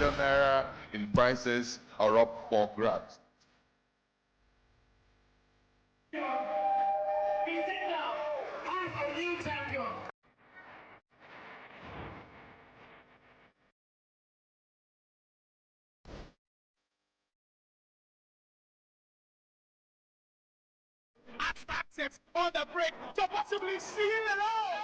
million naira in prizes are up for grabs. Access on the break to possibly seal it all.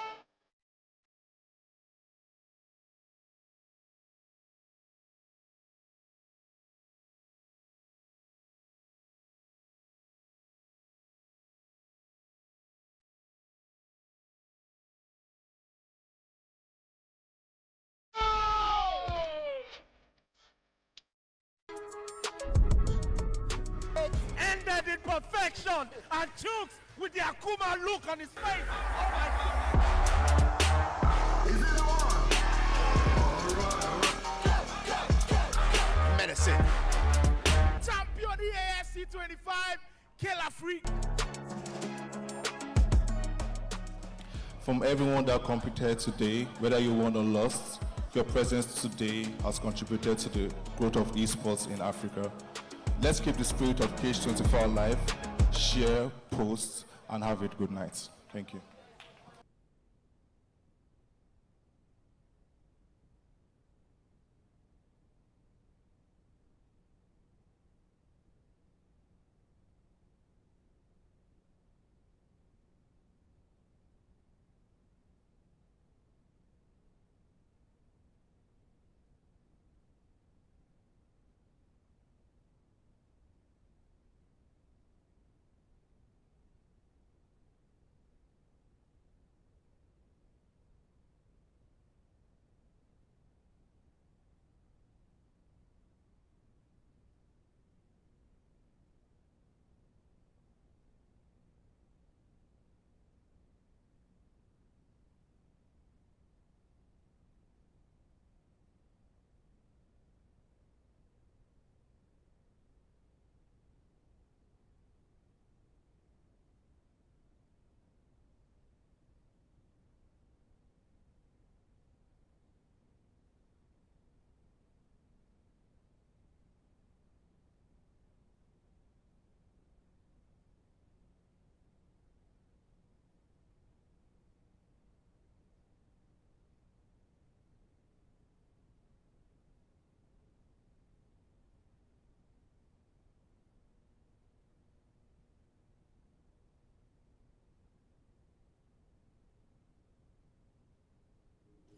Ended in perfection, and Chooks with the Akuma look on his face. Oh my God. Medicine. Champion EAFC 25, Killer Freak. From everyone that competed today, whether you won or lost, your presence today has contributed to the growth of esports in Africa. Let's keep the spirit of Cage 24 alive, share, post, and have a good night. Thank you.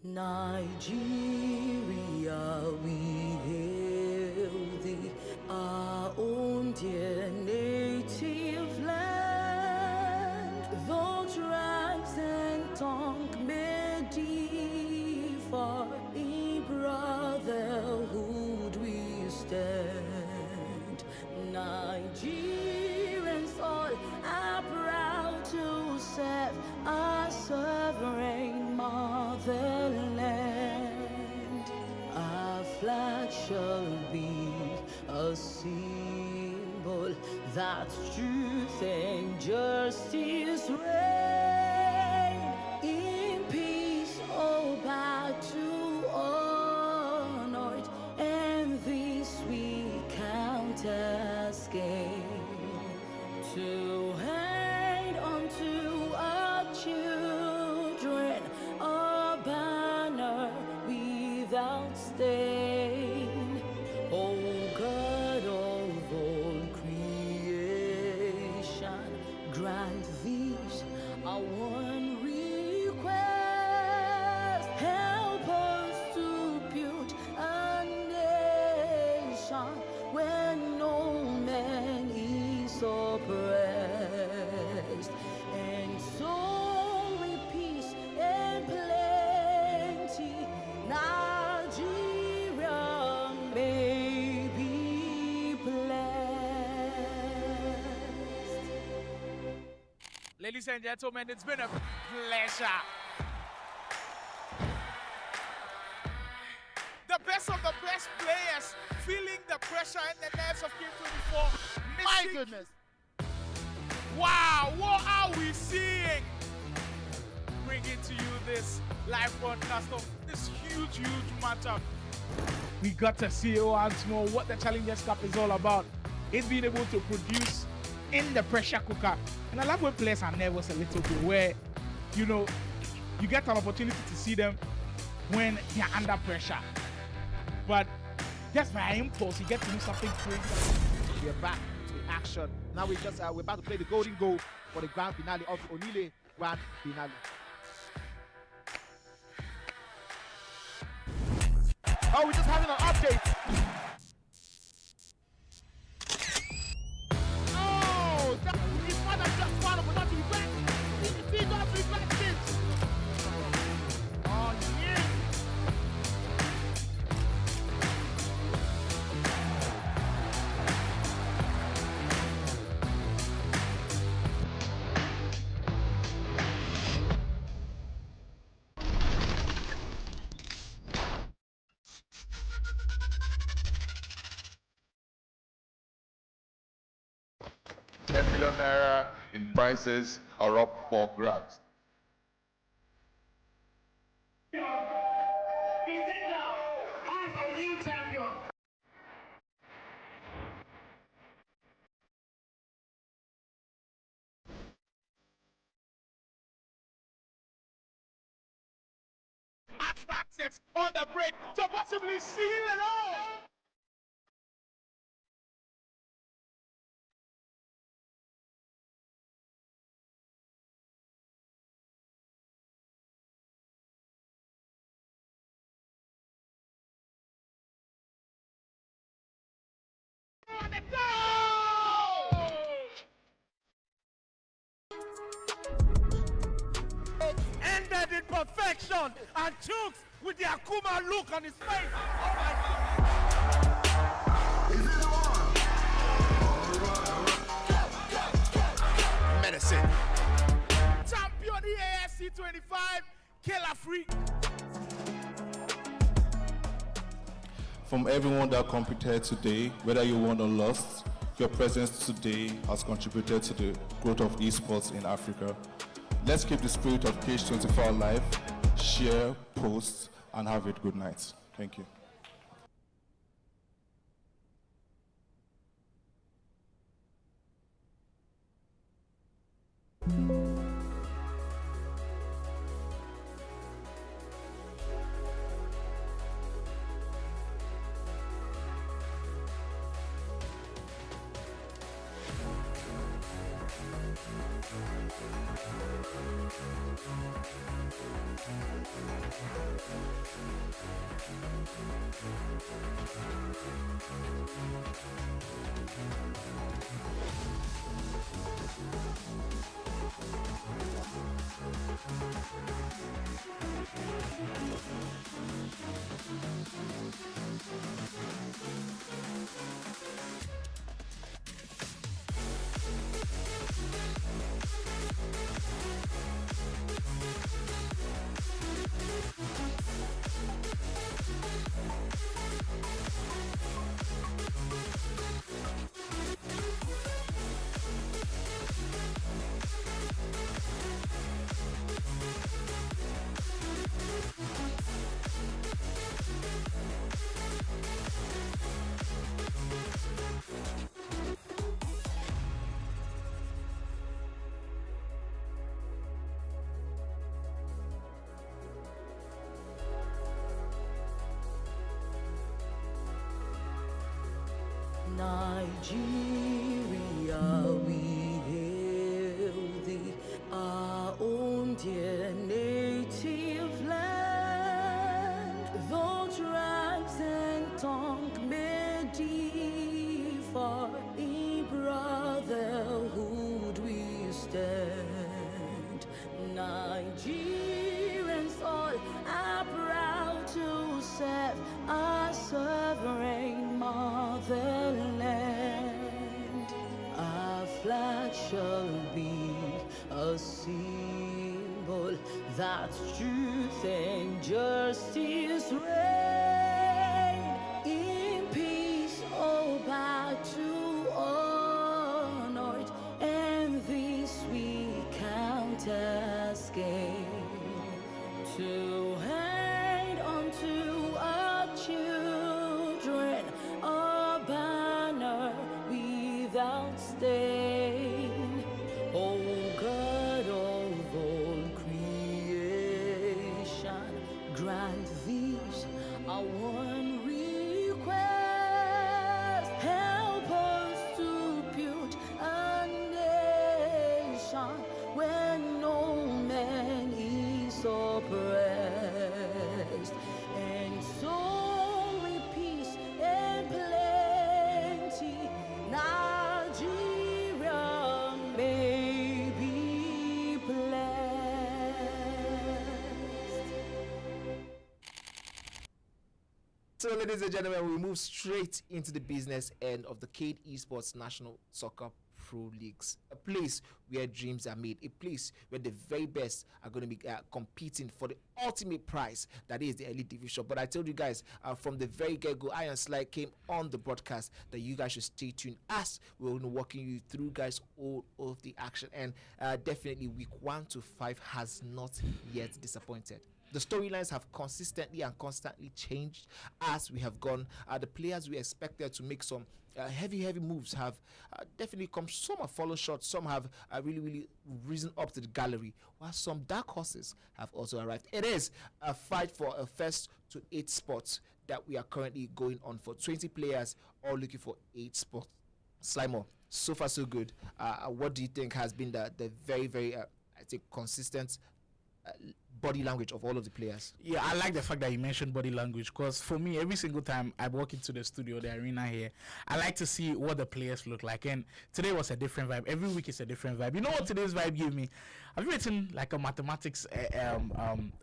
Nigeria, we hail thee, our own dear native land. Though tribes and tongue may differ, in brotherhood we stand. Nigerians all are proud to serve our sovereign motherland. Our flag shall be a symbol that truth and justice reign. In peace, oh, back to honor it, and this we count as gain. To hand unto our children a banner without stain. O God of all creation, grant these our one request. Help us to build a nation where no man is oppressed, and so with peace and plenty, Nigeria may be blessed. Ladies and gentlemen, it's been a pleasure. The best of the best players feeling the pressure and the nerves of Game 24. My goodness. Wow, what are we seeing? Bringing to you this live broadcast of this huge matchup We got to see once more what the Challengers Cup is all about. It's being able to produce in the pressure cooker. And I love when players are nervous a little bit, where, you know, you get an opportunity to see them when they're under pressure. But just by impulse, you get to do something crazy. We're back to action. Now we're about to play the golden goal for the grand finale of Onile Grand Finale. Oh, we're just having an update. Oh, his father just found but not to be back. He's not be back since. Oh, yeah. $10 million in prizes are up for grabs. Access on the break to possibly seal it all. Ended in perfection, and Chooks with the Akuma look on his face. Oh my God. Medicine. Champion EASC 25, Killer Freak. From everyone that competed today, whether you won or lost, your presence today has contributed to the growth of esports in Africa. Let's keep the spirit of Cage 24 alive, share, post, and have a good night. Thank you. Nigeria, we hail thee, our own dear native land. Though tribes and tongue may differ, in brotherhood we stand. Nigerians all are proud to serve our sovereign motherland. Our flag shall be a symbol that truth and justice reign. In peace, oh, bow to honor it, and this we count as gain. To hand unto our children sustain. Oh God of all creation, grant these our one request. Help us to build a nation where no man is oppressed, and so with peace and plenty, Nigeria may be blessed. So, ladies and gentlemen, we move straight into the business end of the Cade Esports National Soccer Pro Leagues, a place where dreams are made, a place where the very best are going to be competing for the ultimate prize, that is the elite division. But I told you guys from the very get-go, I and Sly came on the broadcast that you guys should stay tuned as we're going to walking you through, guys, all of the action. And definitely week 1 to 5 has not yet disappointed. The storylines have consistently and constantly changed as we have gone. The players we expected to make some heavy moves have definitely come. Some have fallen short. Some have really risen up to the gallery, while some dark horses have also arrived. It is a fight for a first to 8 spots that we are currently going on for. 20 players all looking for 8 spots. Slimer, so far so good. What do you think has been the very I think consistent body language of all of the players? Yeah, I like the fact that you mentioned body language, because for me, every single time I walk into the studio, the arena here, I like to see what the players look like. And today was a different vibe. Every week is a different vibe. You know what today's vibe gave me? I've written like a mathematics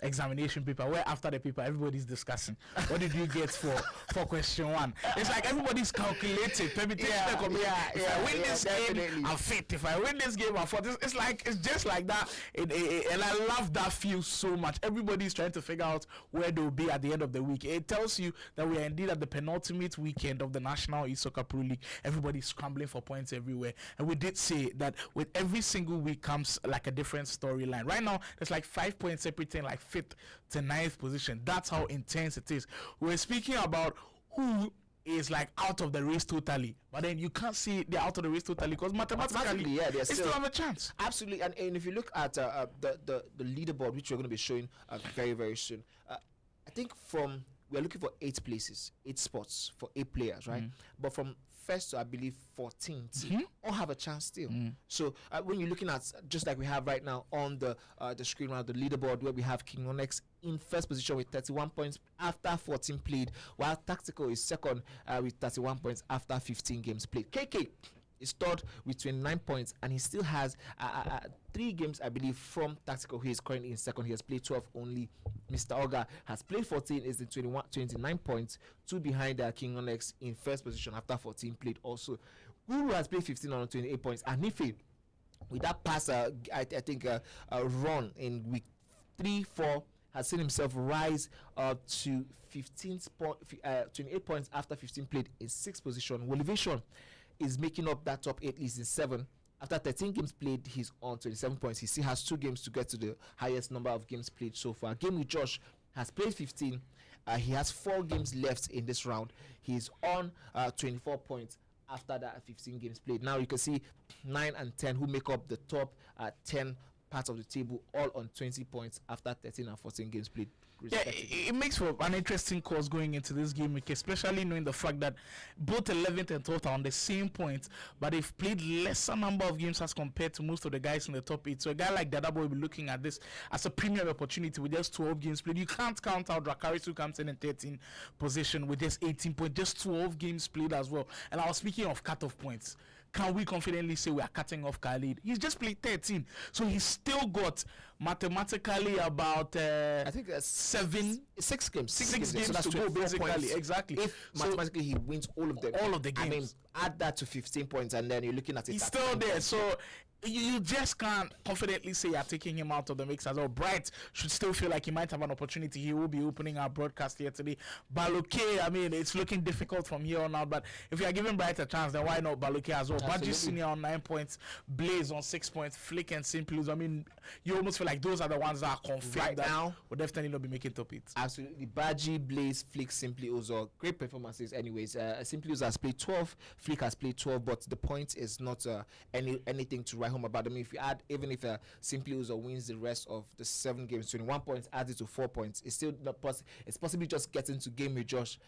examination paper where after the paper everybody's discussing what did you get for question 1. It's like everybody's calculating. If I win this game, I'm fit. If I win this game, I'm fit. It's just like that. And I love that feel so much. Everybody's trying to figure out where they'll be at the end of the week. It tells you that we are indeed at the penultimate weekend of the National Esoccer Pro League. Everybody's scrambling for points everywhere. And we did say that with every single week comes like a different storyline. Right now, there's like 5 points separating like 5th to 9th position. That's how intense it is. We're speaking about who is like out of the race totally, but then you can't see they're out of the race totally because mathematically they still have a chance. Absolutely. And if you look at the leaderboard, which we're going to be showing very soon, I think we're looking for 8 places, 8 spots for 8 players, right? But from first to I believe 14th, all have a chance still. So when you're looking at just like we have right now on the screen around the leaderboard, where we have King Onyx in first position with 31 points after 14 played, while Tactical is second with 31 points after 15 games played. KK is third with 29 points, and he still has 3 games, I believe, from Tactical. He is currently in second. He has played 12 only. Mr. Oga has played 14, is in 29 points, 2 behind King Onyx in first position after 14 played also. Guru has played 15 on 28 points, and Nife, with that pass, I think run in week 3-4, has seen himself rise to 28 points after 15 played in 6th position. Wolivation is making up that top 8 list in 7. After 13 games played, he's on 27 points. He still has 2 games to get to the highest number of games played so far. Game with Josh has played 15. He has 4 games left in this round. He's on 24 points after that 15 games played. Now you can see 9 and 10 who make up the top 10 parts of the table, all on 20 points after 13 and 14 games played. Yeah, it makes for an interesting course going into this game week, especially knowing the fact that both 11th and 12th are on the same points, but they've played lesser number of games as compared to most of the guys in the top 8. So a guy like Dadabo will be looking at this as a premium opportunity with just 12 games played. You can't count out Drakaris, who comes in 13th position with just 18 points, just 12 games played as well. And I was speaking of cutoff points. Can we confidently say we are cutting off Khalid? He's just played 13, so he's still got mathematically about I think 6 games. 6 games so that's to go, basically. Points. Exactly. If mathematically he wins all of them, all of the games, I mean, add that to 15 points, and then you're looking at it. He's still there. So you just can't confidently say you're taking him out of the mix as well. Bright should still feel like he might have an opportunity. He will be opening our broadcast here today. Baluke, I mean, it's looking difficult from here on out, but if you are giving Bright a chance, then why not Baluke as well? Baji Senior on 9 points, Blaze on 6 points, Flick and Simply. I mean, you almost feel like those are the ones that are confirmed Right that now will definitely not be making top 8. Absolutely. Baji, Blaze, Flick, Simply Uzo. Great performances anyways. Simply Uzo has played 12, Flick has played 12, but the point is not anything to write home about. I mean, if you add, even if Simply Uzo wins the rest of the 7 games, 21 points added to 4 points, it's still not it's possibly just getting to game with Josh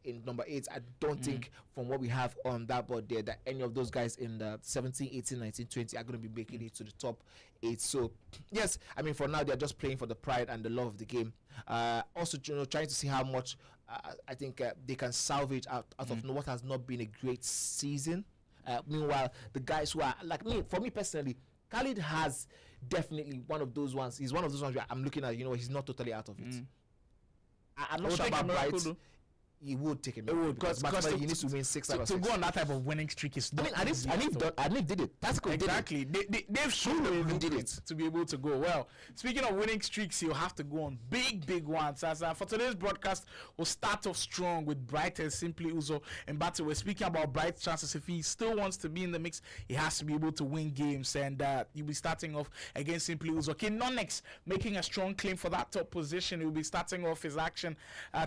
in number 8. I don't think from what we have on that board there that any of those guys in the 17, 18, 19, 20 are going to be making it to the top 8. So yes, I mean, for now they're just playing for the pride and the love of the game. Also, trying to see how much I think they can salvage out of what has not been a great season. Meanwhile, the guys who are like me, for me personally, Khalid has definitely one of those ones. He's one of those ones where I'm looking at, he's not totally out of it. I'm not sure about Bright. He would take him. It would, because he needs to win 6 out of 6. To go on that type of winning streak is not. I mean, Anif did it. That's cool. Exactly. They've shown the blueprint to be able to go. Well, speaking of winning streaks, you have to go on big ones. As for today's broadcast, we'll start off strong with Bright and Simply Uzo and battle. We're speaking about Bright's chances. If he still wants to be in the mix, he has to be able to win games, and he'll be starting off against Simply Uzo. Okay, Nonex making a strong claim for that top position. He'll be starting off his action,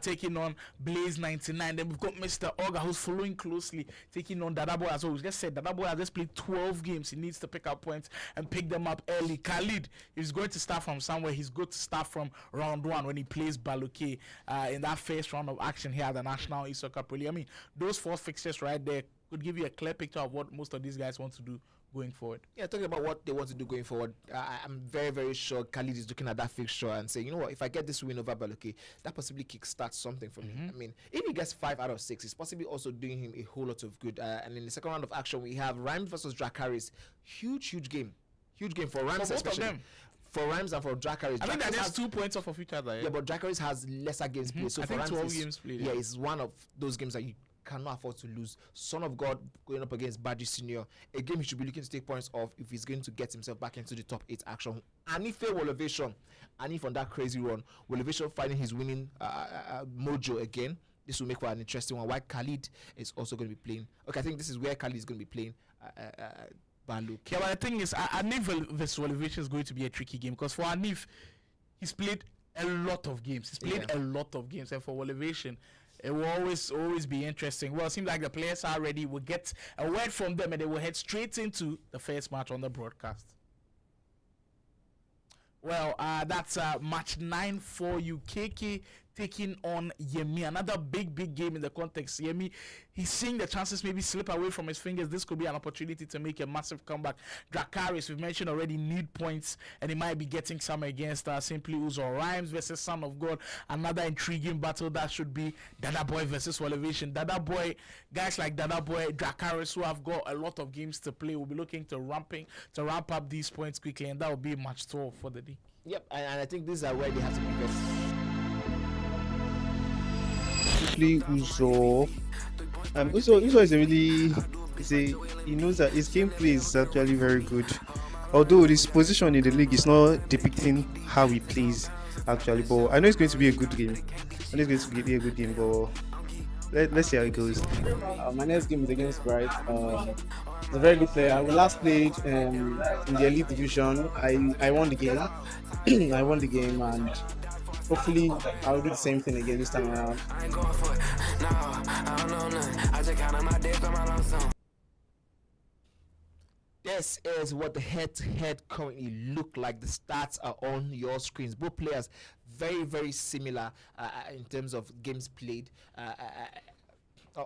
taking on Blaze 99. Then we've got Mr. Oga, who's following closely, taking on Dadaboy as well. We just said Dadaboy has just played 12 games. He needs to pick up points and pick them up early. Khalid is going to start from somewhere. He's going to start from round 1 when he plays Baluke in that first round of action here at the National Esoccer Pro League. I mean, those 4 fixtures right there could give you a clear picture of what most of these guys want to do going forward. Yeah, talking about what they want to do going forward, I'm very, very sure Khalid is looking at that fixture and saying, you know what, if I get this win over Baluke, that possibly kickstarts something for me. I mean, if he gets 5 out of 6, it's possibly also doing him a whole lot of good. And in the second round of action, we have Rhymes versus Dracarys. Huge game. Huge game for Rhymes, especially. For Rhymes and for Dracarys. I think that is 2 points off of each other. Yeah, but Dracarys has lesser games played. So I for think Rhymes, 12 games played. Yeah, it's one of those games that you cannot afford to lose. Son of God going up against Baji Senior, a game he should be looking to take points off if he's going to get himself back into the top 8 action. Anif Wolevation, Anif on that crazy run, Wolevation finding his winning mojo again. This will make for an interesting one. Why Khalid is also going to be playing. Okay, I think this is where Khalid is going to be playing Baluke. Yeah, but the thing is, Anif versus Wolevation is going to be a tricky game because for Anif, he's played a lot of games. He's played a lot of games, and for Wolevation, it will always be interesting. Well, it seems like the players are ready. We'll get a word from them and they will head straight into the first match on the broadcast. Well, that's match 9 for UKK taking on Yemi. Another big game in the context. Yemi, he's seeing the chances maybe slip away from his fingers. This could be an opportunity to make a massive comeback. Dracarys, we've mentioned already, need points, and he might be getting some against Simply Uzo. Rhymes versus Son of God. Another intriguing battle that should be Dadaboy versus Wolevation. Dadaboy, guys like Dadaboy, Dracarys, who have got a lot of games to play, will be looking to ramp up these points quickly, and that will be match 12 for the day. Yep, and I think these are where they have to be best. Uzo. Uzo is a really, he knows that his gameplay is actually very good. Although his position in the league is not depicting how he plays actually, but I know it's going to be a good game. But let's see how it goes. My next game is against Bright. He's a very good player. We last played in the Elite Division. I won the game. I won the game, and hopefully I'll do the same thing again this time around. This is what the head-to-head currently look like. The stats are on your screens. Both players very similar in terms of games played.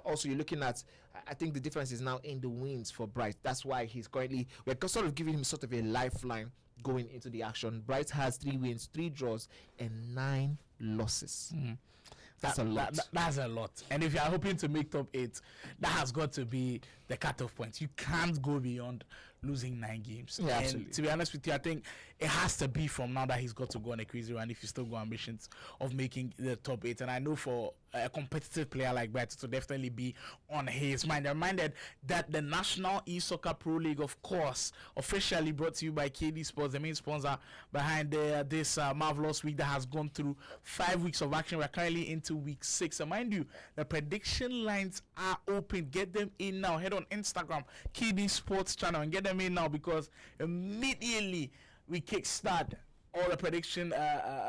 Also, you're looking at, I think the difference is now in the wins for Bright. That's why we're sort of giving him sort of a lifeline going into the action. Bright has 3 wins, 3 draws, and 9 losses. That's a lot. That's a lot. And if you are hoping to make top 8, that has got to be the cutoff point. You can't go beyond losing 9 games. Yeah, and absolutely. to be honest with you, I think it has to be from now that he's got to go on a crazy run if he's still got ambitions of making the top 8. And I know for a competitive player like that to definitely be on his mind. I'm reminded that the National Esoccer Pro League, of course, officially brought to you by KD Sports, the main sponsor behind this marvelous week that has gone through 5 weeks of action. We're currently into week 6. And mind you, the prediction lines are open. Get them in now. Head on Instagram, KD Sports channel, and get them in now, because immediately we kickstart all the prediction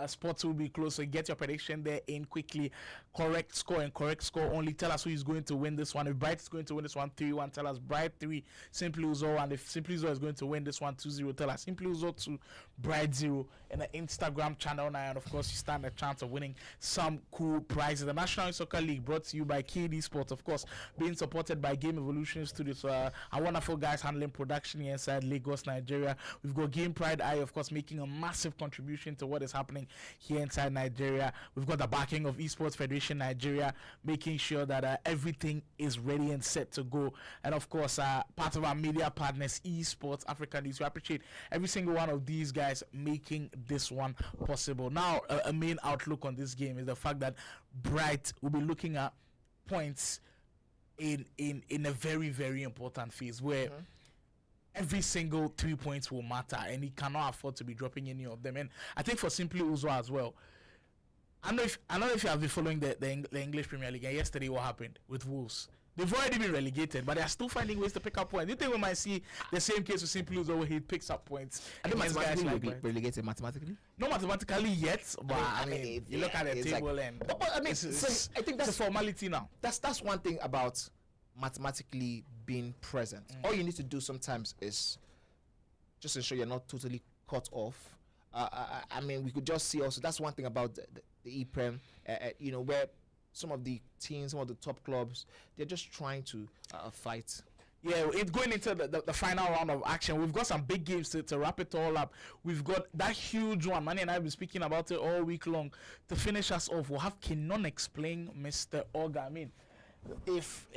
spots will be closed. So get your prediction there in quickly. Correct score and correct score only. Tell us who is going to win this one. If Bright is going to win this one 3-1, tell us Bright 3, Simply Uzo. And if Simply Uzo is going to win this one 2-0, tell us Simply Uzo 2, Bright 0. And the Instagram channel now, and of course you stand a chance of winning some cool prizes. The National Soccer League brought to you by KD Sports, of course, being supported by Game Evolution Studios. Our wonderful guys handling production here inside Lagos, Nigeria. We've got Game Pride Eye, of course, making a massive contribution to what is happening here inside Nigeria. We've got the backing of Esports Federation Nigeria, making sure that everything is ready and set to go. And of course, part of our media partners, Esports Africa News. We appreciate every single one of these guys making this one possible. Now, a main outlook on this game is the fact that Bright will be looking at points in a very, very important phase where every single 3 points will matter, and he cannot afford to be dropping any of them. And I think for Simply Uzo as well, I don't know if you have been following the English Premier League. And yesterday, what happened with Wolves? They've already been relegated, but they are still finding ways to pick up points. Do you think we might see the same case with Simply Uzo where he picks up points? I think against guys mathematically like relegated mathematically. not mathematically yet, but I mean, you look at the table like, and but I mean, so I think it's that's a formality now. That's one thing about mathematically being present. All you need to do sometimes is just ensure you're not totally cut off. I mean, we could just see also, that's one thing about the EPREM, where some of the teams, some of the top clubs, they're just trying to fight. Yeah, it's going into the final round of action. We've got some big games to wrap it all up. We've got that huge one. Manny and I have been speaking about it all week long. To finish us off, we'll have Kenon explain Mr. Oga. I mean, if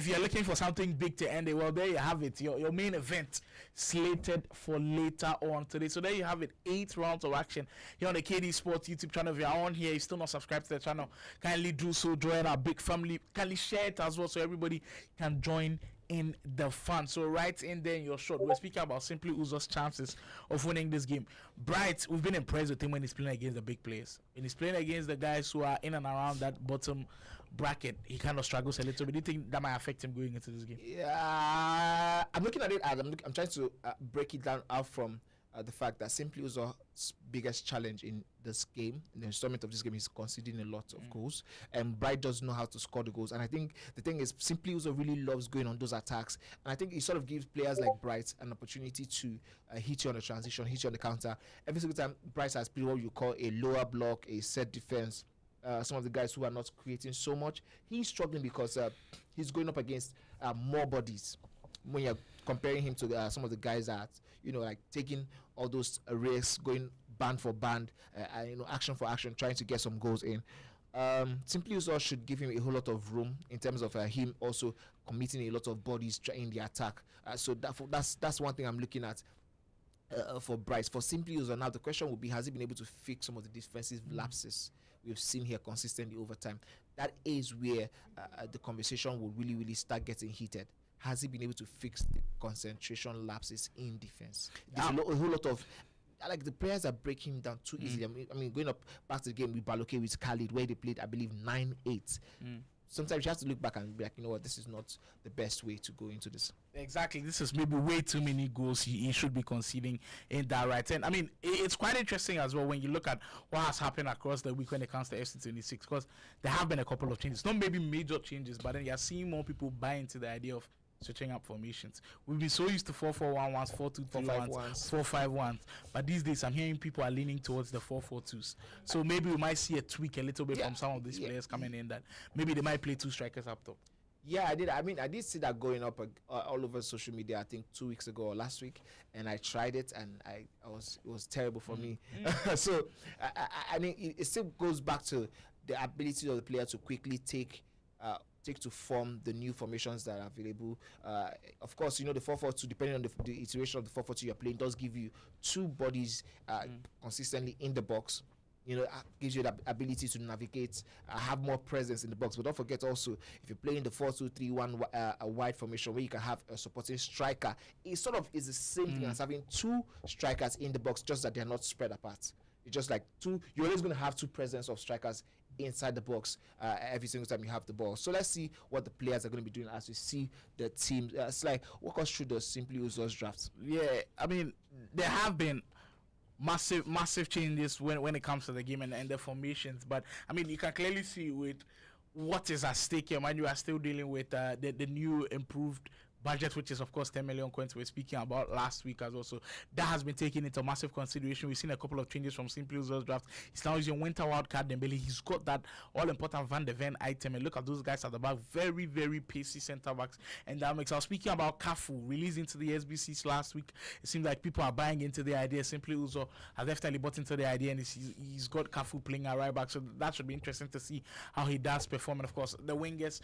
you're looking for something big to end it, well, there you have it. Your main event slated for later on today. So there you have it. 8 rounds of action here on the KD Sports YouTube channel. If you're on here, you're still not subscribed to the channel, kindly do so. Join our big family. Kindly share it as well so everybody can join in the fun. So right in there in your shot, we're speaking about Simply Uzo's chances of winning this game. Bright, we've been impressed with him when he's playing against the big players. When he's playing against the guys who are in and around that bottom bracket, he kind of struggles a little bit. Do you think that might affect him going into this game? Yeah, I'm looking at it as I'm trying to break it down out from the fact that Simply Uzo's biggest challenge in this game, in the installment of this game, is conceding a lot of goals, and Bright doesn't know how to score the goals. And I think the thing is, Simply Uzo really loves going on those attacks, and I think it sort of gives players like Bright an opportunity to hit you on the transition, hit you on the counter. Every single time Bright has played what you call a lower block, a set defense, some of the guys who are not creating so much, he's struggling because he's going up against more bodies. When you're comparing him to some of the guys that, like taking all those risks, going band for band, action for action, trying to get some goals in. Simply Uzo should give him a whole lot of room in terms of him also committing a lot of bodies in the attack. So that's one thing I'm looking at for Bryce. For Simply Uzo now, the question would be, has he been able to fix some of the defensive lapses we've seen here consistently over time? That is where the conversation will really, really start getting heated. Has he been able to fix the concentration lapses in defense? There's a whole lot of, like, the players are breaking down too easily. I mean, going up back to the game with Baloke, with Khalid, where they played, I believe, 9-8. Sometimes you have to look back and be like, you know what, this is not the best way to go into this. Exactly. This is maybe way too many goals he should be conceding in that right. And I mean, it's quite interesting as well when you look at what has happened across the week when it comes to FC26, because there have been a couple of changes. Not maybe major changes, but then you're seeing more people buy into the idea of switching up formations. We've been so used to 4-4-1-1s, 4-2-3-1s, 4-5-1s, but these days I'm hearing people are leaning towards the 4-4-2s. So maybe we might see a tweak a little bit from some of these players coming in, that maybe they might play 2 strikers up top. Yeah, I did. I mean, I did see that going up all over social media, I think 2 weeks ago or last week, and I tried it, and it was terrible for me. So I mean, it still goes back to the ability of the player to quickly take take to form the new formations that are available. Of course, the 4-4-2, depending on the iteration of the 4-4-2 you're playing, does give you two bodies consistently in the box. Gives you the ability to navigate, have more presence in the box. But don't forget also, if you're playing the 4-2-3-1 a wide formation where you can have a supporting striker, it sort of is the same thing as having two strikers in the box, just that they're not spread apart. It's just like you're always going to have two presence of strikers inside the box every single time you have the ball. So let's see what the players are going to be doing as we see the team. Walk us through the Simply Usos draft. Yeah, I mean, there have been massive changes when it comes to the game and the formations, but I mean, you can clearly see with what is at stake here. Mind you, are still dealing with the new improved budget, which is of course 10 million coins we're speaking about last week as well. So that has been taken into massive consideration. We've seen a couple of changes from Simply Usos draft. He's now using winter wildcard Dembele. He's got that all important Van de Ven item, and look at those guys at the back, very very pacey center backs, and that makes. I was speaking about Cafu released into the SBCs last week. It seems like people are buying into the idea. Simply Uso has definitely bought into the idea, and he's got Cafu playing at right back, so that should be interesting to see how he does perform. And of course the wingers,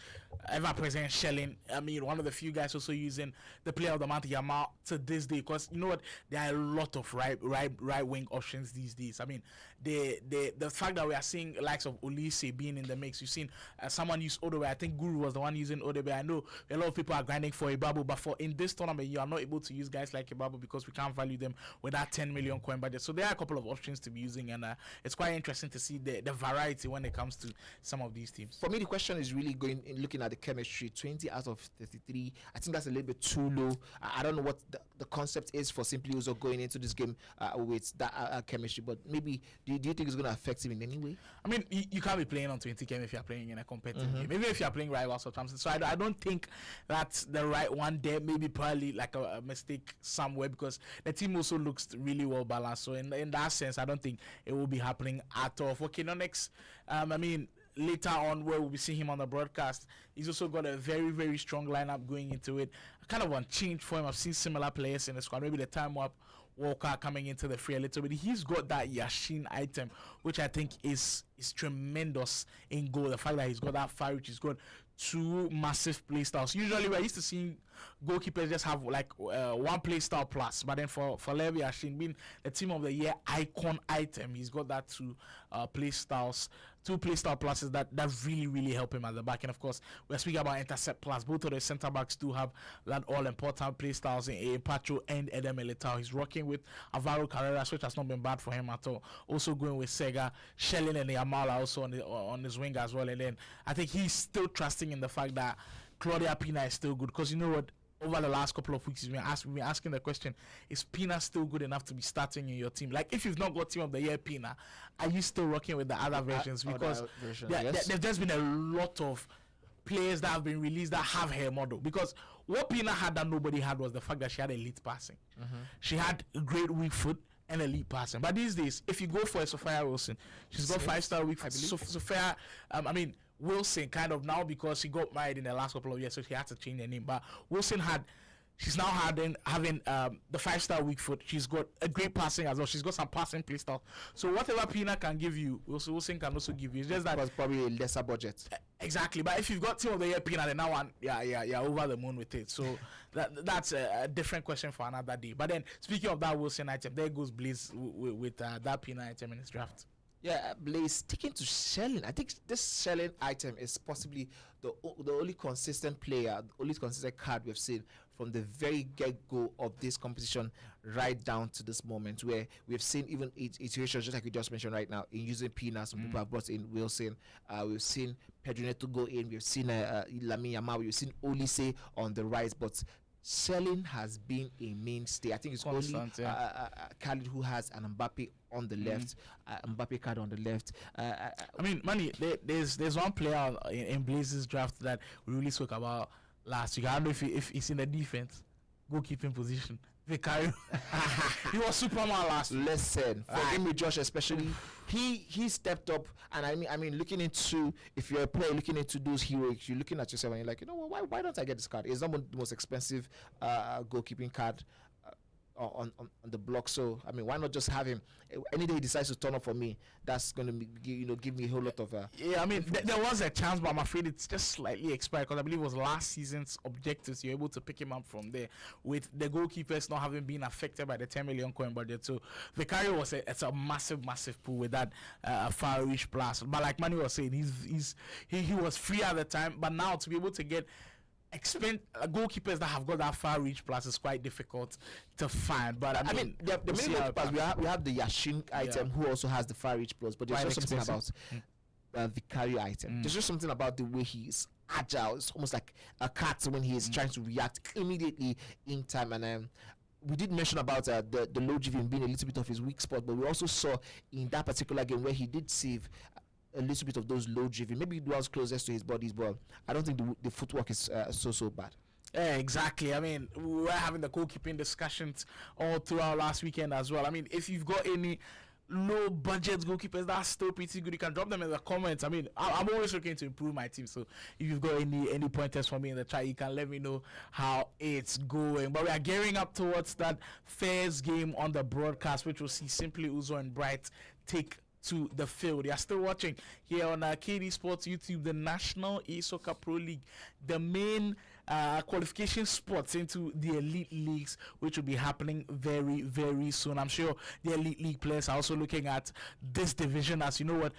ever present Shelling. I mean, one of the few guys also using the player of the month Yamal to this day, because you know what, there are a lot of right wing options these days. I mean, the fact that we are seeing likes of Olise being in the mix. You've seen someone use Odebe. I think Guru was the one using Odebe. I know a lot of people are grinding for Ibabu, but for in this tournament you are not able to use guys like Ibabu because we can't value them with that 10 million coin budget. So there are a couple of options to be using, and it's quite interesting to see the variety when it comes to some of these teams. For me, the question is really looking at the chemistry. 20 out of 33, I think that's a little bit too low. I don't know what the concept is for Simply Uso going into this game with that chemistry, but maybe do you think it's going to affect him in any way? I mean, you can't be playing on 20 chem if you're playing in a competitive game. Maybe if you're playing rivals or something. So I don't think that's the right one there. Maybe probably like a mistake somewhere, because the team also looks really well balanced. So in that sense, I don't think it will be happening at all. For Kenonix, I mean, later on where we'll be seeing him on the broadcast, he's also got a very very strong lineup going into it. Kind of unchanged for him. I've seen similar players in the squad, maybe the time up Walker coming into the fray a little bit. He's got that Yashin item, which I think is tremendous in goal. The fact that he's got that fire, which he's got two massive play styles. Usually we're used to seeing goalkeepers just have like one play style plus, but then for Levi Yashin being the team of the year icon item, he's got that two play styles pluses that really really help him at the back. And of course we're speaking about intercept plus. Both of the center backs do have that all important play styles in Pacho and Eder Militao. He's rocking with Alvaro Carreras, which has not been bad for him at all. Also going with Sega, Shelling and Yamala also on his wing as well. And then I think he's still trusting in the fact that Claudia Pina is still good, because you know what, over the last couple of weeks we've been asking the question, is Pina still good enough to be starting in your team? Like, if you've not got team of the year Pina, are you still rocking with the other versions? Because there's just been a lot of players that have been released that have her model, because what Pina had that nobody had was the fact that she had elite passing. She had a great weak foot and elite passing. But these days, if you go for a Sophia Wilson, she's got 5-star weak foot. Sophia, I mean, Wilson kind of now, because she got married in the last couple of years, so she had to change her name. But she's now having the 5-star weak foot. She's got a great passing as well. She's got some passing play style. So whatever Pina can give you, Wilson can also give you. It's just that was probably a lesser budget. Exactly. But if you've got team of the year Pina, then now over the moon with it. So that's a different question for another day. But then speaking of that Wilson item, there goes Blaze with that Pina item in his draft. Yeah, Blaze sticking to Shelling. I think this Shelling item is possibly the only consistent player, the only consistent card we've seen from the very get-go of this competition right down to this moment, where we've seen even iterations, just like we just mentioned right now, in using Pina. Some people have brought in Wilson. We've seen Pedro Neto go in. We've seen Lami Yamal. We've seen Olise on the right, but Shelling has been a mainstay. I think it's constant, only Khalid who has an Mbappe on the left, Mbappe card on the left. I mean, Manny, there's one player in Blaze's draft that we really spoke about last week. I don't know if he's in the defense, goalkeeping position. He was Superman last week. Listen, for him with Josh especially, he stepped up. And I mean, looking into, if you're a player looking into those heroics, you're looking at yourself and you're like, you know what, why don't I get this card? It's not the most expensive goalkeeping card on the block. So I mean, why not just have him? Any day he decides to turn up for me, that's going to give me a whole lot of. Yeah, I mean, there was a chance, but I'm afraid it's just slightly expired because I believe it was last season's objectives. You're able to pick him up from there with the goalkeepers not having been affected by the 10 million coin budget. So Vicario it's a massive pull with that far reach plus. But like Manu was saying, he was free at the time, but now to be able to get goalkeepers that have got that far reach plus is quite difficult to find. But I mean the main goalkeepers, we have the Yashin item who also has the far reach plus, but there's just something about Vicario item. There's just something about the way he's agile. It's almost like a cat when he is trying to react immediately in time. And we did mention about the low GV being a little bit of his weak spot, but we also saw in that particular game where he did save a little bit of those low driven. Maybe it was closest to his body's ball. I don't think the footwork is so bad. Yeah, exactly. I mean, we were having the goalkeeping discussions all throughout last weekend as well. I mean, if you've got any low budget goalkeepers that's still pretty good, you can drop them in the comments. I mean, I'm always looking to improve my team, so if you've got any pointers for me in the chat, you can let me know how it's going. But we are gearing up towards that first game on the broadcast, which will see Simply Uzo and Bright take to the field. You are still watching here on KD Sports YouTube, the National Esoccer Pro League, the main qualification spots into the elite leagues, which will be happening very, very soon. I'm sure the elite league players are also looking at this division as, you know what,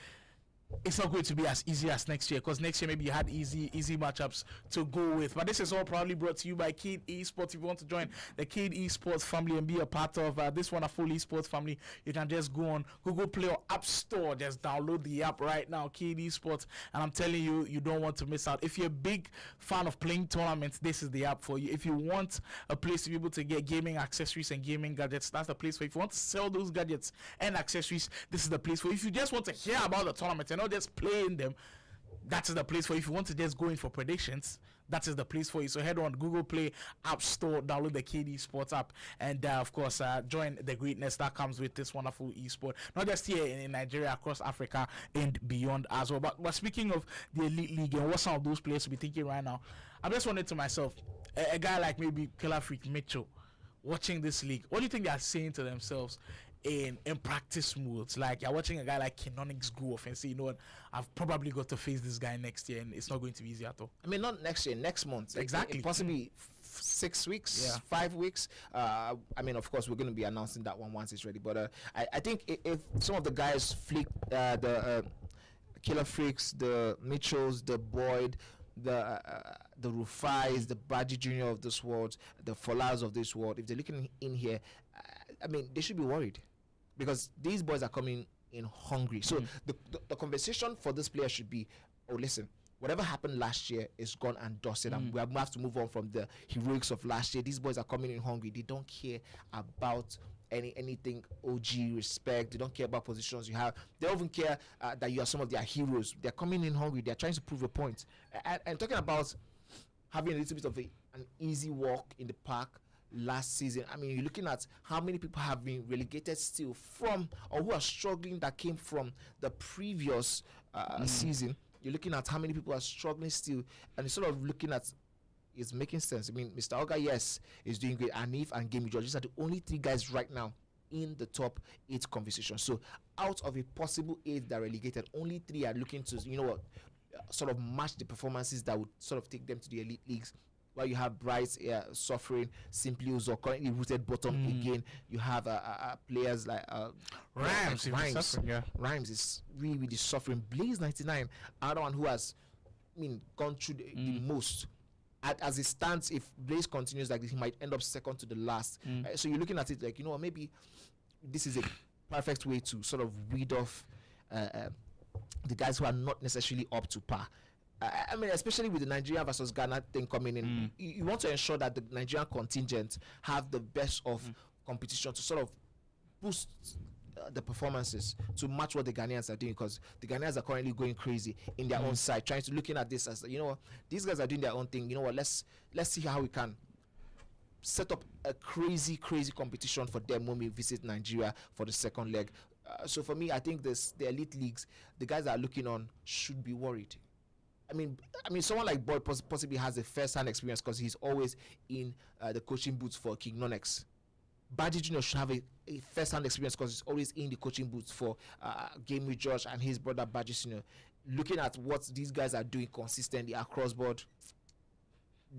it's not going to be as easy as next year, because next year maybe you had easy matchups to go with. But this is all proudly brought to you by Kid Esports. If you want to join the Kid Esports family and be a part of this wonderful esports family, you can just go on Google Play or App Store. Just download the app right now, Kid Esports, and I'm telling you, you don't want to miss out. If you're a big fan of playing tournaments, this is the app for you. If you want a place to be able to get gaming accessories and gaming gadgets, that's the place for you. If you want to sell those gadgets and accessories, this is the place for you. If you just want to hear about the tournament and not just playing them, that is the place for you. If you want to just go in for predictions, that is the place for you. So head on Google Play, App Store, download the KD Sports app, and of course join the greatness that comes with this wonderful esport, not just here in Nigeria, across Africa and beyond as well. But speaking of the elite league and what some of those players will be thinking right now, I'm just wondering to myself, a guy like maybe Killer Freak Mitchell watching this league, what do you think they are saying to themselves in practice modes? Like, you're watching a guy like Kenonix go off and say, you know what, I've probably got to face this guy next year, and it's not going to be easy at all. I mean, not next year, next month. Exactly. Possibly 6 weeks, 5 weeks. I mean, of course, we're going to be announcing that one once it's ready. But I think if some of the guys flick the Killer Freaks, the Mitchells, the Boyd, the Rufais, the Baji Junior of this world, the Folas of this world, if they're looking in here, I mean, they should be worried, because these boys are coming in hungry. So the conversation for this player should be, oh, listen, whatever happened last year is gone and dusted, and we have to move on from the heroics of last year. These boys are coming in hungry. They don't care about anything OG respect. They don't care about positions you have. They don't even care that you are some of their heroes. They're coming in hungry. They're trying to prove a point. And talking about having a little bit of an easy walk in the park last season, I mean, you're looking at how many people have been relegated still from, or who are struggling, that came from the previous season. You're looking at how many people are struggling still, and you're sort of looking at, it's making sense. I mean, Mr. Oga, yes, is doing great. Anif and Game George, these are the only 3 guys right now in the top 8 conversation. So out of a possible 8 that are relegated, only 3 are looking to, you know what, sort of match the performances that would sort of take them to the elite leagues. While you have Bryce suffering, Simply Uzo currently rooted bottom again. You have players like Rhymes. Rhymes is really suffering. Blaze 99, another one who has, I mean, gone through the most. As it stands, if Blaze continues like this, he might end up second to the last. So you're looking at it like, you know, maybe this is a perfect way to sort of weed off the guys who are not necessarily up to par. I mean, especially with the Nigeria versus Ghana thing coming in, you want to ensure that the Nigerian contingent have the best of competition to sort of boost the performances to match what the Ghanaians are doing, because the Ghanaians are currently going crazy in their own side, trying to looking at this as, you know what, these guys are doing their own thing. You know what, let's see how we can set up a crazy competition for them when we visit Nigeria for the second leg. So for me, I think the elite leagues, the guys that are looking on should be worried. I mean, someone like Boyd possibly has a first-hand experience because he's always in the coaching boots for King Nonex. Baji Junior should have a first-hand experience because he's always in the coaching booth for Game with George and his brother Baji Senior. Looking at what these guys are doing consistently across board,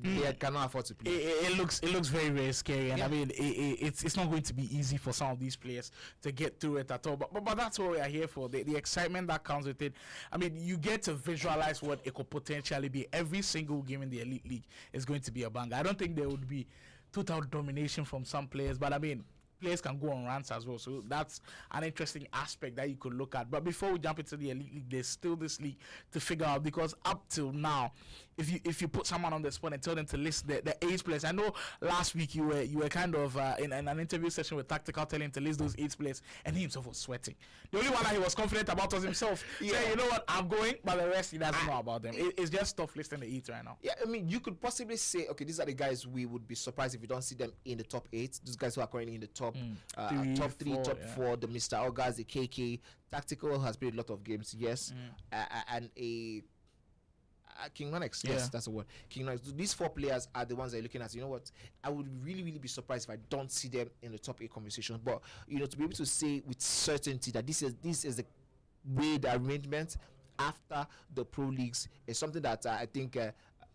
they cannot afford to play. It looks very, very scary, and I mean it's not going to be easy for some of these players to get through it at all. But that's what we are here for. The excitement that comes with it. I mean, you get to visualize what it could potentially be. Every single game in the Elite League is going to be a banger. I don't think there would be total domination from some players, but I mean, players can go on rants as well, so that's an interesting aspect that you could look at. But before we jump into the Elite League, there's still this league to figure out, because up till now, if you put someone on the spot and tell them to list the 8 players, I know last week you were kind of in an interview session with Tactical telling him to list those 8 players, and he himself was sweating. The only one that he was confident about was himself. Saying, you know what, I'm going, but the rest he doesn't know about them. It's just tough listing the 8 right now. Yeah, I mean, you could possibly say, okay, these are the guys we would be surprised if we don't see them in the top 8. These guys who are currently in the top 3, top 4, the Mr. August, the KK. Tactical has played a lot of games, yes, and a King Nonex, yes, that's the word. King Nonex. These 4 players are the ones that you're looking at. You know what? I would really be surprised if I don't see them in the top 8 conversation. But you know, to be able to say with certainty that this is the way the arrangement after the pro leagues is something that I think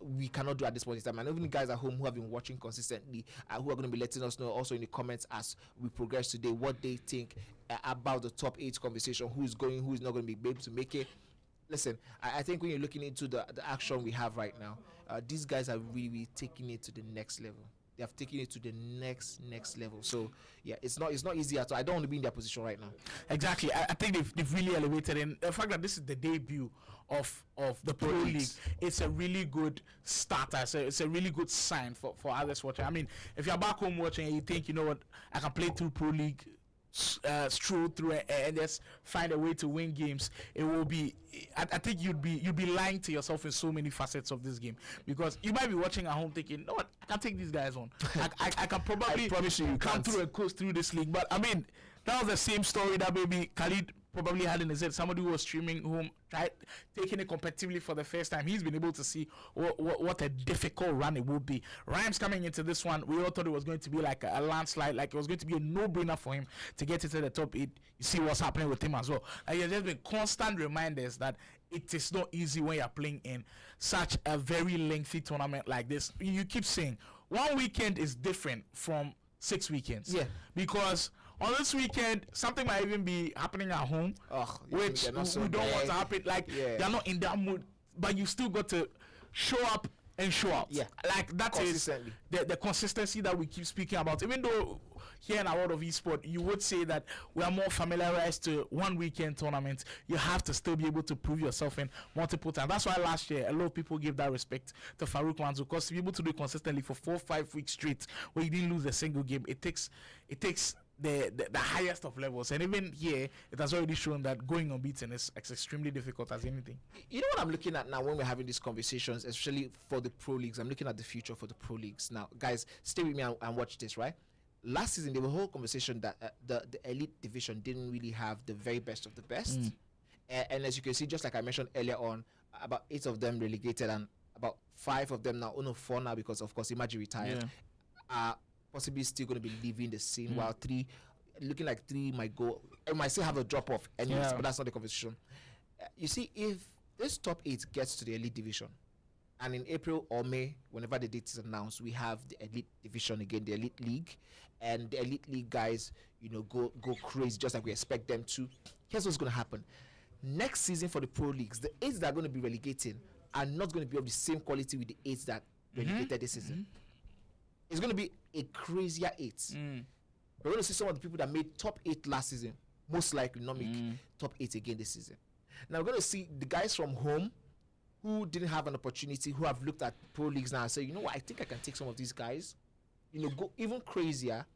we cannot do at this point in time. And even the guys at home who have been watching consistently, who are going to be letting us know also in the comments as we progress today what they think about the top 8 conversation, who is going, who is not going to be able to make it. Listen, I think when you're looking into the action we have right now, these guys are really taking it to the next level. They have taken it to the next level. So yeah, it's not easy at all. I don't want to be in their position right now. Exactly. I think they've really elevated, and the fact that this is the debut of the Pro League, it's a really good starter. It's a really good sign for others watching. I mean, if you're back home watching and you think, you know what, I can play through Pro League, stroll through and just find a way to win games, it will be, I think you'd be lying to yourself in so many facets of this game, because you might be watching at home thinking, no, I can take these guys on. I can probably I promise you come through and coast through this league. But I mean, that was the same story that maybe Khalid probably had in his head. Somebody who was streaming home, tried taking it competitively for the first time. He's been able to see what a difficult run it would be. Rhymes coming into this one, we all thought it was going to be like a landslide, like it was going to be a no-brainer for him to get into the top 8. You see what's happening with him as well. Like, there's just been constant reminders that it is not easy when you're playing in such a very lengthy tournament like this. You keep saying one weekend is different from 6 weekends. Yeah. Because on this weekend, something might even be happening at home, which we don't want to happen. Like, they're not in that mood, but you still got to show up and show out. Yeah. Like, that is the consistency that we keep speaking about. Even though here in our world of esports, you would say that we are more familiarized to one weekend tournament, you have to still be able to prove yourself in multiple times. That's why last year, a lot of people gave that respect to Farouk Manzo, because to be able to do it consistently for 4-5 weeks straight, where you didn't lose a single game, it takes the highest of levels. And even here, it has already shown that going unbeaten is extremely difficult as anything. You know what I'm looking at now when we're having these conversations, especially for the pro leagues? I'm looking at the future for the pro leagues. Now, guys, stay with me and watch this, right? Last season, there was a whole conversation that the elite division didn't really have the very best of the best. And as you can see, just like I mentioned earlier on, about 8 of them relegated, and about 5 of them now, 4 now, because of course Imagine retired, are possibly still going to be leaving the scene, while 3, looking like 3 might go, it might still have a drop off anyways, but that's not the conversation. You see, if this top 8 gets to the elite division, and in April or May, whenever the date is announced, we have the elite division again, the elite league, and the elite league guys, you know, go crazy just like we expect them to. Here's what's going to happen next season for the pro leagues. The 8 that are going to be relegating are not going to be of the same quality with the 8 that relegated this season. It's going to be a crazier 8. We're going to see some of the people that made top 8 last season most likely not make top 8 again this season. Now we're going to see the guys from home who didn't have an opportunity, who have looked at pro leagues now and say, you know what, I think I can take some of these guys, you know, go even crazier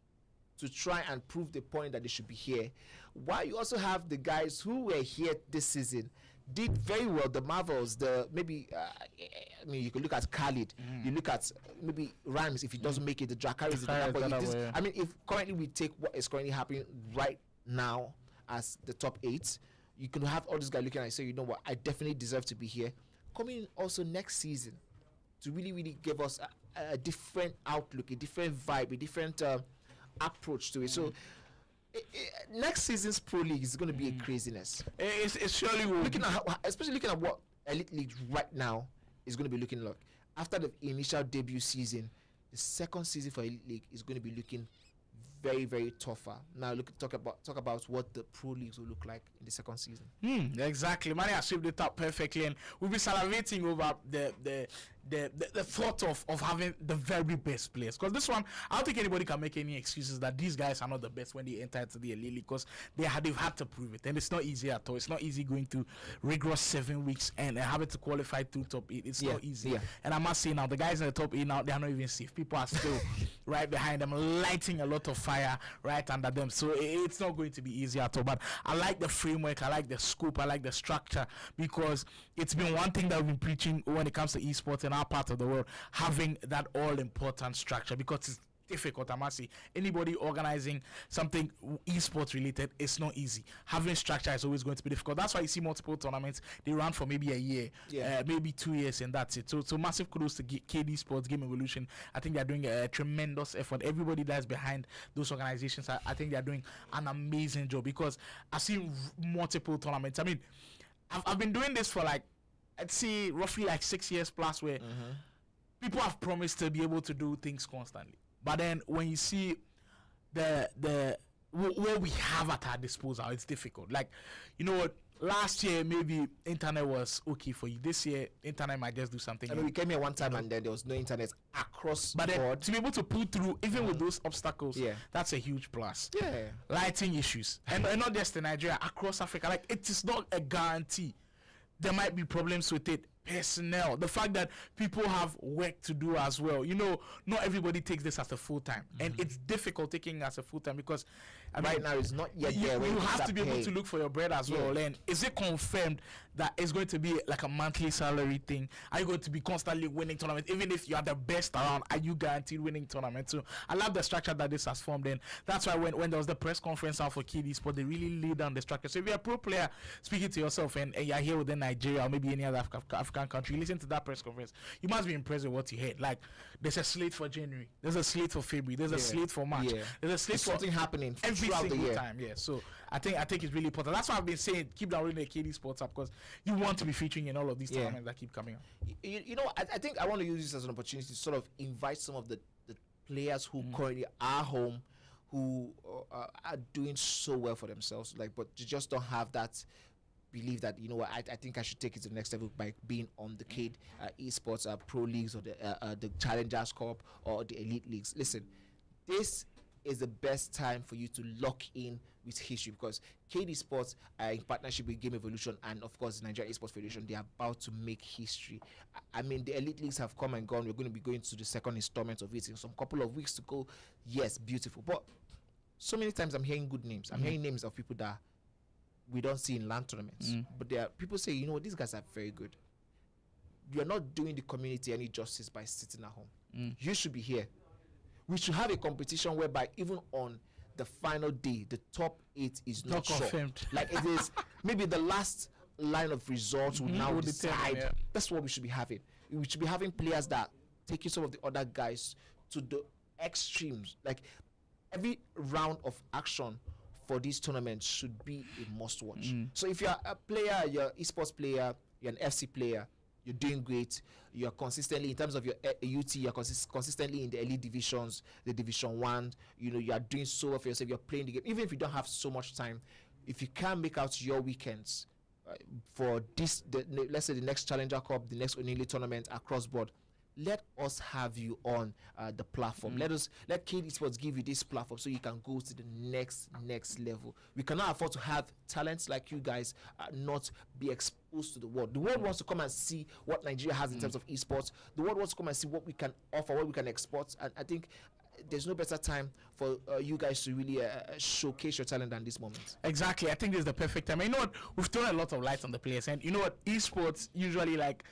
to try and prove the point that they should be here. While you also have the guys who were here this season, did very well, the Marvels, the maybe I mean, you could look at Khalid, you look at maybe Rhymes if he doesn't make it, the Drakaris, I mean, if currently we take what is currently happening right now as the top 8, you can have all these guys looking at it and say, you know what, I definitely deserve to be here. Coming in also next season to really give us a different outlook, a different vibe, a different approach to it. So next season's Pro League is going to be a craziness. It surely will. Looking at especially looking at what Elite League right now is going to be looking like after the initial debut season. The second season for Elite League is going to be looking very, very tougher. Now talk about what the Pro Leagues will look like in the second season. Exactly. Mani has swept it up perfectly, and we'll be salivating over the thought of having the very best players. Because this one, I don't think anybody can make any excuses that these guys are not the best when they enter into the Elite League, because they've had to prove it, and it's not easy at all. It's not easy going through rigorous 7 weeks and having to qualify through top 8. It's not easy. Yeah. And I must say now, the guys in the top 8 now, they are not even safe. People are still right behind them, lighting a lot of fire right under them. So it's not going to be easy at all. But I like the framework, I like the scope, I like the structure, because it's been one thing that we've been preaching when it comes to esports in our part of the world, having that all-important structure, because it's difficult. I must say, anybody organizing something esports related, it's not easy. Having structure is always going to be difficult. That's why you see multiple tournaments, they run for maybe a year, maybe 2 years, and that's it. So massive kudos to KD Sports, Game Evolution. I think they're doing a tremendous effort. Everybody that's behind those organizations, I think they're doing an amazing job, because I've seen multiple tournaments. I mean, I've been doing this for like, I'd say roughly like 6 years plus, where people have promised to be able to do things constantly. But then when you see what we have at our disposal, it's difficult. Like, you know what? Last year maybe internet was okay for you. This year internet might just do something. I mean, we came here one time and then there was no internet across but the then board. to be able to pull through even with those obstacles, that's a huge plus. Lighting issues, and not just in Nigeria, across Africa. Like, it is not a guarantee. There might be problems with it. Personnel, the fact that people have work to do as well. You know, not everybody takes this as a full time, and it's difficult taking it as a full time, because right now it's not yet you, there. You have to be able to look for your bread as well. And is it confirmed that it's going to be like a monthly salary thing? Are you going to be constantly winning tournaments? Even if you are the best around, are you guaranteed winning tournaments? So I love the structure that this has formed, and that's why when there was the press conference out for KD Sport, they really laid down the structure. So if you're a pro player speaking to yourself and you're here within Nigeria or maybe any other African country, listen to that press conference, you must be impressed with what you heard. Like, there's a slate for January, there's a slate for February, there's a slate for March, there's a slate for something happening every throughout single the year. time. So I think it's really important. That's why I've been saying keep downloading the KD Sports app, because you want to be featuring in all of these tournaments that keep coming up. You know, I think I want to use this as an opportunity to sort of invite some of the players who currently are home, who are doing so well for themselves, like, but you just don't have that believe that, you know what, I think I should take it to the next level by being on the CADE Esports Pro Leagues, or the Challengers Cup, or the Elite Leagues. Listen, this is the best time for you to lock in with history, because KD Esports, in partnership with Game Evolution and of course the Nigeria Esports Federation, they are about to make history. I mean, the Elite Leagues have come and gone. We're going to be going to the second installment of it in some couple of weeks to go. Yes, beautiful. But so many times I'm hearing good names. I'm hearing names of people that we don't see in land tournaments. But there are people say, you know, these guys are very good. You're not doing the community any justice by sitting at home. You should be here. We should have a competition whereby even on the final day, the top 8 is not confirmed. Sure. Like, it is maybe the last line of results will now decide. That's what we should be having. We should be having players that taking some of the other guys to the extremes. Like, every round of action for these tournaments should be a must watch. So if you're a player, you're an esports player, you're an FC player, you're doing great, you're consistently, in terms of your UT, you're consistently in the elite divisions, the Division 1, you know, you are doing so well for yourself, you're playing the game. Even if you don't have so much time, if you can make out your weekends for this, let's say the next Challenger Cup, the next Onili tournament across board, let us have you on the platform. Let KD Esports give you this platform so you can go to the next level. We cannot afford to have talents like you guys not be exposed to the world. The world wants to come and see what Nigeria has in terms of esports. The world wants to come and see what we can offer, what we can export. And I think there's no better time for you guys to really showcase your talent than this moment. Exactly. I think this is the perfect time. And you know what? We've thrown a lot of light on the players. And you know what? Esports usually, like,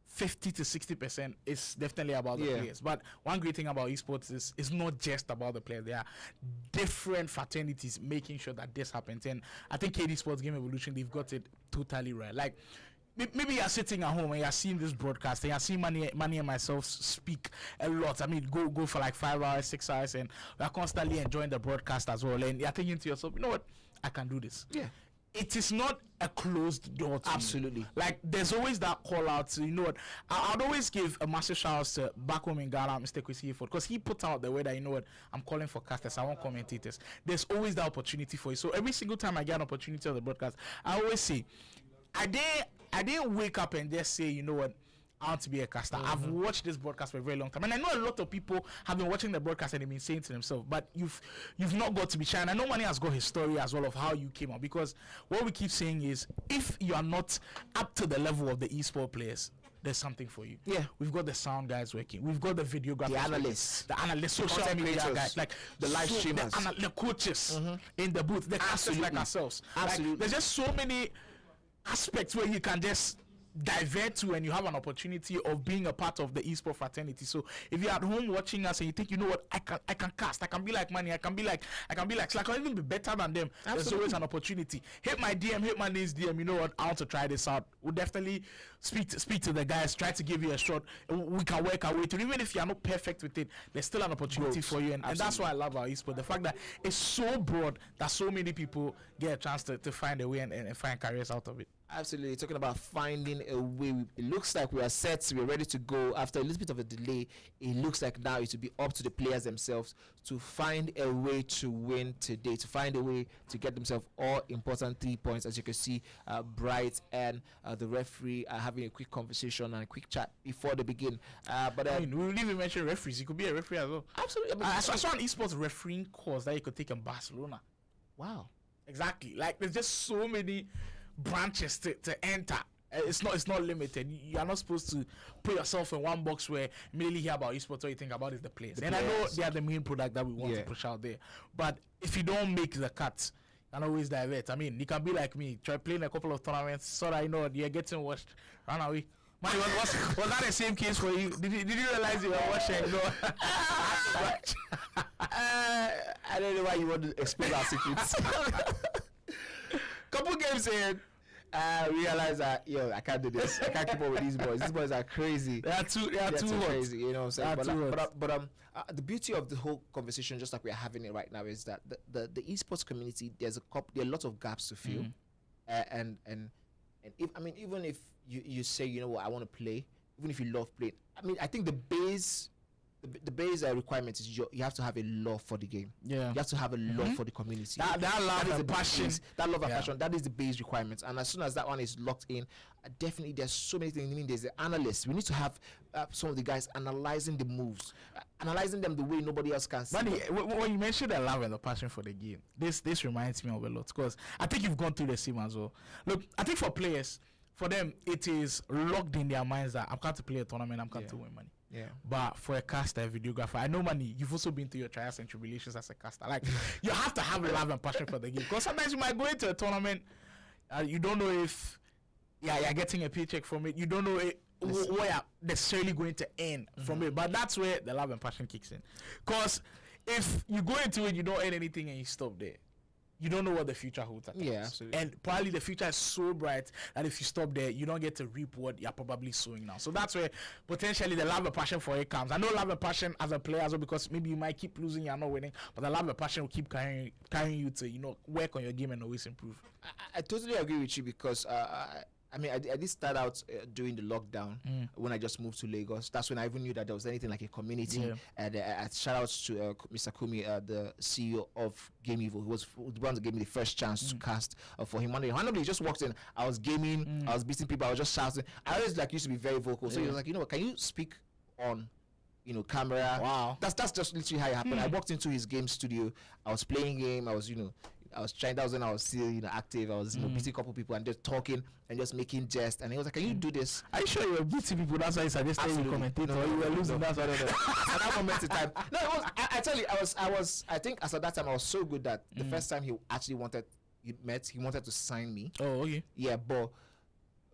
50 to 60% is definitely about the players. But one great thing about esports is it's not just about the players. There are different fraternities making sure that this happens. And I think KD Sports Game Evolution, they've got it totally right. Like, maybe you're sitting at home and you're seeing this broadcast and you're seeing Manny and myself speak a lot. I mean, go for like 5 hours, 6 hours, and we're constantly enjoying the broadcast as well. And you're thinking to yourself, you know what, I can do this. Yeah. It is not a closed door to Absolutely. me. Like, there's always that call out to, you know what, I'd always give a massive shout out to back home in Ghana, Mr. Kwesi Iford, because he put out the way that, you know what, I'm calling for casters, I want commentators. There's always that opportunity for you. So every single time I get an opportunity on the broadcast, I always say, I didn't wake up and just say, you know what, I want to be a caster. I've watched this broadcast for a very long time, and I know a lot of people have been watching the broadcast and they've been saying to themselves, but you've not got to be shy. And I know Manny has got his story as well of how you came up, because what we keep saying is, if you are not up to the level of the esport players, there's something for you. Yeah. We've got the sound guys working. We've got the videographers, The analysts. social content media creators, guys, like the live streamers. the coaches in the booth, the casters like Absolutely. ourselves. Absolutely. Like, there's just so many aspects where you can just divert to, and you have an opportunity of being a part of the esport fraternity. So if you're at home watching us and you think, you know what, I can cast, I can be like Manny, I can be like Slack, I can even be better than them. There's always an opportunity. Hit my DM, hit my name's DM, you know what, I want to try this out. We'll definitely speak to the guys, try to give you a shot. We can work our way through. Even if you're not perfect with it, there's still an opportunity for you, and that's why I love our esport. The fact that it's so broad that so many people get a chance to find a way and find careers out of it. Absolutely. Talking about finding a way. It looks like we are set. We're ready to go. After a little bit of a delay, it looks like now it will be up to the players themselves to find a way to win today, to find a way to get themselves all important 3 points. As you can see, Bright and the referee are having a quick conversation and a quick chat before they begin. But I mean, we didn't even mention referees. You could be a referee as well. absolutely. I mean, I saw an esports refereeing course that you could take in Barcelona. wow. Exactly. Like, there's just so many branches to enter. It's not limited. You are not supposed to put yourself in one box where immediately hear about esports, all you think about is the players. I know they are the main product that we want to push out there. But if you don't make the cut, you can always divert. I mean, you can be like me, try playing a couple of tournaments so that, you know, you're getting washed, run away. Man, was that the same case for you? Did you realize you were watching? You know? I don't know why you want to expose our secrets. Couple games in, realize that I can't do this. I can't keep up with these boys. These boys are crazy. They are too crazy. You know what I'm saying? But the beauty of the whole conversation, just like we're having it right now, is that the esports community, there are a lot of gaps to fill, and if even if you say, you know what, I want to play, even if you love playing, I think the base requirement is you have to have a love for the game. Yeah. You have to have a love for the community. That love and passion. That love and passion. That is the base requirement. And as soon as that one is locked in, definitely there's so many things. I mean, there's the analysts. We need to have some of the guys analyzing the moves, analyzing them the way nobody else can see. Manny, when you mentioned the love and the passion for the game, this reminds me of a lot, because I think you've gone through the same as well. Look, I think for players, for them, it is locked in their minds that I'm going to play a tournament, I'm going to win money. Yeah. But for a caster, a videographer, I know, Manny, you've also been through your trials and tribulations as a caster. Like, you have to have a love and passion for the game, because sometimes you might go into a tournament, you don't know if you're getting a paycheck from it. You don't know where you're necessarily going to earn from it. But that's where the love and passion kicks in. Because if you go into it, you don't earn anything and you stop there, you don't know what the future holds. Yeah, absolutely. And probably the future is so bright that if you stop there, you don't get to reap what you're probably sowing now. So that's where potentially the love and passion for it comes. I know love and passion as a player as well, because maybe you might keep losing, you're not winning, but the love and passion will keep carrying you to, you know, work on your game and always improve. I totally agree with you, because I did start out during the lockdown when I just moved to Lagos. That's when I even knew that there was anything like a community. And shout outs to Mr. Kumi, the CEO of Game Evil, who was the one that gave me the first chance to cast for him. One day he just walked in. I was gaming, I was beating people, I was just shouting. I always used to be very vocal. So he was like, you know what, can you speak on, camera? Wow. That's just literally how it happened. I walked into his game studio. I was playing game. I was trying. That was when I was still, active. I was, beating a couple people and just talking and just making jest. And he was like, "Can you do this?" Are you sure you were beating people? That's why you suggested you commentate, or you were losing. That's why. At that moment in time, no, it was. I tell you, I was. I think as at that time, I was so good that the first time he wanted to sign me. Oh, okay. Yeah, but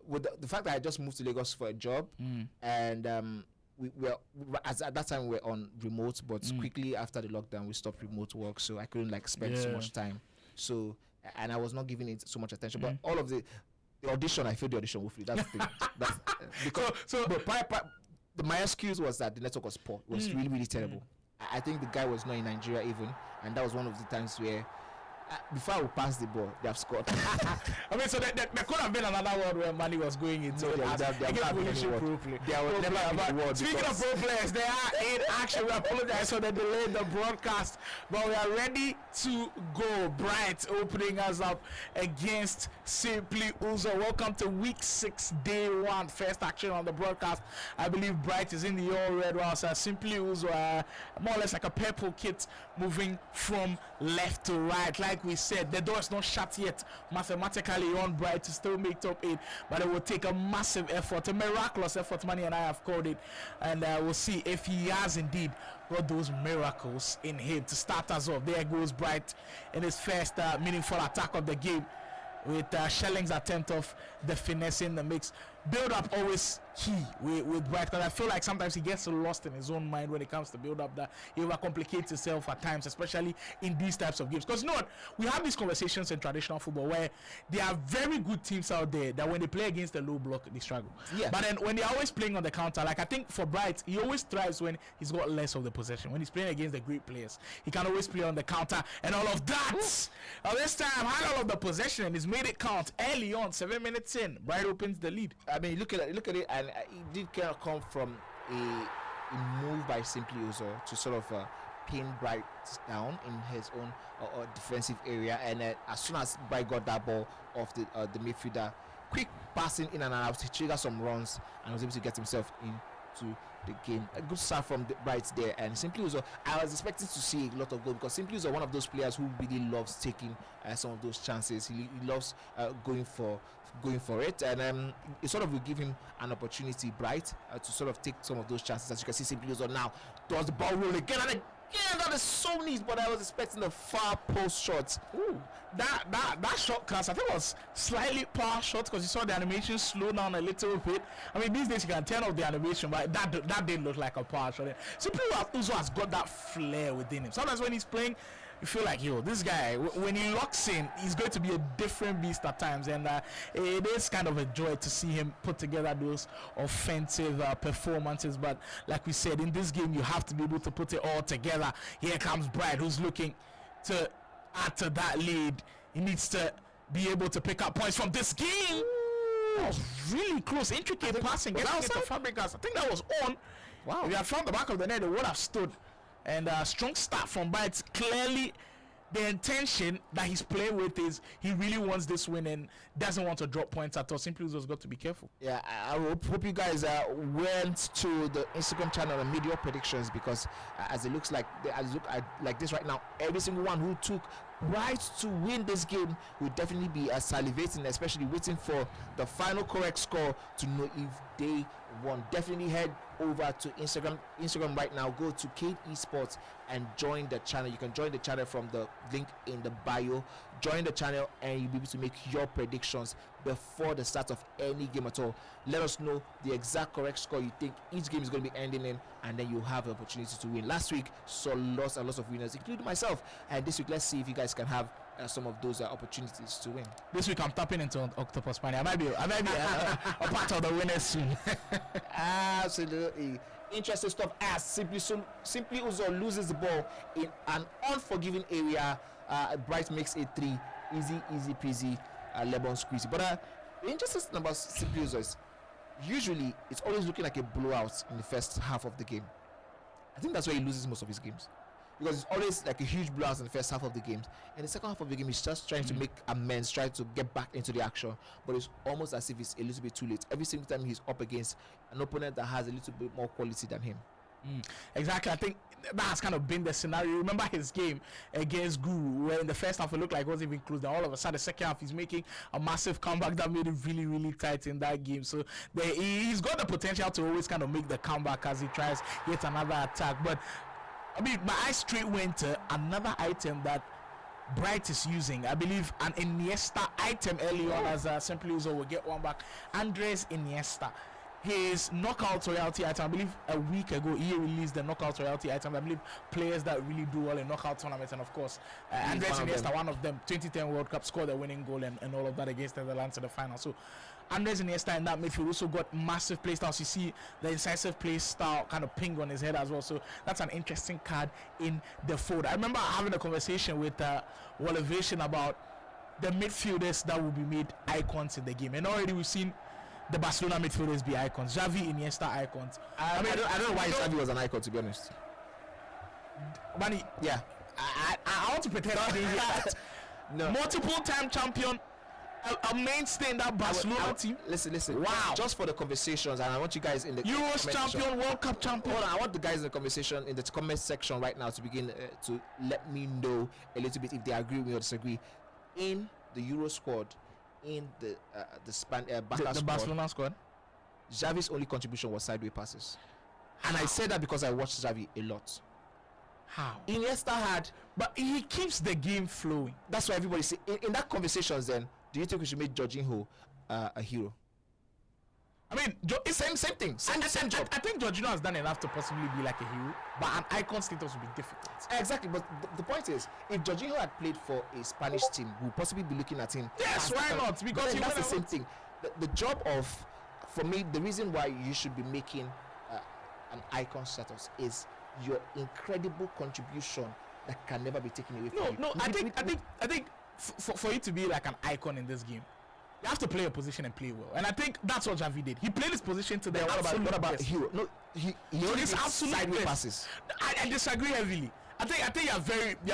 with the fact that I just moved to Lagos for a job, and we were at that time we were on remote, but quickly after the lockdown we stopped remote work, so I couldn't spend so much time. So, and I was not giving it so much attention. But all of the the audition. I failed the audition woefully. That's the thing. That's because So- but my excuse was that the network was poor. It was really really terrible. I think the guy was not in Nigeria even, and that was one of the times where. Before I would pass the ball, they have scored. I mean, so there could have been another world where Mali was going into. No, there Speaking of pro players, they are in action. We apologize for the delay in the broadcast, but we are ready to go. Bright opening us up against Simply Uzo. Welcome to week 6, day 1, first action on the broadcast. I believe Bright is in the all red, whilst Simply Uzo more or less like a purple kit moving from left to right. Like we said, the door is not shut yet mathematically on Bright to still make top 8, but it will take a massive effort, a miraculous effort. Manny and I have called it, and we'll see if he has indeed got those miracles in him to start us off. There goes Bright in his first meaningful attack of the game, with Shelling's attempt of the finesse in the mix. Build up always key with Bright, because I feel like sometimes he gets so lost in his own mind when it comes to build up that he overcomplicates himself at times, especially in these types of games. Because you know what, we have these conversations in traditional football where there are very good teams out there that when they play against the low block they struggle. Yeah. But then when they're always playing on the counter, like I think for Bright, he always thrives when he's got less of the possession. When he's playing against the great players, he can always play on the counter and all of that. This time had all of the possession and he's made it count early on. 7 minutes in, Bright opens the lead. I mean, look at it, and it did kind of come from a move by Simply Uzo to sort of pin Bright down in his own defensive area, and as soon as Bright got that ball off the midfielder, quick passing in and out, he triggered some runs and was able to get himself into the game. A good start from the Bright there, and Simply Uzo, I was expecting to see a lot of goal, because Simply Uzo one of those players who really loves taking some of those chances. He loves going for it, and it sort of will give him an opportunity, Bright, to sort of take some of those chances. As you can see, Simply Uzo now does the ball roll again and again. That is so neat, but I was expecting the far post shot. Ooh, that shot class, I think, was slightly power shot, because you saw the animation slow down a little bit. I mean, these days you can turn off the animation, but that did look like a power shot. Simply Uzo has got that flair within him. Sometimes when he's playing, you feel like, yo, this guy, when he locks in, he's going to be a different beast at times, and it is kind of a joy to see him put together those offensive performances. But like we said, in this game, you have to be able to put it all together. Here comes Bright, who's looking to add to that lead. He needs to be able to pick up points from this game. That was really close, intricate passing, getting into Fabregas. I think that was on. Wow. If he had found the back of the net, it would have stood. And a strong start from Bright. Clearly, the intention that he's playing with is he really wants this win and doesn't want to drop points at all. Simply Uzo's got to be careful. Yeah, I hope you guys went to the Instagram channel and made your predictions, because as it looks like, as you look at like this right now, every single one who took Bright to win this game will definitely be salivating, especially waiting for the final correct score to know if they won. Definitely head over to Instagram right now. Go to Kate Esports and join the channel. You can join the channel from the link in the bio. Join the channel and you'll be able to make your predictions before the start of any game at all. Let us know the exact correct score you think each game is going to be ending in, and then you'll have the opportunity to win. Last week saw lots and lots of winners, including myself, and this week let's see if you guys can have some of those opportunities to win. This week I'm tapping into Octopus Money. I might be a part of the winners soon. Absolutely. Interesting stuff as Simply Uzo loses the ball in an unforgiving area. Bright makes it 3. Easy peasy, lemon squeezy. But the interesting thing about Simply Uzo is usually it's always looking like a blowout in the first half of the game. I think that's why he loses most of his games, because it's always like a huge blowout in the first half of the games. In the second half of the game, he's just trying to make amends, trying to get back into the action, but it's almost as if it's a little bit too late. Every single time he's up against an opponent that has a little bit more quality than him. Exactly. I think that has kind of been the scenario. Remember his game against Guru, where in the first half it looked like it wasn't even close. Then all of a sudden, the second half, he's making a massive comeback that made it really, really tight in that game. So he's got the potential to always kind of make the comeback as he tries yet another attack. But I mean, my eyes straight went to another item that Bright is using. I believe an Iniesta item early on, as Simply Uzo will get one back. Andres Iniesta. his knockout royalty item, I believe a week ago he released the knockout royalty item. I believe players that really do well in knockout tournaments, and of course Andres Iniesta, one of them, 2010 World Cup, scored the winning goal and all of that against the Netherlands in the final. So Andres Iniesta in that midfield also got massive play styles. You see the incisive play style kind of ping on his head as well. So that's an interesting card in the fold. I remember having a conversation with Wallivation about the midfielders that will be made icons in the game, and already we've seen the Barcelona midfielders be icons. Xavi, Iniesta, icons. I don't know why Xavi was an icon, to be honest. Manny, Yeah. I want to pretend I didn't hear that. No. Multiple time champion, a mainstay in that Barcelona team. Listen. Wow. Just for the conversations, and I want you guys in the Euros comment section- champion, World Cup champion. Hold on, I want the guys in the conversation in the comment section right now to begin to let me know a little bit if they agree with me or disagree. In the Euro squad, in the Barca The squad, Barcelona squad. Xavi's only contribution was sideways passes, and I say that because I watched Xavi a lot. How? Iniesta had, But he keeps the game flowing. that's why everybody say in that conversations. Then, do you think we should make Jorginho a hero? I mean, It's same thing, same job. I think Jorginho has done enough to possibly be like a hero, but an icon status would be difficult. Exactly, but the point is, if Jorginho had played for a Spanish team, we'll possibly be looking at him. Yes, as- why not? But Because then he that's the went same out. thing. The job of, for me, the reason why you should be making an icon status is your incredible contribution that can never be taken away from you. No, I think for you to be like an icon in this game, you have to play a position and play well. And I think that's what Xavi did. He played his position to the Then absolute what about best. hero? No, he only His did absolute sideways best. passes. I disagree heavily. I think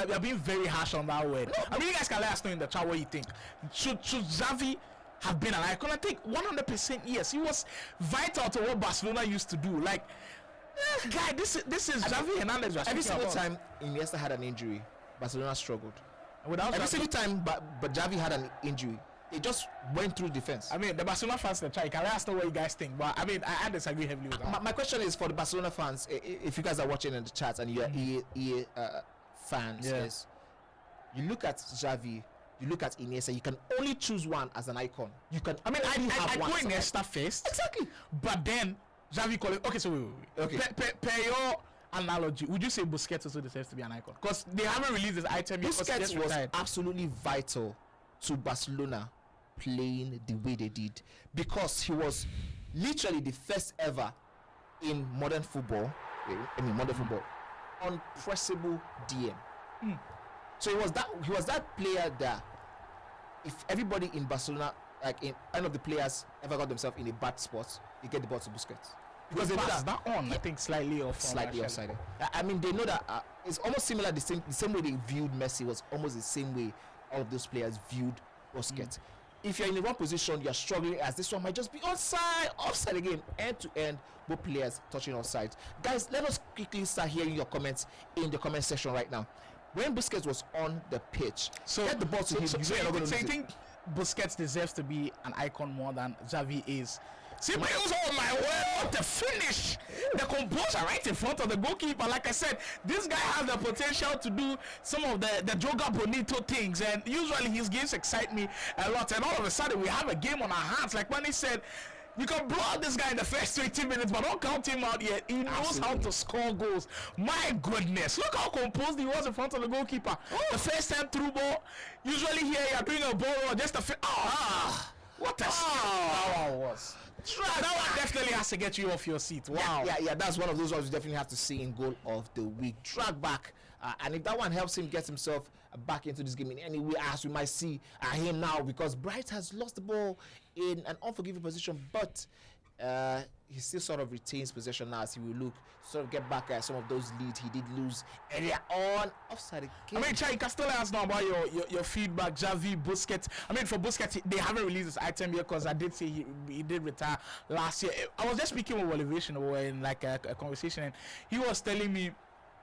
you're being very harsh on that word. I mean, you guys can let us know in the chat what you think. Should Xavi have been an icon? I think 100% yes. He was vital to what Barcelona used to do. Like, guy, this is Xavi Hernandez. Every single time Iniesta had an injury, Barcelona struggled. Without Every Xavi- single time, but Xavi had an injury, they just went through defense. I mean, the Barcelona fans in the chat, you can let us know what you guys think. But I mean, I disagree heavily with that. My question is for the Barcelona fans, if you guys are watching in the chat and you're EA fans, Yeah. is you look at Xavi, you look at Iniesta, you can only choose one as an icon. You can. I mean, only I one go as an Iniesta first. Exactly. But then Xavi call it. Okay, so wait. Okay. Per your analogy, would you say Busquets also deserves to be an icon? Because they haven't released this item yet. 'cause he Busquets just was retired. absolutely vital to Barcelona playing the way they did, because he was literally the first ever in modern football, unpressable DM. So he was that player that if everybody in Barcelona, like in any of the players ever got themselves in a bad spot, they get the ball to Busquets. Because they know Pass that that on, I think slightly off. slightly offside. I mean, they know that it's almost similar. The same way they viewed Messi was almost the same way all of those players viewed Busquets. If you're in the wrong position, you're struggling, as this one might just be offside again, end to end, both players touching offside. Guys, let us quickly start hearing your comments in the comment section right now. When Busquets was on the pitch, get the ball to him. So know you you're not gonna think, lose it. Busquets deserves to be an icon more than Xavi is? See, but oh my word, what the finish! The composure right in front of the goalkeeper. Like I said, this guy has the potential to do some of the Joga Bonito things, and usually his games excite me a lot. And all of a sudden, we have a game on our hands. Like Manny said, you can blow out this guy in the first 20 minutes, but don't count him out yet. He knows how to score goals. My goodness, look how composed he was in front of the goalkeeper. The first time through ball, usually here you're doing a ball or just a what a that one was. That one definitely has to get you off your seat. Wow. Yeah, that's one of those ones we definitely have to see in goal of the week. Drag back, and if that one helps him get himself back into this game in any way, as we might see him now, because Bright has lost the ball in an unforgiving position, but he still sort of retains possession now as he will look sort of get back at some of those leads he did lose earlier on. Offside again. I mean, Chai, you can still let us know about your feedback. Xavi, Busquets. I mean, for Busquets, they haven't released this item yet because I did say he did retire last year. I was just speaking with Elevation in like a conversation, and he was telling me,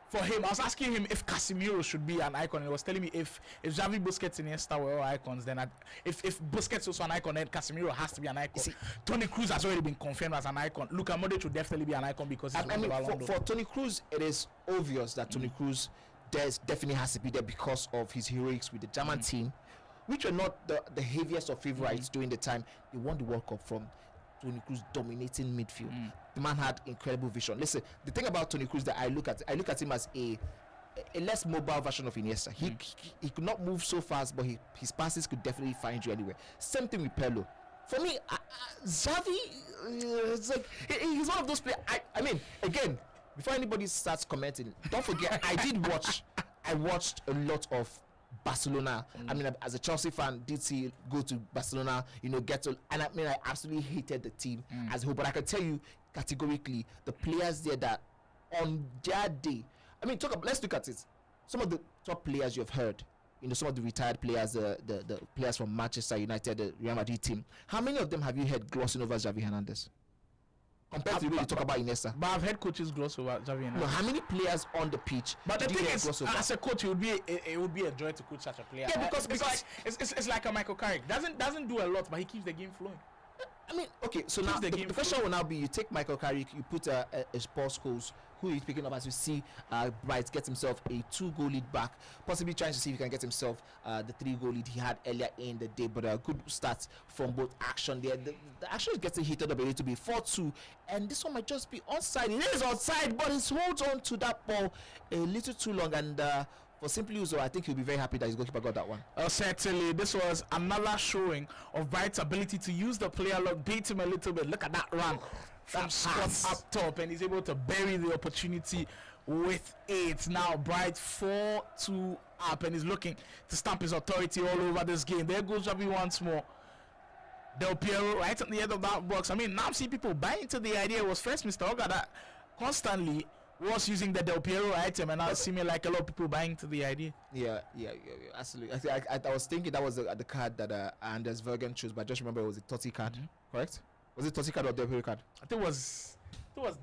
for him, I was asking him if Casemiro should be an icon. He was telling me if Xavi, Busquets, and Iniesta were all icons, then if Busquets also an icon, then Casemiro has to be an icon. Toni Kroos has already been confirmed as an icon. Luka Modric would definitely be an icon because he's I mean, for Toni Kroos, it is obvious that Toni Kroos definitely has to be there because of his heroics with the German team, which were not the heaviest of favorites during the time they won the World Cup from Toni Kroos dominating midfield. The man had incredible vision. Listen, the thing about Toni Kroos that I look at him as a less mobile version of Iniesta. He could not move so fast, but his passes could definitely find you anywhere. Same thing with Pirlo. For me, Xavi, it's like he's one of those players. I mean, again, before anybody starts commenting, don't forget I watched a lot of Barcelona. I mean, as a Chelsea fan, did see go to Barcelona, and I mean, I absolutely hated the team as a whole. But I can tell you categorically, the players there that on their day, I mean, let's look at it. Some of the top players you've heard, some of the retired players, the players from Manchester United, the Real Madrid team. How many of them have you heard glossing over Xavi Hernandez? Compared to the way you talk about Iniesta. But I've heard coaches gloss over Xavi Hernandez. No, how many players on the pitch? But the thing is, as a coach, it would be a joy to coach such a player. Yeah, because it's like a Michael Carrick. Doesn't do a lot, but he keeps the game flowing. I mean, okay, so now the question will now be: you take Michael Carrick, you put a sports coach who he's picking up as you see Bright get himself a 2-goal lead back, possibly trying to see if he can get himself the 3-goal lead he had earlier in the day, but a good start from both action there. The action is getting heated up a little bit, 4-2, and this one might just be onside. It is onside, but he holds on to that ball a little too long, and for Simply Uzo, I think he'll be very happy that his goalkeeper got that one. Certainly, this was another showing of Bright's ability to use the player lock, beat him a little bit. Look at that run from Scott up top, and he's able to bury the opportunity with it. Now Bright 4-2 up, and he's looking to stamp his authority all over this game. There goes Xavi once more. Del Piero right at the end of that box. I mean, now I'm seeing people buy into the idea. It was first Mr. Oga that constantly was using the Del Piero item, and now it's seeming like a lot of people buying into the idea. Yeah, absolutely. I was thinking that was the card that Anders Vergen chose, but I just remember it was a Totti card, correct? Was it Totti card or Del Piero card? I think it was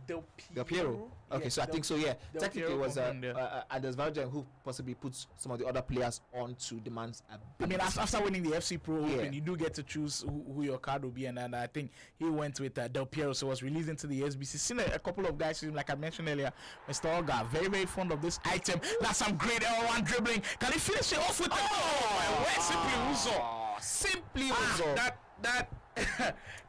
Del Piero. Okay, so I think so. Yeah, Del technically it was Piero Anders Vergen who possibly puts some of the other players onto the man's ability. I mean, after winning the FC Pro Open, you do get to choose who your card will be, and I think he went with Del Piero, so was released into the SBC. Seen a couple of guys, like I mentioned earlier, Mr. Olga, very, very fond of this item. That's some great L1 dribbling. Can he finish it off with the where's Simply Uzo?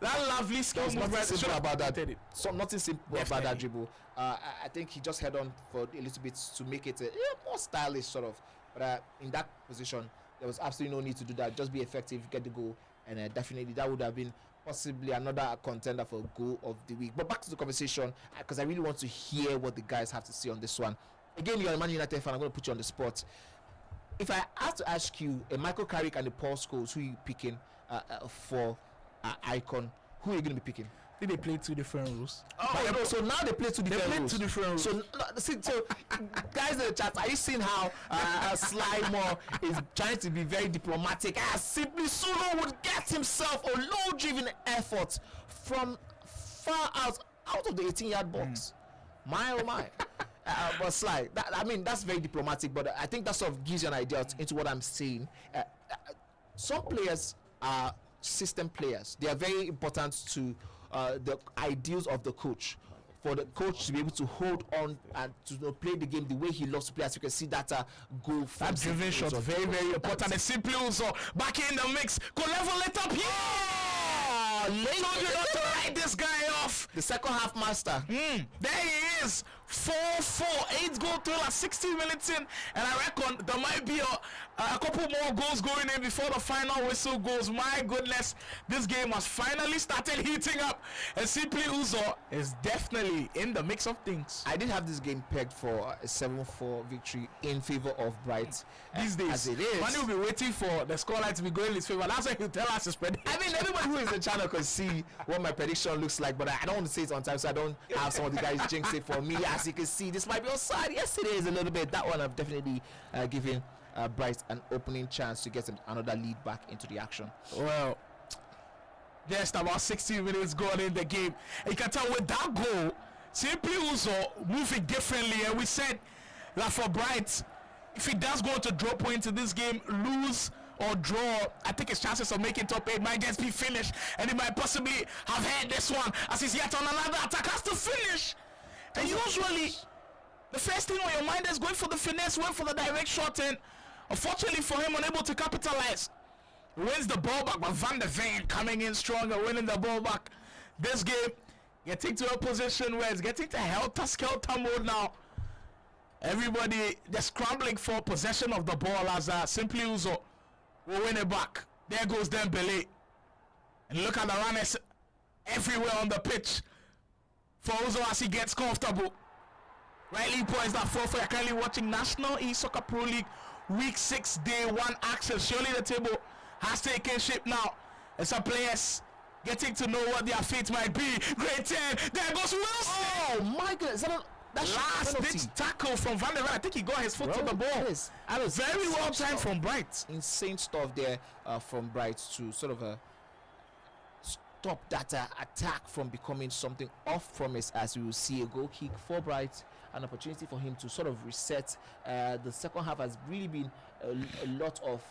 That lovely skill move. Nothing simple about that dribble. I think he just head on for a little bit to make it more stylish, sort of. But in that position, there was absolutely no need to do that. Just be effective, get the goal, and definitely that would have been possibly another contender for goal of the week. But back to the conversation, because I really want to hear what the guys have to say on this one. Again, you're a Man United fan. I'm going to put you on the spot. If I have to ask you, Michael Carrick and the Paul Scholes, who are you picking for Icon? Who are you going to be picking? I think they play two different rules. So now they play two different rules. So guys in the chat, are you seeing how Sly Moore is trying to be very diplomatic? Simply Solo would get himself a low-driven effort from far out of the 18-yard box. My oh my. But Sly, that's very diplomatic, but I think that sort of gives you an idea into what I'm saying. Some players are system players. They are very important to the ideals of the coach. For the coach to be able to hold on and to play the game the way he loves to play, as you can see that goal. That driven shot, very, very important. And Simply also back in the mix. Go level it up here. Told you not to write this guy off. The second half master. There he is. 4-4, 8 goal thriller, 60 minutes in, and I reckon there might be a couple more goals going in before the final whistle goes. My goodness, this game has finally started heating up, and Simply Uzo is definitely in the mix of things. I did have this game pegged for a 7-4 victory in favor of Bright. These days, as it is, Manu will be waiting for the scoreline to be going in his favor. That's why he'll tell us his prediction. I mean, everybody who is in the channel can see what my prediction looks like, but I don't want to say it on time, so I don't have some of the guys jinx it for me. As you can see, this might be offside. Yes, it is a little bit. That one I've definitely given Bright an opening chance to get another lead back into the action. Well, just about 60 minutes gone in the game. And you can tell with that goal, Simply Uzo moving differently. And we said that for Bright, if he does go to draw point in this game, lose or draw, I think his chances of making top 8 might just be finished. And he might possibly have had this one as he's yet on another attack, has to finish. And usually, the first thing on your mind is going for the finesse, went for the direct shot, and unfortunately for him, unable to capitalize. Wins the ball back, but Van der Ven coming in stronger, winning the ball back. this game getting to a position where it's getting to helter-skelter mode now. Everybody just scrambling for possession of the ball as Simply Uzo will win it back. There goes Dembele. And look at the runners everywhere on the pitch for Uzo as he gets comfortable. Rightly points that for you're currently watching National Esoccer Pro League Week 6 Day 1 action. Surely the table has taken shape now. And some players getting to know what their fate might be. Great 10. There goes Wilson. Oh my goodness. That's Last ditch tackle from Van der Ven. I think he got his foot on the ball. That was Very well timed from Bright. Insane stuff there from Bright to sort of stop that attack from becoming something off promise, as we will see a goal kick for Bright, an opportunity for him to sort of reset. The second half has really been a lot of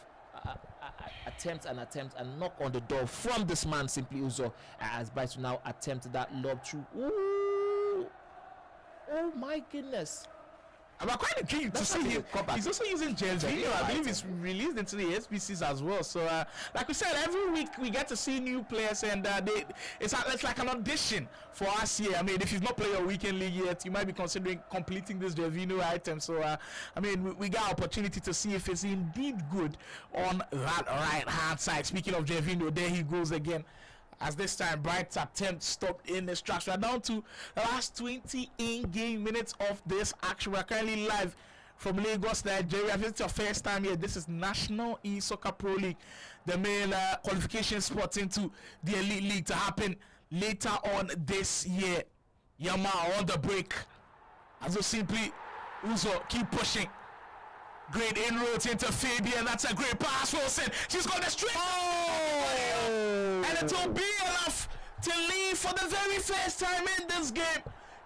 attempts and knock on the door from this man Simply Uzo, as Bright will now attempt that lob through. Ooh. Oh my goodness. I'm quite intrigued to see him. He's also using James Video. I believe it's released into the SBCs as well. So, like we said, every week we get to see new players, and it's like an audition for us here. I mean, if you've not played a weekend league yet, you might be considering completing this Javino item. So, I mean, we got opportunity to see if it's indeed good on that right hand side. Speaking of Javino, there he goes again. As this time Bright's attempt stopped in the structure. We're down to the last 20 in-game minutes of this action. We're currently live from Lagos, Nigeria. If it's your first time here, this is National Esoccer Pro League, the main qualification spot into the Elite League to happen later on this year. Yama on the break. As we simply Uzo keep pushing. Great inroads into Fabian. That's a great pass, Wilson. She's got the straight. Oh! And it will be enough to lead for the very first time in this game.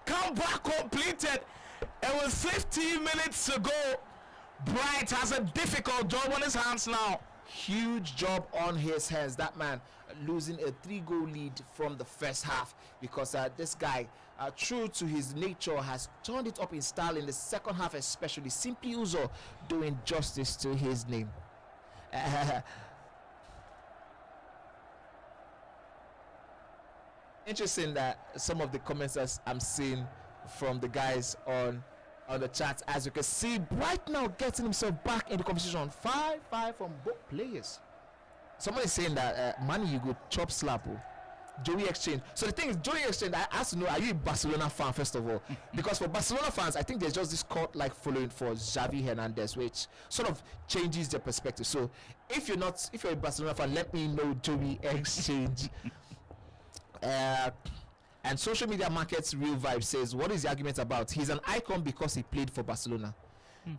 Comeback completed. And with 15 minutes to go, Bright has a difficult job on his hands now. Huge job on his hands. That man losing a 3-goal lead from the first half, because this guy, true to his nature, has turned it up in style in the second half, especially. Simply Uzo doing justice to his name. Interesting that some of the comments I'm seeing from the guys on the chat, as you can see, right now getting himself back in the conversation. 5-5 from both players. Somebody is saying that money you go chop slap. Joey Exchange. So the thing is, Joey Exchange, I asked to know, are you a Barcelona fan first of all? Because for Barcelona fans, I think there's just this cult-like following for Xavi Hernandez, which sort of changes their perspective. So if you're a Barcelona fan, let me know, Joey Exchange. And social media markets real vibe says, what is the argument about? He's an icon because he played for Barcelona.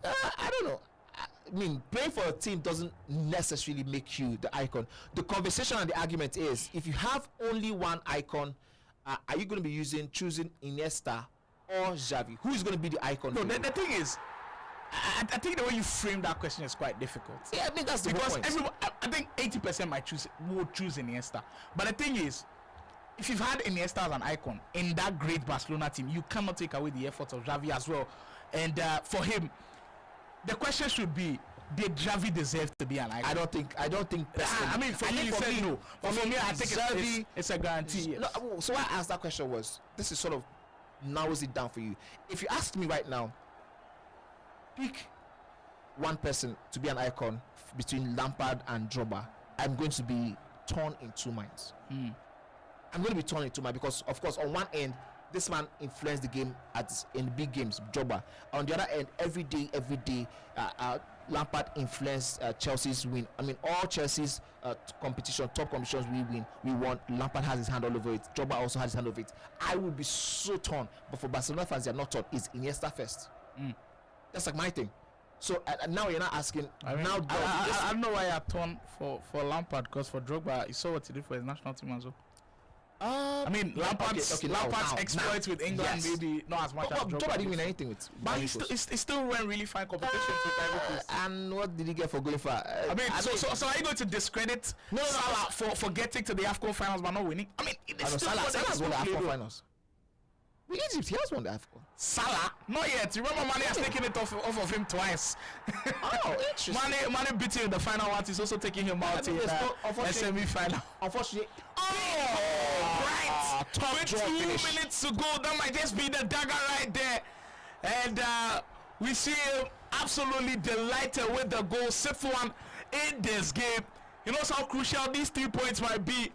I don't know. I mean, playing for a team doesn't necessarily make you the icon. The conversation and the argument is, if you have only one icon, are you going to be choosing Iniesta or Xavi? Who is going to be the icon? No, the thing is, I think the way you frame that question is quite difficult. Yeah, I think that's the because point. Everyone, I think 80% would choose Iniesta. But the thing is, if you've had Iniesta as an icon in that great Barcelona team, you cannot take away the efforts of Xavi as well. And for him, the question should be, did Xavi deserve to be an icon? I don't think personally. I mean, for me, you said no. But for me, I think Xavi, it's a guarantee. Yes. No, so why I asked that question was, this is sort of narrows it down for you. If you ask me right now, pick one person to be an icon between Lampard and Drogba, I'm going to be torn in two minds. I'm going to be torn in two minds because, of course, on one end, this man influenced the game in the big games, Drogba. On the other end, every day, Lampard influenced Chelsea's win. I mean, all Chelsea's top competitions we won. Lampard has his hand all over it. Drogba also has his hand over it. I would be so torn. But for Barcelona fans, they are not torn. It's Iniesta first. That's like my thing. So now you're not asking. I don't know why you're torn for Lampard, because for Drogba, you saw what he did for his national team as well. I mean, Lampard's exploits with England, yes, maybe not as much as Drogba didn't win anything with. But he still won really fine competitions with Liverpool. And what did he get for going for? I mean, so are you going to discredit Salah for getting to the AFCON finals but not winning? I mean, Salah has won the AFCON finals. With Egypt, he has won the AFCON. Salah? Not yet. Remember, Mane has taken it off of him twice. Oh, interesting. Mane beat him in the final one. He's also taking him out in the semi-final. Unfortunately. top with draw 2 finish. minutes to go, that might just be the dagger right there. And we see him absolutely delighted with the goal. 6-1 in this game. He knows how crucial these 3 points might be.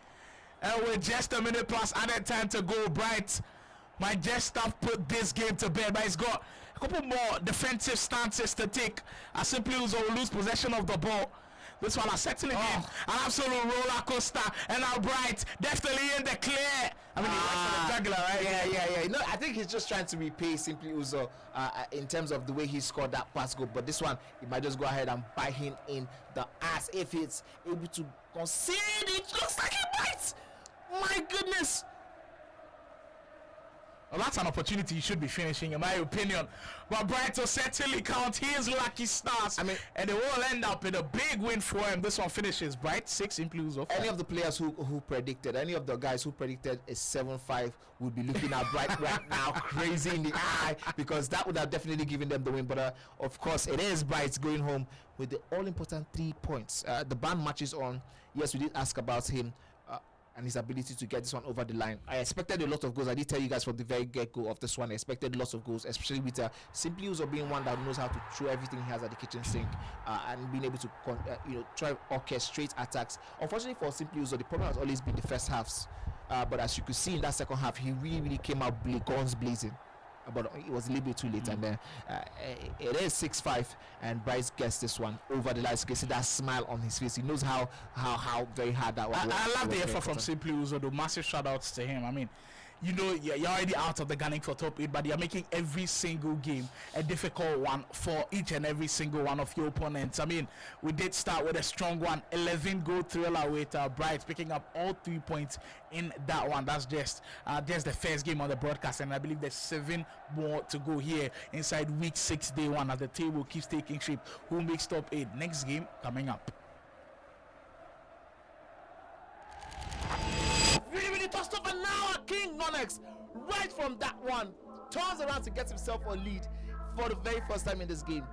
And with just a minute plus added time to go, Bright might just have put this game to bed. But he's got a couple more defensive stances to take. As Simply will lose possession of the ball. This one has certainly been an absolute roller coaster. And now Bright definitely in the clear. I mean, he went for the jugular, right? Yeah. No, I think he's just trying to repay Simply Uzo in terms of the way he scored that pass goal. But this one, he might just go ahead and bite him in the ass if he's able to concede. It looks like he bites. My goodness. Well, that's an opportunity he should be finishing, in my opinion. But Bright will certainly count his lucky stars. I mean, and it will end up in a big win for him. This one finishes Bright 6 Simply Uzo. Any of the players who predicted, any of the guys who predicted a 7-5 would be looking at Bright right now crazy in the eye, because that would have definitely given them the win. But of course, it is Bright going home with the all-important 3 points. The band matches on. Yes, we did ask about him and his ability to get this one over the line. I expected a lot of goals. I did tell you guys from the very get-go of this one, I expected lots of goals, especially with Simply Uzo being one that knows how to throw everything he has at the kitchen sink and being able to try to orchestrate attacks. Unfortunately for Simply Uzo, the problem has always been the first halves. But as you could see in that second half, he really came out guns blazing. But it was a little bit too late, and then it is 6-5, and Bryce gets this one over the line. You can see that smile on his face. He knows how very hard that was. I love the effort from Simply Uzo, though. Massive shout outs to him. I mean, you know, you're already out of the gunning for top 8, but you're making every single game a difficult one for each and every single one of your opponents. I mean, we did start with a strong one, 11-goal thriller with Bright picking up all 3 points in that one. That's just the first game on the broadcast, and I believe there's 7 more to go here inside week 6, day 1, as the table keeps taking shape. Who makes top 8? Next game coming up. Really tossed up, and now King Nonex, right from that one, turns around to get himself a lead for the very first time in this game.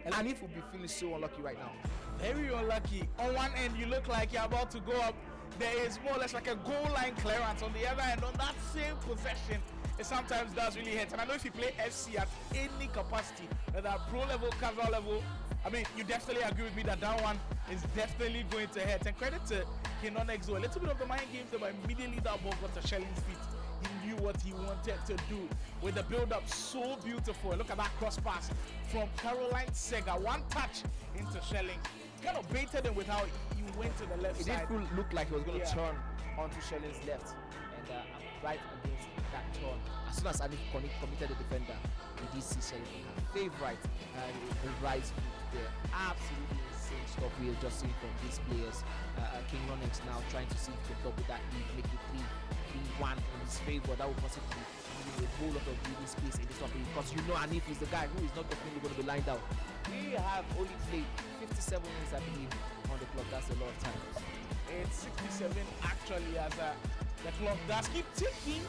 And if will be feeling so unlucky right now. Very unlucky. On one end, you look like you're about to go up. There is more or less like a goal line clearance. On the other end, on that same possession, it sometimes does really hurt. And I know if you play FC at any capacity, whether pro level, casual level, I mean, you definitely agree with me that that one is definitely going to hurt. And credit to Kinonexo, a little bit of the mind games, but immediately that ball got to Shelling's feet. He knew what he wanted to do with the build-up. So beautiful. Look at that cross pass from Caroline Sega. One touch into Shelling. Kind of baited him with how he went to the left side. It did look like he was going to turn onto Shelling's left, and right against that turn. As soon as Anif committed the defender, we did see Shelling have favorite the right foot there. Absolutely insane stuff we are just seeing from these players. King Nonex now trying to see if he can top with that lead, make it 3-1 in his favor. That will possibly give a whole lot of breathing space in this one, because you know Anif is the guy who is not definitely going to be lined out. We have only played 57 minutes, I believe, on the clock. That's a lot of time. It's 67 actually, as the clock does keep ticking.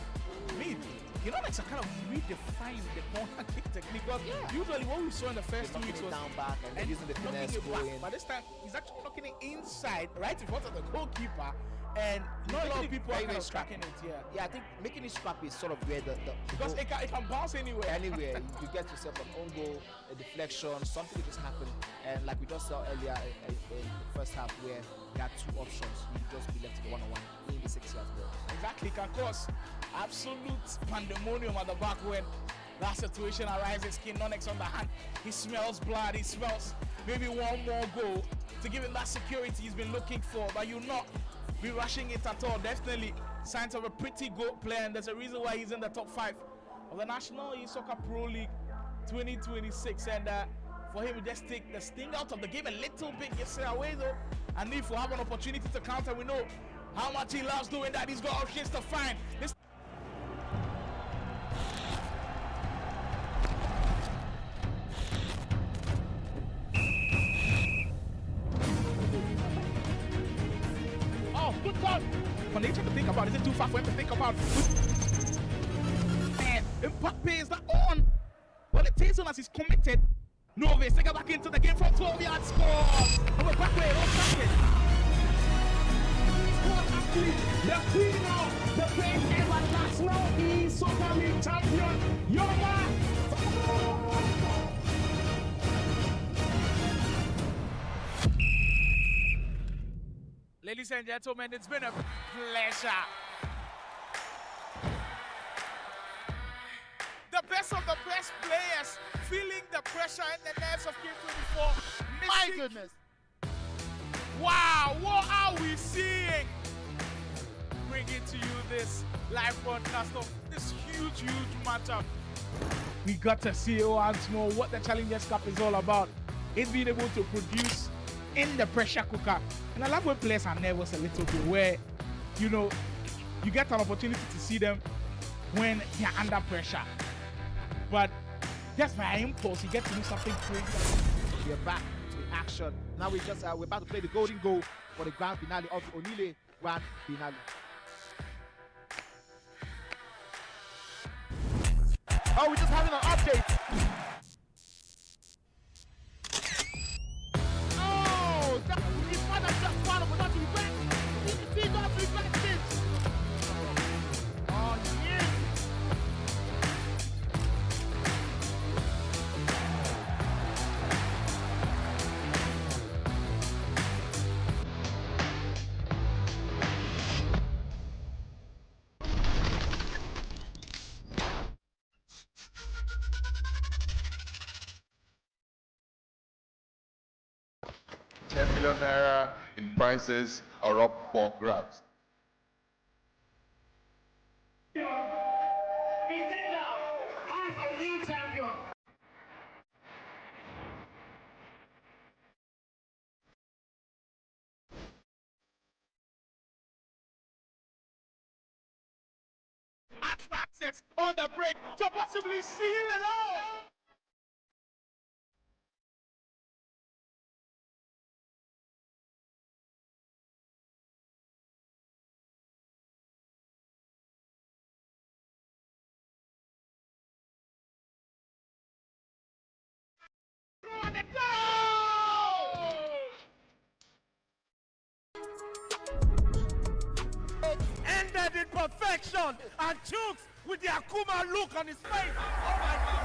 I mean, you know, like, kind of redefine the corner kick technique, because usually what we saw in the first 2 weeks was down back and using the finesse going. But this time he's actually knocking it inside, right in front of the goalkeeper, and not a lot of people are kind of tracking it. Yeah, I think making it scrappy is sort of where the because it can bounce anywhere. Anywhere you get yourself an own goal, a deflection, something will just happen. And like we just saw earlier in the first half, where we had 2 options, you just be left to the 1-on-1 in the 6 yards box. Exactly, can cause absolute pandemonium at the back when that situation arises. King Nonex on the hand, he smells blood, he smells maybe one more goal to give him that security he's been looking for, but you'll not be rushing it at all. Definitely signs of a pretty good player, and there's a reason why he's in the top 5 of the National Esoccer Pro League 2026, and for him to just take the sting out of the game a little bit yesterday away though, and if we have an opportunity to counter, we know how much he loves doing that. He's got options to find this. Good God! For nature to think about, is it too far for him to think about? Man, Mbappe is not on. Well, it takes on as he's committed. Novis, take it back into the game from 12 yards, scores! And we're back where it was. The queen now the first ever national Esoccer League champion, Yoga. Ladies and gentlemen, it's been a pleasure. The best of the best players feeling the pressure and the nerves of King 24. My goodness. Wow, what are we seeing? Bringing to you this live broadcast of this huge matchup. We got to see once more what the Challengers Cup is all about. It's being able to produce in the pressure cooker. And I love when players are nervous a little bit, where, you know, you get an opportunity to see them when they're under pressure. But just by impulse, you get to do something crazy. We're back to the action. Now we're about to play the golden goal for the grand finale of the Onile Grand Finale. Oh, we're just having an update. Oh, that is more than just one of not event. It is not reflected. Oh, yes. $10 million in prizes are up for grabs. Access on the break to possibly seal it all. On it ended in perfection, and Chooks with the Akuma look on his face. Oh my God.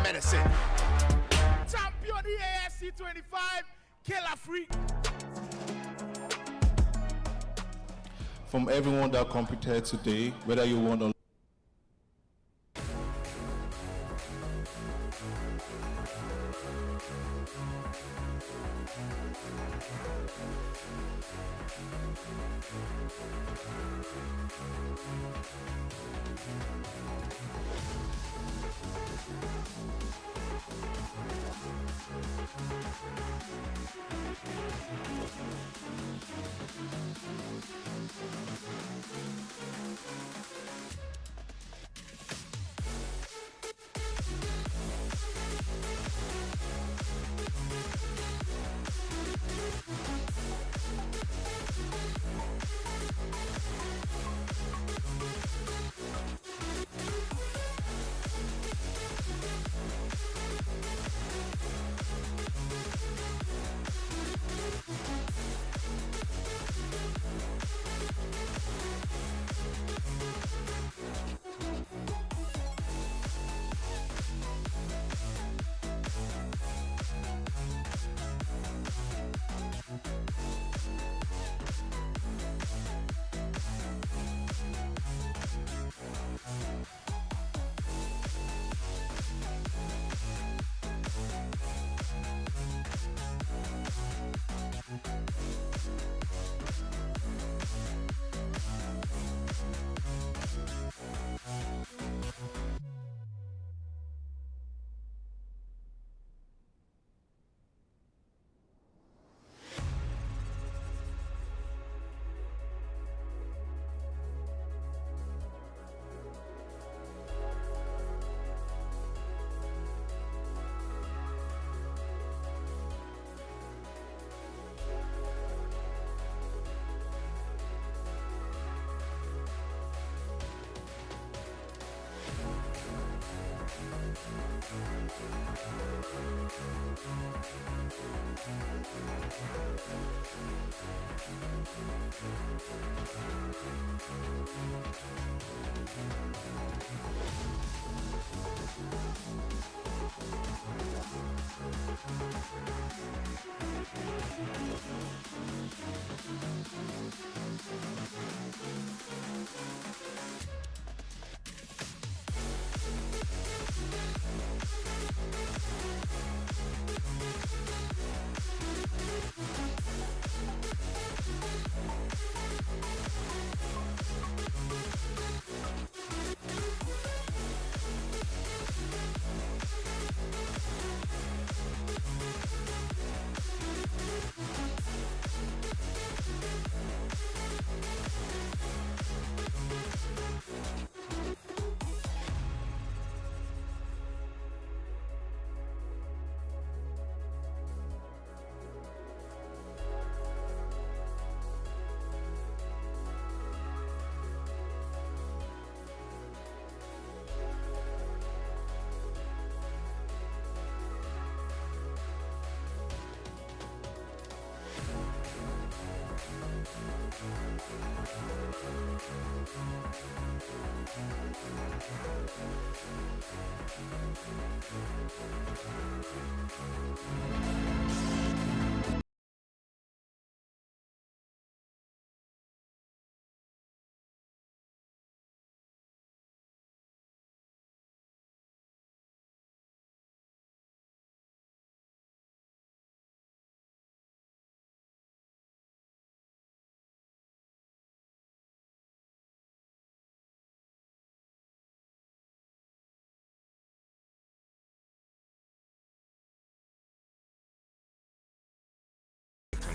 Medicine. Champion EASC 25, Killer Freak. From everyone that competed today, whether you won or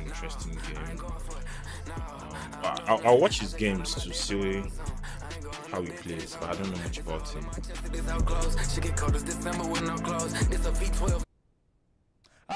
Interesting game. I'll watch his games to see how he plays, but I don't know much about him.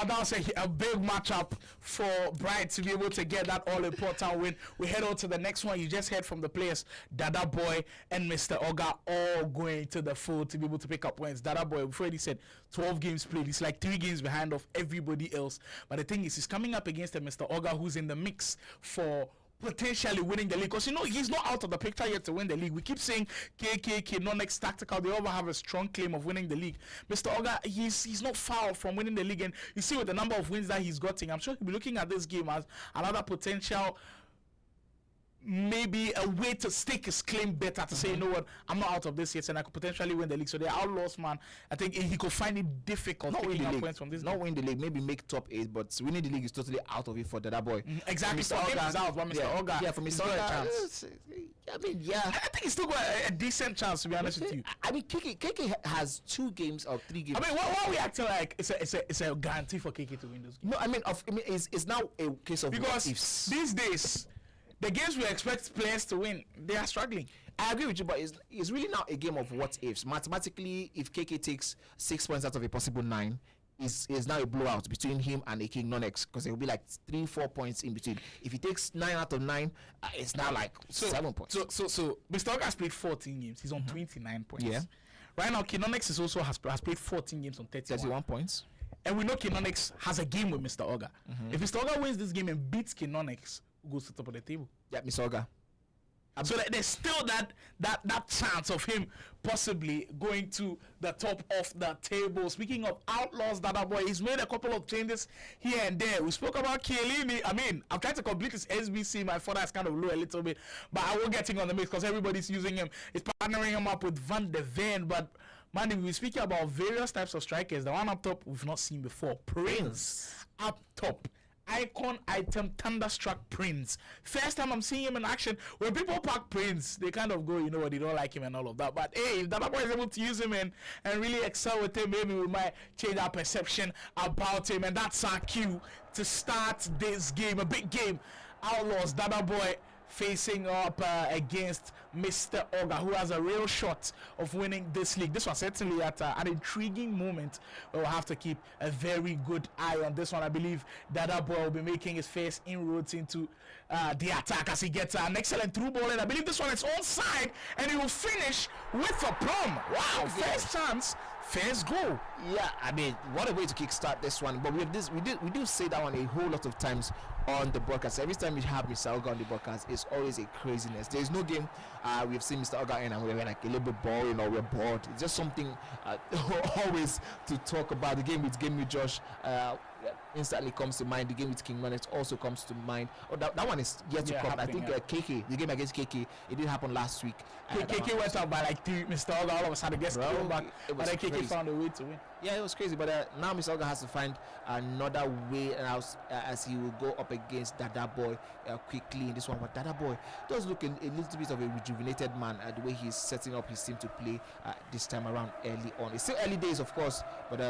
That was a big matchup for Bright to be able to get that all-important win. We head on to the next one. You just heard from the players, Dada Boy and Mr. Oga, all going to the field to be able to pick up wins. Dada Boy, before he said 12 games played, he's like 3 games behind of everybody else. But the thing is, he's coming up against a Mr. Oga who's in the mix for potentially winning the league, because you know he's not out of the picture yet to win the league. We keep saying KK, non-X Tactical, they all have a strong claim of winning the league. Mr. Oga, he's not far from winning the league, and you see with the number of wins that he's gotten, I'm sure he'll be looking at this game as another potential, maybe a way to stake his claim better, to say, you know what, I'm not out of this yet and I could potentially win the league. So the Outlaws, man, I think he could find it difficult not picking win the up league. points from this Not game. win the league, maybe make top 8, but winning the league is totally out of it for Dada Boy. Exactly. So Oga is out, but Mr. Oga, yeah, for he's Mr. got a Oga, chance. I mean, yeah. I think he's still got a decent chance, to be honest with you. I mean, KK has 2 games or 3 games. I mean, why are we acting like it's a guarantee for KK to win this game? No, I mean, it's now a case of Because what ifs. these days, the games we expect players to win, they are struggling. I agree with you, but it's really now a game of what ifs. Mathematically, if KK takes 6 points out of a possible 9, is now a blowout between him and a King non-X, because it will be like 3-4 points in between. If he takes 9 out of 9, it's now like 7 points. So Mr. Oga has played 14 games. He's on 29 points. Yeah. Right now, King non-X is also has played 14 games on 31 points. And we know King non-X has a game with Mr. Oga. If Mr. Oga wins this game and beats King non-X, goes to the top of the table. Yeah, Mr. Oga. So there's still that chance of him possibly going to the top of the table. Speaking of Outlaws, Dada Boy, he's made a couple of changes here and there. We spoke about Chiellini. I mean, I'm trying to complete his SBC. My father is kind of low a little bit, but I will get him on the mix because everybody's using him. He's partnering him up with Van de Ven. But man, if we're speaking about various types of strikers, the one up top we've not seen before, Prince up top. Icon item Thunderstruck Prince. First time I'm seeing him in action. When people pack Prince, they kind of go, you know what, they don't like him and all of that. But hey, if Dada Boy is able to use him and really excel with him, maybe we might change our perception about him. And that's our cue to start this game, a big game. Outlaws, Dada Boy facing up against Mr. Oga, who has a real shot of winning this league. This one certainly at an intriguing moment. We'll have to keep a very good eye on this one. I believe Dada Boy will be making his first inroads into the attack as he gets an excellent through ball, and I believe this one is onside, and he will finish with a plum. Wow, first goal. Yeah, I mean, what a way to kickstart this one. But we have this, we do say that one a whole lot of times on the broadcast. Every time we have Mr. Oga on the broadcast, it's always a craziness. There is no game we've seen Mr. Oga in and we're like a little bit boring or we're bored. It's just something always to talk about. The game with Josh instantly comes to mind. The game with King Manet also comes to mind. Oh, that one is yet to come. I think KK, the game against KK, it didn't happen last week. KK went up by like 3. Mr. Oga all of a sudden gets thrown back. But then KK found a way to win. Yeah, it was crazy. But now Mr. Oga has to find another way, and as he will go up against Dada Boy quickly in this one. But Dada Boy does look a little bit of a rejuvenated man the way he's setting up his team to play this time around early on. It's still early days, of course, but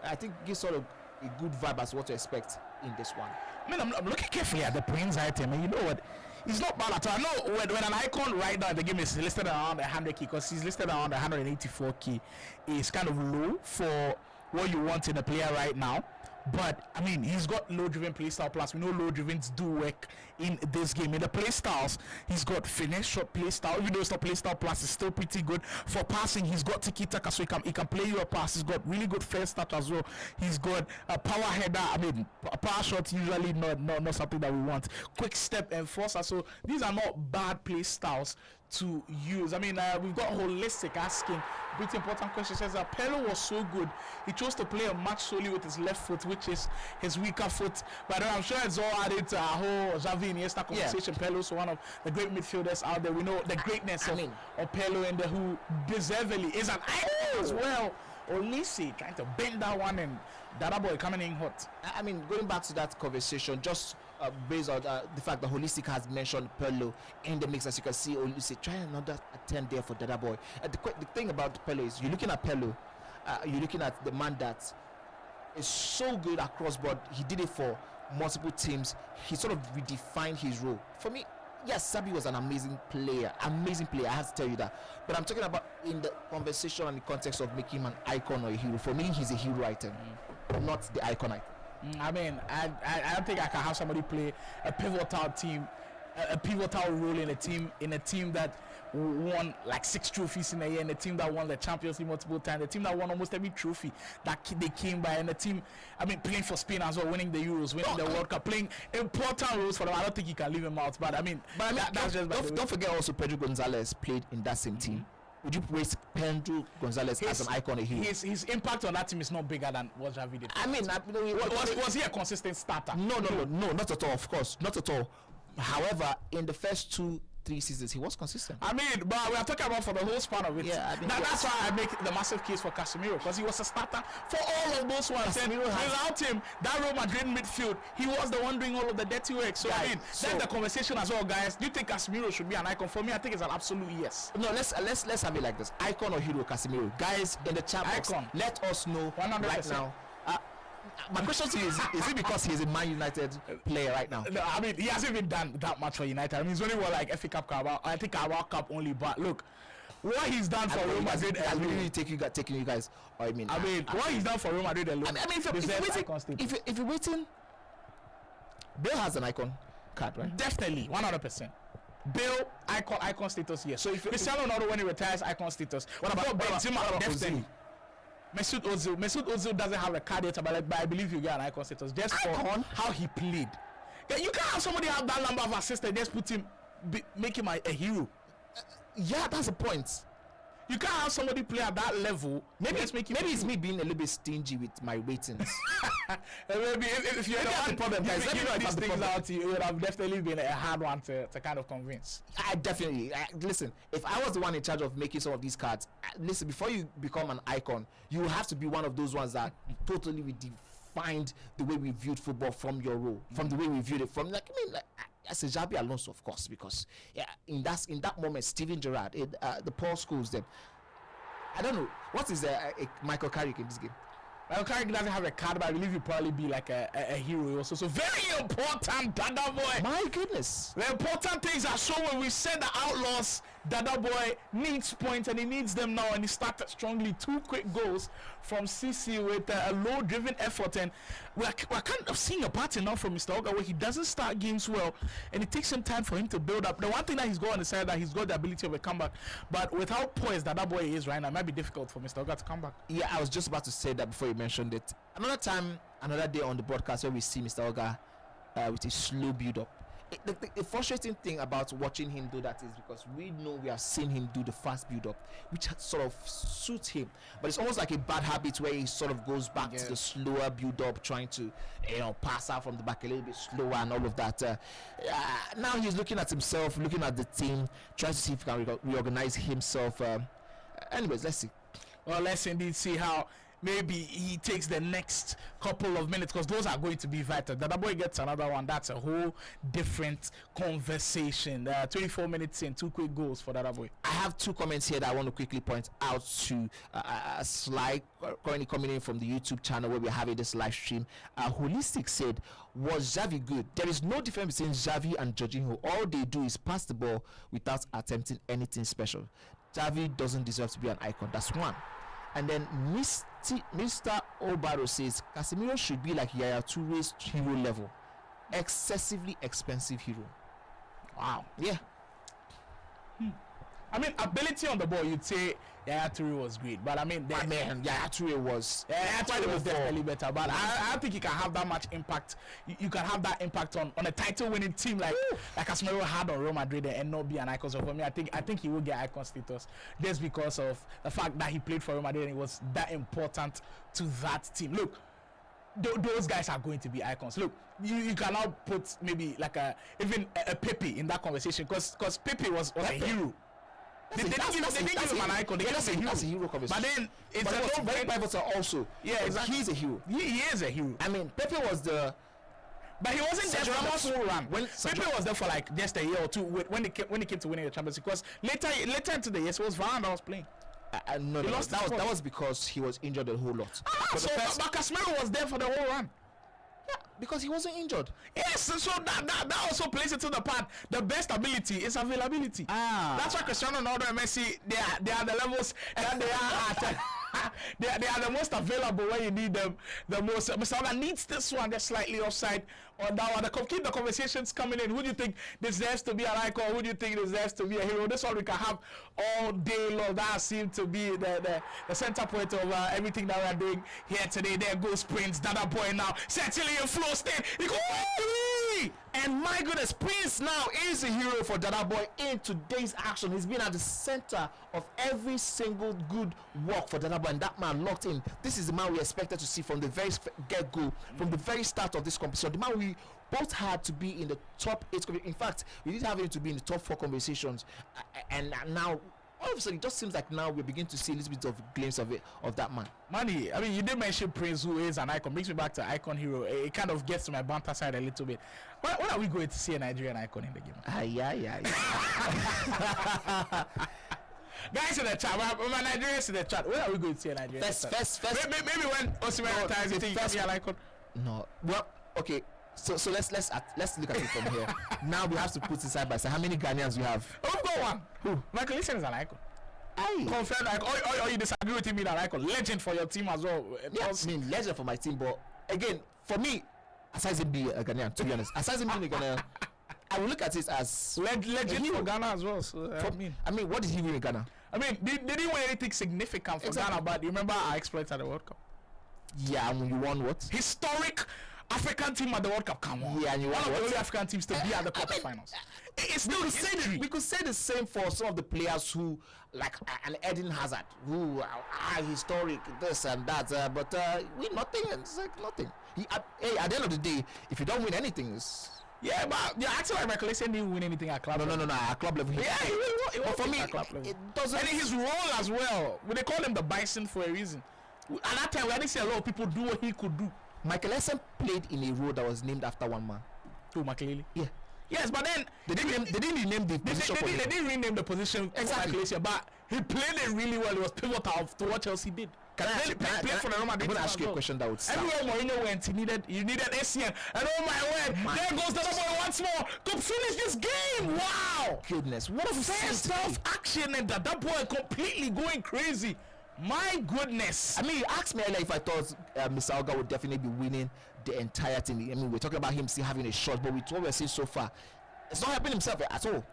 I think gives sort of a good vibe as what to expect in this one. I mean, I'm looking carefully at the Prince item, and you know what? He's not bad at all. I know when an icon right now in the game is listed around 100k, because he's listed around 184k, is kind of low for what you want in a player right now. But I mean, he's got low driven play style, plus we know low drivens do work in this game. In the play styles, he's got finesse shot play style, even though it's not play style plus, it's still pretty good. For passing, he's got tiki taka, so he can play your pass. He's got really good first touch as well. He's got a power header. I mean, power shot usually not something that we want. Quick step enforcer. So these are not bad play styles to use. I mean, we've got holistic asking pretty important question. Says that Pello was so good, he chose to play a match solely with his left foot, which is his weaker foot. But I'm sure it's all added to our whole Xavi Iniesta conversation. Yeah. Pello's one of the great midfielders out there. We know the greatness of Pello, and who deservedly is an icon as well. Olise trying to bend that one, and Dada Boy coming in hot. I mean, going back to that conversation, just based on the fact that Holistic has mentioned Pello in the mix, as you can see, Olise trying another attempt there for Dada Boy. The thing about Pello is, you're looking at Pello, you're looking at the man that is so good across board. He did it for multiple teams. He sort of redefined his role. For me, yes, Sabi was an amazing player. I have to tell you that. But I'm talking about in the conversation and the context of making him an icon or a hero. For me, he's a hero item, not the icon item. I mean, I don't think I can have somebody play a pivotal role in a team that won like 6 trophies in a year, and a team that won the Champions League multiple times, a team that won almost every trophy that they came by, and a team, I mean, playing for Spain as well, winning the Euros, winning the World Cup, playing important roles for them. I don't think you can leave him out, but I mean, that's just don't forget also Pedro Gonzalez played in that same team. Would you raise Pedro Gonzalez as an icon, a hero? His impact on that team is not bigger than what Xavi did. I mean, was he a consistent starter? No, not at all. Of course, not at all. However, in the first 2-3 seasons, he was consistent. I mean, but we are talking about for the whole span of it. Yeah, I mean, that's why I make the massive case for Casemiro, because he was a starter for all of those ones. And without him, that Real Madrid midfield, he was the one doing all of the dirty work. So I mean, that's the conversation as well, guys. Do you think Casemiro should be an icon? For me, I think it's an absolute yes. No, let's have it like this: icon or hero, Casemiro. Guys in the chat box, let us know 100%. Right now. My question to you is it because he's a Man United player right now? No, I mean, he hasn't even done that much for United. I mean, he's only won like FA Cup, I think Carabao Cup only. But look, what he's done for Real Madrid, really taking you guys. I mean, what he's done for Real Madrid alone. I mean, if you're waiting, Bale has an icon card, right? Definitely, 100%. Bale icon status, yes. So if Cristiano Ronaldo, when he retires, icon status. What about Benzema? Definitely. Mesut Ozil doesn't have a card yet, but I believe you get an icon status just for how he played. Yeah, you can't have somebody have that number of assists and just put him, make him a hero. Yeah, that's the point. You can't have somebody play at that level. Maybe it's me being a little bit stingy with my ratings. Maybe if you're the problem, guys, let me know these things out. It would have definitely been a hard one to kind of convince. Listen. If I was the one in charge of making some of these cards, listen. Before you become an icon, you have to be one of those ones that totally redefined the way we viewed football from your role, from the way we viewed it from. Like, I mean, like, as a Xabi Alonso, of course, because in that moment, Steven Gerrard, the Paul Scholes, them. I don't know what is a Michael Carrick in this game. Michael Carrick doesn't have a card, but I believe he'll probably be like a hero also. So very important, Dada Boy. My goodness. The important things are shown when we send the Outlaws Dada Boy needs points and he needs them now, and he started strongly. 2 quick goals from CC with a low driven effort, and we're kind of seeing a pattern now from Mr. Oga where he doesn't start games well and it takes some time for him to build up. The one thing that he's got on the side that he's got the ability of a comeback, but with how poised Dada Boy is right now, it might be difficult for Mr. Oga to come back. Yeah, I was just about to say that before you mentioned it. Another time, another day on the broadcast where we see Mr. Oga with a slow build up. The frustrating thing about watching him do that is because we know we have seen him do the fast build up, which sort of suits him, but it's almost like a bad habit where he sort of goes back to the slower build up, trying to pass out from the back a little bit slower and all of that. Now he's looking at himself, looking at the team, trying to see if he can reorganize himself. Anyways, let's see. Well, let's indeed see how maybe he takes the next couple of minutes, because those are going to be vital. Dada Boy gets another one, that's a whole different conversation. 24 minutes in, 2 quick goals for Dada Boy. I have 2 comments here that I want to quickly point out to Sly, currently coming in from the YouTube channel where we're having this live stream. Holistic said, was Xavi good? There is no difference between Xavi and Jorginho. All they do is pass the ball without attempting anything special. Xavi doesn't deserve to be an icon. That's one. And then Mr. Obaro says Casemiro should be like Yaya Touré's hero level, excessively expensive hero. Wow. Yeah. I mean, ability on the ball, you'd say Yaya Touré was great, but I mean, Yaya Touré was. Yaya Touré was definitely better, but I think he can have that much impact. You can have that impact on a title-winning team like Casemiro had on Real Madrid and not be an icon. So for me, I think he will get icon status just because of the fact that he played for Real Madrid and he was that important to that team. Look, those guys are going to be icons. Look, you cannot put maybe like even a Pepe in that conversation because Pepe was a hero. They didn't give him an icon. They gave him a hero conversation. But then it's a very pivotal also. Yeah, exactly. He's a hero. He is a hero. I mean, Pepe was the. But he wasn't there for the full run. Pepe was there for like just a year or two when he came to winning the Champions League. Because later into the year, it was Varane that was playing. No, that was because he was injured a whole lot. But Casemiro was there for the whole run. Yeah, because he wasn't injured. Yes, so that also plays into the part. The best ability is availability. That's why Cristiano Ronaldo and Messi they are the levels that they are at. they are the most available when you need them the most. Mr. needs this one. They're slightly offside on that one. Keep the conversations coming in. Who do you think deserves to be an icon? Who do you think deserves to be a hero? This one we can have all day long. That seems to be the center point of everything that we're doing here today. There goes Prince, Dada Boy now settling in flow state. He goes, and my goodness, Prince now is a hero for Dada Boy in today's action. He's been at the center of every single good work for Dada Boy, and that man locked in. This is the man we expected to see from the very get-go, from the very start of this competition. The man we both had to be in the top 8. In fact, we did have him to be in the top 4 conversations, and now all of a sudden it just seems like now we're beginning to see a little bit of a glimpse of that man. Manny, I mean, you did mention Prince, who is an icon. Brings me back to icon hero. It kind of gets to my banter side a little bit. When are we going to see a Nigerian icon in the game? Yeah. Guys in the chat, my Nigerians in the chat, when are we going to see a Nigerian? First. Maybe when Osimhen retires, you think you can be an icon? No. Well, okay. So let's look at it from here. Now we have to put it side by side. How many Ghanaians we have? Oh, we've got one. Who? Michael Essien is an icon. Confirmed icon. Or you disagree with him being an icon? Legend for your team as well. Yeah, I mean, legend for my team, but again, for me, aside him being a Ghanaian, to be honest, aside him being a Ghanaian, I will look at it as legend for Ghana as well. So, I mean, what did he win in Ghana? I mean, they didn't win anything significant for Ghana, but you remember our exploits at the World Cup? Yeah, and you won what? Historic African team at the World Cup. Come on. Yeah, and you won one what? of the only African teams to be at the quarterfinals. It's still history. We could say the same for some of the players who, like an Eden Hazard, who are historic, this and that, but we nothing. It's like nothing. At the end of the day, if you don't win anything, it's... Yeah, but you're acting like Michael Essien didn't win anything at club level. No, at club level. Yeah, but for me, it doesn't. And his role as well. They call him the Bison for a reason. At that time, we didn't see a lot of people do what he could do. Michael Essien played in a role that was named after one man. Who, Makelele? Yeah. Yes, but then they didn't rename the position. They didn't rename the position exactly. But he played it really well. It was pivotal to what Chelsea did. Play for the Roma. I'm going to ask you a question that would sound. Everywhere Mourinho went, he needed ACN. And oh my word, there goes the other boy once more. Could finish this game. Wow. Goodness, what a First half action and that boy completely going crazy. My goodness. I mean, you asked me earlier if I thought Mr. Olga would definitely be winning the entire thing. I mean, we're talking about him still having a shot, but with what we're seeing so far, it's not helping himself at all.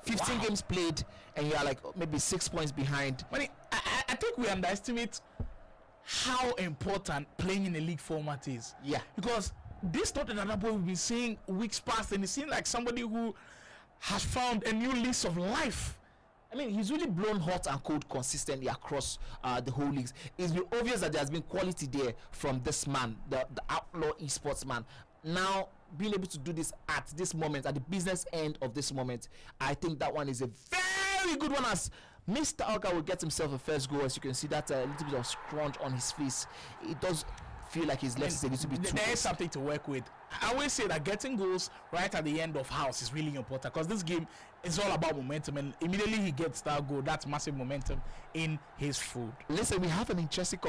15 games played, and you are like maybe 6 points behind. I think we underestimate how important playing in a league format is. Yeah. Because this not another boy we've been seeing weeks past, and it seems like somebody who has found a new lease of life. I mean, he's really blown hot and cold consistently across the whole leagues. It's been obvious that there's been quality there from this man, the outlaw esports man. Now, being able to do this at this moment, at the business end of this moment, I think that one is a very good one, as Mr. Alka will get himself a first goal. As you can see, that a little bit of scrunch on his face. It does feel like his left is a little bit too. There is something to work with. I always say that getting goals right at the end of house is really important, because this game is all about momentum, and immediately he gets that goal, that's massive momentum in his food. Listen, we have an interesting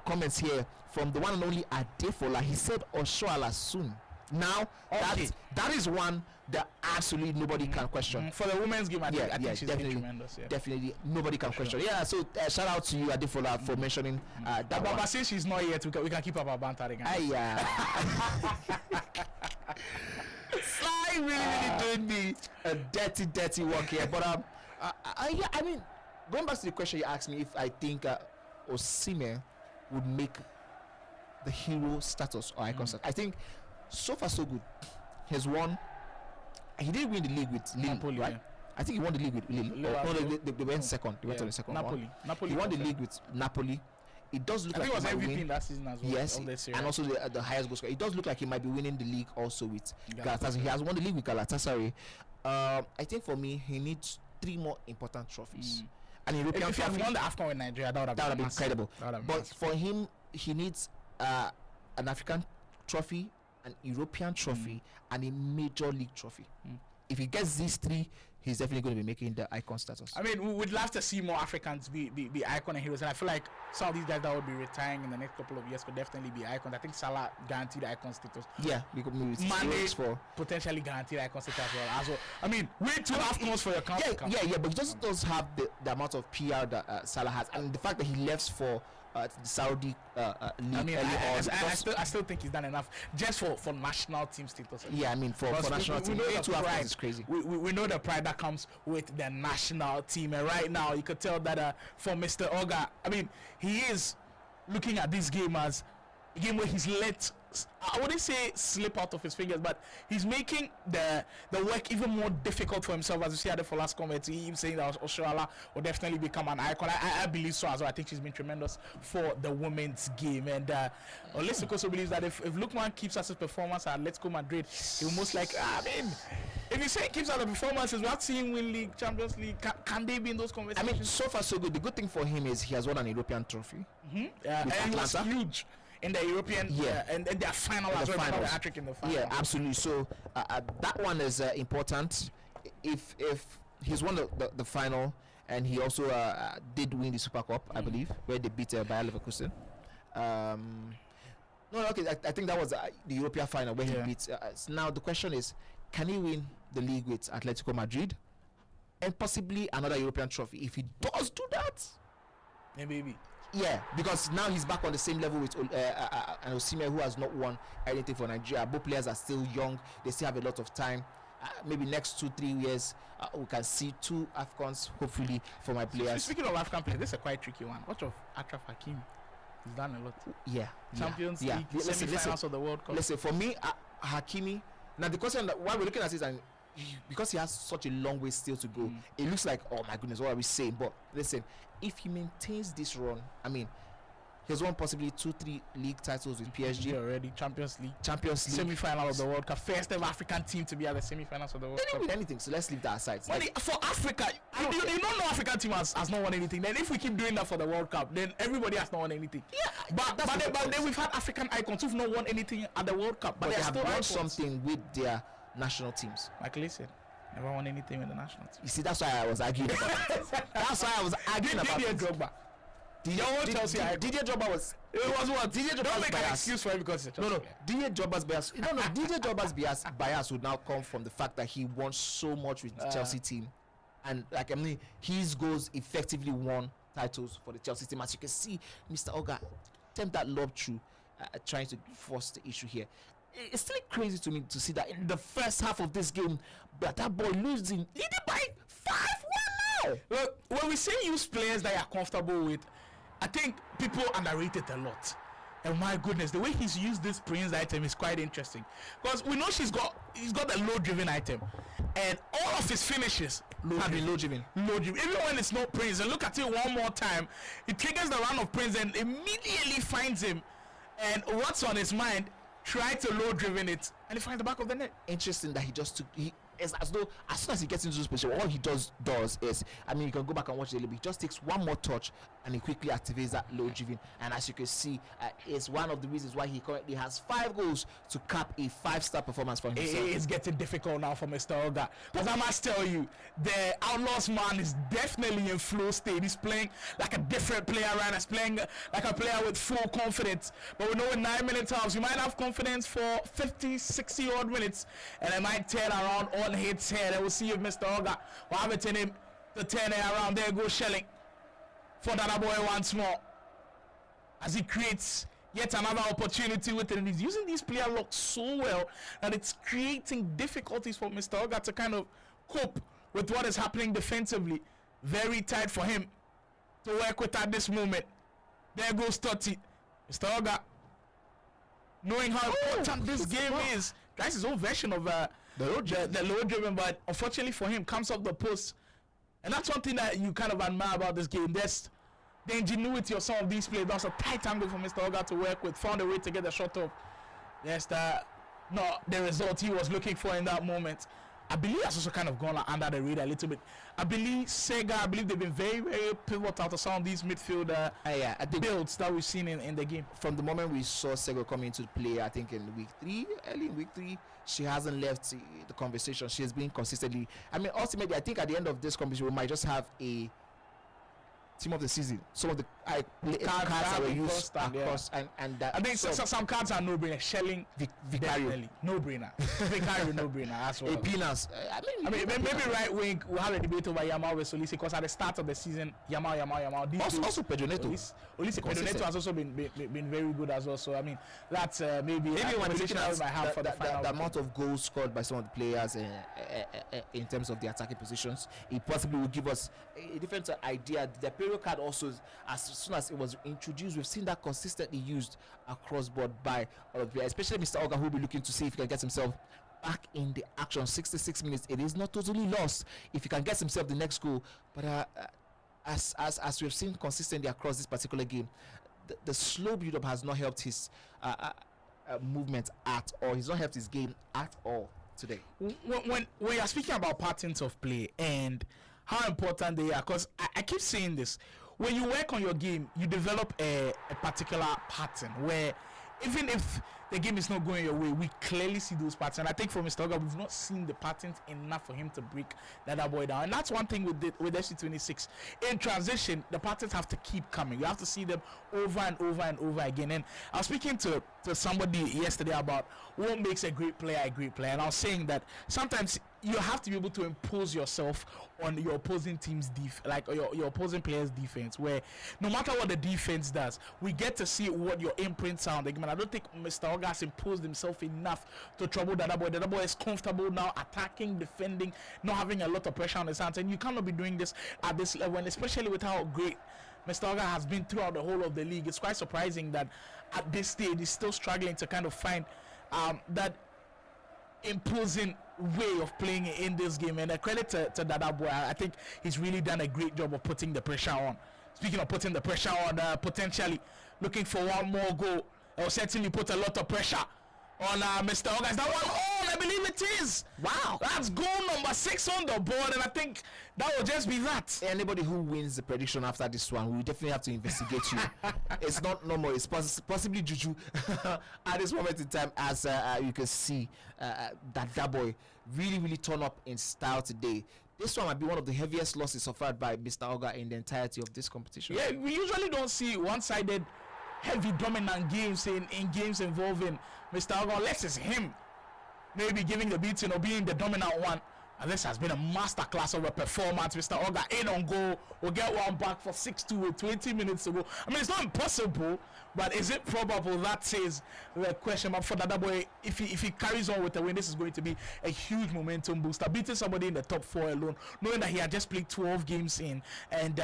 comments here from the one and only Adefola. He said Oshoala soon. Now, that is one that absolutely nobody can question. For the women's game, I think she's definitely tremendous. Yeah. Definitely, nobody can question. Yeah, so shout out to you, Adefola, for mentioning that one. But since she's not yet, we can keep up our banter again. Sly really doing me a dirty work here. But I mean, going back to the question you asked me, if I think Osimhen would make the hero status or icon status, I think so far so good. He's won. He didn't win the league with Lille, Napoli, right? yeah. I think he won the league with Lille. They went second. They went on the second Napoli. one. Napoli. He won the league with Napoli. It does look I like think he it was might MVP win. that season as well. Yes, of this year. and also the highest goal scorer. It does look like he might be winning the league also with Galatasaray. He has won the league with Galatasaray. I think for me, he needs 3 more important trophies. An European if he had trophy. won the AFCON with Nigeria, that would have been incredible. But But for him, he needs an African trophy, an European trophy, and a major league trophy. If he gets these 3, he's definitely going to be making the icon status. I mean, we would love to see more Africans be icon and heroes, and I feel like some of these guys that would be retaring in the next couple of years could definitely be icons. I think Salah guaranteed icon status. Yeah, because Mane for potentially guaranteed icon status as well. I mean, way too AFCONs for your country. Yeah, but he just does have the amount of PR that Salah has, and the fact that he left for the Saudi league. I mean, I still think he's done enough just for national team status. Yeah, I mean for national team, pride is crazy. We know the pride that comes with the national team, and right now you could tell that for Mr. Oga, I mean, he is looking at this game as a game where he's let, I wouldn't say slip out of his fingers, but he's making the work even more difficult for himself. As you see at the last comment, he saying that Oshoala will definitely become an icon. I believe so as well. I think she's been tremendous for the women's game, and Olesic also believes that if Lookman keeps up his performance at Atletico Madrid, he will most likely. I mean, if you say he keeps up the performances, we're not seeing win league, Champions League. Can they be in those conversations? I mean, so far so good. The good thing for him is he has won an European trophy. And he was huge in the European, and their final as well. The hat-trick in the final. Yeah, absolutely. So that one is important. If he's won the final, and he also did win the Super Cup, I believe, where they beat Bayer Leverkusen. I think that was the European final where he beat. Now the question is, can he win the league with Atletico Madrid, and possibly another European trophy? If he does do that, maybe. Yeah, because now he's back on the same level with an Osimhen, who has not won anything for Nigeria. Both players are still young; they still have a lot of time. Maybe next 2-3 years, we can see 2 AFCONs, hopefully, for my players. Speaking of AFCON players, this is a quite tricky one. What of Achraf Hakimi? He's done a lot. Yeah, Champions League, semi-finals of the World Cup. Listen, for me, Hakimi. Now the question that why we're looking at this, and because he has such a long way still to go, it looks like, oh my goodness, what are we saying? But listen, if he maintains this run, I mean, he's won possibly 2-3 league titles with PSG already. Champions League, semi-final of the World Cup, first ever African team to be at the semi-finals of the World Cup. They didn't win anything, so let's leave that aside. For Africa, you don't know African team has not won anything. Then if we keep doing that for the World Cup, then everybody has not won anything. Yeah, but then we've had African icons who've not won anything at the World Cup, but they have won something with their national teams. Like Listen, never won anything with the national team. You see, that's why I was arguing about it. That's why I was arguing about it. DJ Drogba was. It was what? DJ Drogba's Don't make an bias. excuse for him because it's a No, Chelsea player. DJ Drogba's bias. No. DJ Drogba's bias would now come from the fact that he won so much with the Chelsea team, and like I mean, his goals effectively won titles for the Chelsea team. As you can see, Mr. Oga attempt that lob through, trying to force the issue here. It's still crazy to me to see that in the first half of this game, but that boy leading by 5-1 now. Look, when we say use players that you're comfortable with, I think people underrate it a lot. And my goodness, the way he's used this Prince item is quite interesting. Because we know he's got the low-driven item. And all of his finishes Have been low-driven. Even when it's not Prince. And look at it one more time. It triggers the run of Prince and immediately finds him. And what's on his mind? Try to low-driven it. And he finds the back of the net. Interesting that he just took. It's as though as soon as he gets into this position, all he does is, I mean, you can go back and watch it a little bit. He just takes one more touch and he quickly activates that low driven. And as you can see, it's one of the reasons why he currently has 5 goals to cap a 5-star performance for himself. It's getting difficult now for Mr. Oga, because I must tell you, the Outlaws man is definitely in flow state. He's playing like a different player, right? He's playing like a player with full confidence. But we know in 9-minute halves, you might have confidence for 50, 60 odd minutes, and it might turn around on hits here. And we'll see if Mr. Oga will have it in him to turn it around. There goes Shelling for that boy once more, as he creates yet another opportunity with it. And he's using these player locks so well that it's creating difficulties for Mr. Oga to kind of cope with what is happening defensively. Very tight for him to work with at this moment. There goes Totti. Mr. Oga, knowing how important this game is, that's his own version of the low driven, but unfortunately for him, comes off the post. And that's one thing that you kind of admire about this game. There's the ingenuity of some of these players. That's a tight angle for Mr. Oga to work with. Found a way to get the shot off. There's the result he was looking for in that moment. I believe that's also kind of gone under the radar a little bit. I believe Sega, they've been very, very pivotal to some of these midfield builds that we've seen in the game. From the moment we saw Sega come into play, I think early in week 3, she hasn't left the conversation. She has been consistently. I mean, ultimately, I think at the end of this conversation, we might just have a team of the season. Some of the cards that were used across, and that I think some cards are no-brainer. Shelling, Vicario, no-brainer. Vicario, no-brainer as well. Epinas. I mean, maybe right wing we'll have a debate over Yamal with Olise, because at the start of the season, Yamal. Also Pedro Neto. Olise Pedro Neto has also been very good as well. So I mean, that's maybe when when we might have for the final. The amount of goals scored by some of the players in terms of the attacking positions, it possibly will give us a different idea. The period card also, as soon as it was introduced, we've seen that consistently used across board by all of the players, especially Mr. Oga, who will be looking to see if he can get himself back in the action. 66 minutes, it is not totally lost if he can get himself the next goal. But as we've seen consistently across this particular game, the slow build-up has not helped his movement at all. He's not helped his game at all today. When you're speaking about patterns of play and how important they are, because I keep saying this, when you work on your game, you develop a particular pattern where even if the game is not going your way, we clearly see those patterns. And I think for Mr. Oga, we've not seen the patterns enough for him to break that boy down. And that's one thing with FC26. In transition, the patterns have to keep coming. You have to see them over and over and over again. And I was speaking to somebody yesterday about what makes a great player a great player. And I was saying that sometimes you have to be able to impose yourself on your opposing team's your opposing player's defense, where no matter what the defense does, we get to see what your imprints are on the game. And I don't think Mr. Oga has imposed himself enough to trouble the other boy. The other boy is comfortable now attacking, defending, not having a lot of pressure on his hands. And you cannot be doing this at this level, and especially with how great Mr. Oga has been throughout the whole of the league. It's quite surprising that at this stage he's still struggling to kind of find that imposing way of playing in this game. And a credit to Dada boy. I think he's really done a great job of putting the pressure on. Speaking of putting the pressure on, potentially looking for one more goal, it will certainly put a lot of pressure on Mr. Oga. Is that one all? I believe it is. Wow, that's goal number 6 on the board, and I think that will just be that. Anybody who wins the prediction after this one, we definitely have to investigate you. It's not normal. It's possibly juju at this moment in time, as you can see that boy really, really turn up in style today. this one might be one of the heaviest losses suffered by Mr. Oga in the entirety of this competition. Yeah, we usually don't see one-sided, heavy, dominant games in games involving Mr. Oga, unless it's him maybe giving the beating or being the dominant one. And this has been a masterclass of a performance. Mr. Oga in on goal. We'll get one back for 6-2 with 20 minutes to go. I mean, it's not impossible, but is it probable? That is the question. But for Dada Boy, if he carries on with the win, this is going to be a huge momentum booster. Beating somebody in the top 4 alone, knowing that he had just played 12 games in, and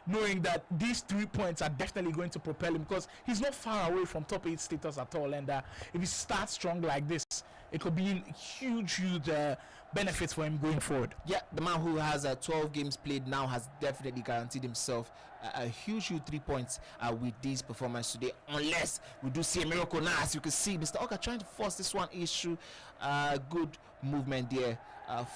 knowing that these 3 points are definitely going to propel him, because he's not far away from top 8 status at all. And if he starts strong like this, it could be huge benefits for him going forward. Yeah, the man who has 12 games played now has definitely guaranteed himself a huge 3 points with this performance today, unless we do see a miracle now. As you can see, Mr. Oga trying to force this one issue. Good movement there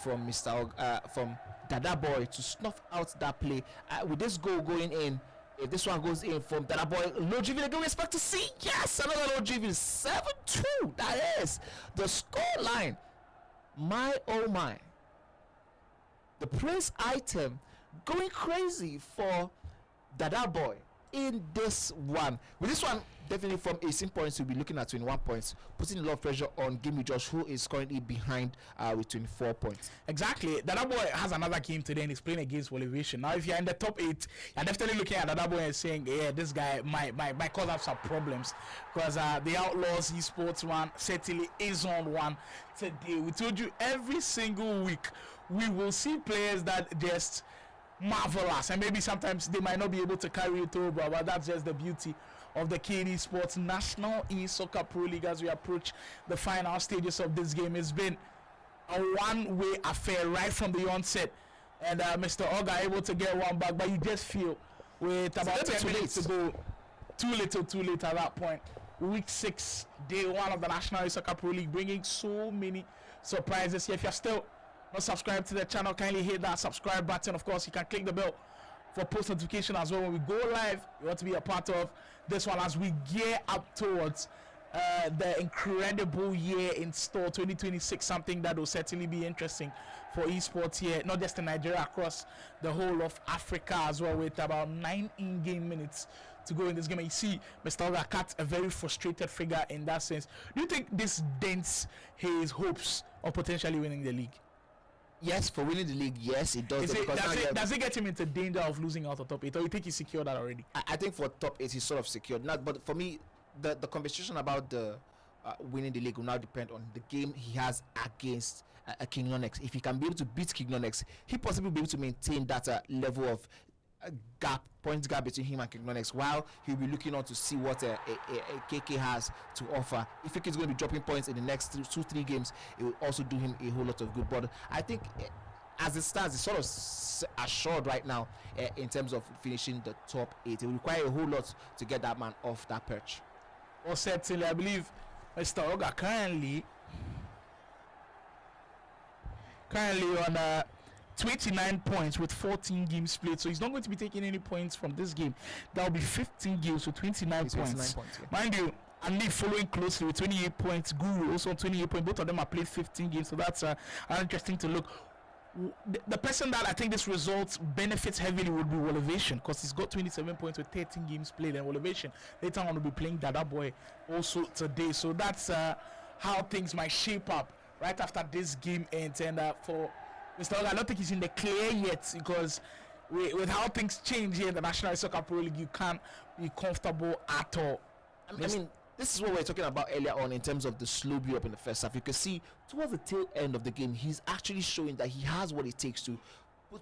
from Mr. Oga, from Dada Boy to snuff out that play. With this goal going in, if this one goes in from Dada Boy, low GV, again we expect to see, yes, another low GV, 7-2. That is the score line. My oh my, the praise item going crazy for Dada Boy in this one. With this one, definitely from 18 points, we'll be looking at 21 points, putting a lot of pressure on Gimme Josh, who is currently behind with 24 points. Exactly. Dada Boy has another game today and he's playing against Elevation. Now, if you're in the top 8, you're definitely looking at Dada Boy and saying, yeah, this guy might cause us some problems, because the Outlaws Esports one certainly is on one today. We told you every single week we will see players that just marvelous, and maybe sometimes they might not be able to carry it over, but that's just the beauty of the KD Sports National Esoccer Pro League as we approach the final stages of this game. It's been a one-way affair right from the onset, and Mr. Oga able to get one back, but you just feel with about 10 minutes to go, too late at that point. Week 6, day 1 of the National Esoccer Pro League, bringing so many surprises here. If you're still not subscribed to the channel, kindly hit that subscribe button. Of course, you can click the bell for post notification as well when we go live. You want to be a part of this one as we gear up towards the incredible year in store 2026, something that will certainly be interesting for esports here, not just in Nigeria, across the whole of Africa as well, with about 9 in-game minutes to go in this game. And you see Mr. Oga cut a very frustrated figure in that sense. Do you think this dents his hopes of potentially winning the league? Yes, for winning the league, yes, it does. Does it get him into danger of losing out of top 8, or you think he's secured that already? I think for top 8, he's sort of secured. Not, but for me, the conversation about the winning the league will now depend on the game he has against King Nonex. If he can be able to beat King Nonex, he possibly will be able to maintain that level of points gap between him and King Nonex, while he'll be looking on to see what a KK has to offer. If he's going to be dropping points in the next 2-3 games, it will also do him a whole lot of good. But I think as it stands, it's sort of assured right now in terms of finishing the top 8. It will require a whole lot to get that man off that perch. Well, certainly, I believe Mr. Oga currently on 29 points with 14 games played, so he's not going to be taking any points from this game. That will be 15 games with 29 points. Yeah. Mind you, Andy following closely with 28 points. Guru also 28 points. Both of them have played 15 games, so that's interesting to look. The person that I think this result benefits heavily would be Elevation, because he's got 27 points with 13 games played, and Elevation later on will be playing Dada Boy also today. So that's how things might shape up right after this game ends. And for Mr. Oga, I don't think he's in the clear yet, because with how things change here in the National Soccer Pro League, you can't be comfortable at all. I mean, this is what we were talking about earlier on in terms of the slow build up in the first half. You can see towards the tail end of the game, he's actually showing that he has what it takes to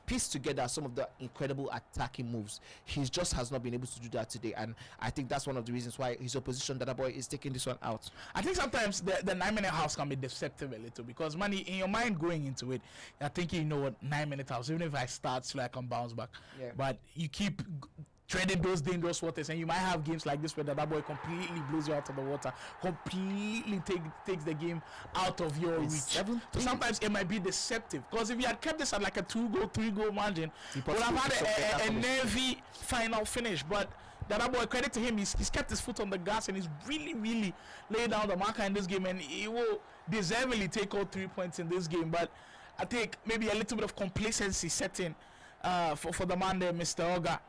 piece together some of the incredible attacking moves. He just has not been able to do that today, and I think that's one of the reasons why his opposition, Dada Boy, is taking this one out. I think sometimes the 9-minute halves can be deceptive a little, because money in your mind going into it, you're thinking, you know what, 9-minute halves, even if I start slow, I can bounce back. Yeah. But you keep treading those dangerous waters, and you might have games like this where Dada Boy completely blows you out of the water, completely takes the game out of your reach. So sometimes it might be deceptive, because if you had kept this at like a 2-goal, 3-goal margin, you would have had a nervy final finish. But Dada Boy, credit to him, he's kept his foot on the gas, and he's really laid down the marker in this game, and he will deservedly take all 3 points in this game. But I think maybe a little bit of complacency setting for the man there, Mr. Oga.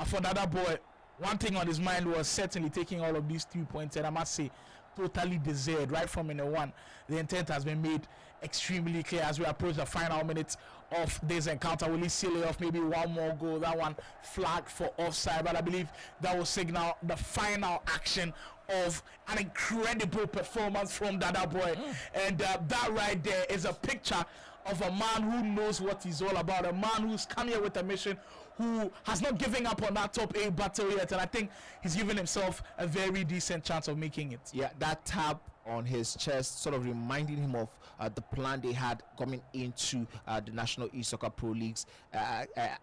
For the other boy, one thing on his mind was certainly taking all of these 3 points, and I must say, totally deserved right from minute one. The intent has been made extremely clear as we approach the final minutes of this encounter. Will he seal it off? Maybe one more goal. That one flagged for offside, but I believe that will signal the final action of an incredible performance from Dada Boy. And that right there is a picture of a man who knows what he's all about, a man who's come here with a mission, who has not given up on that top 8 battle yet, and I think he's given himself a very decent chance of making it. Yeah, that tap on his chest sort of reminding him of the plan they had coming into the National Esoccer Pro League's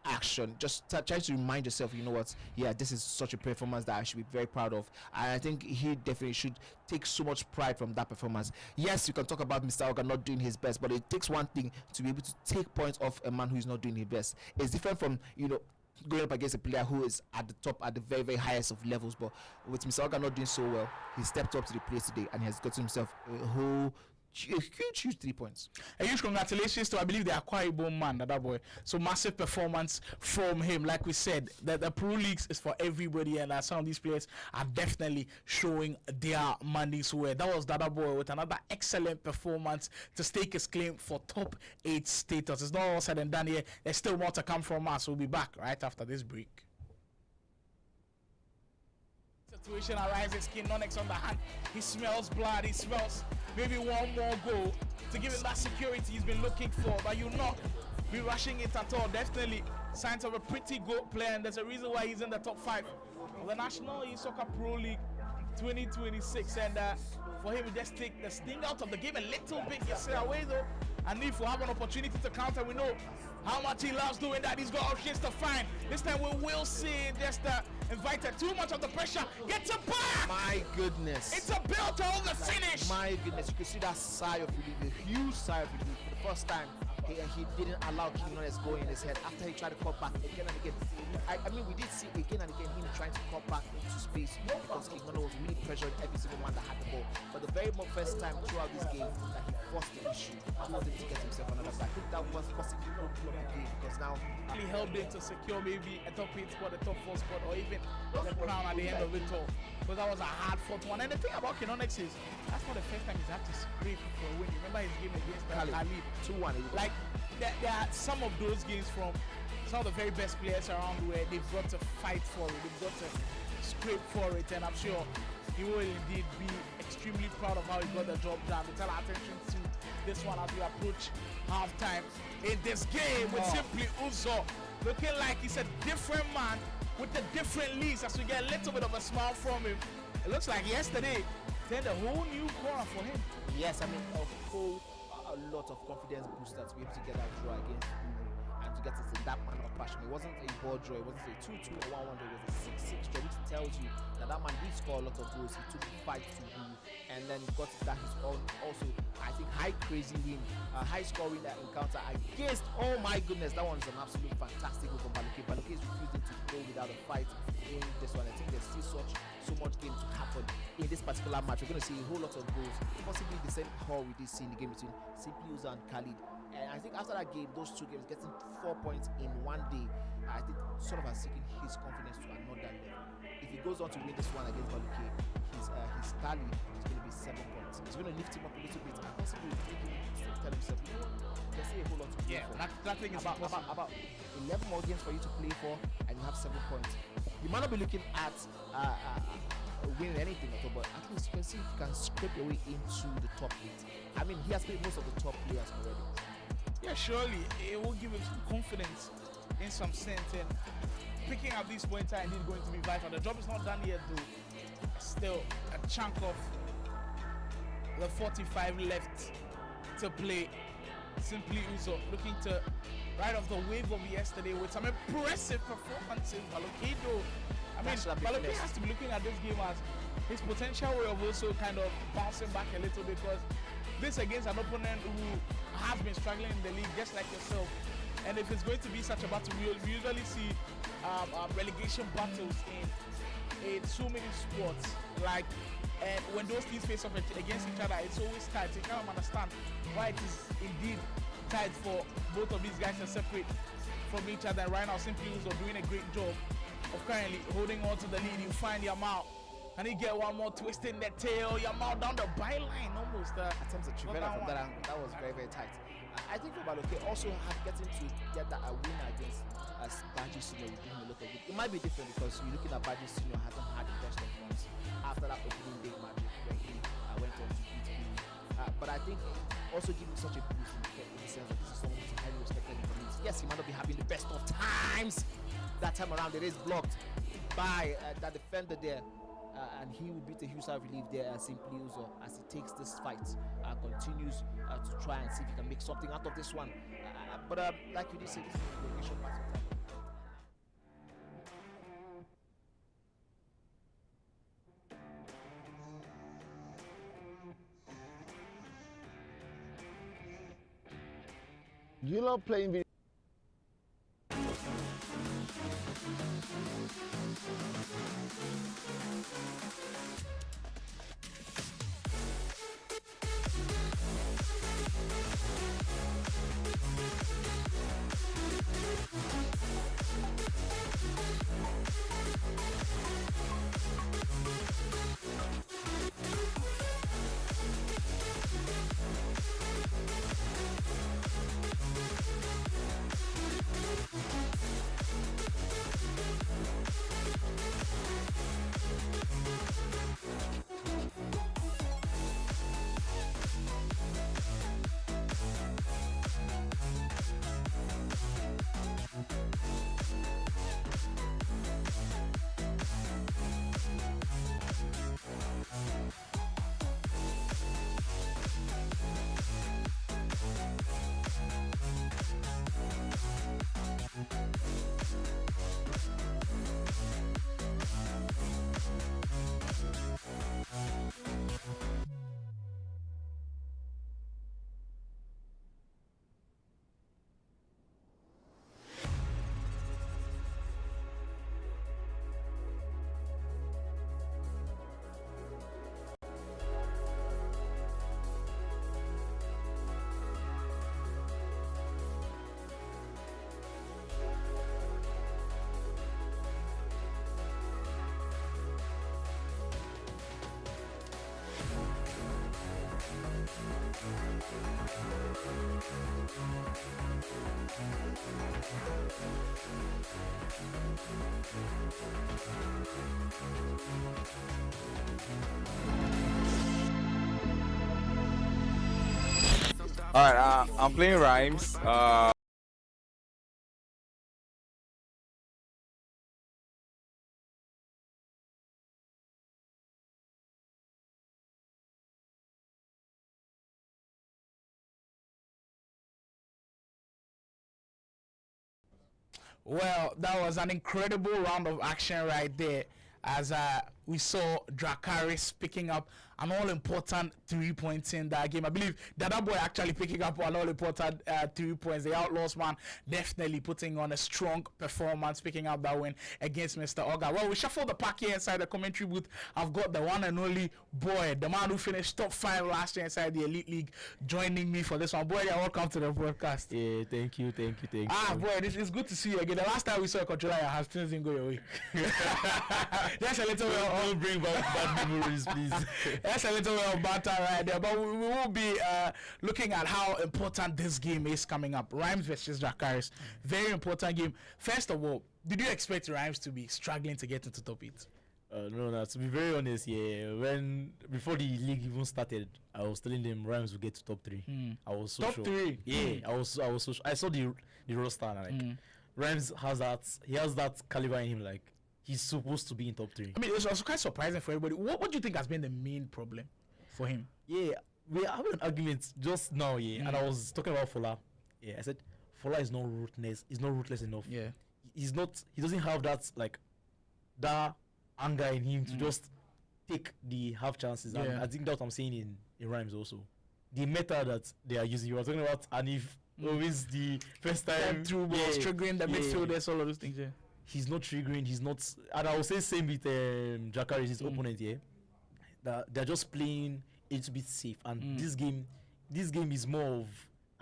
action. Just try to remind yourself, you know what, yeah, this is such a performance that I should be very proud of. And I think he definitely should take so much pride from that performance. Yes, you can talk about Mr. Oga not doing his best, but it takes one thing to be able to take points off a man who is not doing his best. It's different from, you know, going up against a player who is at the top, at the very, very highest of levels. But with Mr. Oga not doing so well, he stepped up to the plate today and he has gotten himself a whole huge 3 points. A huge congratulations to, I believe, the Akwa Ibom man, that boy. So massive performance from him. Like we said, the Pro Leagues is for everybody, and some of these players are definitely showing their money's worth. That was Dada Boy with another excellent performance to stake his claim for top 8 status. It's not all said and done here. There's still more to come from us. We'll be back right after this break. Situation arises, Kinonix on the hand. He smells blood, he smells maybe one more goal to give him that security he's been looking for, but you'll not be rushing it at all. Definitely signs of a pretty good player, and there's a reason why he's in the top 5 of the National Esoccer Pro League 2026. And for him to just take the sting out of the game a little bit yesterday away though, and if we have an opportunity to counter, we know how much he loves doing that. He's got options to find. This time we will see just invited too much of the pressure. Gets a back! My goodness. It's a build to hold the finish. My goodness, you can see that sigh of relief, a huge sigh of relief. For the first time, he didn't allow Quinones go in his head after he tried to cut back again and again. I mean, we did see again and again him trying to cut back into space because Quinones was really pressuring every single one that had the ball. But the very first time throughout this game that he forced the issue, he wanted to get himself another back. I think that was possibly the whole of the game because now really helped him to secure maybe a top 8 spot, a top 4 spot, or even the crown at the end of it all. But that was a hard fought one. And the thing about Quinones is that's not the first time he's had to scrape for a win. Remember his game against Khalid? 2-1. Like there are some of those games from some of the very best players around where they've got to fight for it, they've got to scrape for it, and I'm sure he will indeed be extremely proud of how he got the job done. We tell our attention to this one as we approach halftime in this game with Simply Uzo looking like he's a different man with a different lease as we get a little bit of a smile from him. It looks like yesterday turned a whole new corner for him. Yes, I mean a lot of confidence booster to be able to get that draw against Uru and to get it in that manner of passion. It wasn't a ball draw, it wasn't a 2-2 or 1-1 draw, it was a 6-6 draw, which tells you that man did score a lot of goals. He took 5 to Uru and then got that his own also, I think, high scoring encounter against, oh my goodness, that one's an absolute fantastic goal from Baluke. Baluke is refusing to go without a fight in this one. I think there's still so much game to happen in this particular match. We're going to see a whole lot of goals, possibly the same haul we did see in the game between Simply Uzo and Khalid. And I think after that game, those 2 games, getting 4 points in one day, I think sort of has taken his confidence to another level. If he goes on to win this one against Baluke, his tally is going to be 7 points. It's going to lift him up a little bit and possibly tell himself, you know what, there's a whole lot to play for. That thing is about 11 more games for you to play for, and you have 7 points. You might not be looking at winning anything at all, but at least you can see if you can scrape your way into the top 8. I mean, he has played most of the top players already. Yeah, surely it will give him some confidence in some sense, and picking up these points are indeed going to be vital. The job is not done yet though. Still a chunk of the 45 left to play. Simply Uzo looking to ride off the wave of yesterday with some impressive performances. Balokedo, I mean, Baloke has to be looking at this game as his potential way of also kind of bouncing back a little bit, because this against an opponent who has been struggling in the league just like yourself. And if it's going to be such a battle, we usually see relegation battles in so many sports. Like, and when those teams face off against each other, it's always tight. So you kind of understand why it is indeed tight for both of these guys to separate from each other. Right now, Simply Uzo doing a great job of currently holding on to the lead. You find Yamal. And he get one more twist in the tail. Yamal down the byline almost. Attempts at Trivela from that angle. That was very, very tight. I think for Baloke also getting to get that a win against Baji Senior will give him a lot of good. It might be different because you're looking at Baji Senior hasn't had the best of runs after that opening day match where he went on to beat him. But I think also giving such a boost in the sense that this is someone who's highly respected in the league. Yes, he might not be having the best of times. That time around, it is blocked by that defender there. And he will beat a huge side of relief there as Simply Uzo as he takes this fight and continues to try and see if he can make something out of this one. But like you did say, this is a location part of time. You love playing video. All right, I'm playing Rhymes. Well, that was an incredible round of action right there as we saw Dracarys picking up an all-important 3 points in that game. I believe that boy actually picking up an all-important 3 points. The Outlaws man definitely putting on a strong performance, picking up that win against Mr. Oga. Well, we shuffle the pack here inside the commentary booth. I've got the one and only boy, the man who finished top 5 last year inside the Elite League, joining me for this one. Boy, yeah, welcome to the broadcast. Yeah, thank you. Boy, this is good to see you again. The last time we saw a controller, your hands didn't go your way. That's a little bit. Don't bring back bad memories, please. That's a little bit of banter right there, but we will be looking at how important this game is coming up. Rhymes versus Dracarys, very important game. First of all, did you expect Rhymes to be struggling to get into top 8? No, to be very honest, before the league even started, I was telling them Rhymes would get to top 3. I was so top sure. 3? Yeah, I was so sure. I saw the roster and Rhymes has that caliber in him, like he's supposed to be in top 3. I mean, it was also quite surprising for everybody. What do you think has been the main problem for him? Yeah, we had an argument just now, and I was talking about Fola. Yeah, I said Fola is not ruthless. He's not ruthless enough. Yeah, he doesn't have that that anger in him to just take the half chances. And I think that's what I'm saying in Rhymes also. The method that they are using, you were talking about, and if always the first time through balls, triggering the midfielders, all of those things. Yeah, he's not triggering. He's not, and I will say same with Dracarys, his opponent. Yeah, that they're just playing a little bit safe. And this game is more of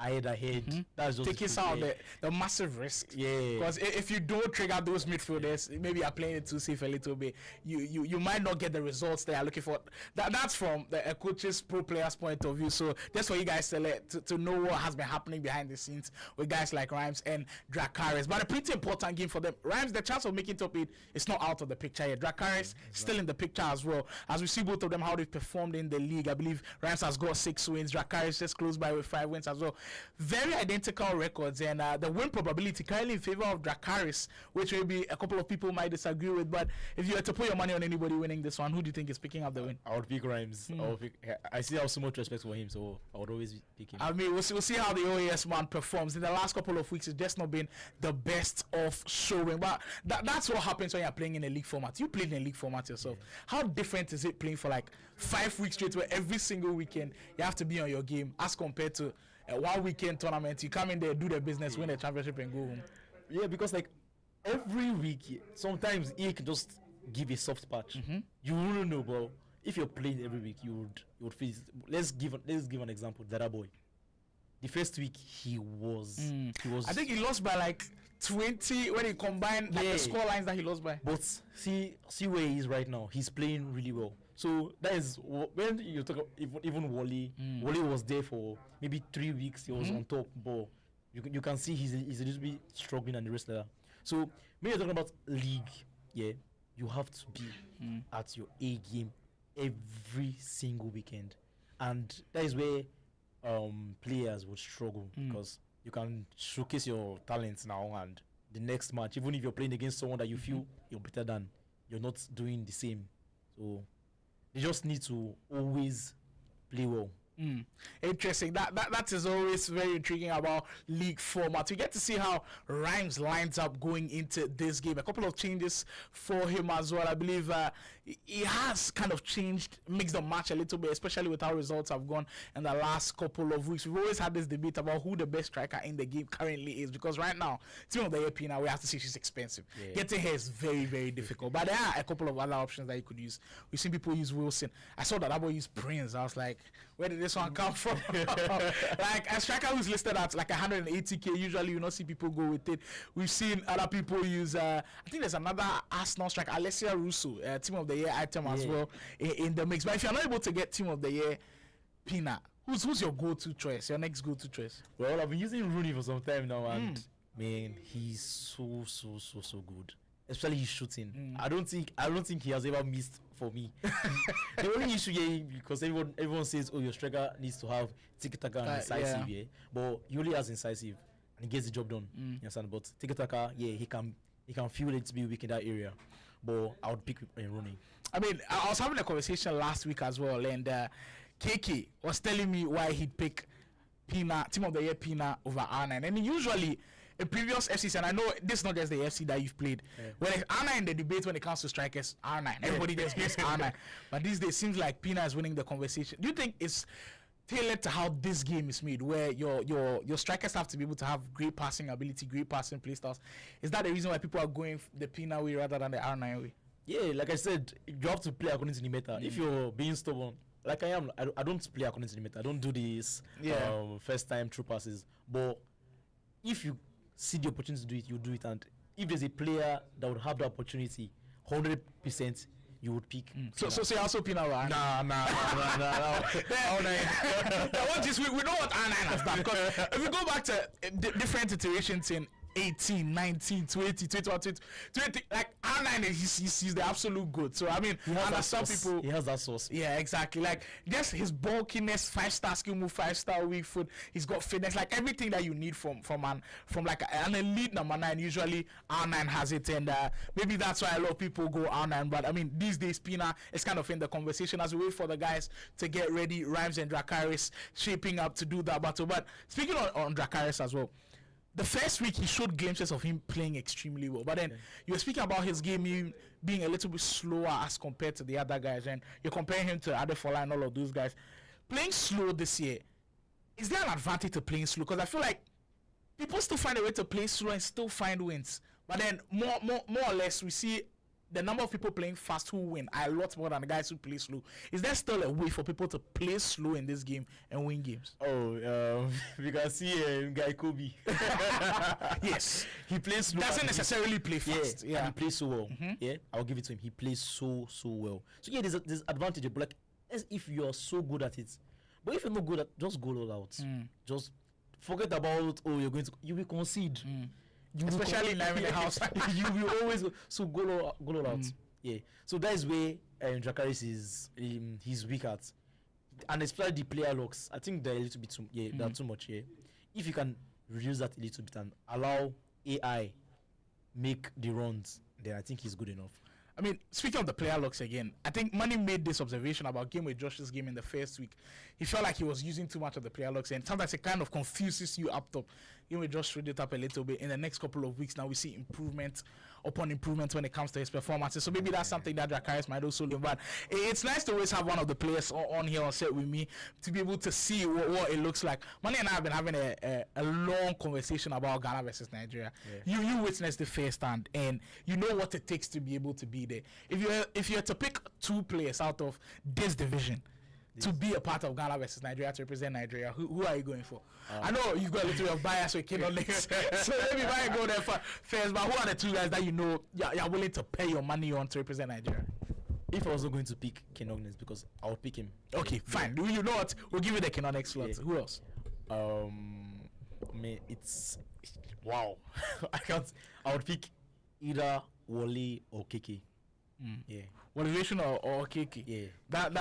ahead. That's just taking some of the massive risk. Yeah. Because if you don't trigger those midfielders, maybe you're playing it too safe a little bit. You might not get the results they are looking for. That's from a coach's pro player's point of view. So just for you guys to know what has been happening behind the scenes with guys like Rhymes and Dracarys. But a pretty important game for them. Rhymes, the chance of making top 8 is not out of the picture yet. Dracarys still in the picture as well. As we see both of them how they've performed in the league. I believe Rhymes has got 6 wins. Dracarys just close by with 5 wins as well. Very identical records, and the win probability currently in favor of Dracarys, which maybe a couple of people might disagree with. But if you were to put your money on anybody winning this one, who do you think is picking up the win? I would pick Rhymes. I still have so much respect for him, so I would always pick him. I mean, we'll see how the OAS man performs. In the last couple of weeks, it's just not been the best of showing. But that's what happens when you're playing in a league format. You played in a league format yourself. Yeah. How different is it playing for like 5 weeks straight, where every single weekend you have to be on your game, as compared to a 1 weekend tournament? You come in there, do the business, win the championship, and go home. Yeah, because like every week, sometimes he can just give a soft patch. You wouldn't know, but if you're playing every week, you would face. Let's give an example. Dada Boy. The first week he was. I think he lost by like 20 when he combined like the score lines that he lost by. But see where he is right now. He's playing really well. So that is when you talk about even Wally. Wally was there for maybe 3 weeks. He was on top, but you can see he's a little bit struggling and the rest of that. So when you're talking about league, you have to be at your A game every single weekend, and that is where players would struggle, because you can showcase your talents now, and the next match, even if you're playing against someone that you feel you're better than, you're not doing the same. So they just need to always play well. Interesting. That is always very intriguing about league format. We get to see how Rhymes lines up going into this game. A couple of changes for him as well. I believe he has kind of mixed the match a little bit, especially with how results have gone in the last couple of weeks. We've always had this debate about who the best striker in the game currently is, because right now, team of the year Pina, we have to say she's expensive. Getting her is very, very difficult. But there are a couple of other options that you could use. We've seen people use Wilson. I saw that boy use Prince. I was like, where did this one come from? Like a striker who's listed at like 180k, usually you not see people go with it. We've seen other people use I think there's another Arsenal striker, Alessia Russo, team of the year item as well in the mix. But if you're not able to get team of the year Pina, who's your go-to choice, your next go-to choice? Well, I've been using Rooney for some time now, and man, he's so good. Especially his shooting. I don't think he has ever missed for me. The only issue here, because everyone says, oh, your striker needs to have tiki-taka and incisive, but he only has incisive and he gets the job done. You understand? But tiki-taka, he can feel it to be weak in that area. But I would pick Rooney. I mean, I was having a conversation last week as well, and KK was telling me why he'd pick Pina, team of the year Pina over R9. And usually in previous FCs, and I know this is not just the FC that you've played, when R9 in the debate when it comes to strikers, R9, everybody just gives R9. But these days, it seems like Pina is winning the conversation. Do you think it's tailored to how this game is made, where your strikers have to be able to have great passing ability, great passing play styles? Is that the reason why people are going the Pina way rather than the R9 way? Yeah, like I said, you have to play according to the meta. If you're being stubborn, like I am, I don't play according to the meta. I don't do this first time through passes. But if you see the opportunity to do it, you do it. And if there's a player that would have the opportunity, 100%, you would pick. So you also Pina over R9? Nah. We know what R9 has done. Because if we go back to different iterations in 18, 19, 20, 21, 20, like R9 he's the absolute good. So I mean, he has that sauce. Yeah, exactly. Like just his bulkiness, 5-star skill move, 5-star weak foot. He's got fitness, like everything that you need from like an elite number 9. Usually R9 has it, and maybe that's why a lot of people go R9. But I mean, these days Pina is kind of in the conversation as we wait for the guys to get ready. Rhymes and Dracarys shaping up to do that battle. But speaking on Dracarys as well, the first week he showed glimpses of him playing extremely well, but then you were speaking about his game being a little bit slower as compared to the other guys, and you're comparing him to Adefola and all of those guys. Playing slow this year, is there an advantage to playing slow? Because I feel like people still find a way to play slow and still find wins, but then more or less we see the number of people playing fast who win are a lot more than the guys who play slow. Is there still a way for people to play slow in this game and win games? Oh, we can see guy Kobe. Yes, he plays slow. Doesn't necessarily play fast. Yeah, and he plays so well. Yeah, I'll give it to him. He plays so well. So yeah, there's advantage. But like, as if you're so good at it, but if you're not good at, just go all out. Just forget about you will concede. Especially now in the house. You will always go, so go all out. Yeah. So that is where Dracarys is he's weak at, and especially the player locks. I think they're a little bit too they're too much. Yeah. If you can reduce that a little bit and allow AI make the runs, then I think he's good enough. I mean, speaking of the player locks again, I think Manny made this observation about game with Josh's game in the first week. He felt like he was using too much of the player locks, and sometimes it kind of confuses you up top. Game with Josh showed it up a little bit. In the next couple of weeks now, we see improvement upon improvement when it comes to his performances. So maybe that's something that Dracarys might also learn. But it's nice to always have one of the players on here on set with me to be able to see what it looks like. Manny and I have been having a long conversation about Ghana versus Nigeria. Yeah. You witnessed the firsthand, and you know what it takes to be able to be there. If you had to pick two players out of this division to be a part of Ghana versus Nigeria, to represent Nigeria, who are you going for? I know you've got a little bit of bias with King Onyx, so maybe I go there first. But who are the two guys that you know you're willing to pay your money on to represent Nigeria? If I was not going to pick King Onyx, because I would pick him. Okay, fine. You know what? We'll give you the King Onyx slot. Who else? It's wow. I would pick either Wally or KK. Yeah. Motivation or KK. Yeah.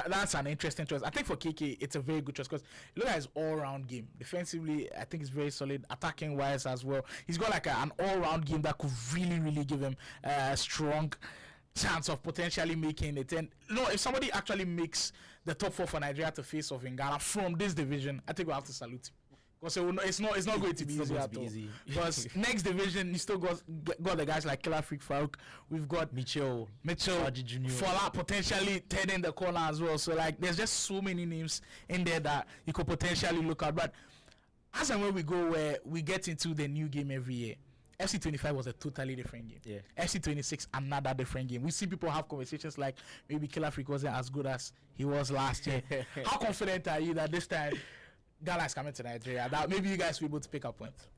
That's an interesting choice. I think for KK, it's a very good choice because look at his all-round game. Defensively, I think it's very solid. Attacking wise as well, he's got like an all-round game that could really give him a strong chance of potentially making it. And if somebody actually makes the top 4 for Nigeria to face off in Ghana from this division, I think we'll have to salute him. Because it's not going to be easy at all. Because next division, you still got the guys like Killer Freak Farouk. We've got Mitchell, Fola potentially turning the corner as well. So like, there's just so many names in there that you could potentially look at. But as and when we go, where we get into the new game every year, FC25 was a totally different game. Yeah. FC26 another different game. We see people have conversations like maybe Killer Freak wasn't as good as he was last year. How confident are you that this time Ghana is coming to Nigeria, that maybe you guys will be able to pick up points?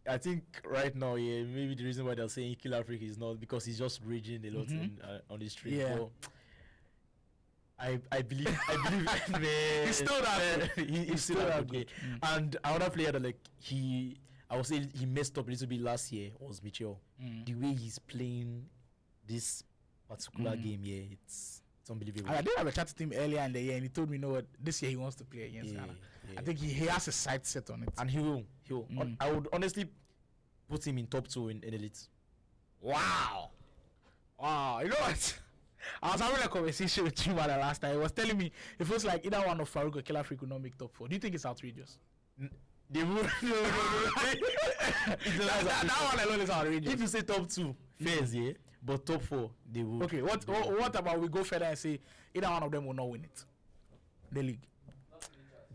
I think right now, maybe the reason why they're saying Killer Freak is not because he's just raging a lot on the street. Yeah. So I believe he's still that good. He's still that good. And another player that I would say he messed up a little bit last year was Mitchell. The way he's playing this particular game, it's unbelievable. I did have a chat to him earlier in the year, and he told me, this year he wants to play against Ghana. I think he has a sight set on it, and he will. I would honestly put him in top 2 in elite. Wow. You know what? I was having a conversation with him about the last time. He was telling me it feels like either one of Farouk or Killer Freak will not make top 4. Do you think it's outrageous? They will. That one alone is outrageous. If you say top 2, fair, but top 4, they will. Okay, what about we go further and say either one of them will not win it? The league.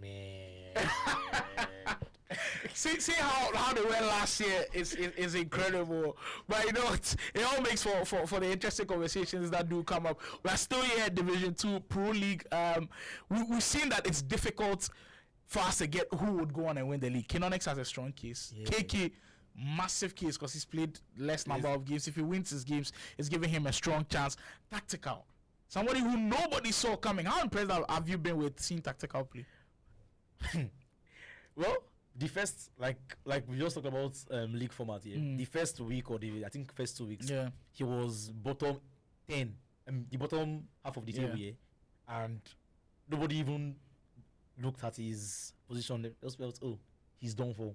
Man. see how they went last year is incredible. But you know what? It all makes for the interesting conversations that do come up. We're still here at Division 2 Pro League. We've seen that it's difficult for us to get who would go on and win the league. Kinonix has a strong case. KK, massive case because he's played less number of games. If he wins his games, it's giving him a strong chance. Tactical, somebody who nobody saw coming. How impressed have you been with seeing Tactical play? Well, the first like we just talked about league format here. The first week or I think first 2 weeks, he was bottom 10, the bottom half of the table here, and nobody even looked at his position. Just felt, he's done for.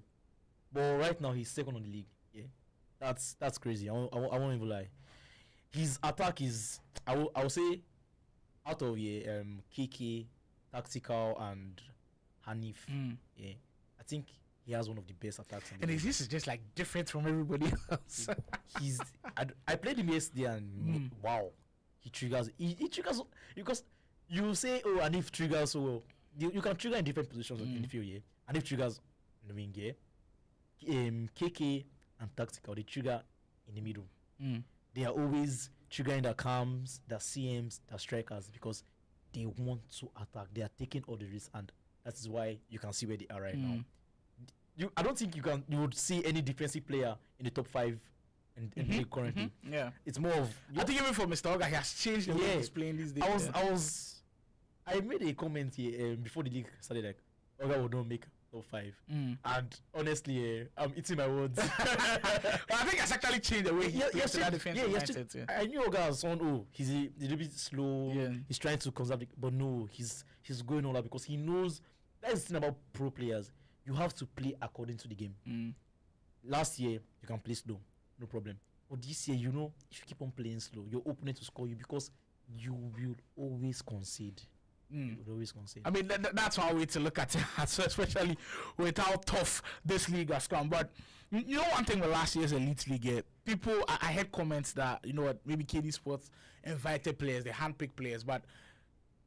But right now he's second on the league. Yeah, that's crazy. I won't even lie. His attack is I will say out of KK, Tactical, and Hanif. Yeah, I think he has one of the best attacks. And this is just like different from everybody else. I played him yesterday and wow, he triggers. He triggers because you say Hanif triggers so well. You can trigger in different positions in the field, and if triggers in the wing, KK and Tactical, they trigger in the middle. They are always triggering the cams, the CMs, the strikers because they want to attack. They are taking all the risks, and that is why you can see where they are right now. I don't think you would see any defensive player in the top 5 in the league currently. Yeah, it's more of. I think even for Mr. Oga, he has changed the way he's playing these days. I made a comment here before the league started, like Oga would not make top 5, and honestly, I'm eating my words. But I think it's actually changed the way he plays that defensive mindset. I knew Oga as someone. Oh, he's a little bit slow. Yeah. He's trying to conserve, but no, he's going all out because he knows. That's the thing about pro players. You have to play according to the game. Last year, you can play slow, no problem. But this year, if you keep on playing slow, your opponent will score you because you will always concede. You will always concede. I mean, that's one way to look at it, especially with how tough this league has come. But you know, one thing with last year's Elite League, I heard comments that, maybe KD Sports invited players, they handpicked players, but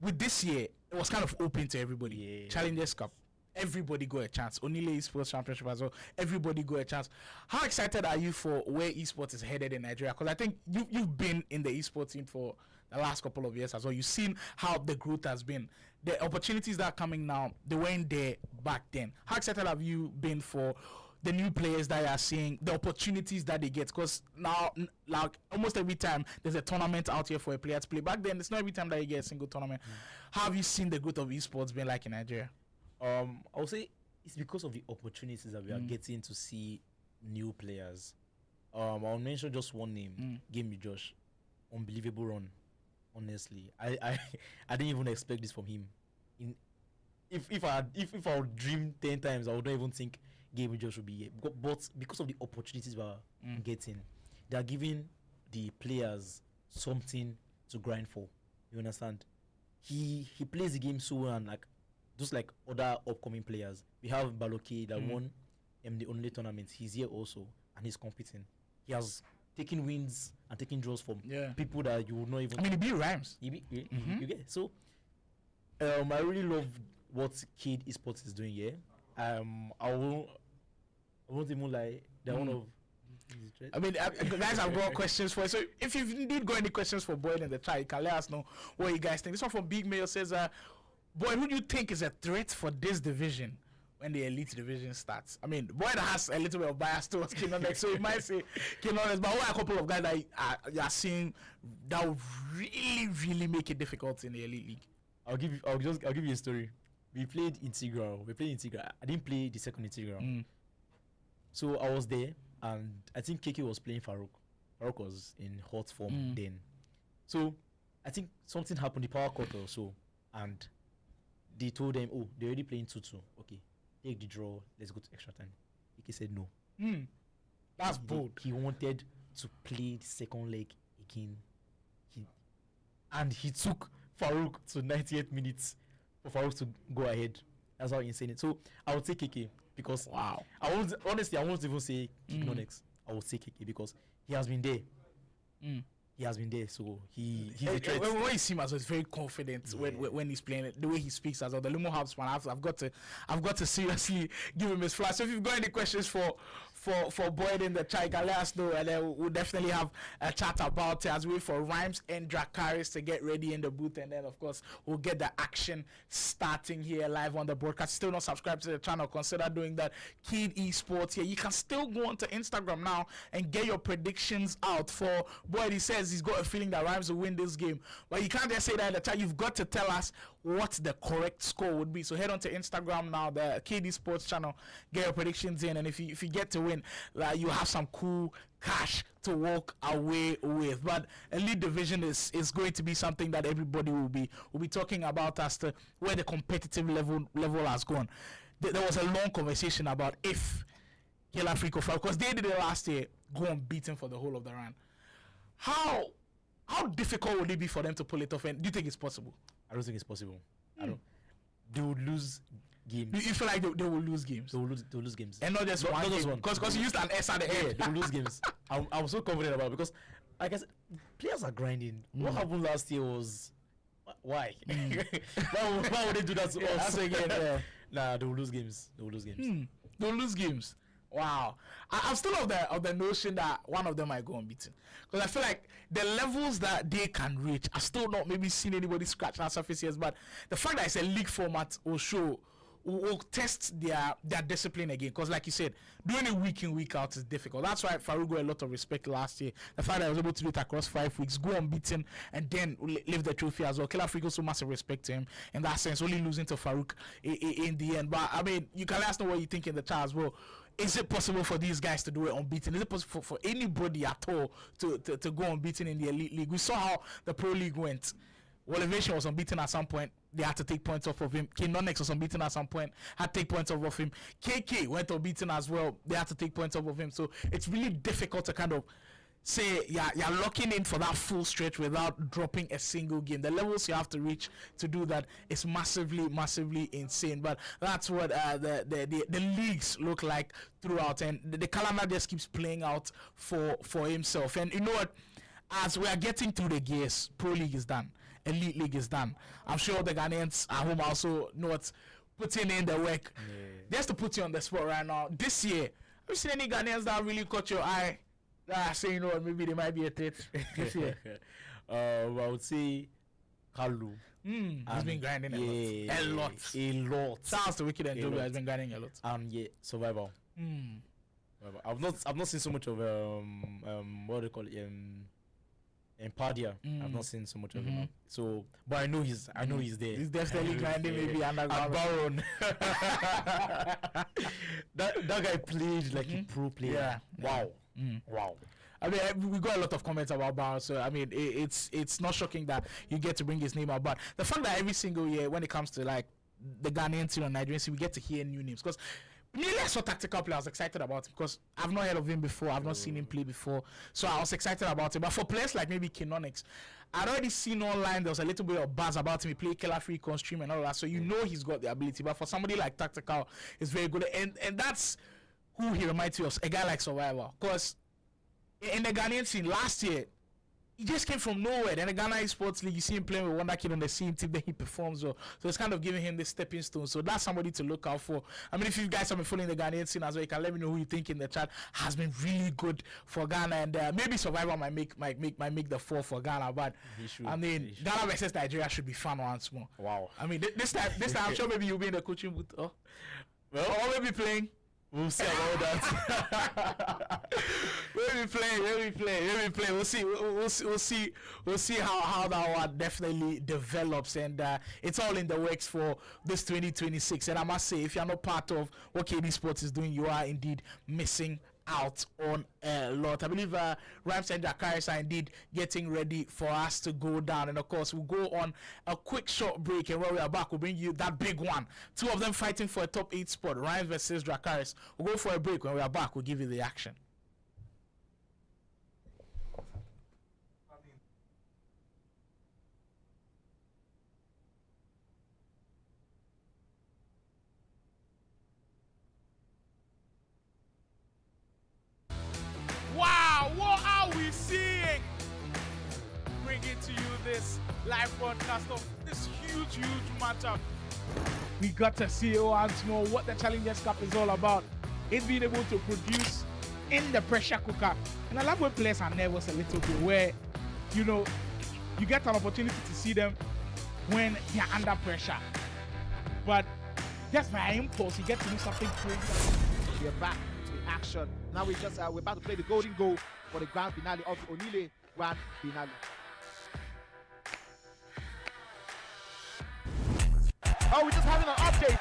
with this year, it was kind of open to everybody. Yeah. Challengers Cup. Everybody got a chance. Onile Esports Championship as well. Everybody got a chance. How excited are you for where esports is headed in Nigeria? Because I think you've been in the esports team for the last couple of years as well. You've seen how the growth has been. The opportunities that are coming now, they weren't there back then. How excited have you been for the new players that you are seeing, the opportunities that they get? Because now, like almost every time there's a tournament out here for a player to play. Back then, it's not every time that you get a single tournament. How have you seen the growth of esports been like in Nigeria? I would say it's because of the opportunities that we are getting to see new players. I'll mention just one name, Game with Josh. Unbelievable run, honestly. I didn't even expect this from him. If I would dream 10 times, I would not even think Game with Josh would be here. But because of the opportunities we are getting, they are giving the players something to grind for. You understand? He plays the game so well, and just like other upcoming players, we have Baloke that won the only tournament. He's here also, and he's competing. He has taken wins and taken draws from people that you would not even. I mean, he beat Rhymes. You get so. I really love what Kid Esports is doing here. I won't even lie. They're one of. I mean, guys, I've got questions for you. So if you indeed got any questions for Boyd in the chat, you can let us know what you guys think. This one from Big Mail says, Boyd, who do you think is a threat for this division when the Elite Division starts? I mean, Boyd has a little bit of bias towards Kinonex, so you might say Kinonex, but what are a couple of guys that you are seeing that would really, really make it difficult in the Elite League? I'll give you a story. We played Integral. I didn't play the second Integral. So I was there, and I think KK was playing Farouk. Farouk was in hot form then. So I think something happened, the power cut or so, and they told them, oh, they're already playing 2-2. Okay, take the draw. Let's go to extra time. KK said no. That's bold. He wanted to play the second leg again. He took Farouk to 98 minutes for Farouk to go ahead. That's how insane it. So I would say KK because I won't even say Kinonex. I would say KK because he has been there. He has been there, so he's a threat. When you see him as well, he's very confident when he's playing it. The way he speaks as well, the Lumo Hubs man, I've got to seriously give him his flash. So if you've got any questions for Boyd in the chat, you can let us know, and then we'll definitely have a chat about it as we wait for Rhymes and Dracaris to get ready in the booth, and then of course we'll get the action starting here live on the broadcast. Still not subscribed to the channel, consider doing that. Kid Esports here. You can still go onto Instagram now and get your predictions out for Boyd. He says he's got a feeling that Rhymes will win this game, but you can't just say that in the chat. You've got to tell us what the correct score would be. So head on to Instagram now, the KD Sports channel, get your predictions in, and if you get to win, you have some cool cash to walk away with. But Elite Division is going to be something that everybody will be talking about as to where the competitive level has gone. There was a long conversation about if Killer Africa, because they did it last year, go unbeaten for the whole of the run. How difficult would it be for them to pull it off? And do you think it's possible? I don't think it's possible. They would lose games. You feel like they will lose games? They will lose games. And not just one game. Because you used an S at the end. They will lose games. I'm so confident about it because, like I said, players are grinding. What happened last year was... Why? Why would they do that to us again? Nah, they will lose games. They will lose games. Wow. I'm still of the notion that one of them might go unbeaten. Because I feel like the levels that they can reach, I've still not maybe seen anybody scratch that surface yet. But the fact that it's a league format will show, will test their discipline again. Because like you said, doing it week in, week out is difficult. That's why Farouk got a lot of respect last year. The fact that I was able to do it across 5 weeks, go unbeaten, and then lift the trophy as well. Killer Freak also massive respect to him in that sense, only losing to Farouk in the end. But I mean, you can let us know what you think in the chat as well. Is it possible for these guys to do it unbeaten? Is it possible for anybody at all to go unbeaten in the Elite League? We saw how the Pro League went. Elevation was unbeaten at some point. They had to take points off of him. K-Nonix was unbeaten at some point. Had to take points off of him. KK went unbeaten as well. They had to take points off of him. So it's really difficult to kind of say you're locking in for that full stretch without dropping a single game. The levels you have to reach to do that is massively insane. But that's what the leagues look like throughout, and the calendar just keeps playing out for himself. And you know what? As we are getting through the gears, Pro League is done, Elite League is done. I'm sure the Ghanaians at home also know what's putting in the work. Just to put you on the spot right now, this year, have you seen any Ghanaians that really caught your eye? Say, you know what, maybe they might be a threat this year. I would say Kalu. He's been grinding a lot. Sounds to Wicked and Joby has been grinding a lot. Survival. I've not seen so much of what do they call it, Padia. I've not seen so much of him. So, but I know he's there. He's definitely grinding maybe underground. Baron. that guy played like a pro player. Yeah. Wow. I mean, we got a lot of comments about Baron, so I mean, it's not shocking that you get to bring his name out. But the fact that every single year, when it comes to like the Ghanaian team and Nigerian team, we get to hear new names. Because I saw tactical play, I was excited about him because I've not heard of him before. I've not seen him play before, so I was excited about him. But for players like maybe K-Nonix, I'd already seen online there was a little bit of buzz about him. He played Killer Freak on stream and all that, so you know he's got the ability. But for somebody like Tactical, it's very good, and that's who he reminds me of, a guy like Survivor. Because in the Ghanaian scene last year, he just came from nowhere. Then the Ghana Esports League, you see him playing with Wonder Kid on the same team, then he performs well. So it's kind of giving him this stepping stone. So that's somebody to look out for. I mean, if you guys have been following the Ghanaian scene as well, you can let me know who you think in the chat has been really good for Ghana. And maybe Survivor might make the 4 for Ghana. But I mean, Ghana versus Nigeria should be fun once more. Wow. I mean, this time I'm sure maybe you'll be in the coaching booth. Or maybe playing. We'll see about that. Maybe play. We'll see how that one definitely develops, and it's all in the works for this 2026. And I must say, if you're not part of what KD Sports is doing, you are indeed missing out on a lot. I believe Rhymes and Jakaris are indeed getting ready for us to go down, and of course we'll go on a quick short break, and when we are back we'll bring you that big one, 2 of them fighting for a top 8 spot, Rhymes versus Jakaris. We'll go for a break. When we are back we'll give you the action. Wow, what are we seeing? Bring it to you this live broadcast of this huge matchup. We got to see once more what the Challengers Cup is all about. It's being able to produce in the pressure cooker. And I love when players are nervous a little bit, where, you know, you get an opportunity to see them when they're under pressure. But just by impulse, you get to do something crazy. We're back to the action. Now we're about to play the golden goal for the grand finale of the Onile Grand Finale. Oh, we're just having an update.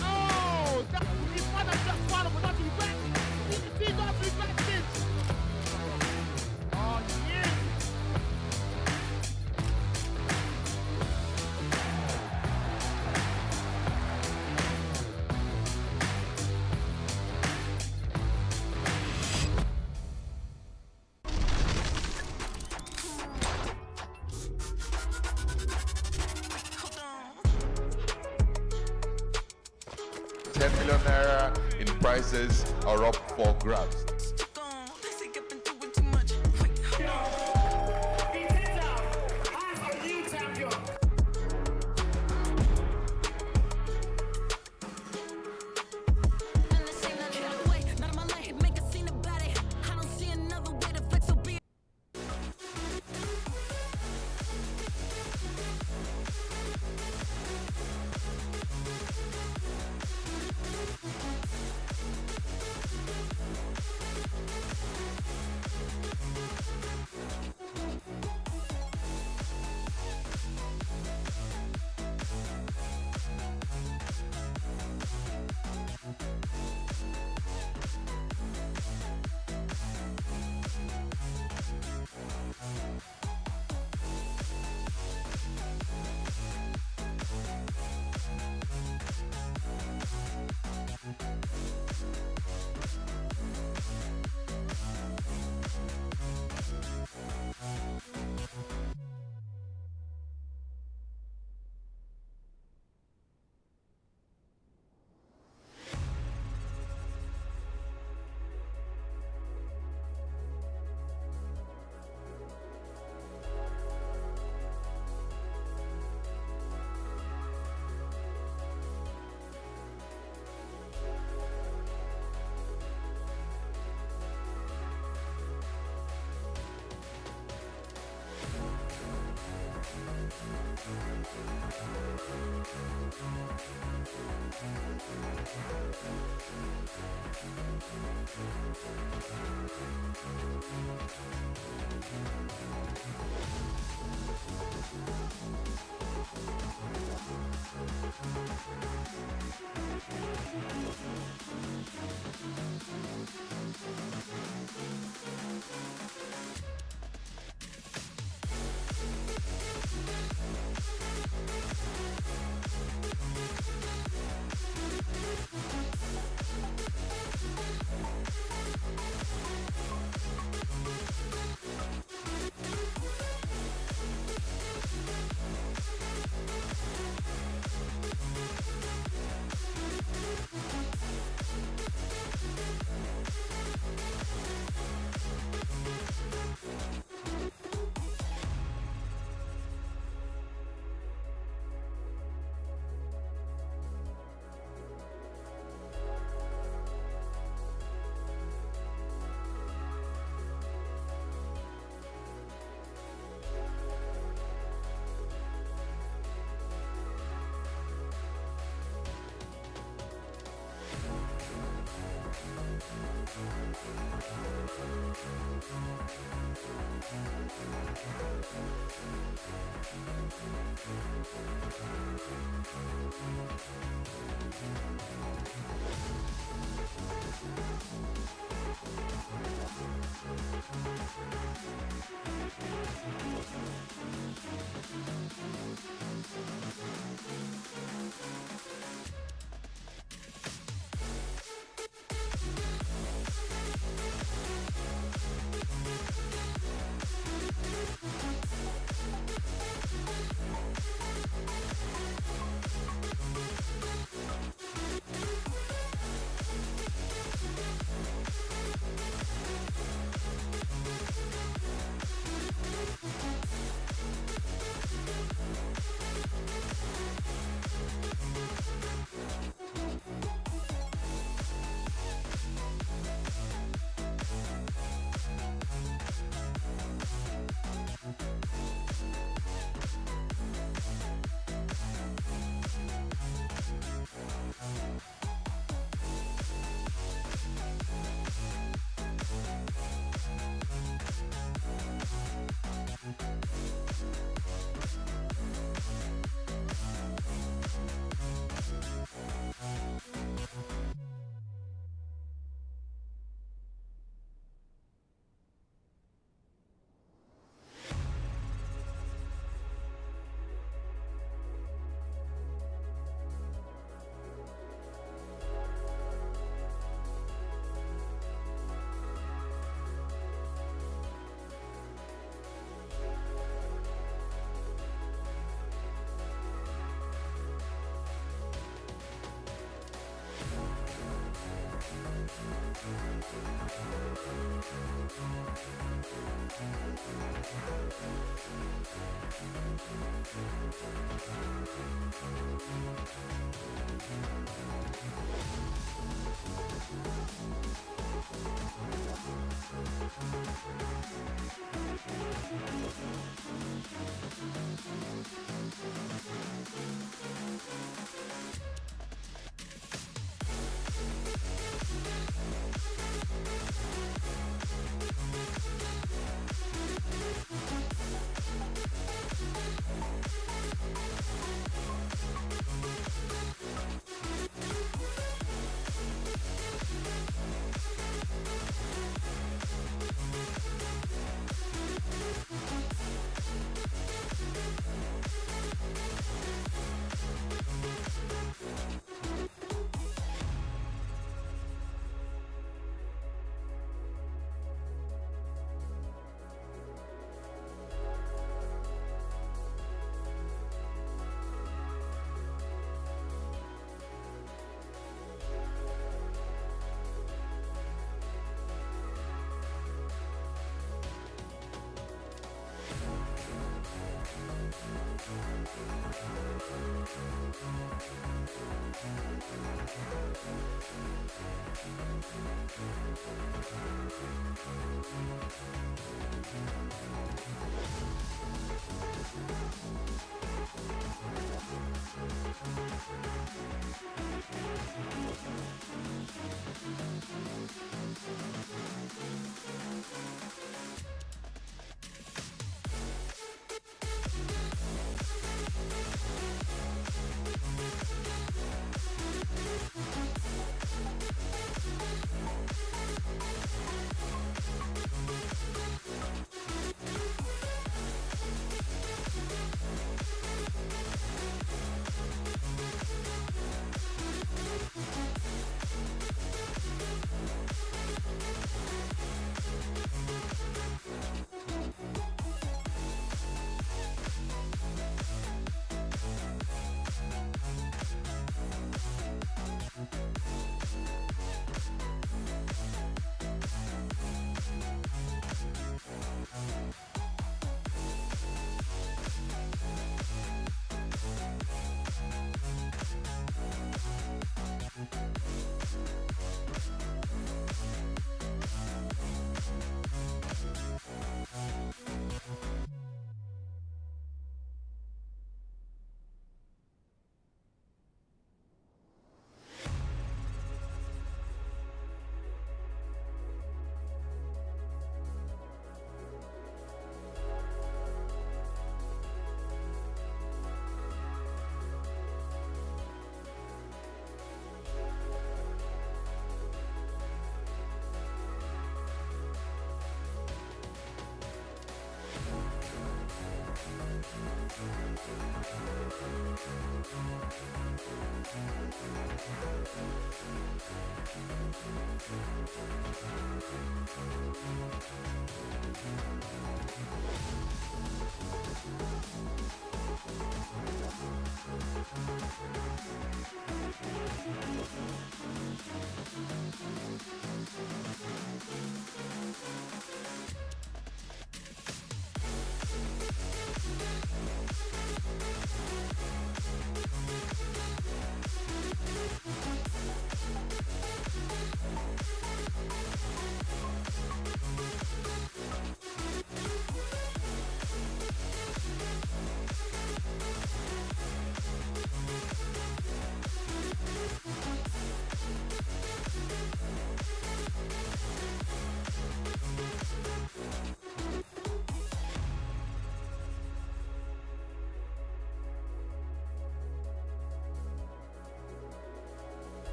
Oh, that his father just found him, not to be back. He not be back since. Oh, yeah. $10 million in prizes are up for grabs.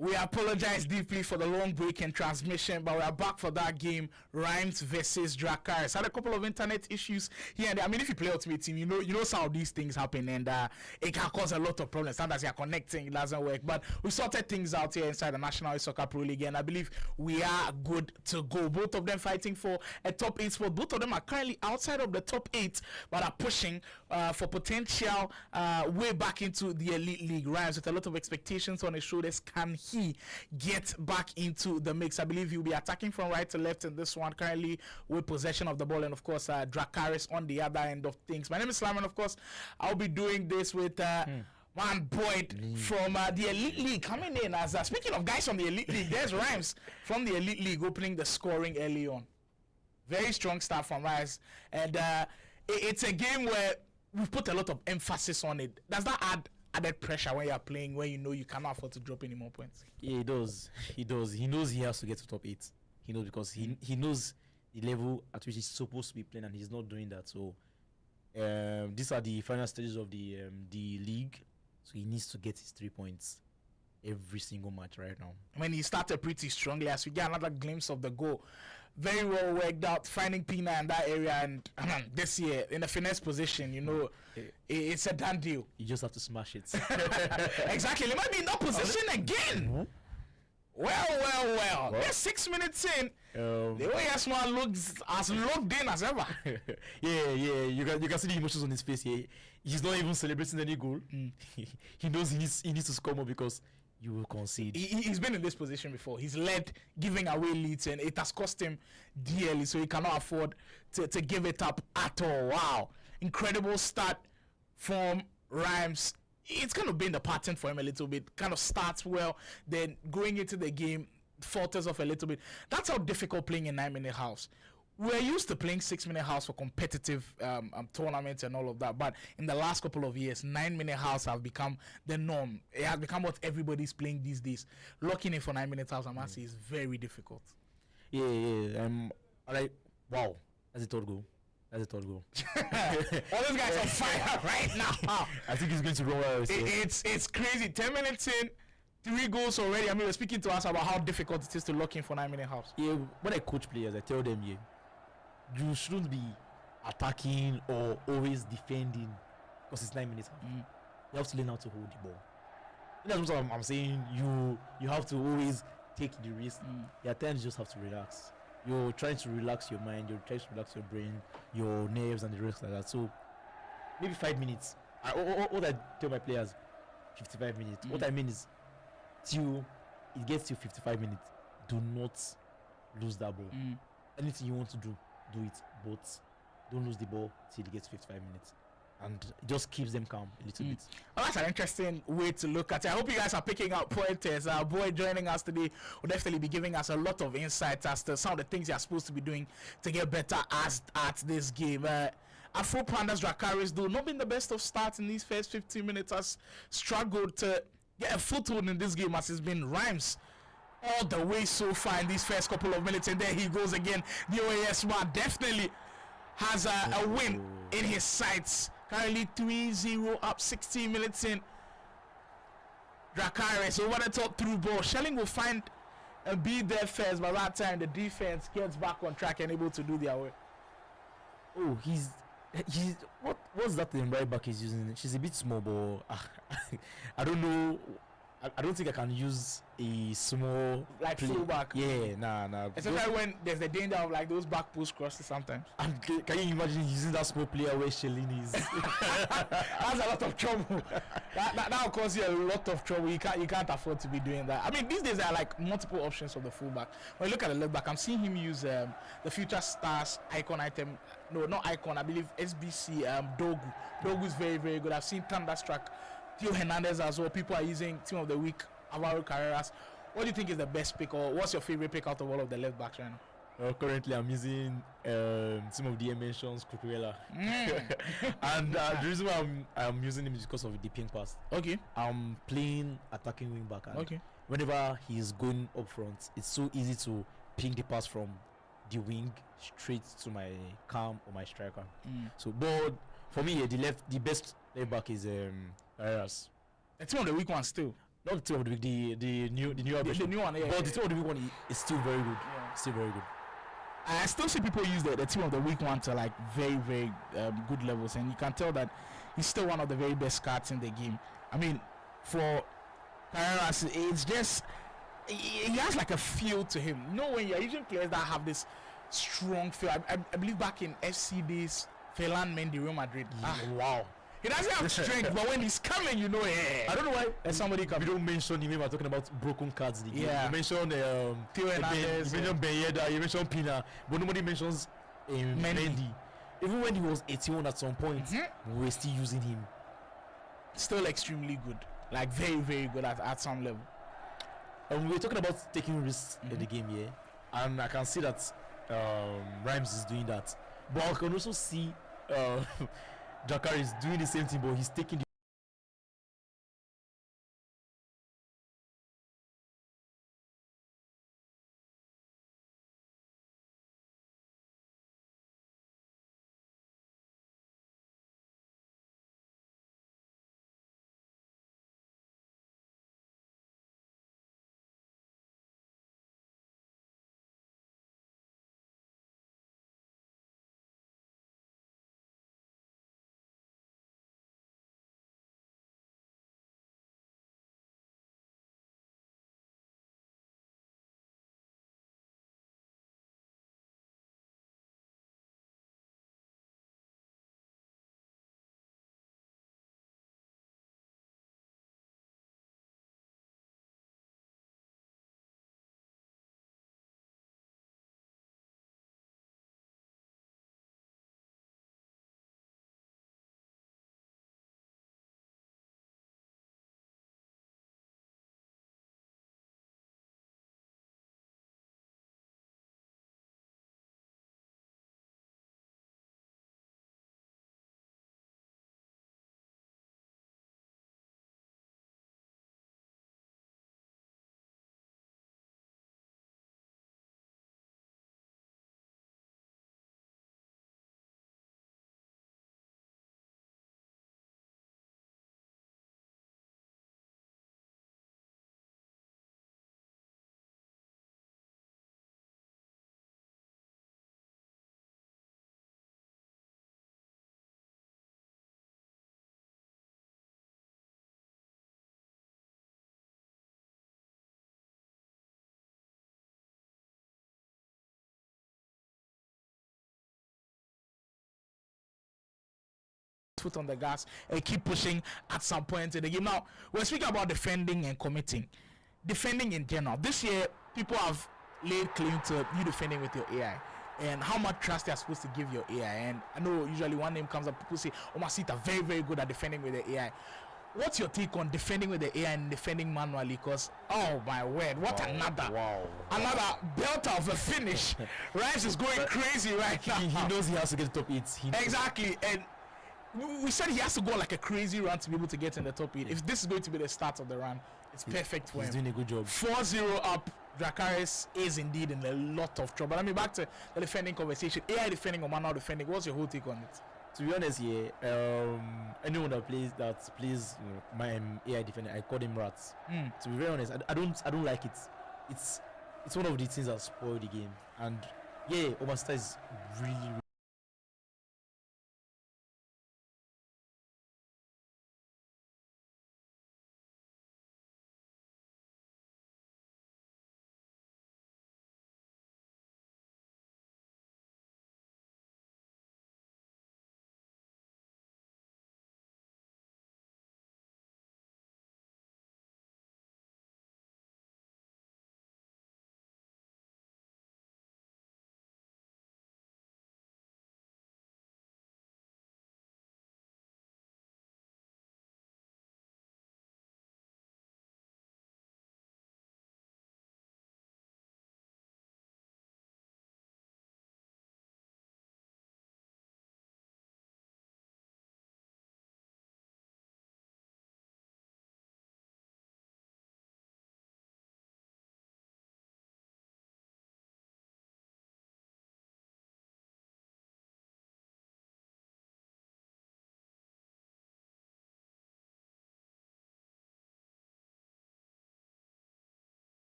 We apologize deeply for the long break in transmission, but we are back for that game, Rhymes versus Dracarys. Had a couple of internet issues here and there. I mean, if you play Ultimate Team, you know how these things happen, and it can cause a lot of problems. Sometimes you're connecting, it doesn't work. But we sorted things out here inside the National Esoccer Pro League, and I believe we are good to go. Both of them fighting for a top 8 spot. Both of them are currently outside of the top 8, but are pushing for potential way back into the Elite League. Rhymes with a lot of expectations on his shoulders. Can he get back into the mix? I believe he'll be attacking from right to left in this one, currently with possession of the ball, and of course Dracarys on the other end of things. My name is Slam, and of course I'll be doing this with one Boyd from the Elite League coming in as speaking of guys from the Elite League, there's Rhymes from the Elite League opening the scoring early on. Very strong start from Rhymes, and it's a game where we've put a lot of emphasis on it. Does that add added pressure when you're playing, when you know you cannot afford to drop any more points? Yeah, he does. He does. He knows he has to get to top 8. He knows, because he knows the level at which he's supposed to be playing, and he's not doing that. So these are the final stages of the league. So he needs to get his 3 points every single match right now. I mean, he started pretty strongly as we get another glimpse of the goal. Very well worked out, finding Pina in that area, and this year in the finesse position, you know, it's a done deal. You just have to smash it. Exactly. They might be in that position again. Well. They're 6 minutes in. The way Asman looks as locked in as ever. yeah. You can see the emotions on his face here. He's not even celebrating any goal. He knows he needs to score more, because you will concede. He's been in this position before. He's led giving away leads, and it has cost him dearly, so he cannot afford to give it up at all. Wow. Incredible start from Rhymes. It's kind of been the pattern for him a little bit. Kind of starts well, then going into the game, falters off a little bit. That's how difficult playing a 9-minute house. We're used to playing 6-minute house for competitive tournaments and all of that, but in the last couple of years, 9-minute house have become the norm. It has become what everybody's playing these days. Locking in for 9-minute house, I must say, is very difficult. Yeah. Alright. Wow. That's a third goal. All those guys on fire right now. I think he's going to run well. It's crazy. 10 minutes in, 3 goals already. I mean, we're speaking to us about how difficult it is to lock in for 9-minute house. Yeah, when I coach players, I tell them, you shouldn't be attacking or always defending because it's 9 minutes. You have to learn how to hold the ball. That's what I'm saying. You have to always take the risk. At times, you just have to relax. You're trying to relax your mind. You're trying to relax your brain, your nerves, and the rest like that. So maybe 5 minutes. What I tell my players, 55 minutes. What I mean is, till it gets to 55 minutes, do not lose that ball. Anything you want to do it, but don't lose the ball till it gets 55 minutes, and it just keeps them calm a little bit. Well, that's an interesting way to look at it. I hope you guys are picking up pointers. Our boy joining us today will definitely be giving us a lot of insights as to some of the things you are supposed to be doing to get better at this game. Afro Pandas Dracarys, though not been the best of starts in these first 15 minutes, has struggled to get a foothold in this game as it's been Rhymes all the way so far in these first couple of minutes, and there he goes again. The OAS man definitely has a win in his sights. Currently 3-0 up, 16 minutes in. Dracarys over the top through ball. Shelling will find and be there first, but that time the defense gets back on track and able to do their work. Oh, he's what's that thing right back he's using? She's a bit small, but I don't know. I don't think I can use a small fullback. Yeah, nah. Especially when there's the danger of like those back post crosses sometimes. And can you imagine using that small player where Shelini is? That's a lot of trouble. that will cause you a lot of trouble. You can't afford to be doing that. I mean, these days there are like multiple options for the fullback. When you look at the left back, I'm seeing him use the Future Stars icon item. No, not icon. I believe SBC Dogu. Dogu is very, very good. I've seen Thunderstruck, Theo Hernandez as well. People are using Team of the Week, Alvaro Carreras. What do you think is the best pick, or what's your favorite pick out of all of the left backs right now? Currently, I'm using some of the mentions Cucurella. And the reason why I'm using him is because of the pink pass. Okay. I'm playing attacking wing back. And whenever he's going up front, it's so easy to ping the pass from the wing straight to my cam or my striker. So, but for me, the best left back is Carreras. The Team of the Week one still. Not the Team of the Week, the new The new one, yeah. But the Team of the Week one is still very good. Yeah. Still very good. I still see people use the Team of the Week one to like very, very good levels, and you can tell that he's still one of the very best cards in the game. I mean, for Carreras, it's just he has like a feel to him. You know, when you're using players that have this strong feel. I believe back in FC days, Ferland Mendy, Real Madrid. Wow. He doesn't have strength, but when he's coming, you know, I don't know why somebody we don't mention him. We're talking about broken cards in the game. Yeah. You mentioned Theo Hernandez, you mentioned Ben Yedder, you mentioned Pina, but nobody mentions Mendy. Even when he was 81 at some point, we're still using him. Still extremely good, like very, very good at some level. And we're talking about taking risks in the game here, and I can see that Rhymes is doing that, but I can also see Dracarys is doing the same thing, but he's taking the foot on the gas and keep pushing at some point in the game. Now, we're speaking about defending and committing. Defending in general. This year, people have laid claim to you defending with your AI and how much trust they are supposed to give your AI. And I know usually one name comes up, people say, oh, Masita, very, very good at defending with the AI. What's your take on defending with the AI and defending manually? Because, oh my word, what another belter of a finish. Rice is going crazy right now. He knows he has to get the top 8. Exactly. And we said he has to go like a crazy run to be able to get in the top 8. If this is going to be the start of the run, it's perfect for him. He's doing a good job. 4-0 up. Dracarys is indeed in a lot of trouble. I mean, back to the defending conversation. AI defending or manual defending. What's your whole take on it? To be honest, anyone that plays my AI defender, I call him rats. To be very honest, I don't like it. It's one of the things that spoil the game. And yeah, Obasta is really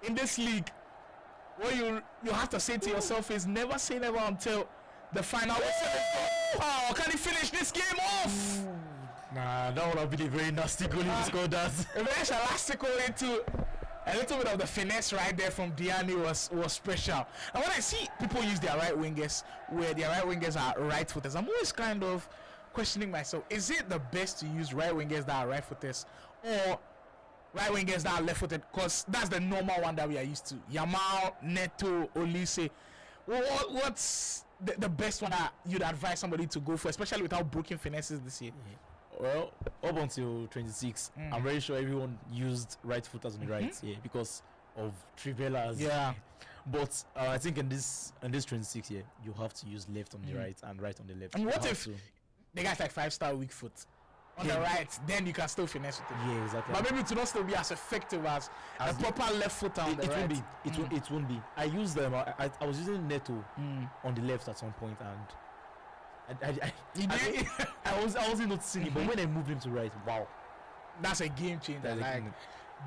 in this league, what you have to say to yourself is never say never until the final. Oh, can he finish this game off? Nah, that would have been a very nasty goal if he scored that. A very elastical into a little bit of the finesse right there from Diani was special. And when I see people use their right wingers, where their right wingers are right footers, I'm always kind of questioning myself: is it the best to use right wingers that are right footers, or right wingers that are left footed? Because that's the normal one that we are used to. Yamal, Neto, Olise. What's the best one that you'd advise somebody to go for, especially without broken finesses this year? Well, up until 26, I'm very sure everyone used right footers on the right, because of Trivelas. Yeah. But I think in this 26 year, you have to use left on the right and right on the left. And what if the guy's like 5-star weak foot on the right, then you can still finesse with it? Yeah, exactly. But maybe to not still be as effective as a proper left footer on the right. Won't be. It won't be. I used them. I was using Neto on the left at some point, and I wasn't noticing it, but when I moved him to right, wow, that's a game changer.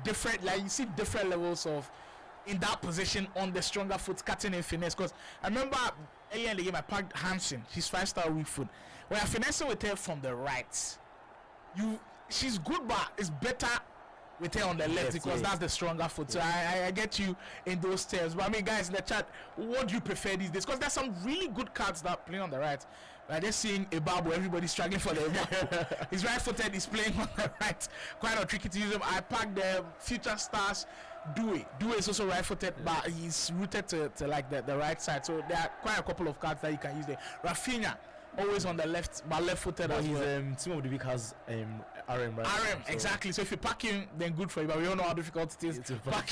Different, like you see different levels of in that position on the stronger foot, cutting in finesse. Because I remember earlier in the game I packed Hansen, she's 5-star weak foot. When I finessing with her from the right, she's good, but it's better with her on the left because that's the stronger foot. So I get you in those terms. But I mean, guys in the chat, what do you prefer these days? Because there's some really good cards that play on the right. We're just seeing Ibabu, everybody's struggling for the Ibabu. He's right footed, he's playing on the right. Quite a tricky to use him. I packed the Future Stars Dewey. Dewey is also right footed, but he's rooted to like the right side. So there are quite a couple of cards that you can use there. Rafinha, always on the left, but left footed as well. His team of the week has RM, right? RM, so exactly. So if you pack him, then good for you. But we all know how difficult it is to pack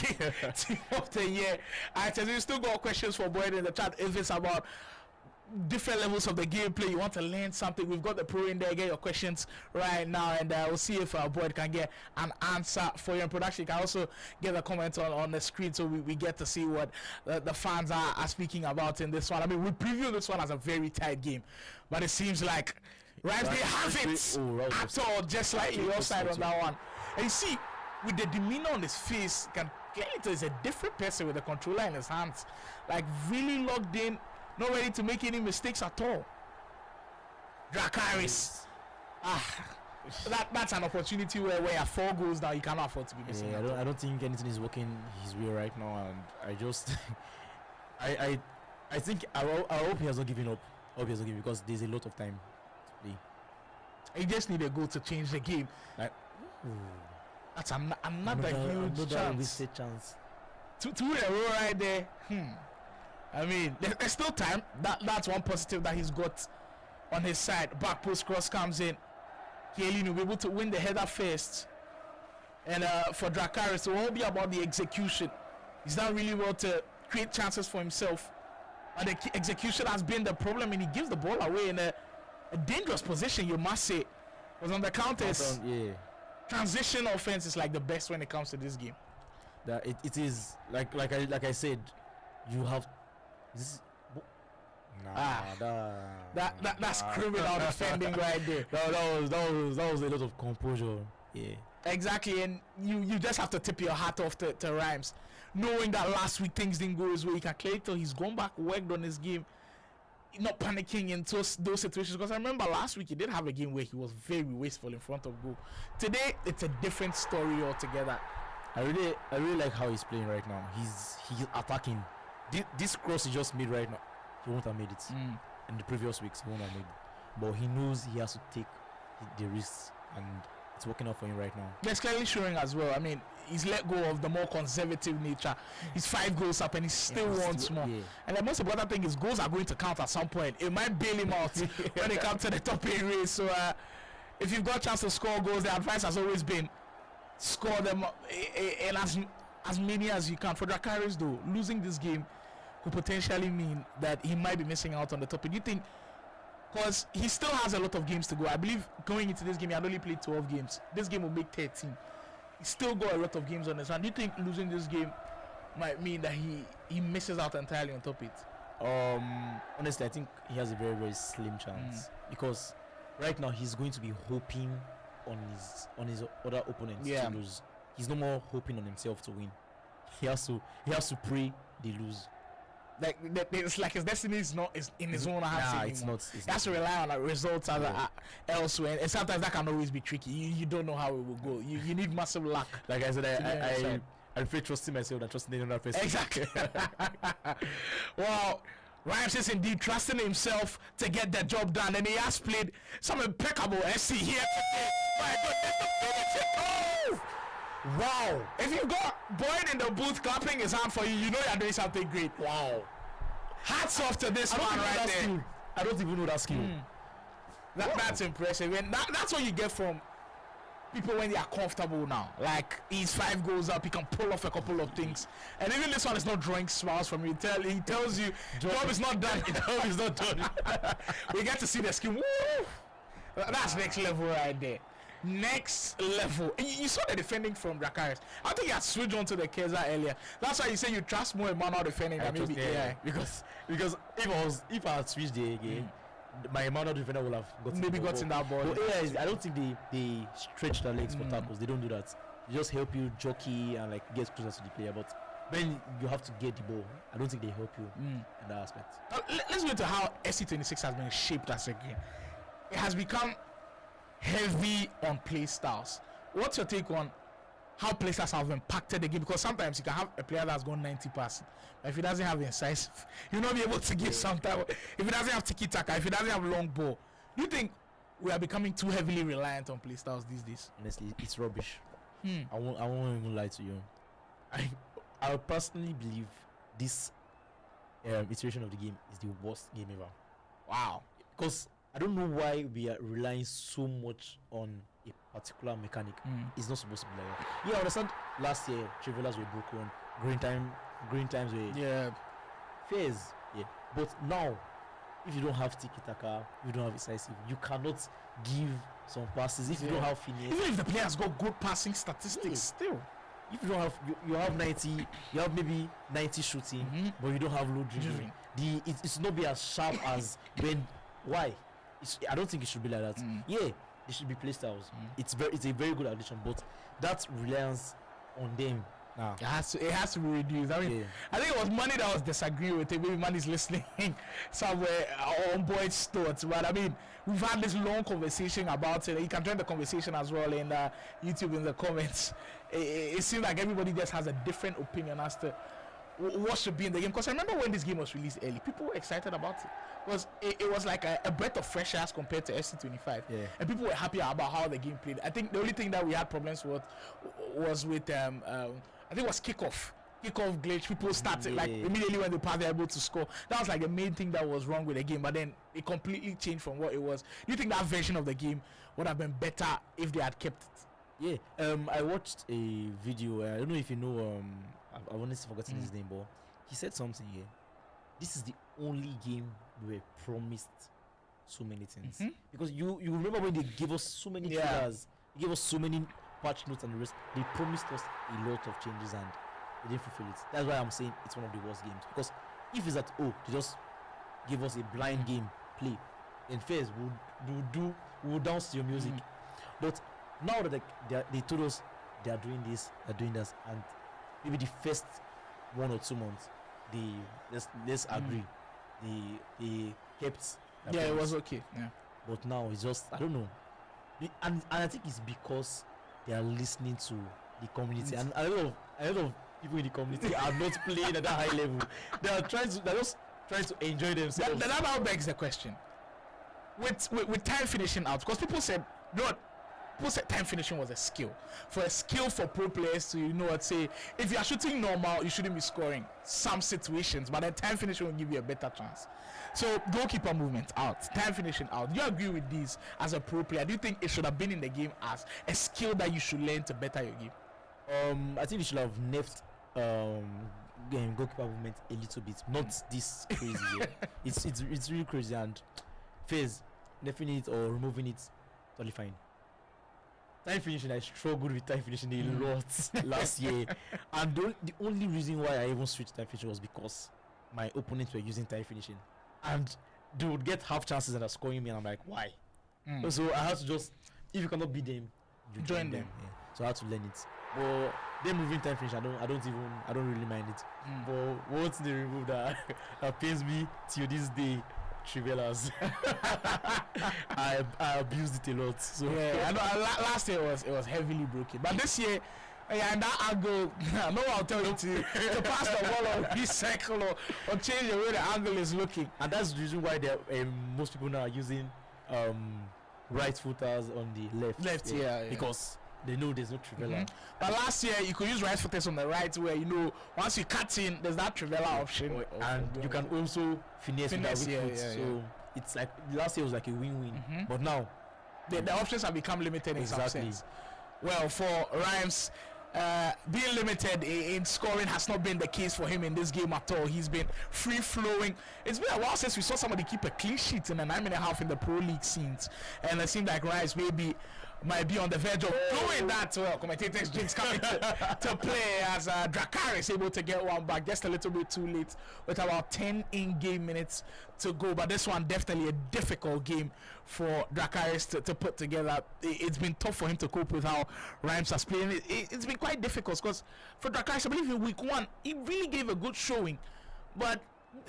team of the year. Alright, so we still got questions for Boyd in the chat. If it's about different levels of the gameplay, you want to learn something, we've got the pro in there. Get your questions right now, and we'll see if Boyd can get an answer for you in production. You can also get a comment on the screen, so we get to see what the fans are speaking about in this one. I mean, we previewed this one as a very tight game, but it seems like they have it at all, just slightly offside on that one. And you see, with the demeanor on his face, can clearly tell he's a different person with the controller in his hands, like really locked in, not ready to make any mistakes at all. Dracarys. that's an opportunity where you have 4 goals now, you cannot afford to be missing. Yeah, I don't think anything is working his way right now, and I just I think I hope he has not given up. I hope he has not given, because there's a lot of time to play. He just need a goal to change the game. Like, that's another huge chance. Two in a row right there. I mean, there's still time. That's one positive that he's got on his side. Back post cross comes in. Kielin will be able to win the header first. And for Dracarys, it won't be about the execution. He's done really well to create chances for himself. But the execution has been the problem, and he gives the ball away in a dangerous position, you must say. Because on the counters, transition offense is like the best when it comes to this game. That it is like I said, you have this. That's criminal defending right there. That was a lot of composure. Yeah, exactly, and you just have to tip your hat off to Rhymes, knowing that last week things didn't go his way. You can clearly tell he's gone back, worked on his game, not panicking in those situations. Because I remember last week he did have a game where he was very wasteful in front of goal. Today it's a different story altogether. I really like how he's playing right now. He's attacking. This cross he just made right now, he won't have made it. In the previous weeks he won't have made it. But he knows he has to take the risks, and it's working out for him right now. That's clearly showing as well. I mean, he's let go of the more conservative nature. He's 5 goals up and he still wants more. Yeah. And the most important thing is goals are going to count at some point. It might bail him out when it comes to the top 8 race. So if you've got a chance to score goals, the advice has always been score them in as many as you can. For Dracarys though, losing this game could potentially mean that he might be missing out on the top 8. Do you think, because he still has a lot of games to go? I believe going into this game he had only played 12 games. This game will make 13. He's still got a lot of games on his hand. Do you think losing this game might mean that he misses out entirely on top 8? Honestly, I think he has a very, very slim chance, because right now he's going to be hoping on his other opponents to lose. He's no more hoping on himself to win. He has to pray they lose. Like it's like his destiny is not in his own hands anymore. It's not. He has to rely on results elsewhere, and sometimes that can always be tricky. You don't know how it will go. You need massive luck. Like I said, I prefer trusting myself than trusting another person. Exactly. Well, Rhymes is indeed trusting himself to get the job done, and he has played some impeccable SC here today. My goodness, the finishing. Oh! Wow! If you got Boyd in the booth clapping his hand for you, you know you're doing something great. Wow! Hats off to this man right there. I don't even know that skill. That's impressive. And that's what you get from people when they are comfortable now. Like, he's 5 goals up, he can pull off a couple of things. And even this one is not drawing smiles from you. He tells you, job is not done. Job is not done. We get to see the skill. Woo! That's next level right there. Next level. And you saw the defending from Dracarys. I think you had switched on to the Keza earlier. That's why you say you trust more in manual defending than maybe AI. Because if I had switched the game, my manual defender would have gotten that ball. But AI, I don't think they stretch their legs for tackles. They don't do that. They just help you jockey and like get closer to the player. But when you have to get the ball, I don't think they help you in that aspect. Let's go into how SC26 has been shaped as a game. It has become heavy on play styles. What's your take on how play styles have impacted the game? Because sometimes you can have a player that's gone 90%, but if he doesn't have incisive, you'll not be able to give some time. If he doesn't have tiki-taka, if he doesn't have long ball, do you think we are becoming too heavily reliant on play styles these days? Honestly, it's rubbish. I won't even lie to you. I personally believe this iteration of the game is the worst game ever. Wow. Because I don't know why we are relying so much on a particular mechanic. It's not supposed to be like that. Yeah, I understand last year Trivelas were broken, green times were phase. Yeah. But now, if you don't have tiki-taka, you don't have decisive, you cannot give some passes. If you don't have finesse, even if the player's got good passing statistics, still. If you don't have you have 90, you have maybe 90 shooting, but you don't have low dribbling. It's not be as sharp as when I don't think it should be like that. Yeah, there should be play styles. It's a very good addition, but that reliance on them Nah. It has to be reduced. I mean, Yeah. I think it was Money that was disagreeing with it. Maybe Money's listening somewhere on Boyd's thoughts. But I mean, we've had this long conversation about it. You can join the conversation as well in YouTube in the comments. It seems like everybody just has a different opinion as to what should be in the game. Because I remember when this game was released early, people were excited about it. It was like a breath of fresh air as compared to FC25. Yeah. And people were happy about how the game played. I think the only thing that we had problems with was with I think it was kickoff glitch. People started like immediately when they passed, they're able to score. That was like the main thing that was wrong with the game. But then it completely changed from what it was. Do you think that version of the game would have been better if they had kept it? Yeah. I watched a video. I don't know if you know. I've honestly forgotten his name, but he said something here. This is the only game we were promised so many things. Because you remember when they gave us so many trailers, they gave us so many patch notes and the rest. They promised us a lot of changes and they didn't fulfill it. That's why I'm saying it's one of the worst games. Because if it's that they just give us a blind game play, in phase we'll dance to your music. But now that they told us they are doing this, they're doing this, and maybe the first 1 or 2 months, let's agree, they kept. It was okay. Yeah. But now it's just I don't know, and I think it's because they are listening to the community, and a lot of people in the community are not playing at that high level. They're just trying to enjoy themselves. That now begs the question. With time finishing out, because people said time finishing was a skill. For pro players to say if you are shooting normal, you shouldn't be scoring some situations, but then time finishing will give you a better chance. So goalkeeper movement out, time finishing out. Do you agree with these as a pro player? Do you think it should have been in the game as a skill that you should learn to better your game? I think we should have nerfed goalkeeper movement a little bit, not this crazy. It's really crazy, and phase nerfing it or removing it, totally fine. Time finishing, I struggled with time finishing a lot last year, and the only reason why I even switched time finishing was because my opponents were using time finishing, and they would get half chances and are scoring me, and I'm like, why? So I had to just, if you cannot beat them, you join them. Yeah. So I had to learn it. But them moving time finishing, I don't really mind it. But once they remove that pains me till this day. Trivelas. I abused it a lot. So I know last year it was heavily broken, but this year, and that angle, no one will tell you to pass the ball or recycle or change the way the angle is looking. And that's the reason why most people now are using right footers on the left. Yeah. Because they know there's no Trivela. But last year you could use right footers on the right, where once you cut in, there's that Trivela option, and you can also finesse with that weak foot. So it's like last year was like a win-win, but now the options have become limited in some sense. Well, for Rhymes, being limited in scoring has not been the case for him in this game at all. He's been free flowing. It's been a while since we saw somebody keep a clean sheet in a 9.5 in the Pro League scenes, and it seemed like Rhymes might be on the verge of doing that. Well, commentators Jinx coming to play as Drakkar is able to get one back just a little bit too late with about 10 in-game minutes to go. But this one definitely a difficult game for Drakkar to put together. It's been tough for him to cope with how Rhymes has played. It's been quite difficult because for Drakkar, I believe in week 1 he really gave a good showing, but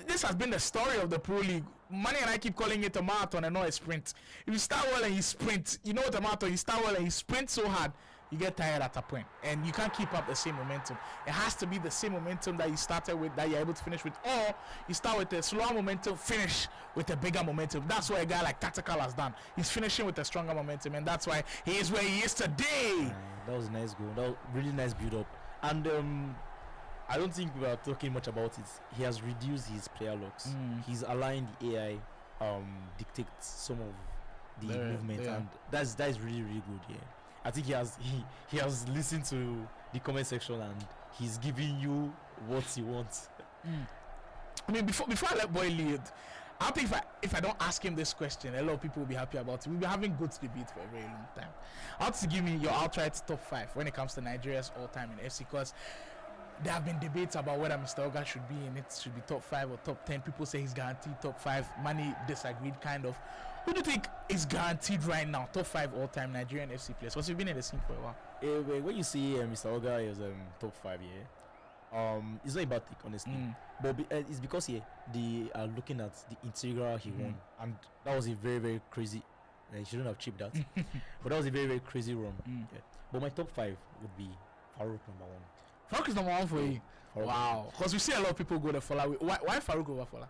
this has been the story of the Pro League. Money and I keep calling it a marathon and not a sprint. If you start well and you sprint, you know what a marathon, you start well and you sprint so hard, you get tired at a point and you can't keep up the same momentum. It has to be the same momentum that you started with, that you're able to finish with, or you start with a slower momentum, finish with a bigger momentum. That's what a guy like Tactical has done. He's finishing with a stronger momentum, and that's why he is where he is today. That was a nice goal. That was really nice build up. And I don't think we are talking much about it. He has reduced his player locks. He's allowing the AI dictate some of the movement, and that is really good. Yeah, I think he has listened to the comment section and he's giving you what he wants. I mean, before I let Boy lead, I think if I don't ask him this question, a lot of people will be happy about it. We'll be having good debate for a very long time. I want to give me your outright top 5 when it comes to Nigeria's all-time in FC, because there have been debates about whether Mr. Oga should be in it, should be top 5 or top 10. People say he's guaranteed top 5. Mani disagreed kind of Who do you think is guaranteed right now top 5 all-time Nigerian FC players? Because you've been in the scene for a while. When you see Mr. Oga is top 5, it's not a bad take, honestly. But it's because they are looking at the integral he won, and that was a very, very crazy. He shouldn't have chipped that, but that was a very, very crazy run. Yeah. But my top 5 would be Farouk number 1. Farouk is number 1 for you. Farouk. Wow, because we see a lot of people go to Fola. Why Farouk over Fola?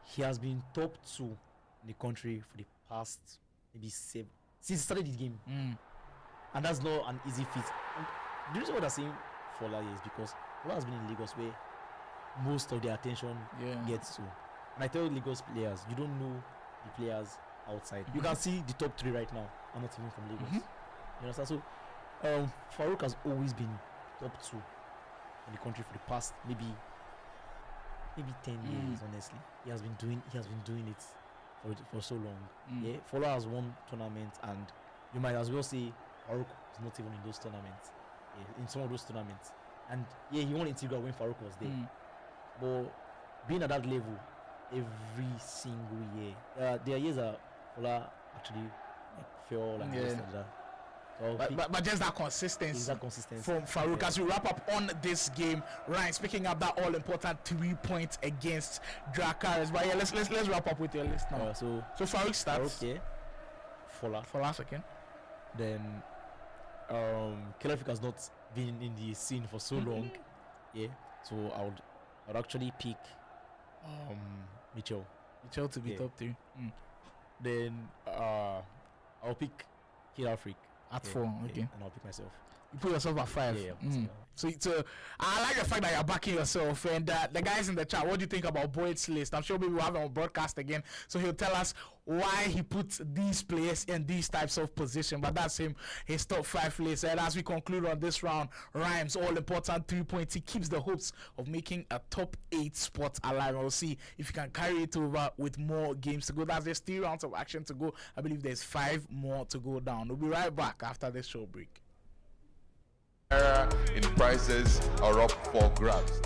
He has been top 2 in the country for the past maybe 7 since he started the game, and that's not an easy feat. And the reason why they're saying Fola is because Fola has been in Lagos where most of their attention gets to. And I tell Lagos players, you don't know the players outside. You can see the top 3 right now are not even from Lagos. You understand? So Farouk has always been top 2 in the country for the past maybe 10 years. Honestly, he has been doing it for so long. Yeah, Fola has won tournaments, and you might as well say Farouk is not even in those tournaments. In some of those tournaments, and he won Integral when Farouk was there. But being at that level every single year, there are years that Fola actually fell and this and that. So but just that consistency, from Farouk. As we wrap up on this game, Ryan, speaking of that all important 3 points against Dracarys. But let's wrap up with your list now. So Farouk starts. Farouk, Fola second. Then Kelafik has not been in the scene for so long. So I would actually pick Mitchell to be top 3. Then I'll pick Kelafik at 4. Okay, and I'll pick myself. You put yourself at 5. So I like the fact that you're backing yourself. And the guys in the chat, what do you think about Boyd's list? I'm sure maybe we'll have him on broadcast again, so he'll tell us why he puts these players in these types of position. But that's his top 5 list. And as we conclude on this round, Rhymes all important 3 points. He keeps the hopes of making a top 8 spot alive. We'll see if he can carry it over with more games to go. That's just 3 rounds of action to go. I believe there's 5 more to go down. We'll be right back after this show break. In prices are up for grabs.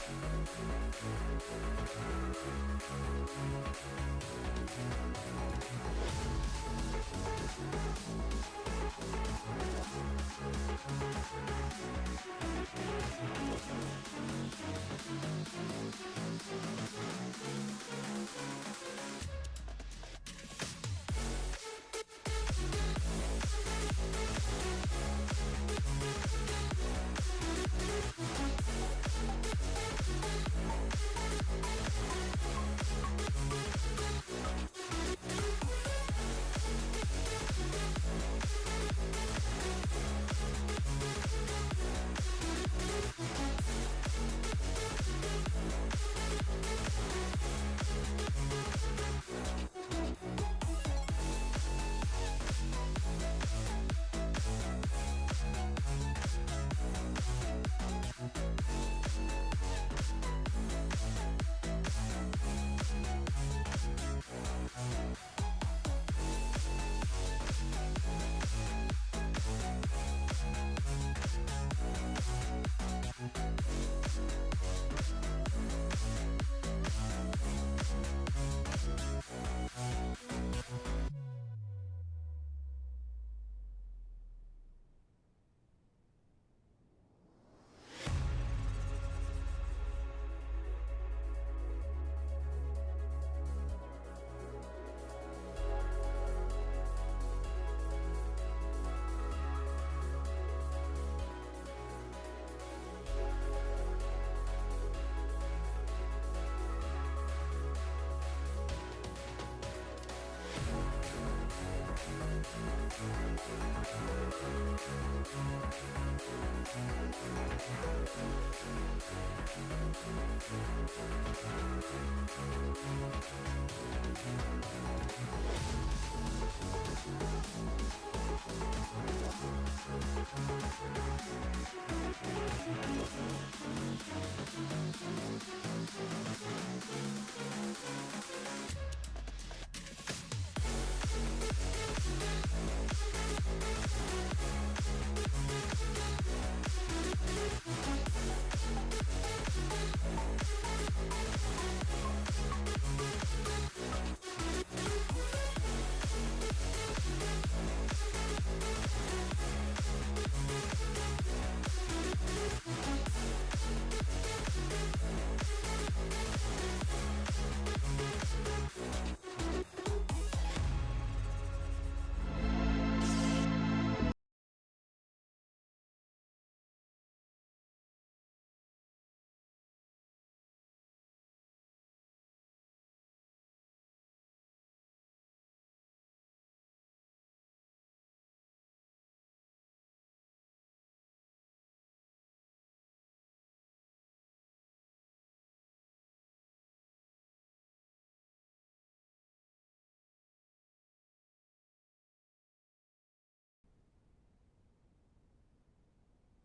Thank you.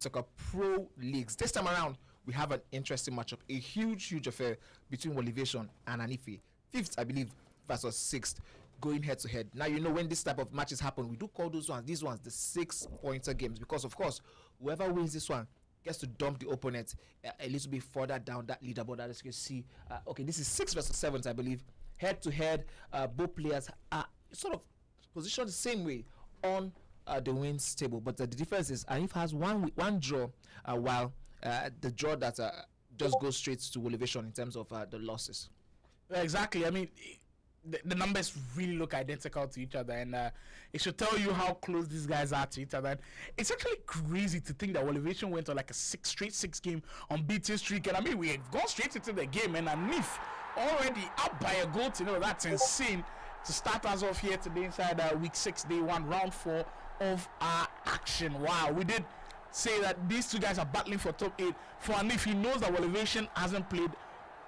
Soccer Pro Leagues. This time around, we have an interesting matchup, a huge affair between Motivation and Anife. Fifth, I believe, versus sixth, going head to head. Now, you know, when this type of matches happen, we do call these ones the 6-pointer games, because, of course, whoever wins this one gets to dump the opponent a little bit further down that leaderboard. As you can see, okay, this is 6 versus 7, I believe. Head to head, both players are sort of positioned the same way on the wins table, but the difference is Anif has one draw, while the draw that just goes straight to elevation in terms of the losses. Exactly. I mean, the numbers really look identical to each other, and it should tell you how close these guys are to each other. And it's actually crazy to think that elevation went on like a 6 game unbeaten streak, and I mean, we have gone straight into the game, and Anif already up by a goal. That's insane to start us off here today inside week 6, day 1, round 4 of our action. Wow, we did say that these two guys are battling for top 8. For Anif, he knows that elevation hasn't played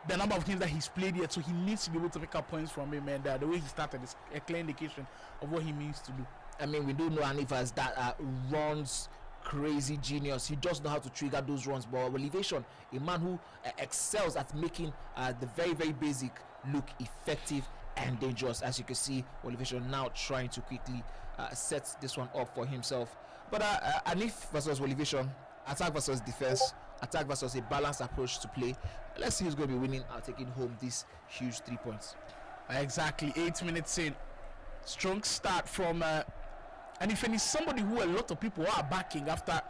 the number of games that he's played yet, so he needs to be able to pick up points from him, and the way he started is a clear indication of what he means to do. I mean, we do know Anif as that runs crazy genius. He does know how to trigger those runs, but elevation, a man who excels at making the very basic look effective and dangerous. As you can see, elevation now trying to quickly set this one up for himself. But Anif versus elevation, attack versus defense, attack versus a balanced approach to play. Let's see who's going to be winning or taking home these huge 3 points. Exactly, 8 minutes in. Strong start from and if he's somebody who a lot of people are backing after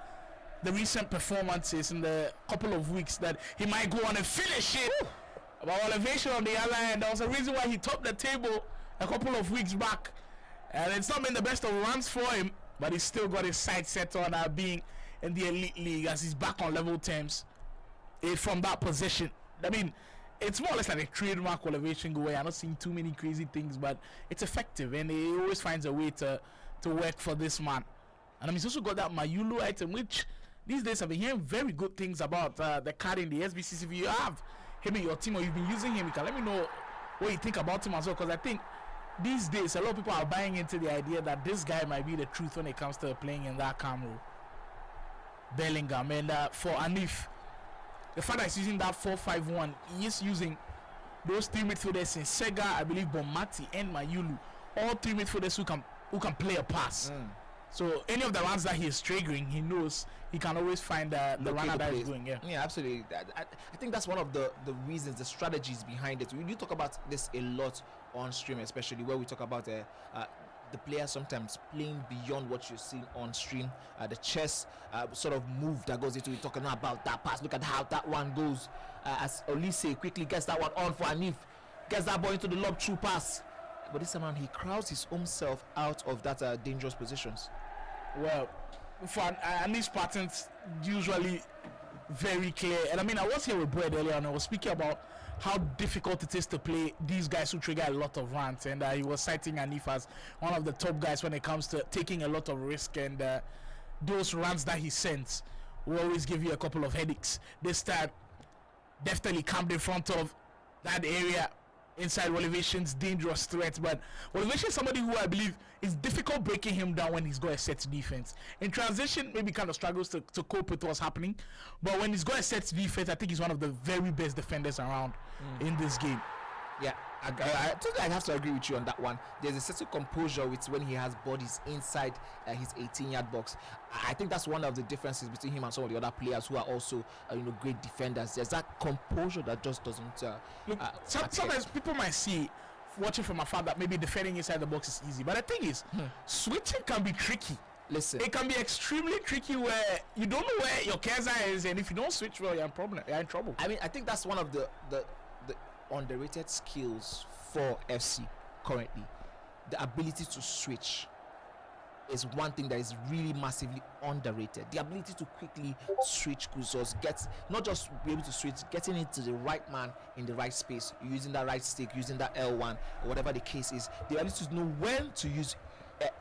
the recent performances in the couple of weeks, that he might go on and finish it. But Elevation on the other hand, there was a reason why he topped the table a couple of weeks back, and it's not been the best of runs for him, but he's still got his sight set on being in the elite league as he's back on level terms from that position. I mean, it's more or less like a trademark Elevation go away. I'm not seeing too many crazy things, but it's effective, and he always finds a way to work for this man. And I mean, he's also got that Mayulu item, which these days I've been hearing very good things about the card in the SBCC. If you have him in your team or you've been using him, you can let me know what you think about him as well, because I think these days a lot of people are buying into the idea that this guy might be the truth when it comes to playing in that cam role. Bellingham, and for Anif, the fact that he's using that 4-5-1, he is using those three midfielders in Sega, I believe Bonmati and Mayulu, all three midfielders who can play a pass. So any of the runs that he is triggering, he knows he can always find the runner that is going. Yeah, absolutely. I think that's one of the reasons, the strategies behind it. We do talk about this a lot on stream, especially where we talk about the player sometimes playing beyond what you're seeing on stream. The chess sort of move that goes into it, talking about that pass. Look at how that one goes. As Olise quickly gets that one on for Anif, gets that ball into the lob through pass. But this time he crowds his own self out of that dangerous positions. Well, for Anif's patterns usually very clear. And I mean, I was here with Brad earlier and I was speaking about how difficult it is to play these guys who trigger a lot of runs, and he was citing Anif as one of the top guys when it comes to taking a lot of risk, and those runs that he sends will always give you a couple of headaches. This time, definitely camped in front of that area inside Elevation's dangerous threat, but Elevation is somebody who I believe is difficult breaking him down when he's got a set defense. In transition, maybe kind of struggles to cope with what's happening, but when he's got a set defense, I think he's one of the very best defenders around in this game. Yeah, I totally have to agree with you on that one. There's a certain composure with when he has bodies inside his 18-yard box. I think that's one of the differences between him and some of the other players who are also great defenders. There's that composure that just doesn't look, sometimes people might see watching from afar that maybe defending inside the box is easy, but the thing is switching can be tricky. Listen, it can be extremely tricky where you don't know where your Keza is, and if you don't switch well, you're in trouble. I mean, I think that's one of the underrated skills for FC currently. The ability to switch is one thing that is really massively underrated. The ability to quickly switch cursors, not just be able to switch, getting into the right man in the right space, using that right stick, using that L1, or whatever the case is. The ability to know when to use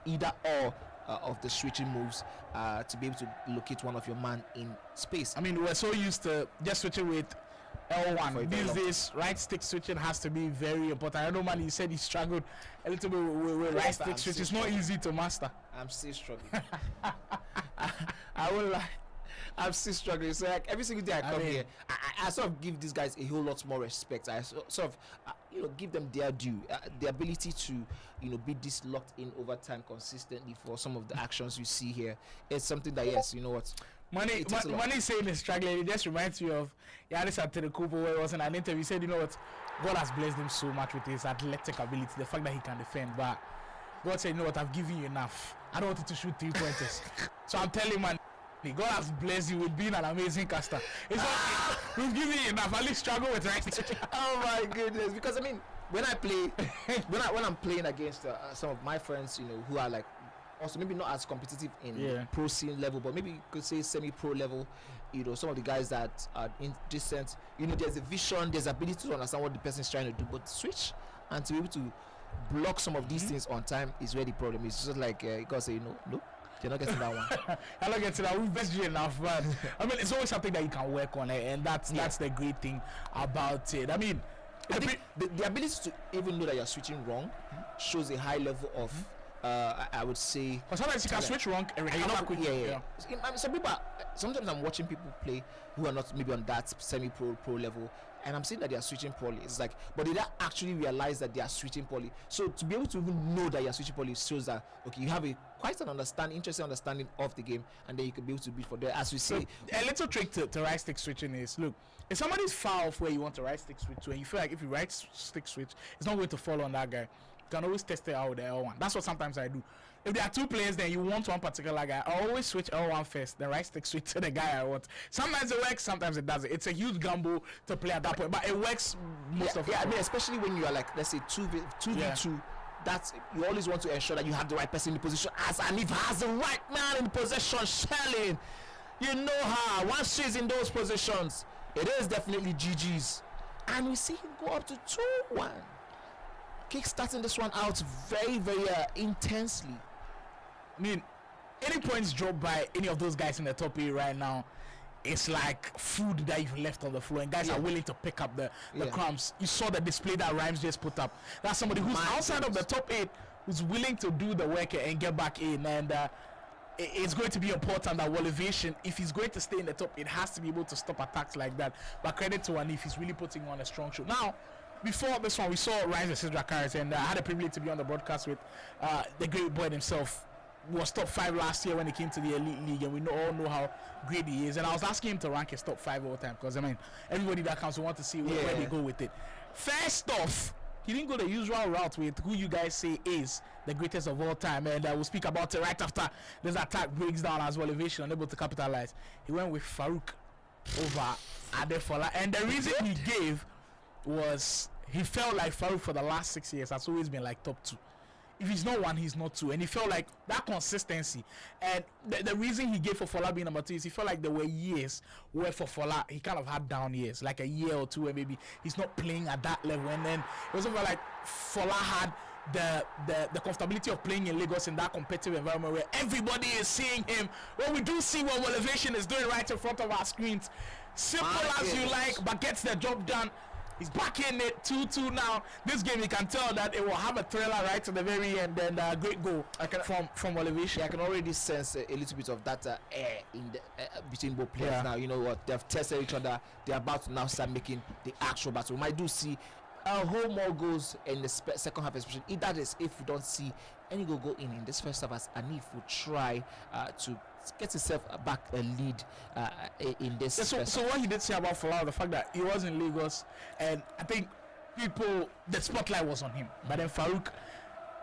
either or of the switching moves to be able to locate one of your man in space. I mean, we're so used to just switching with L1. These days, right stick switching has to be very important. I know, man, you said he struggled a little bit with right stick switch. It's not easy to master. I'm still struggling. I won't lie. I'm still struggling. So like every single day I come here, I sort of give these guys a whole lot more respect. I sort of give them their due. The ability to be this locked in over time consistently for some of the actions you see here is something that, yes, you know what, Money saying he's struggling, it just reminds me of Yanis Antetokounmpo, where he was in an interview. He said, you know what, God has blessed him so much with his athletic ability, the fact that he can defend, but God said, you know what, I've given you enough. I don't want you to shoot 3-pointers. So I'm telling man, God has blessed you with being an amazing caster. It's okay. We've given you enough. At least struggle with right. Oh my goodness! Because I mean, when I play, when I'm playing against some of my friends, who are like also maybe not as competitive in pro scene level, but maybe you could say semi-pro level. Some of the guys that are in decent. There's a vision, there's ability to understand what the person is trying to do, but switch and to be able to block some of these things on time is where the problem is. It's just like you gotta say, no. You're not getting that one. I'm not getting that. We've best you enough, but I mean, it's always something that you can work on, and that's the great thing about it. I mean, I think the ability to even know that you're switching wrong shows a high level of, I would say. But sometimes you can switch wrong and recover quickly. Yeah. Some people, sometimes I'm watching people play who are not maybe on that semi-pro level, and I'm saying that they are switching poorly. It's like, but they don't actually realize that they are switching poorly. So to be able to even know that you are switching poorly shows that okay, you have a quite an interesting understanding of the game, and then you can be able to beat for there. As we say, a little trick to right stick switching is, look, if somebody's far off where you want to right stick switch to, and you feel like if you right stick switch, it's not going to fall on that guy, you can always test it out with the L1. That's what sometimes I do. If there are two players, then you want one particular guy, I always switch L1 first, then right stick switch to the guy I want. Sometimes it works, sometimes it doesn't. It's a huge gamble to play at that point, but it works most of the time. I mean, especially when you are like, let's say 2v2, that's, you always want to ensure that you have the right person in the position. As Anif has the right man in possession, Shelling. You know her. Once she's in those positions, it is definitely GG's. And we see him go up to 2-1. Kick starting this one out very, very intensely. I mean, any points dropped by any of those guys in the top 8 right now, it's like food that you've left on the floor, and guys are willing to pick up the crumbs. You saw the display that Rhymes just put up. That's somebody who's outside of the top 8, who's willing to do the work and get back in. And it's going to be important that Elevation, if he's going to stay in the top 8, has to be able to stop attacks like that. But credit to Anif, he's really putting on a strong show. Now, before this one, we saw Rhymes versus Dracarys, and I had the privilege to be on the broadcast with the great boy himself. Was top 5 last year when he came to the Elite League, and we all know how great he is. And I was asking him to rank his top 5 all the time, because I mean, everybody that comes, we want to see where they go with it. First off, he didn't go the usual route with who you guys say is the greatest of all time, and I will speak about it right after this attack breaks down as well. Elevation unable to capitalize. He went with Farouk over Adefola, and the reason he gave was he felt like Farouk for the last 6 years has always been like top 2. If he's not 1, he's not 2, and he felt like that consistency. And the reason he gave for Fola being number 2 is he felt like there were years where for Fola he kind of had down years, like a year or two where maybe he's not playing at that level. And then it was over like Fola had the comfortability of playing in Lagos in that competitive environment where everybody is seeing him. Well, we do see what Elevation is doing right in front of our screens. Simple as you like, but gets the job done. He's back in it, 2-2 now. This game, you can tell that it will have a thriller right to the very end, and a great goal from Elevation. I can already sense a little bit of that air in the, between both players now. You know what? They've tested each other. They're about to now start making the actual battle. We might do see a whole more goals in the second half, especially. That is, if we don't see any go in this first half, as Anif will try to get himself back a lead in this. So what he did say about Fola, the fact that he was in Lagos, and I think the spotlight was on him. But then Farouk,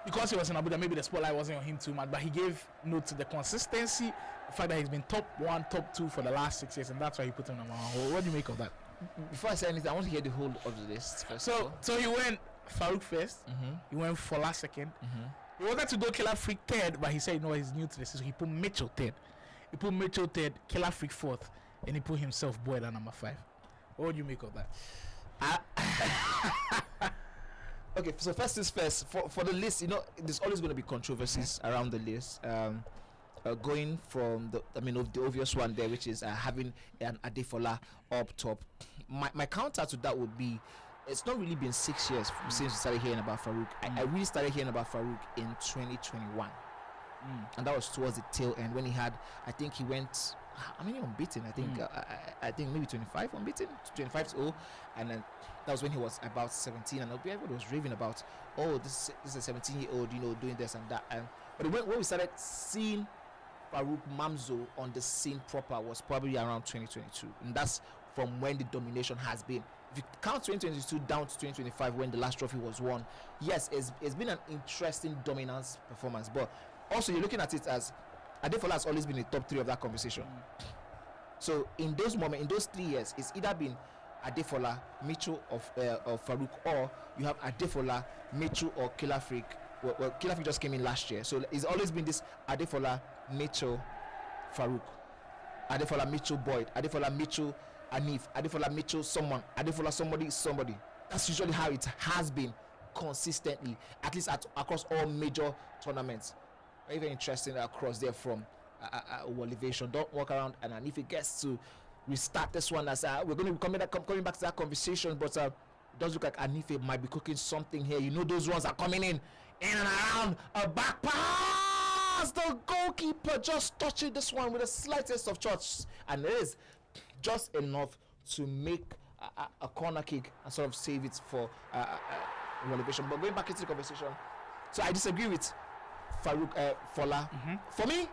because he was in Abuja, maybe the spotlight wasn't on him too much. But he gave note to the consistency, the fact that he's been top 1, top 2 for the last 6 years, and that's why he put him number 1. What do you make of that? Before I say anything, I want to hear the whole of the list first. So he went Farouk first. He went Fola second. He wanted to go Killer Freak third, but he said, no, he's new to this, so he put Mitchell third. He put Mitchell third, Killer Freak fourth, and he put himself Boyd at number 5. What do you make of that? Okay, so first is first. For the list, you know, there's always going to be controversies around the list. Going from the obvious one there, which is having an Adefola up top. My counter to that would be, it's not really been 6 years since we started hearing about Farouk. I really started hearing about Farouk in 2021. And that was towards the tail end when he had, I think he went, how many unbeaten? I think maybe 25 unbeaten, 25-0, and then that was when he was about 17, and everybody was raving about, oh, this is a 17-year-old, you know, doing this and that. But when we started seeing Farouk Mamzo on the scene proper was probably around 2022, and that's from when the domination has been. If you count 2022 down to 2025 when the last trophy was won, yes, it's been an interesting dominance performance, but also you're looking at it as Adefola has always been in the top 3 of that conversation. So in those moments, in those 3 years, it's either been Adefola, Mitchell of Farouk, or you have Adefola, Mitchell, or Killer Freak. Well, Killer Freak just came in last year, so it's always been this Adefola, Mitchell, Farouk, Adefola, Mitchell, Boyd, Adefola, Mitchell, Anif, Adefola, Mitchell, someone, Adefola, somebody. That's usually how it has been consistently, at least across all major tournaments. Very interesting across there from Elevation. Don't walk around, and if it gets to restart this one, as we're going to be coming back to that conversation, but it does look like Anife might be cooking something here. You know, those ones are coming in and around a back pass. The goalkeeper just touching this one with the slightest of touch, and it is just enough to make a corner kick and sort of save it for relegation. But going back into the conversation, so I disagree with Farouk Fola. For me,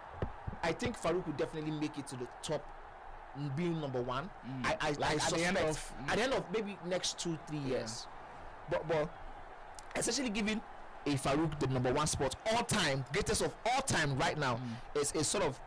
I think Farouk would definitely make it to the top, being number one. I Like at the suspect end of- at the end of maybe next 2-3 years. But essentially giving a Farouk the number one spot all time, greatest of all time right now, is sort of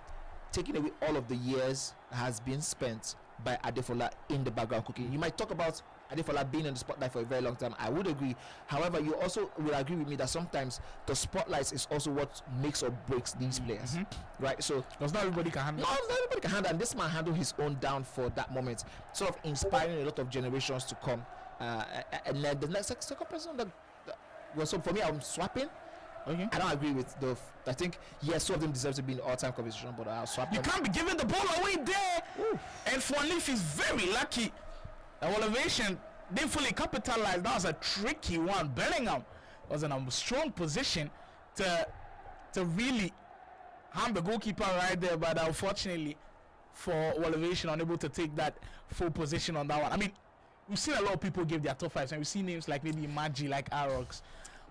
taking away all of the years that has been spent by Adefola in the background cooking. You might talk about Adefola being in the spotlight for a very long time. I would agree. However, you also will agree with me that sometimes the spotlight is also what makes or breaks these players, right? So Because not everybody can handle. not everybody can handle, and this man handled his own down for that moment, sort of inspiring a lot of generations to come. And then the next second person that was, so for me, I'm swapping. Okay. I don't agree with I think yes, two of them deserve to be in the all-time conversation, but I'll swap You them. can't be giving the ball away there. And Fuanleaf is very lucky. The elevation didn't fully capitalize. That was a tricky one. Bellingham was in a strong position to really harm the goalkeeper right there, but unfortunately for elevation, unable to take that full position on that one. I mean, we've seen a lot of people give their top fives, and we've seen names like maybe Maggi, like Arox.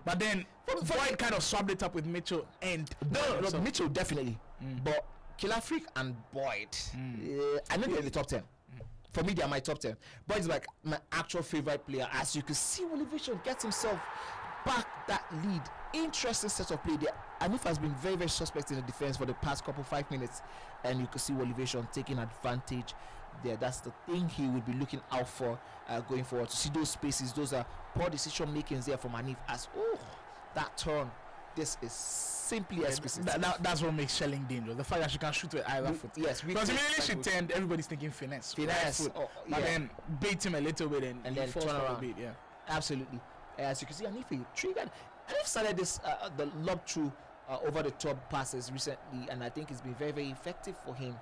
But then Boyd kind of swapped it up with Mitchell and No, so- Mitchell definitely, but Killer Freak and Boyd, I know they're in the top 10. For me, they are my top 10. Boyd is like my actual favorite player. As you can see, Elevation gets himself back that lead. Interesting set of play there. Anif has been very, very suspect in the defense for the past 5 minutes, and you can see Elevation taking advantage there. That's the thing he would be looking out for going forward. To see those spaces, those are poor decision makings there from Anif. As that turn, this is simply exquisite. That's what makes Shelling dangerous. The fact that she can shoot with either foot. Yes, Because immediately she turned, everybody's thinking finesse. Finesse, Right foot. oh, But yeah. then bait him a little bit and then he falls turn for the around. bait, yeah. Absolutely. As you can see, Anif triggered. Anif started this the lob through over the top passes recently, and I think it's been very, very effective for him.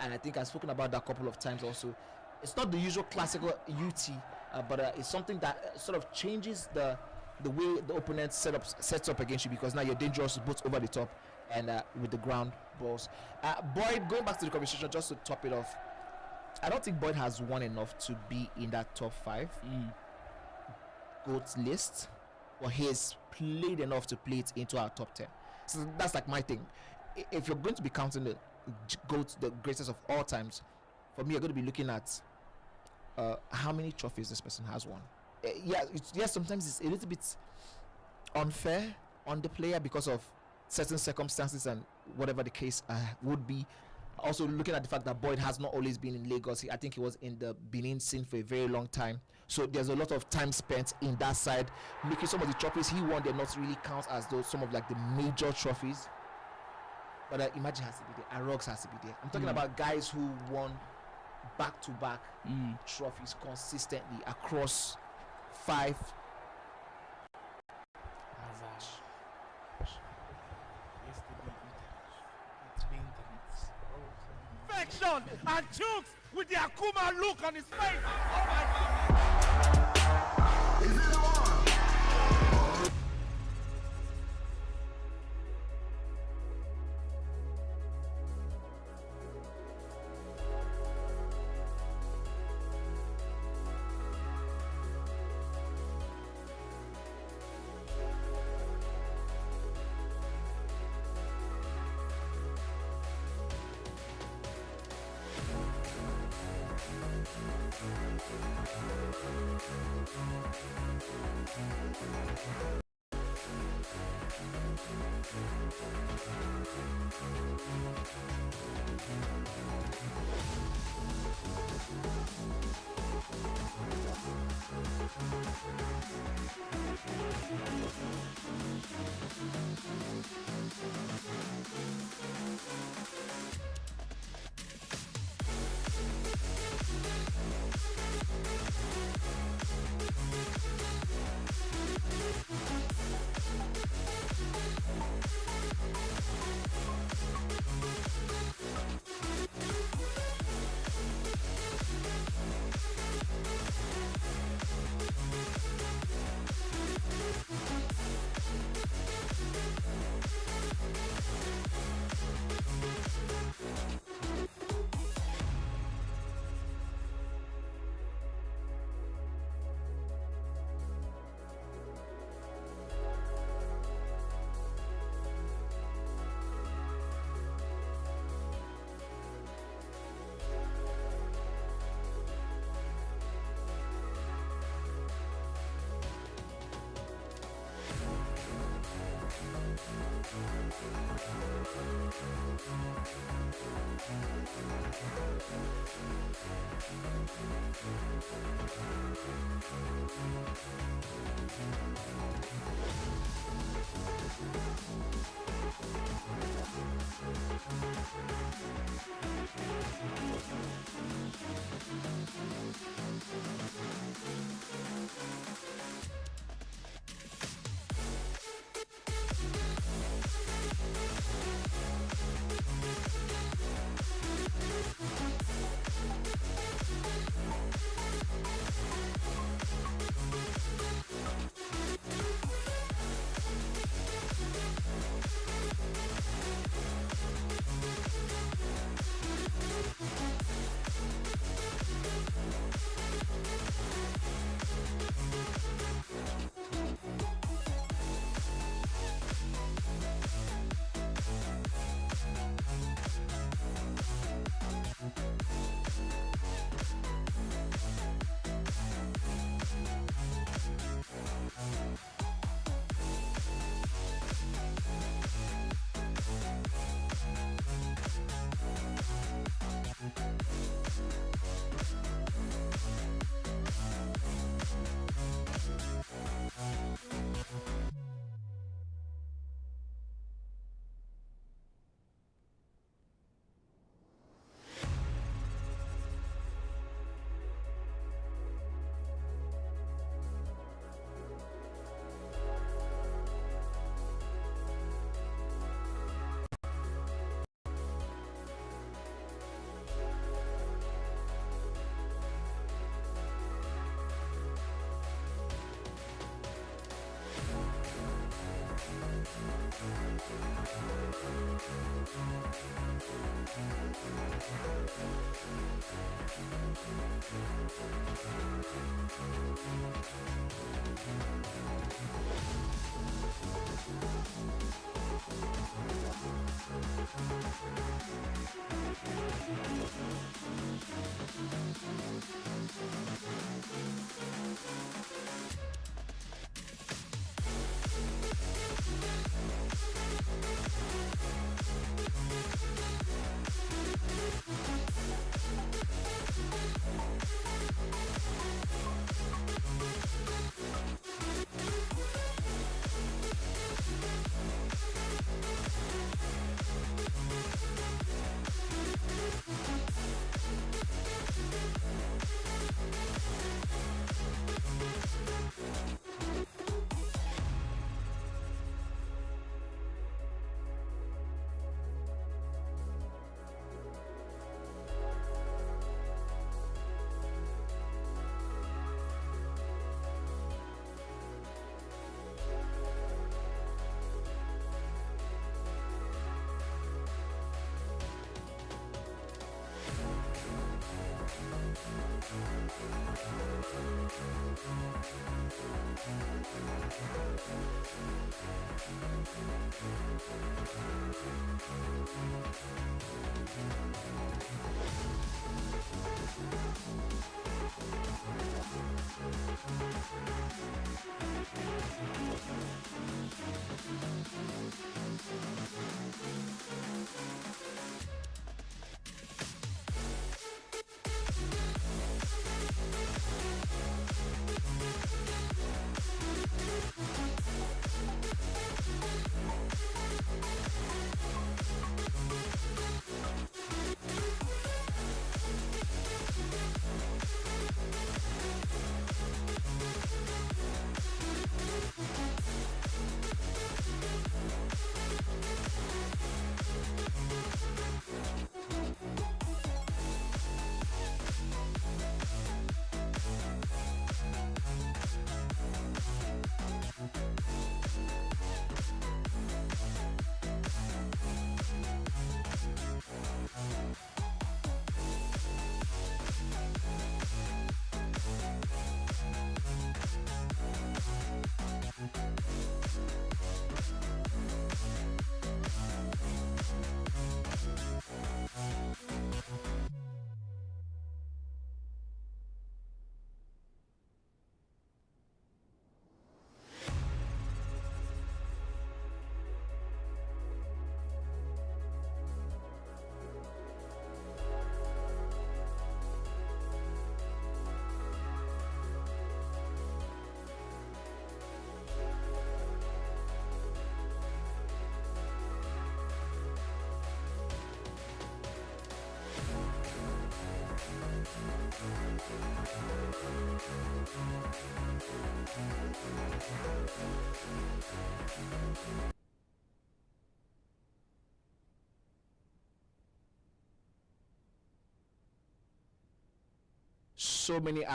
And I think I've spoken about that a couple of times also. It's not the usual classical UT, but it's something that sort of changes the way the opponent sets up against you, because now you're dangerous both over the top and with the ground balls. Boyd, going back to the conversation, just to top it off, I don't think Boyd has won enough to be in that top 5 GOAT list, but he has played enough to play it into our top 10. So that's like my thing. If you're going to be counting the GOAT, the greatest of all times, for me, you're going to be looking at how many trophies this person has won. Yes, sometimes it's a little bit unfair on the player because of certain circumstances and whatever the case would be. Also looking at the fact that Boyd has not always been in Lagos. I think he was in the Benin scene for a very long time. So there's a lot of time spent in that side, making some of the trophies he won, they not really count as those some of like the major trophies. But Imagine has to be there, Arox has to be there. I'm talking about guys who won back-to-back trophies consistently across 5. Perfection and Chooks with the Akuma look on his face. Oh my God.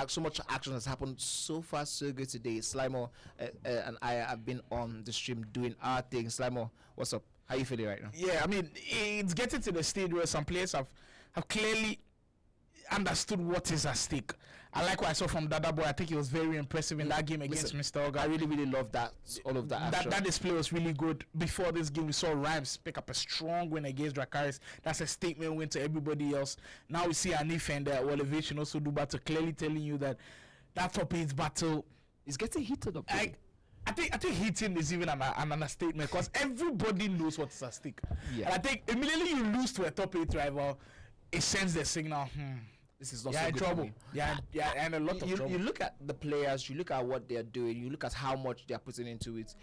So much action has happened so far, so good today. Slimo and I have been on the stream doing our thing. Slimo, what's up? How you feeling right now? Yeah, I mean, it's getting to the stage where some players have clearly understood what is at stake. I like what I saw from Dada Boy. I think he was very impressive in that game against Mr. Oga. I really love that, all of that action. That display was really good. Before this game, we saw Rhymes pick up a strong win against Dracarys. That's a statement win to everybody else. Now we see Anif and Elevation also do battle, clearly telling you that top 8 battle is getting heated up. I think heating is even an understatement because everybody knows what's at stake. Yeah. And I think immediately you lose to a top 8 rival, it sends the signal, this is not so good trouble. for me. Yeah, and a lot of trouble. You look at the players, you look at what they're doing, you look at how much they're putting into it,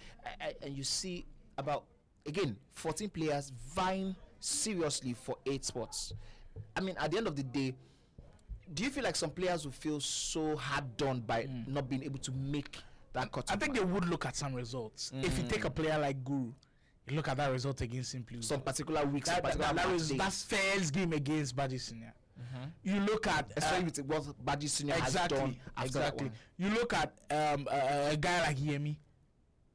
and you see about, again, 14 players vying seriously for 8 spots. I mean, at the end of the day, do you feel like some players will feel so hard done by not being able to make that cut? I think they would look at some results. If you take a player like Guru, you look at that result against Simply. Some particular weeks, that's first game against Baji Senior. You look at especially with what Baji Senior has done after that one. You look at a guy like Yemi.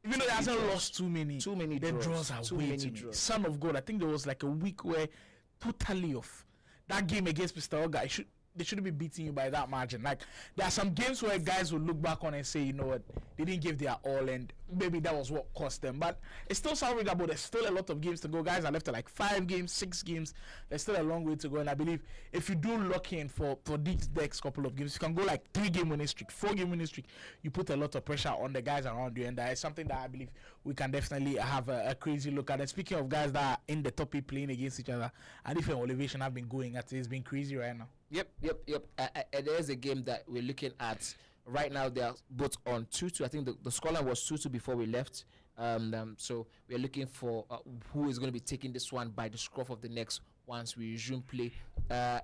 Even though he hasn't lost too many the draws are too way many too draws. many. Son of God, I think there was like a week where totally off. That game against Mr. Oga, they shouldn't be beating you by that margin. Like, there are some games where guys will look back on and say, you know what, they didn't give their all, and maybe that was what cost them. But it's still salvageable. There's still a lot of games to go. Guys are left to like 5 games, 6 games. There's still a long way to go. And I believe if you do lock in for these next couple of games, you can go like 3-game winning streak, 4-game winning streak. You put a lot of pressure on the guys around you, and that is something that I believe we can definitely have a crazy look at. And speaking of guys that are in the top 8 playing against each other, and if Elevation have been going at it, it's been crazy right now. Yep. There's a game that we're looking at right now. They are both on 2-2. I think the scoreline was 2-2 before we left. So we're looking for who is going to be taking this one by the scruff of the necks once we resume play.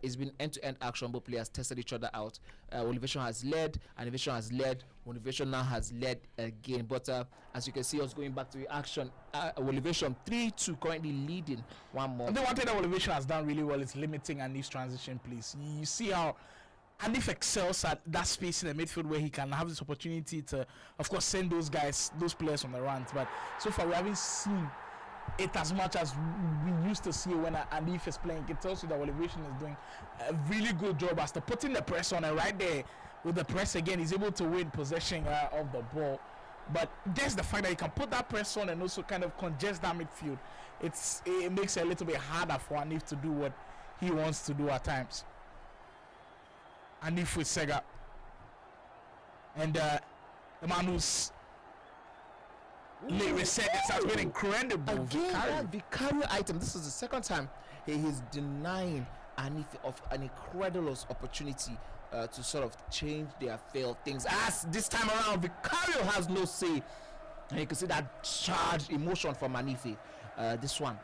It's been end-to-end action. Both players tested each other out. Elevation has led, Innovation has led. Motivation now has led again. But as you can see, us going back to the action, Elevation 3-2 currently leading one more. I think one thing that Elevation has done really well is limiting Anif's transition plays. You see how Anif excels at that space in the midfield where he can have this opportunity to, of course, send those players on the runs. But so far, we haven't seen it as much as we used to see when Anif is playing. It tells you that Elevation is doing a really good job as to putting the press on, and right there with the press again, he's able to win possession of the ball. But just the fact that he can put that press on and also kind of congest that midfield, it makes it a little bit harder for Anif to do what he wants to do at times. Anif with Sega. And the man who's said this has been incredible. Again, that Vicario item. This is the second time he is denying Anif of an incredible opportunity to sort of change their failed things. As this time around, Vicario has no say. And you can see that charged emotion from Anife. This one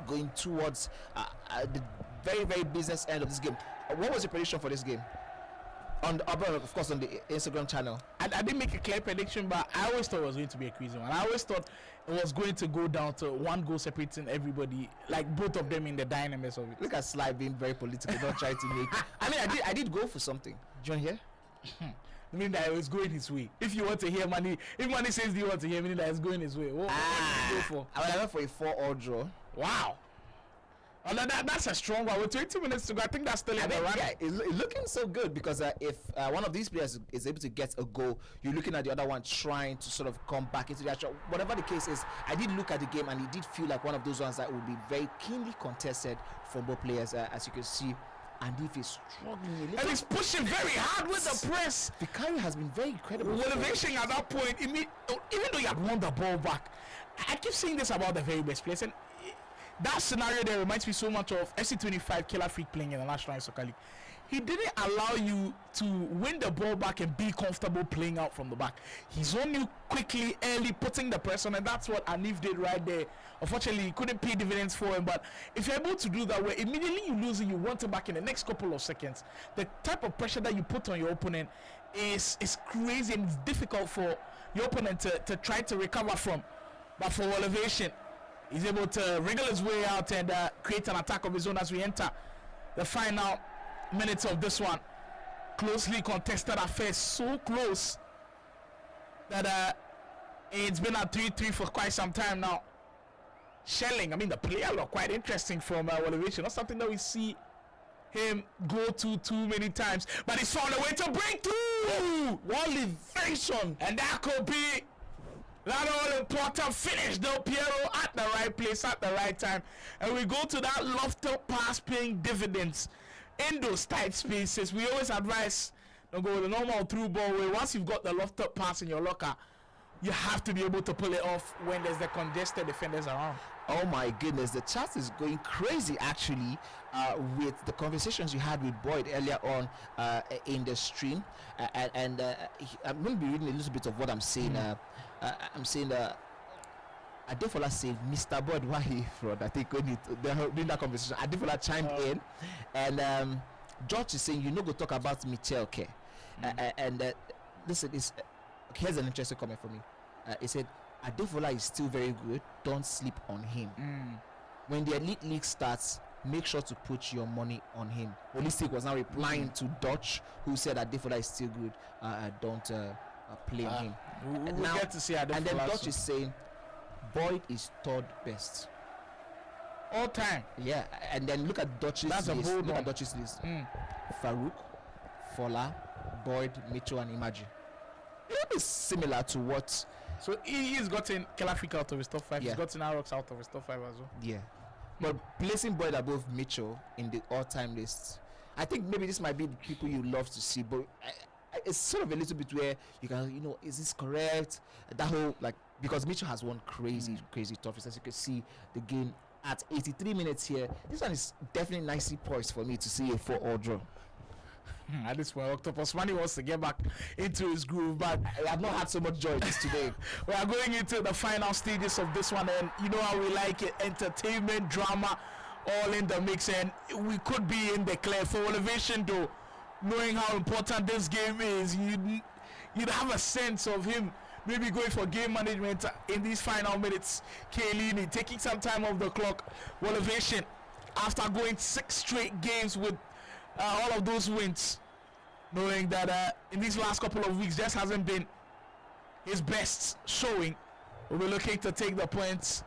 going towards the very, very business end of this game. What was your prediction for this game? Of course, on the Instagram channel. I didn't make a clear prediction, but I always thought it was going to be a crazy one. I always thought it was going to go down to one goal separating everybody, like both of them in the dynamics of it. Look at Sly being very political, not trying to make. I mean, I did go for something. Do you want to hear? I mean that it was going his way. If you want to hear Money, if Money says do you want to hear, meaning that it's going his way. What did you go for? I went for a 4-all draw. Wow. Oh, that's a strong one. With 20 minutes to go, I think that's still in the run. Yeah, it's looking so good because if one of these players is able to get a goal, you're looking at the other one trying to sort of come back into the action. Whatever the case is, I did look at the game and it did feel like one of those ones that would be very keenly contested from both players, as you can see. And if he's struggling a little, and he's pushing very hard with the press. Vicario has been very incredible. Motivation at that point, even though you had won the ball back, I keep saying this about the very best players, and that scenario there reminds me so much of FC25 Killer Freak playing in the National Soccer League. He didn't allow you to win the ball back and be comfortable playing out from the back. He's on you quickly, early, putting the press on, and that's what Anif did right there. Unfortunately, he couldn't pay dividends for him, but if you're able to do that, where immediately you lose it, you want it back in the next couple of seconds, the type of pressure that you put on your opponent is crazy, and it's difficult for your opponent to try to recover from. But for Elevation, he's able to wriggle his way out and create an attack of his own as we enter the final minutes of this one. Closely contested affair, so close that it's been at 3-3 for quite some time now. Shelling, I mean, the player looked quite interesting from Elevation. Not something that we see him go to too many times, but he's found a way to break through. Elevation, and that could be that all important finish though. Piero at the right place at the right time, and we go to that lofted pass paying dividends in those tight spaces. We always advise don't go with the normal through ball where once you've got the lofted pass in your locker, you have to be able to pull it off when there's the congested defenders around. Oh my goodness, the chat is going crazy actually with the conversations you had with Boyd earlier on in the stream, and I'm going to be reading a little bit of what I'm saying. I'm saying Adefola said, Mr. Boyd, why he fraud? I think when during that conversation, Adefola chimed in, and George is saying, you know, go talk about Michel K. Listen, here's an interesting comment for me. He said, Adefola is still very good. Don't sleep on him. When the Elite League starts, make sure to put your money on him. Holistic was now replying to Dutch, who said Adefola is still good. Don't play on him. We'll get to see Adefola. And then Dutch is saying, Boyd is third best all time. Yeah, and then look at Dutch's list. Look at Dutch's list. Farouk, Fola, Boyd, Mitchell, and Imagine. It is similar to what. So he's gotten Kelafik out of his top 5. Yeah. He's gotten Arox out of his top 5 as well. Yeah, but placing Boyd above Mitchell in the all-time list, I think maybe this might be the people you love to see, but it's sort of a little bit where you can, you know, is this correct? That whole, like, because Mitchell has won crazy toughest. As you can see, the game at 83 minutes here. This one is definitely nicely poised for me to see a 4-all draw. At this point, Octopus Money wants to get back into his groove, but I have not had so much joy this today. We are going into the final stages of this one, and you know how we like it: entertainment, drama, all in the mix. And we could be in the clear for Elevation, though. Knowing how important this game is, you'd have a sense of him maybe going for game management in these final minutes. Kaylini taking some time off the clock. Elevation, after going 6 straight games with all of those wins, knowing that in these last couple of weeks just hasn't been his best showing, we'll be looking to take the points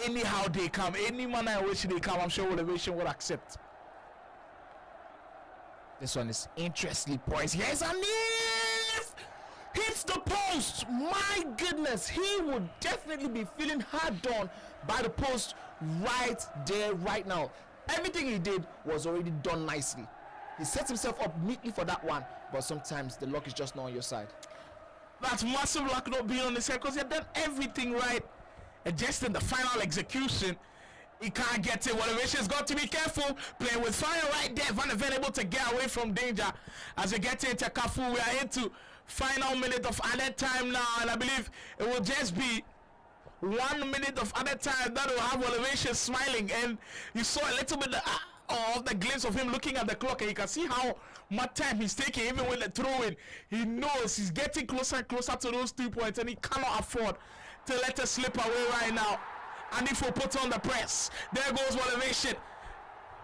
anyhow they come, any manner in which they come, I'm sure Elevation will accept. This one is interestingly poised. Here's Anif! Hits the post! My goodness, he would definitely be feeling hard done by the post right there, right now. Everything he did was already done nicely. He sets himself up neatly for that one, but sometimes the luck is just not on your side. That's massive luck not being on his side because he had done everything right. And just in the final execution, he can't get it. Elevation's got to be careful. Playing with fire right there. Van Ven able to get away from danger. As we get into Kafu, we are into final minute of added time now. And I believe it will just be 1 minute of added time that will have Elevation smiling. And you saw a little bit of the glimpse of him looking at the clock. And you can see how much time he's taking even with the throw-in. He knows he's getting closer and closer to those 2 points. And he cannot afford to let it slip away right now. And if we put on the press, there goes Elevation.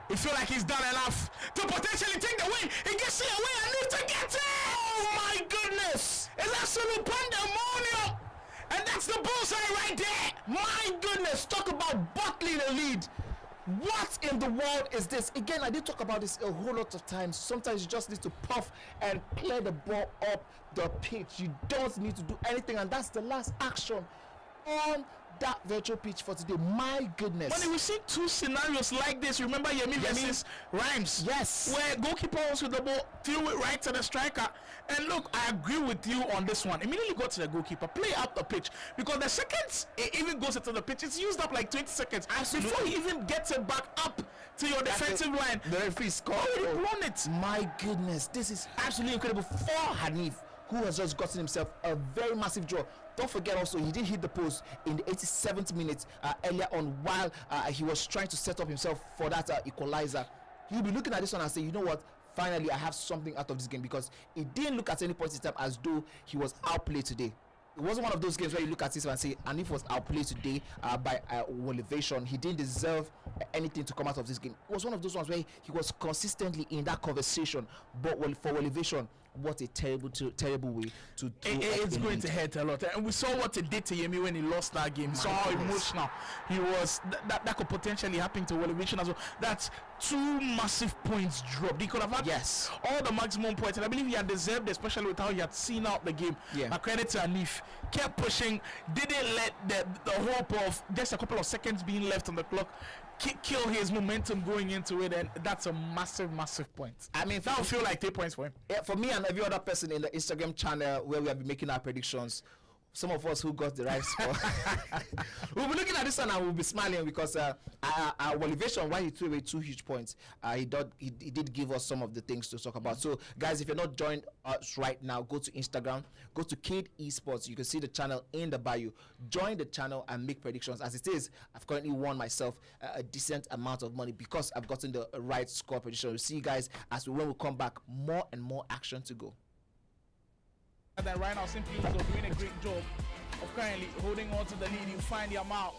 He feel like he's done enough to potentially take the win. He gets it away and needs to get it. Oh my goodness! It's absolute pandemonium, and that's the bullseye right there. My goodness! Talk about bottling the lead. What in the world is this? Again, I did talk about this a whole lot of times. Sometimes you just need to puff and clear the ball up the pitch. You don't need to do anything, and that's the last action on that virtual pitch for today. My goodness. When we see two scenarios like this, remember Yemi versus Rhymes? Yes. Where goalkeeper was with the ball, threw it right to the striker. And look, I agree with you on this one. Immediately go to the goalkeeper, play up the pitch. Because the seconds it even goes into the pitch, it's used up like 20 seconds. Absolutely. Before he even gets it back up to your defensive line. The referee scored. Already blown it. My goodness, this is absolutely incredible for Hanif, who has just gotten himself a very massive draw. Don't forget also, he did hit the post in the 87th minute earlier on while he was trying to set up himself for that equalizer. He'll be looking at this one and say, you know what, finally I have something out of this game, because it didn't look at any point in time as though he was outplayed today. It wasn't one of those games where you look at this and say, and if was outplayed today by Elevation, he didn't deserve anything to come out of this game. It was one of those ones where he was consistently in that conversation, but for Elevation, what a terrible way to do it's going to hurt a lot. And we saw what it did to Yemi when he lost that game. So how emotional he was. That could potentially happen to Elevation as well. That's 2 massive points dropped. He could have had all the maximum points, and I believe he had deserved, especially with how he had seen out the game. A credit to Anif. Kept pushing, didn't let the hope of just a couple of seconds being left on the clock kill his momentum going into it, and that's a massive point. I mean, that would feel like 3 points for him. Yeah, for me and every other person in the Instagram channel where we have been making our predictions, some of us who got the right score, we'll be looking at this one and we'll be smiling because our Elevation, while he threw away 2 huge points, he did give us some of the things to talk about. So guys, if you're not joined us right now, go to Instagram, go to Kid Esports. You can see the channel in the bio. Join the channel and make predictions. As it is, I've currently won myself a decent amount of money because I've gotten the right score prediction. We'll see you guys when we come back. More and more action to go. And then right now, Simply is doing a great job of currently holding on to the lead. You find Yamal,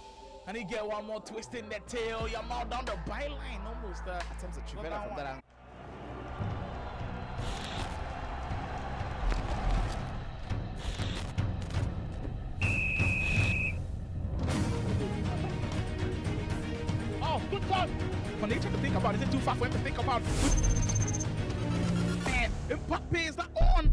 and he get one more twist in the tail. Yamal down the byline almost. Attempts a trivela from that angle. Oh, good call. When they try to think about, is it too far for him to think about? Man, Mbappe is not on.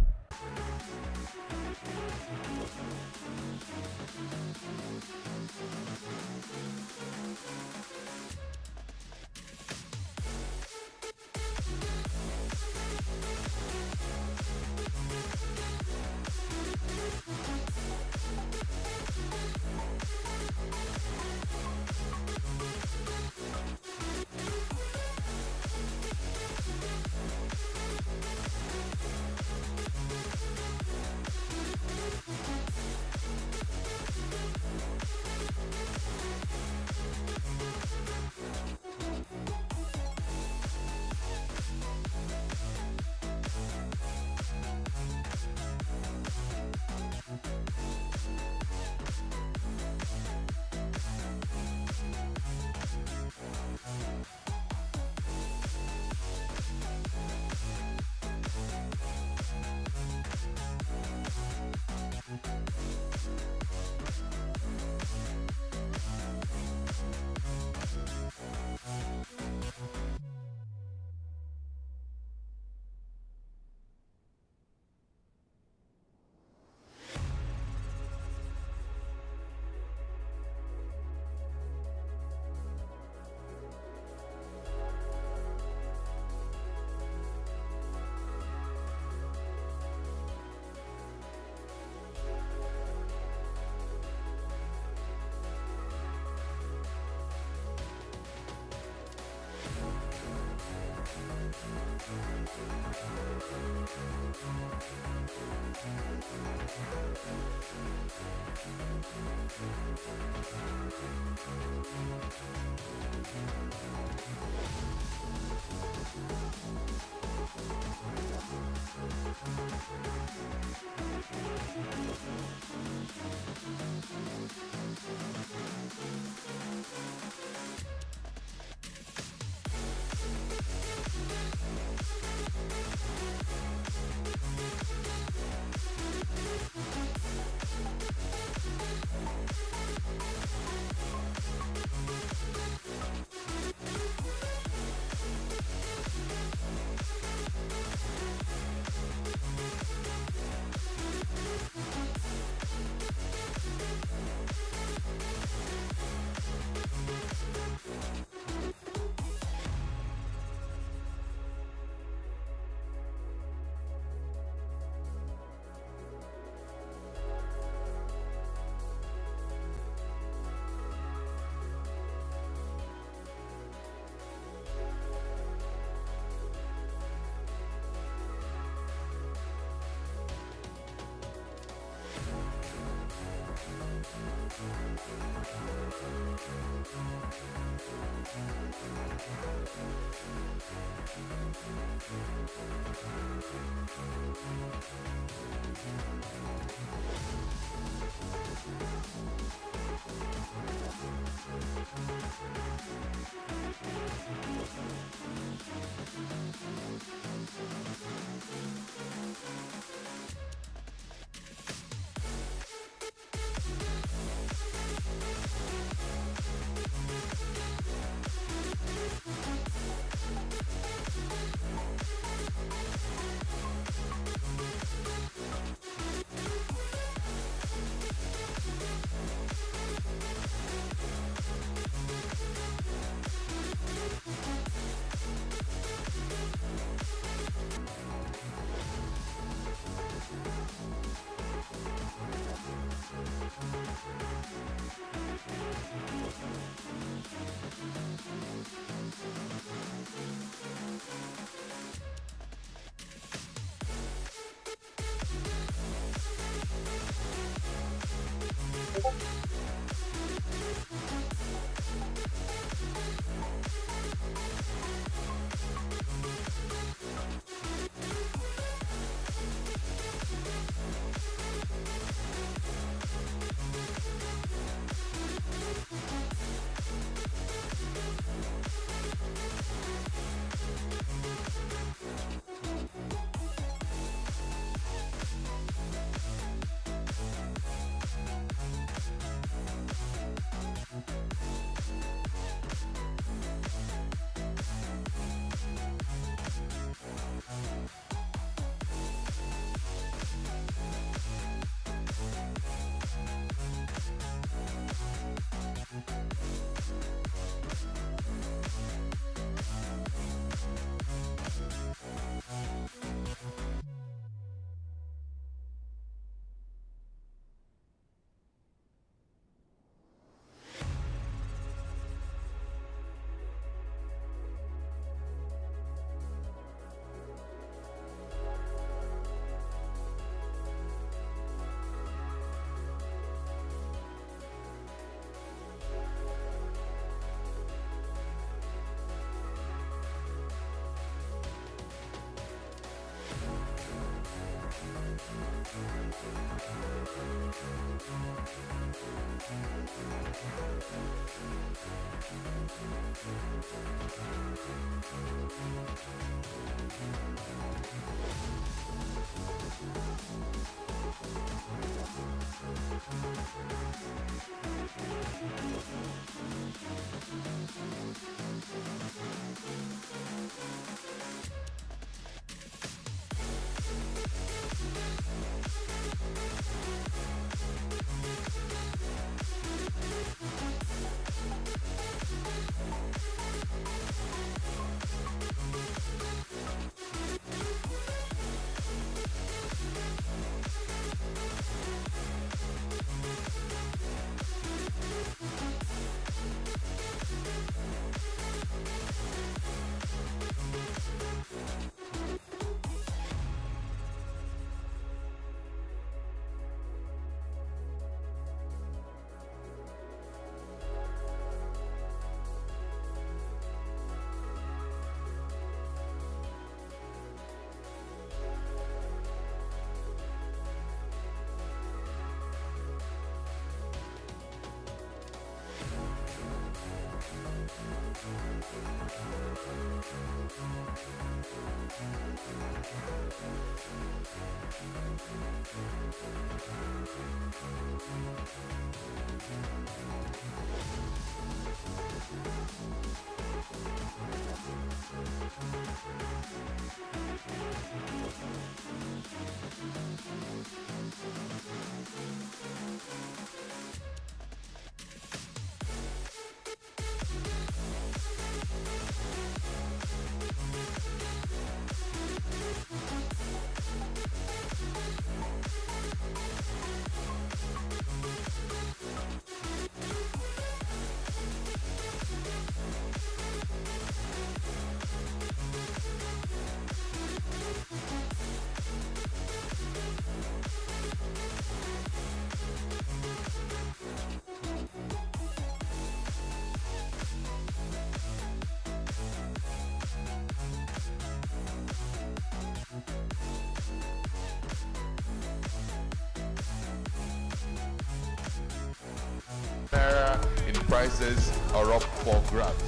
prizes are up for grabs.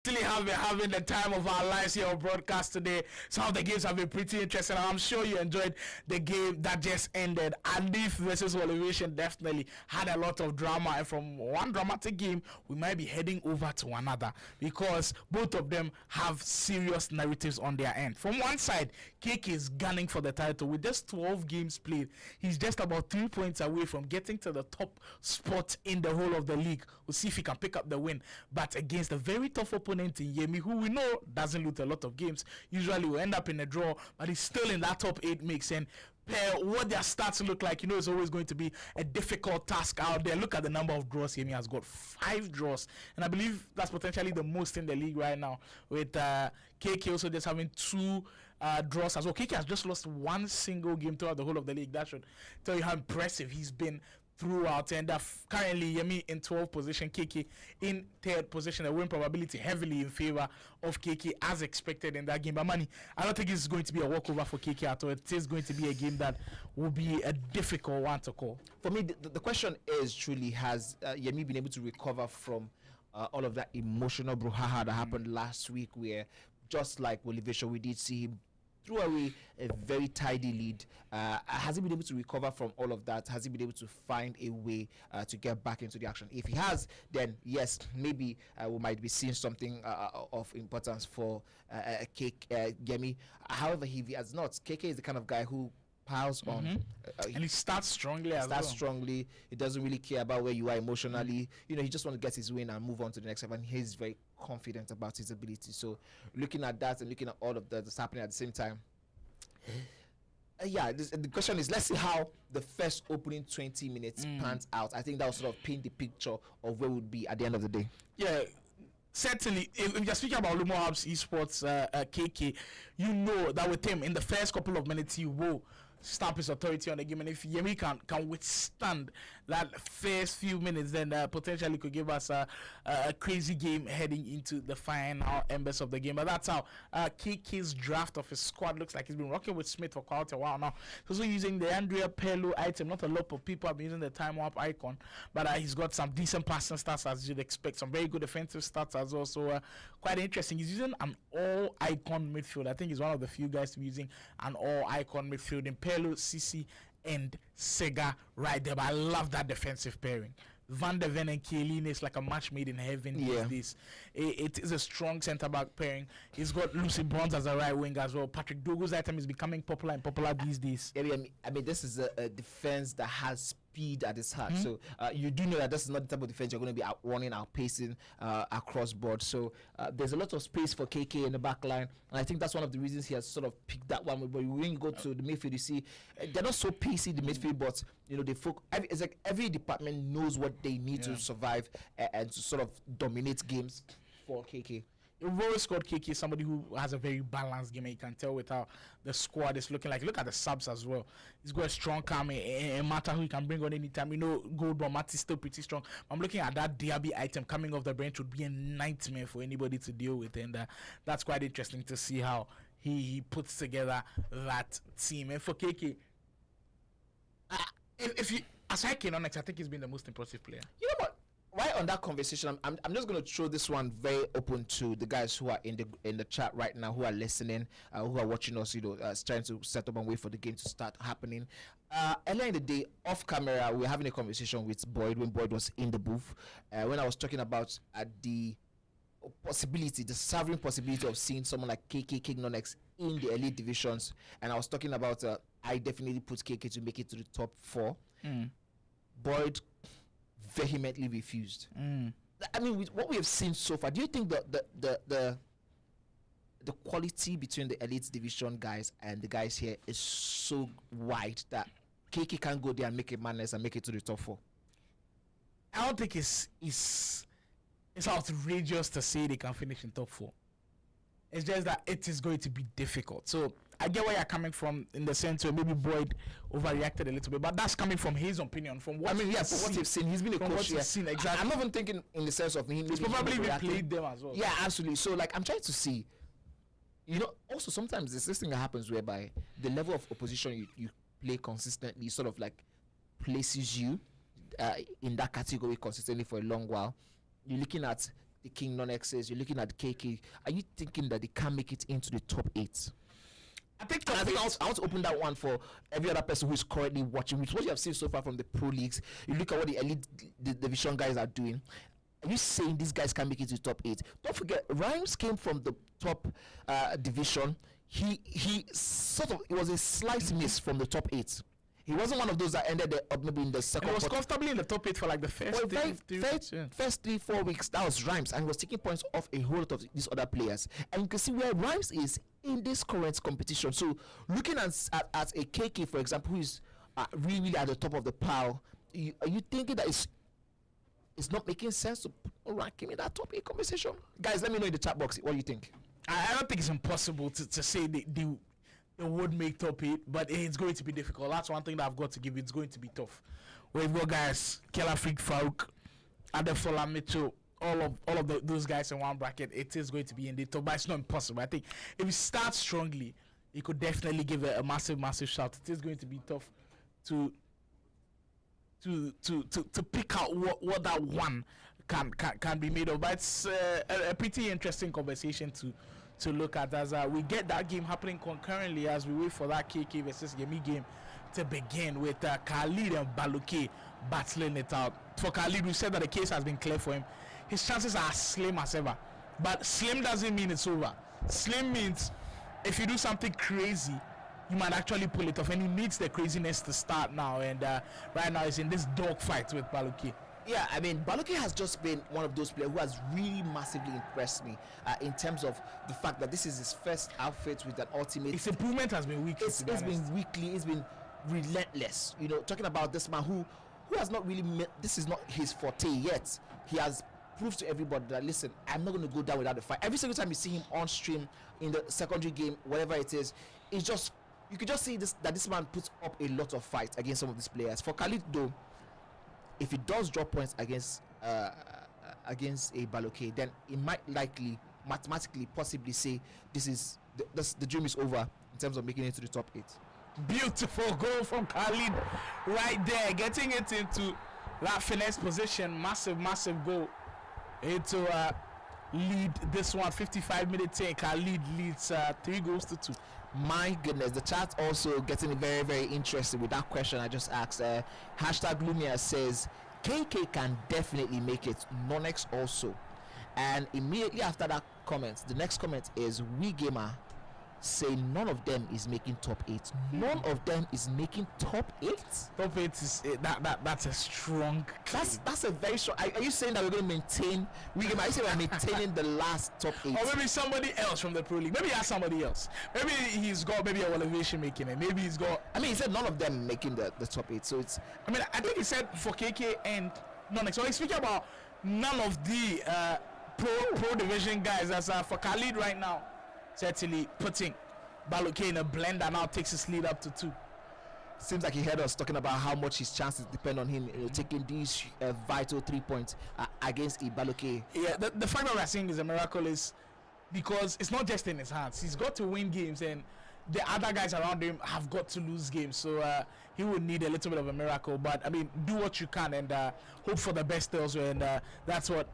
Have been having the time of our lives here on broadcast today. Some of the games have been pretty interesting. I'm sure you enjoyed the game that just ended. Andif versus Elevation definitely had a lot of drama, and from one dramatic game, we might be heading over to another because both of them have serious narratives on their end. From one side, Cake is gunning for the title with just 12 games played. He's just about 3 points away from getting to the top spot in the whole of the league. We'll see if he can pick up the win, but against a very tough opponent in Yemi, who we know doesn't lose a lot of games, usually will end up in a draw, but he's still in that top 8 mix. And what their stats look like, it's always going to be a difficult task out there. Look at the number of draws. Yemi has got 5 draws, and I believe that's potentially the most in the league right now, with KK also just having 2 draws as well. KK has just lost 1 single game throughout the whole of the league. That should tell you how impressive he's been throughout, and currently Yemi in 12th position, KK in 3rd position. A win probability heavily in favor of KK as expected in that game. But Manny, I don't think it's going to be a walkover for KK at all. It is going to be a game that will be a difficult one to call. For me, the question is truly, has Yemi been able to recover from all of that emotional brouhaha that happened last week, where just like Olivation, we did see him threw away a very tidy lead. Has he been able to recover from all of that? Has he been able to find a way to get back into the action? If he has, then yes, maybe we might be seeing something of importance for Yemi. However, if he has not, KK is the kind of guy who piles on, and he starts strongly. Strongly. He doesn't really care about where you are emotionally. He just wants to get his win and move on to the next step. And he's very confident about his ability. So, looking at that and looking at all of that's happening at the same time. The question is, let's see how the first opening 20 minutes pans out. I think that will sort of paint the picture of where we'll be at the end of the day. Yeah. Certainly, if you're speaking about Lumo Hubs Esports KK, you know that with him in the first couple of minutes he will stamp his authority on the game, and if Yemi can withstand that first few minutes, then potentially could give us a crazy game heading into the final embers of the game. But that's how KK's draft of his squad looks like. He's been working with Smith for quite a while now. He's also using the Andrea Pello item. Not a lot of people have been using the time warp icon, but he's got some decent passing stats as you'd expect, some very good defensive stats as well. So quite interesting. He's using an all icon midfield. I think he's one of the few guys to be using an all icon midfield in Pello, Sisi, and Sega right there. But I love that defensive pairing. Van der Ven and Chiellini is like a match made in heaven these days. It is a strong centre back pairing. He's got Lucy Bronze as a right wing as well. Patrick Dogo's item is becoming popular these days. I mean, this is a defense that has speed at its heart. So you do know that this is not the type of defense you're going to be running, outpacing across board. So there's a lot of space for KK in the back line, and I think that's one of the reasons he has sort of picked that one. But when you go to the midfield, you see they're not so pacey, the midfield, but they it's like every department knows what they need to survive and to sort of dominate games for KK. You've always scored KK, somebody who has a very balanced game, and you can tell with how the squad is looking like. Look at the subs as well. He's got a strong calm, and matter who he can bring on anytime. Goldborn Mati's still pretty strong. I'm looking at that Diaby item coming off the bench would be a nightmare for anybody to deal with, and that's quite interesting to see how he puts together that team. And for KK, if you aside Kenonix, I think he's been the most impressive player. You know what? Right on that conversation, I'm just going to throw this one very open to the guys who are in the chat right now, who are listening, who are watching us, trying to set up and wait for the game to start happening. Earlier in the day, off camera, we were having a conversation with Boyd when Boyd was in the booth, when I was talking about the sovereign possibility of seeing someone like KK King Nonex in the elite divisions, and I was talking about I definitely put KK to make it to the top 4. Boyd vehemently refused. I mean, with what we have seen so far, do you think the quality between the elite division guys and the guys here is so wide that KK can't go there and make a madness and make it to the top 4? I don't think it's outrageous to say they can finish in top 4. It's just that it is going to be difficult. So I get where you're coming from in the sense where maybe Boyd overreacted a little bit, but that's coming from his opinion. From what from what you've seen, he's been a from coach. what you've seen, exactly. I'm not even thinking in the sense of him. He's probably even played them as well. Yeah, absolutely. So like, I'm trying to see. You know, also sometimes there's this thing that happens whereby the level of opposition you play consistently sort of like places you in that category consistently for a long while. You're looking at the King Non-X's, you're looking at KK. Are you thinking that they can't make it into the top 8? I think I want to open that one for every other person who is currently watching. With what you have seen so far from the pro leagues, you look at what the elite division guys are doing. Are you saying these guys can make it to the top 8? Don't forget, Rhymes came from the top division. He sort of, it was a slight miss from the top 8. He wasn't one of those that ended up maybe in the second. He was comfortably in the top 8 for like the first 3-4 weeks. That was Rhymes, and he was taking points off a whole lot of these other players. And you can see where Rhymes is in this current competition. So looking at a KK, for example, who is really at the top of the pile, are you thinking that it's not making sense to rank him in that top 8 conversation? Guys, let me know in the chat box what you think. I don't think it's impossible to say they would make top 8, but it's going to be difficult. That's one thing that I've got to give you. It's going to be tough. We've got guys, Kelafrik Farouk, Adefola Mitchell, all of those guys in one bracket. It is going to be in the top, but it's not impossible. I think if you start strongly, you could definitely give it a massive shout. It is going to be tough to pick out what that one can be made of. But it's a pretty interesting conversation to look at as we get that game happening concurrently as we wait for that KK versus Yemi game to begin with Khalid and Baluke battling it out. For Khalid, we said that the case has been clear for him. His chances are slim as ever, but slim doesn't mean it's over. Slim means if you do something crazy, you might actually pull it off, and he needs the craziness to start now. And right now he's in this dogfight with Baluke. Yeah, I mean, Baluke has just been one of those players who has really massively impressed me in terms of the fact that this is his first outfit with an ultimate. His improvement has been weak. It's been weekly. It's been relentless. You know, talking about this man who has not really this is not his forte yet. He has proved to everybody that, listen, I'm not going to go down without a fight. Every single time you see him on stream in the secondary game, whatever it is, it's just, you can just see that this man puts up a lot of fight against some of these players. For Khalid though, if he does drop points against a Baluke, then it might likely mathematically possibly say the dream is over in terms of making it to the top 8. Beautiful goal from Khalid right there, getting it into that finesse position. Massive goal into lead this one. 55-minute take. Khalid leads 3-2. My goodness, the chat also getting very, very interested with that question I just asked. Hashtag Lumia says KK can definitely make it. Nonex also. And immediately after that comment, the next comment is We Gamer say none of them is making top 8. None of them is making top 8. Top 8 is that's a strong. That's a very strong. Are you saying that we're going to maintain? Are you saying we're maintaining the last top 8? Or maybe somebody else from the pro league. Maybe he has somebody else. Maybe he's got maybe a elevation making it. Maybe he's got. I mean, he said none of them making the top 8. So it's. I mean, I think he said for KK and Nonex. So he's speaking about none of the pro division guys. As for Khalid right now, certainly putting Baluke in a blender now takes his lead up to 2. Seems like he heard us talking about how much his chances depend on him taking these vital 3 points against Baluke. Yeah, the fact that we're seeing is a miracle is because it's not just in his hands. He's got to win games, and the other guys around him have got to lose games. So he would need a little bit of a miracle. But I mean, do what you can and hope for the best elsewhere, and that's what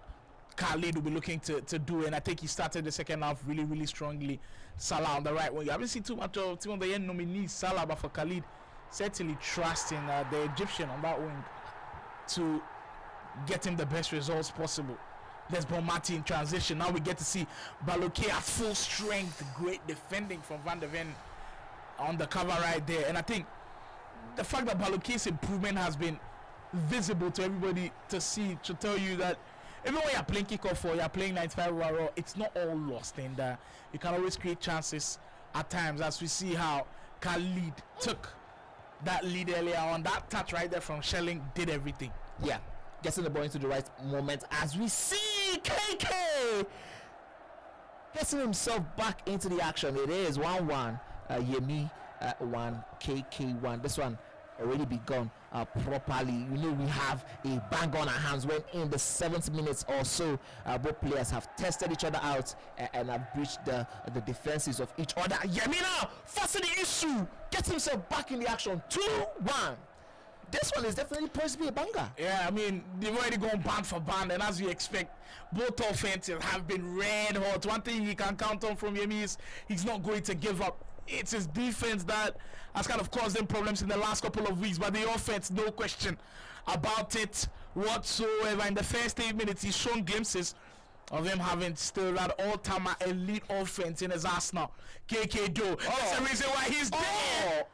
Khalid will be looking to do. And I think he started the second half really, really strongly. Salah on the right wing. You haven't seen too much of Team of the Year nominee Salah, but for Khalid, certainly trusting the Egyptian on that wing to get him the best results possible. There's Bonmati in transition. Now we get to see Baluke at full strength. Great defending from Van de Ven on the cover right there. And I think the fact that Baloki's improvement has been visible to everybody to see, to tell you that even when you're playing kickoff or you're playing 95 overall, it's not all lost, and you can always create chances at times, as we see how Khalid took that lead earlier on. That touch right there from Shelling did everything. Yeah, getting the ball into the right moment, as we see KK getting himself back into the action. It is 1-1. Yemi 1, KK 1. This one already begun properly. You know, we have a bang on our hands when in the 7th minute or so, both players have tested each other out and have breached the defenses of each other. Yemina forcing the issue, gets himself back in the action. 2-1. This one is definitely supposed to be a banger. Yeah, I mean, they've already gone band for band, and as you expect, both offenses have been red hot. One thing you can count on from Yemi is he's not going to give up. It's his defense that has kind of caused them problems in the last couple of weeks, but the offense, no question about it whatsoever. In the first 8 minutes, he's shown glimpses of him having still that all-time elite offense in his arsenal. KK Do. That's the reason why he's there.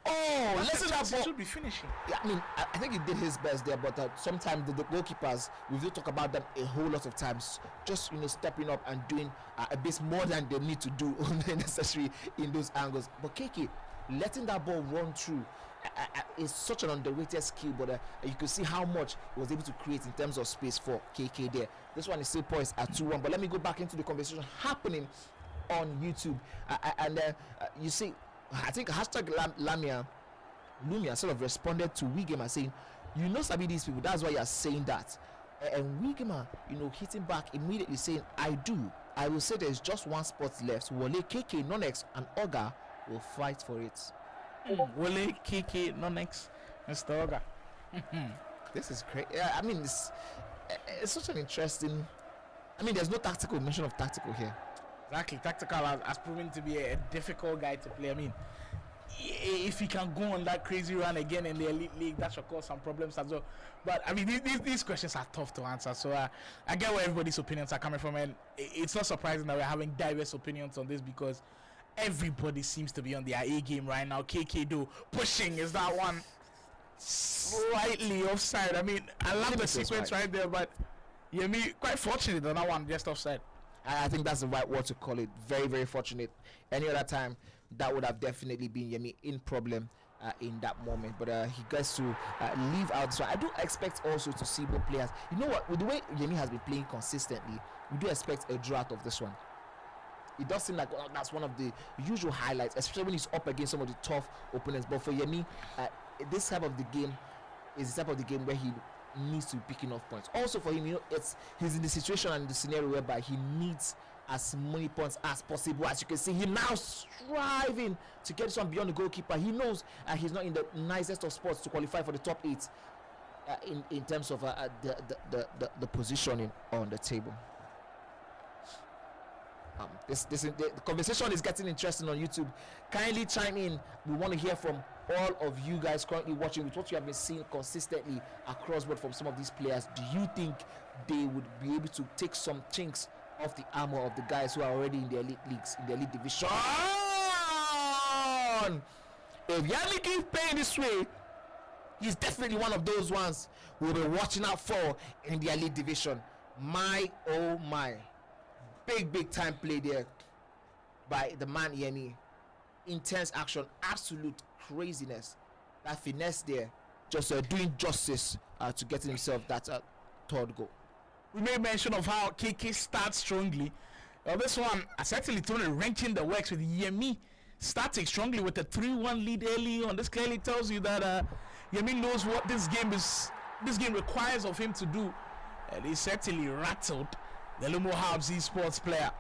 Listen, that ball should be finishing. Yeah, I mean, I think he did his best there, but sometimes the goalkeepers, we do talk about them a whole lot of times, just stepping up and doing a bit more than they need to do necessary in those angles. But KK letting that ball run through is such an underrated skill, but you can see how much he was able to create in terms of space for KK there. This one is still poised at 2-1, but let me go back into the conversation happening on YouTube. You see, I think hashtag Lumia sort of responded to Wigema saying, you know, Sabi, these people, that's why you're saying that. And Wigema, hitting back immediately saying, I do. I will say there's just one spot left. Wole, KK, Nonex, and Oga will fight for it. Wole, KK, Nonex, Mr. Oga. This is great. Yeah, I mean, it's such an interesting. I mean, there's no tactical mention of tactical here. Exactly, tactical has proven to be a difficult guy to play. I mean, if he can go on that crazy run again in the elite league, that should cause some problems as well. But I mean, these questions are tough to answer. So I get where everybody's opinions are coming from, and it's not surprising that we're having diverse opinions on this because everybody seems to be on their A game right now. KK Do pushing, is that one slightly offside? I mean, I love the sequence right there, but Yemi quite fortunate on that one, just offside. I think that's the right word to call it. Very, very fortunate. Any other time, that would have definitely been Yemi in problem in that moment. But he gets to leave out. So I do expect also to see both players. You know what? With the way Yemi has been playing consistently, we do expect a draw out of this one. It does seem like that's one of the usual highlights, especially when he's up against some of the tough opponents. But for Yemi, this type of the game is the type of the game where he needs to be picking off points. Also for him, he's in the situation and the scenario whereby he needs as many points as possible. As you can see, he now striving to get this one beyond the goalkeeper. He knows he's not in the nicest of spots to qualify for the top 8 in terms of the positioning on the table. The conversation is getting interesting on YouTube. Kindly chime in. We want to hear from all of you guys currently watching with what you have been seeing consistently across board from some of these players. Do you think they would be able to take some chinks off the armor of the guys who are already in the elite leagues, in the elite division? If Yannick keeps playing this way, he's definitely one of those ones we'll be watching out for in the elite division. My oh my. Big time play there by the man Yemi. Intense action, absolute craziness. That finesse there, just doing justice to getting himself that third goal. We made mention of how KK starts strongly. This one, certainly Tony wrenching the works with Yemi starting strongly with a 3-1 lead early on. This clearly tells you that Yemi knows what this game requires of him to do, and he certainly rattled the Lumo Habs Esports player.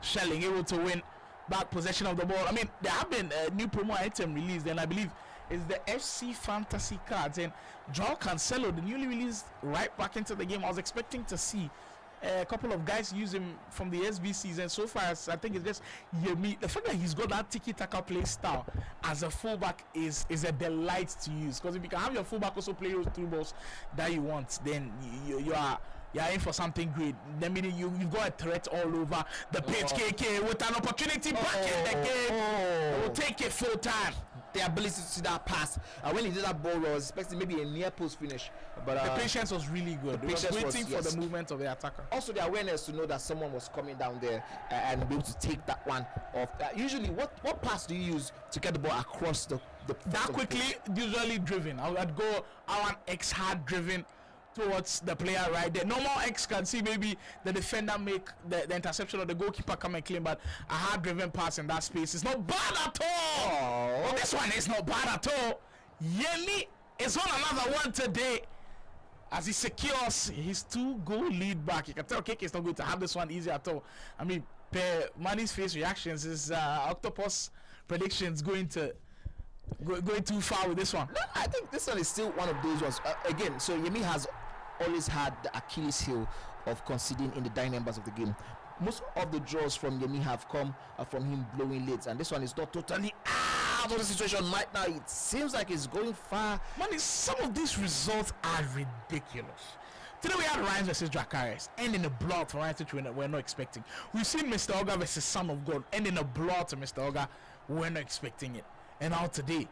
Shelling able to win back possession of the ball. I mean, there have been a new promo item released, and I believe it's the FC Fantasy cards. And Joao Cancelo, the newly released, right back into the game. I was expecting to see a couple of guys use him from the SB season. So far, I think it's just Yemi. The fact that he's got that tiki-taka play style as a fullback is a delight to use. Because if you can have your fullback also play those through balls that you want, then you are you're in for something great. The minute you've got a threat all over the pitch, KK with an opportunity back in the game. Will take it full time. The ability to see that pass. When he did that ball, I was expecting maybe a near post finish. But the patience was really good. He was waiting for the movement of the attacker. Also, the awareness to know that someone was coming down there and be able to take that one off. Usually, what pass do you use to get the ball across the that quickly? Usually driven. I'd go R1 X hard driven towards the player right there. Normal X can see maybe the defender make the interception or the goalkeeper come and clean, but a hard driven pass in that space is not bad at all. Oh, this one is not bad at all. Yemi is on another one today as he secures his 2-goal lead back. You can tell KK is not going to have this one easy at all. I mean, per Manny's face reactions, is Octopus predictions going too far with this one? No, I think this one is still one of those ones. Again, so Yemi has always had the Achilles heel of conceding in the dying embers of the game. Most of the draws from Yemi have come from him blowing leads, and this one is not totally out of the situation right now. It seems like it's going far. Man, some of these results are ridiculous. Today we had Rhymes versus Dracarys, ending a blowout for Rhymes, which we're not expecting. We've seen Mr. Oga versus Son of God, ending a blowout to Mr. Oga. We're not expecting it. And now today,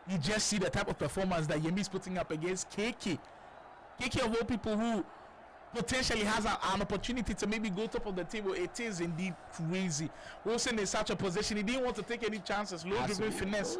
you just see the type of performance that Yemi's putting up against KK. KK of all people who potentially has an opportunity to maybe go top of the table. It is indeed crazy. Wilson in such a position, he didn't want to take any chances. Low driven finesse.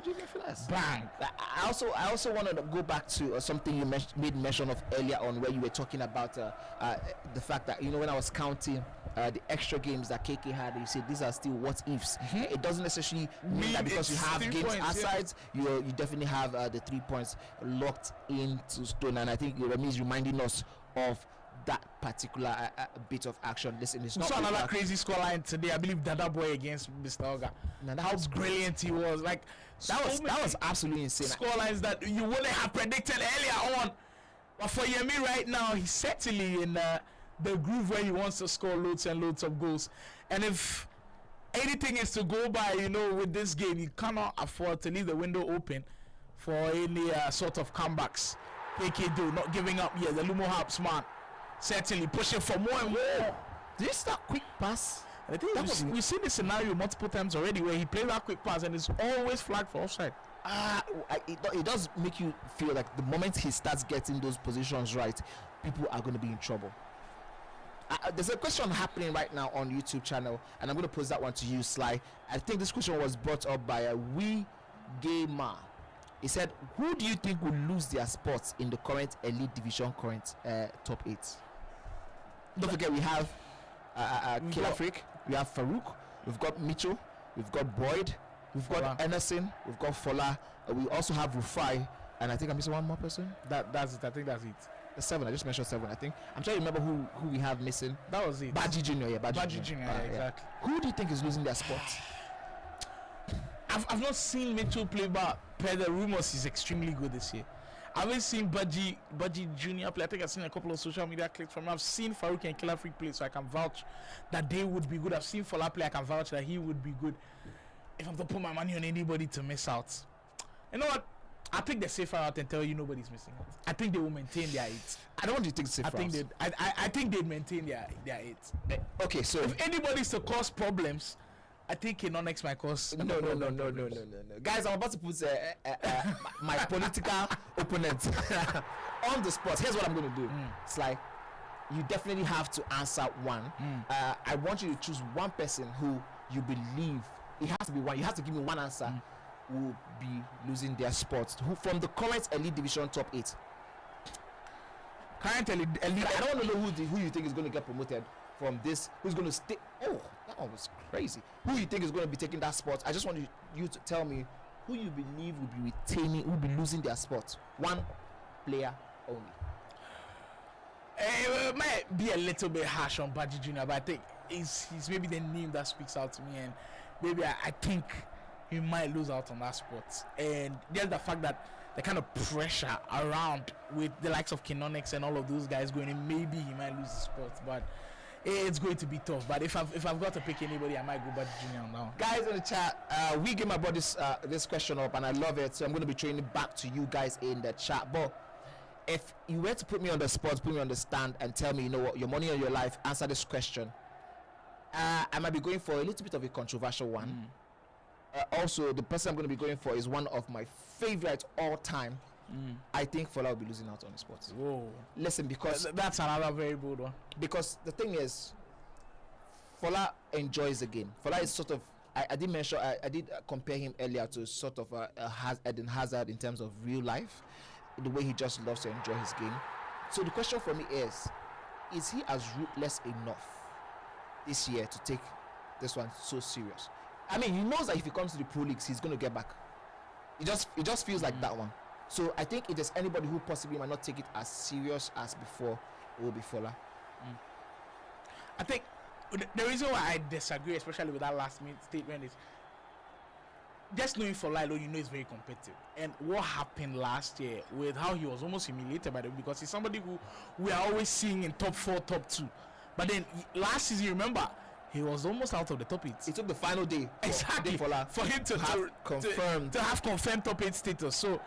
Bang. I also wanted to go back to something you made mention of earlier on, where you were talking about the fact that, when I was counting the extra games that KK had, you said these are still what ifs. It doesn't necessarily mean that because you have games aside, you definitely have the 3 points locked into stone. And I think Remy is reminding us of that particular bit of action. Listen, it's not another crazy scoreline today. I believe Dada Boy against Mr. Oga. How brilliant he was! Like that was absolutely insane. Scorelines that you wouldn't have predicted earlier on. But for Yemi right now, he's certainly in the groove where he wants to score loads and loads of goals. And if anything is to go by, with this game, you cannot afford to leave the window open for any sort of comebacks. KK do not giving up here. The Lumo Harps man. Certainly pushing for more and more. Did you start quick pass? I think we've seen this scenario multiple times already where he plays that quick pass and it's always flagged for offside. It does make you feel like the moment he starts getting those positions right, people are going to be in trouble. There's a question happening right now on YouTube channel, and I'm going to pose that one to you, Sly. I think this question was brought up by a wee gamer. He said, who do you think will lose their spots in the current elite division top 8? Don't forget, we have Killer Freak, we have Farouk, we've got Mitchell, we've got Boyd, we've got Anderson, we've got Fola, we also have Rufai, and I think I'm missing one more person. That's it. I think that's it. The 7. I just mentioned 7. I think I'm trying to remember who we have missing. That was it. Baji Junior, Baji Junior, exactly. Who do you think is losing their spots? I've not seen Mitchell play, but per the rumors, he's extremely good this year. I haven't seen Baji Junior play. I think I've seen a couple of social media clips from him. I've seen Farouk and Killer Freak play, so I can vouch that they would be good. I've seen Fola play. I can vouch that he would be good. If I'm to put my money on anybody to miss out, you know what? I think the safer out and tell you nobody's missing out. I think they will maintain their 8. I don't want you to think safer. I think they'd maintain their 8. Okay, so if anybody's to cause problems, I think Kinonex might cause. No. Guys, I'm about to put my political opponent on the spot. Here's what I'm going to do. It's like, you definitely have to answer one. I want you to choose one person who you believe, it has to be one. You have to give me one answer who will be losing their spots. Who from the current elite division top 8? Current elite. I don't want to know who you think is going to get promoted from this. Who's going to stay? Oh, that one was crazy. Who you think is going to be taking that spot? I just want you to tell me who you believe will be retaining, who will be losing their spot. One player only. It might be a little bit harsh on Baji Junior, but I think he's maybe the name that speaks out to me, and maybe I think he might lose out on that spot. And there's the fact that the kind of pressure around with the likes of Kinonex and all of those guys going in, maybe he might lose the spot, but it's going to be tough. But if I've got to pick anybody, I might go Baji Junior now. Guys in the chat, we gave my brought this question up, and I love it, so I'm going to be training back to you guys in the chat. But if you were to put me on the spot, put me on the stand, and tell me, you know what, your money or your life, answer this question. I might be going for a little bit of a controversial one. Also, the person I'm going to be going for is one of my favorite all time. I think Fola will be losing out on the sports. Whoa. Listen, because That's another very bold one. because the thing is, Fola enjoys the game. Fola is sort of, I did mention, I did compare him earlier to sort of Eden Hazard in terms of real life, the way he just loves to enjoy his game. So the question for me is he as ruthless enough this year to take this one so serious? I mean, he knows that if he comes to the pro leagues, he's going to get back. It just feels like that one. So I think if there's anybody who possibly might not take it as serious as before, it will be Fola. I think the reason why I disagree, especially with that last minute statement, is just knowing Fola alone, you know he's very competitive. And what happened last year with how he was almost humiliated by them, because he's somebody who we are always seeing in top 4, top 2. But then last season, remember, he was almost out of the top 8. It took the final day Exactly. For him to have confirmed top 8 status. So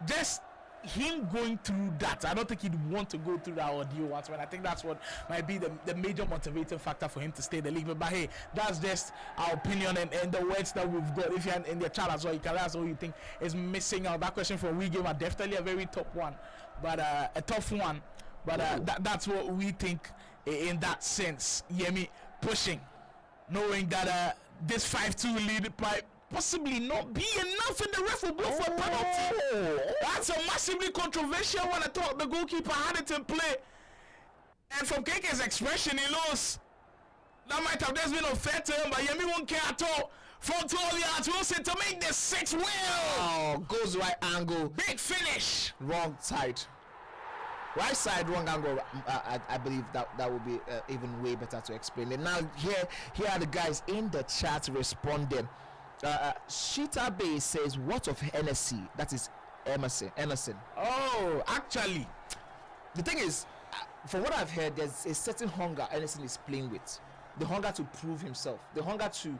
just him going through that, I don't think he'd want to go through that ordeal once. When I think that's what might be the major motivating factor for him to stay in the league. But hey, that's just our opinion and the words that we've got. If you're in the chat as well, you can let us know who you think is missing out. That question from We Gamer, definitely a very top one, but a tough one. But that's what we think in that sense. Yemi pushing, knowing that this 5-2 lead might possibly not be enough, and the ref will blow for a penalty. That's a massively controversial one. I thought the goalkeeper had it in play, and from KK's expression, he knows that might have just been unfair to him, but Yemi won't care at all. From 12 yards, Wilson to make the 6 wheel. Oh, goes right angle. Big finish. Wrong side. Right side, wrong angle. I believe that would be even way better to explain it. Now, here are the guys in the chat responding. Shita Bay says, what of NSC? That is Emerson. Oh, actually, the thing is, from what I've heard, there's a certain hunger Emerson is playing with. The hunger to prove himself. The hunger to...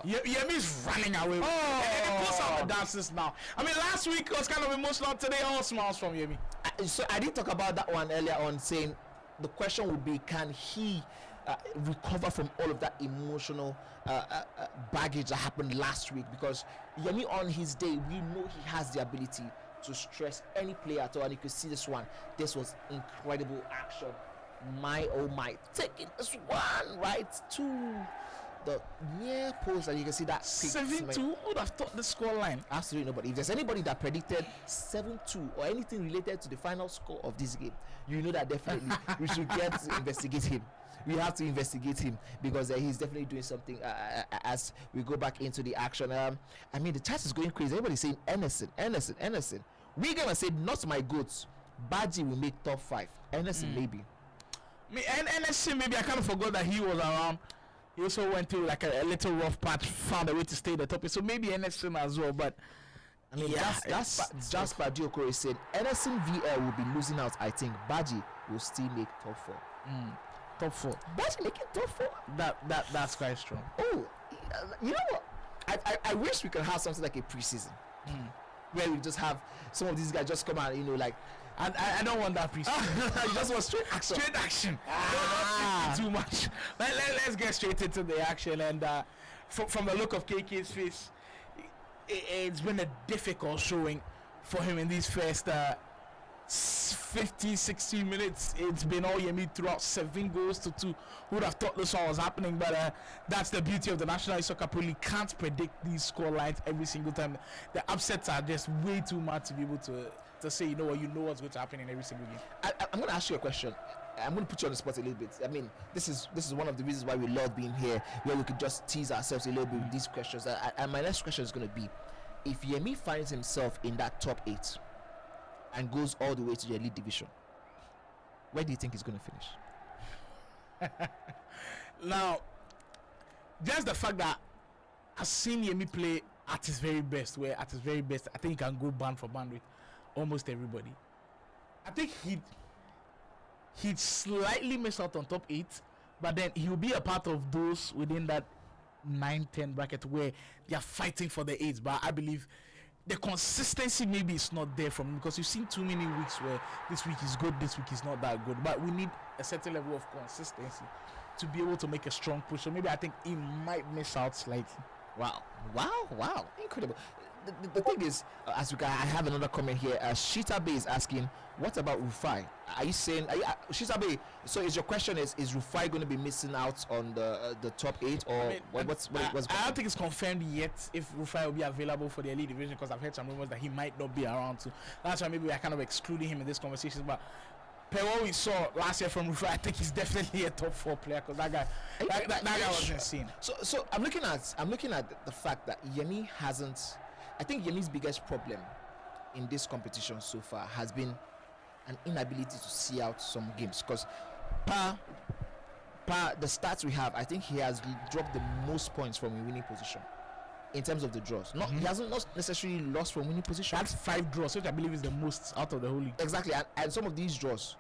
Yemi's running away. And goes out the dances now. I mean, last week was kind of emotional. Today, all smiles from Yemi. So I did talk about that one earlier on, saying the question would be, can he recover from all of that emotional baggage that happened last week? Because Yemi, on his day, we know he has the ability to stress any player at all, and you could see this one. This was incredible action. My oh my, taking this one right to the near post, and you can see that 7-2. Would have thought the score line. Absolutely nobody. If there's anybody that predicted 7-2 or anything related to the final score of this game, you know that definitely we should get to investigate him. We have to investigate him, because he's definitely doing something as we go back into the action. I mean, the chat is going crazy. Everybody's saying Emerson. We gonna say not my goods. Baji will make top 5. Emerson maybe. Me and NSC, maybe I kind of forgot that he was around. He also went through like a little rough patch, found a way to stay at the top. So maybe NSC as well. But I mean, that's Jasper Diokore said Emerson VL will be losing out. I think Baji will still make top 4. Top 4. Baji making top 4. That's quite strong. Oh, you know what? I wish we could have something like a preseason where we just have some of these guys just come out, you know, like. I don't want that preseason. I just want straight action. Straight action. Don't too much. Let's get straight into the action. And from the look of KK's face, it's been a difficult showing for him in these first 50, 60 minutes. It's been all Yemi throughout. 7 goals to 2. Who would have thought this one was happening? But that's the beauty of the National Esoccer Pro League. Can't predict these score lines every single time. The upsets are just way too much to be able to say, you know what's going to happen in every single game. I'm going to ask you a question. I'm going to put you on the spot a little bit. I mean, this is one of the reasons why we love being here, where we could just tease ourselves a little bit with these questions. And my next question is going to be, if Yemi finds himself in that top 8 and goes all the way to the elite division, where do you think he's going to finish? Now, just the fact that I've seen Yemi play at his very best, I think he can go band for band with almost everybody. I think he'd slightly miss out on top 8, but then he'll be a part of those within that 9-10 bracket where they're fighting for the 8. But I believe the consistency maybe is not there from him, because you've seen too many weeks where this week is good, this week is not that good. But we need a certain level of consistency to be able to make a strong push. So maybe I think he might miss out slightly. Wow, incredible. The thing is, I have another comment here. Shitabe is asking, what about Rufai? Are you saying, Shitabe? So is your question is Rufai going to be missing out on the top 8, or I mean, what's I don't think it's confirmed yet if Rufai will be available for the elite division, because I've heard some rumors that he might not be around. So that's why maybe we are kind of excluding him in this conversation. But per what we saw last year from Rufai, I think he's definitely a top 4 player, because that guy was insane. So I'm looking at the fact that Yemi hasn't. I think Yemi's biggest problem in this competition so far has been an inability to see out some games, because per the stats we have, I think he has dropped the most points from a winning position in terms of the draws. He hasn't not necessarily lost from winning position. That's 5 draws, which I believe is the most out of the whole league. Exactly, and some of these draws,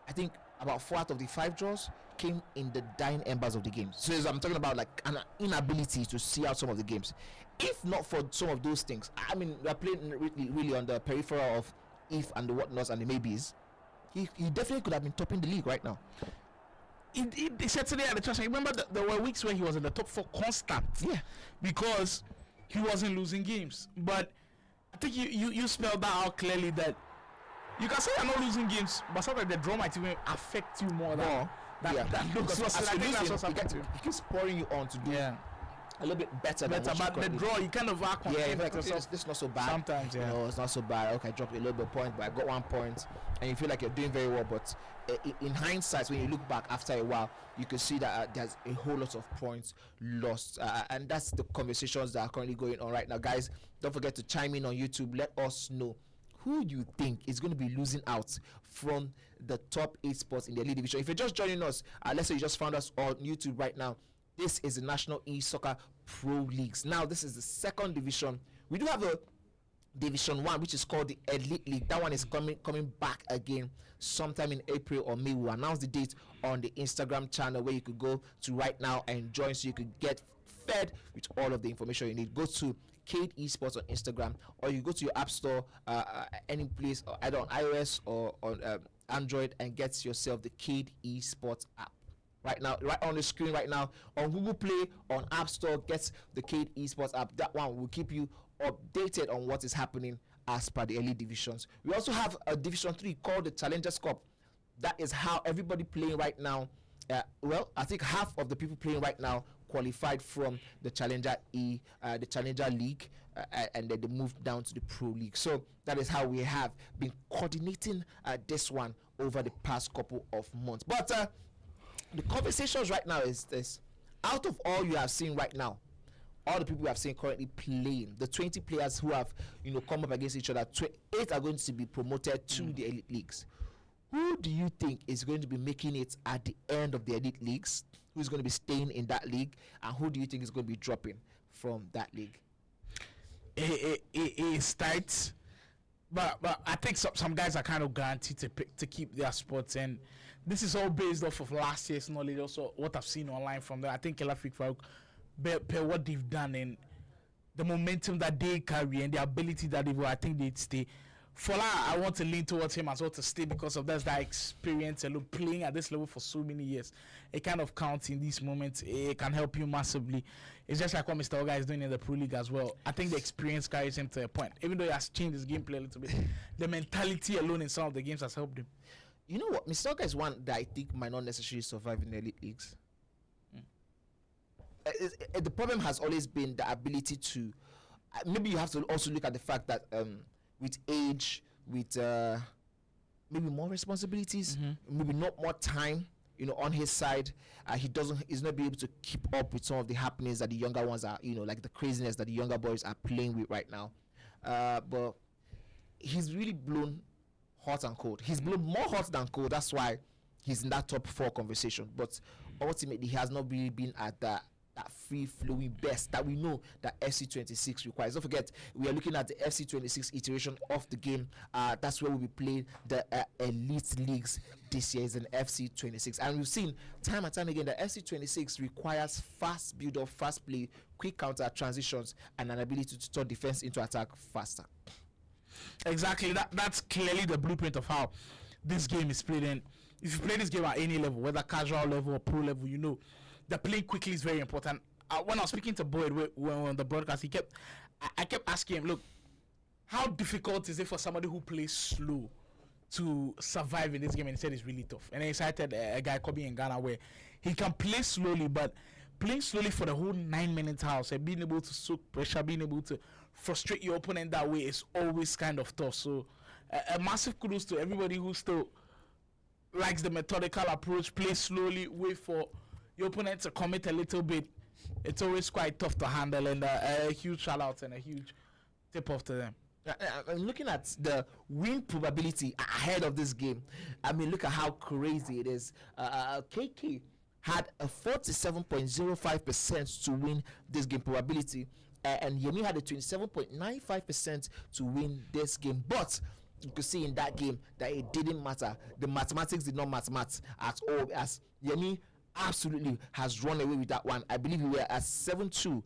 I think about 4 out of the 5 draws came in the dying embers of the games. So I'm talking about like an inability to see out some of the games. If not for some of those things, I mean, we are playing really on the peripheral of if and the whatnots and the maybes. He definitely could have been topping the league right now. He said today at the trash. I remember there were weeks where he was in the top 4 constant. Yeah, because he wasn't losing games. But I think you spelled that out clearly, that you can say you're not losing games, but sometimes the draw might even affect you more than looks. He keeps pouring you on to do a little bit better than but the draw, you kind of are confident yourself. This is not so bad. Sometimes, you know, it's not so bad. Okay, I dropped a little bit of point, but I got 1 point, and you feel like you're doing very well. But in hindsight, when you look back after a while, you can see that there's a whole lot of points lost, and that's the conversations that are currently going on right now. Guys, don't forget to chime in on YouTube. Let us know who you think is going to be losing out from the top 8 spots in the elite division. If you're just joining us, let's say you just found us on YouTube right now. This is the National Esoccer Pro Leagues. Now, this is the 2nd division. We do have a Division 1, which is called the Elite League. That one is coming back again sometime in April or May. We'll announce the date on the Instagram channel, where you could go to right now and join, so you could get fed with all of the information you need. Go to Cade Esports on Instagram, or you go to your app store, any place, either on iOS or on Android, and get yourself the Cade Esports app. Right now, right on the screen right now, on Google Play, on App Store, get the Cade Esports app. That one will keep you updated on what is happening as per the elite divisions. We also have a Division 3 called the Challengers Cup. That is how everybody playing right now, I think half of the people playing right now qualified from the Challenger the Challenger League, and then they moved down to the Pro League. So that is how we have been coordinating this one over the past couple of months. But the conversations right now is this: out of all you have seen right now, all the people we have seen currently playing, the 20 players who have come up against each other, 8 are going to be promoted to the elite leagues. Who do you think is going to be making it at the end of the elite leagues? Who's going to be staying in that league, and who do you think is going to be dropping from that league? It's tight, but I think some guys are kind of guaranteed to keep their spots, and this is all based off of last year's knowledge, also what I've seen online from there. I think Elafik Farouk, per what they've done and the momentum that they carry and the ability that they've, I think they'd stay. Fola, I want to lean towards him as well to stay, because of that experience and playing at this level for so many years. It kind of counts in these moments. It can help you massively. It's just like what Mr. Oga is doing in the Pro League as well. I think the experience carries him to a point. Even though he has changed his gameplay a little bit, the mentality alone in some of the games has helped him. You know what? Mr. Oga is one that I think might not necessarily survive in the elite leagues. The problem has always been the ability to. Maybe you have to also look at the fact that with age, with maybe more responsibilities, maybe not more time, on his side, he's not be able to keep up with some of the happenings that the younger ones are, like the craziness that the younger boys are playing with right now. But he's really blown hot and cold. He's blown more hot than cold. That's why he's in that top 4 conversation. But ultimately, he has not really been at that free flowing best that we know that FC26 requires. Don't forget, we are looking at the FC26 iteration of the game. That's where we'll be playing the elite leagues this year, is an FC26. And we've seen time and time again that FC26 requires fast build up, fast play, quick counter transitions, and an ability to turn defense into attack faster. Exactly. That's clearly the blueprint of how this game is played. And if you play this game at any level, whether casual level or pro level, you know the playing quickly is very important. When I was speaking to Boyd when on the broadcast, I kept asking him, look, how difficult is it for somebody who plays slow to survive in this game? And he said it's really tough. And then he cited a guy Kobe in Ghana where he can play slowly, but playing slowly for the whole 9 minutes house and being able to soak pressure, being able to frustrate your opponent that way is always kind of tough. So a massive kudos to everybody who still likes the methodical approach, play slowly, wait for your opponent to commit a little bit. It's always quite tough to handle, and a huge shout out and a huge tip off to them. I'm looking at the win probability ahead of this game. I mean, look at how crazy it is. KK had a 47.05% to win this game probability, and Yemi had a 27.95% to win this game. But you could see in that game that it didn't matter. The mathematics did not matter at all, as Yemi absolutely has run away with that one. I believe we were at 7-2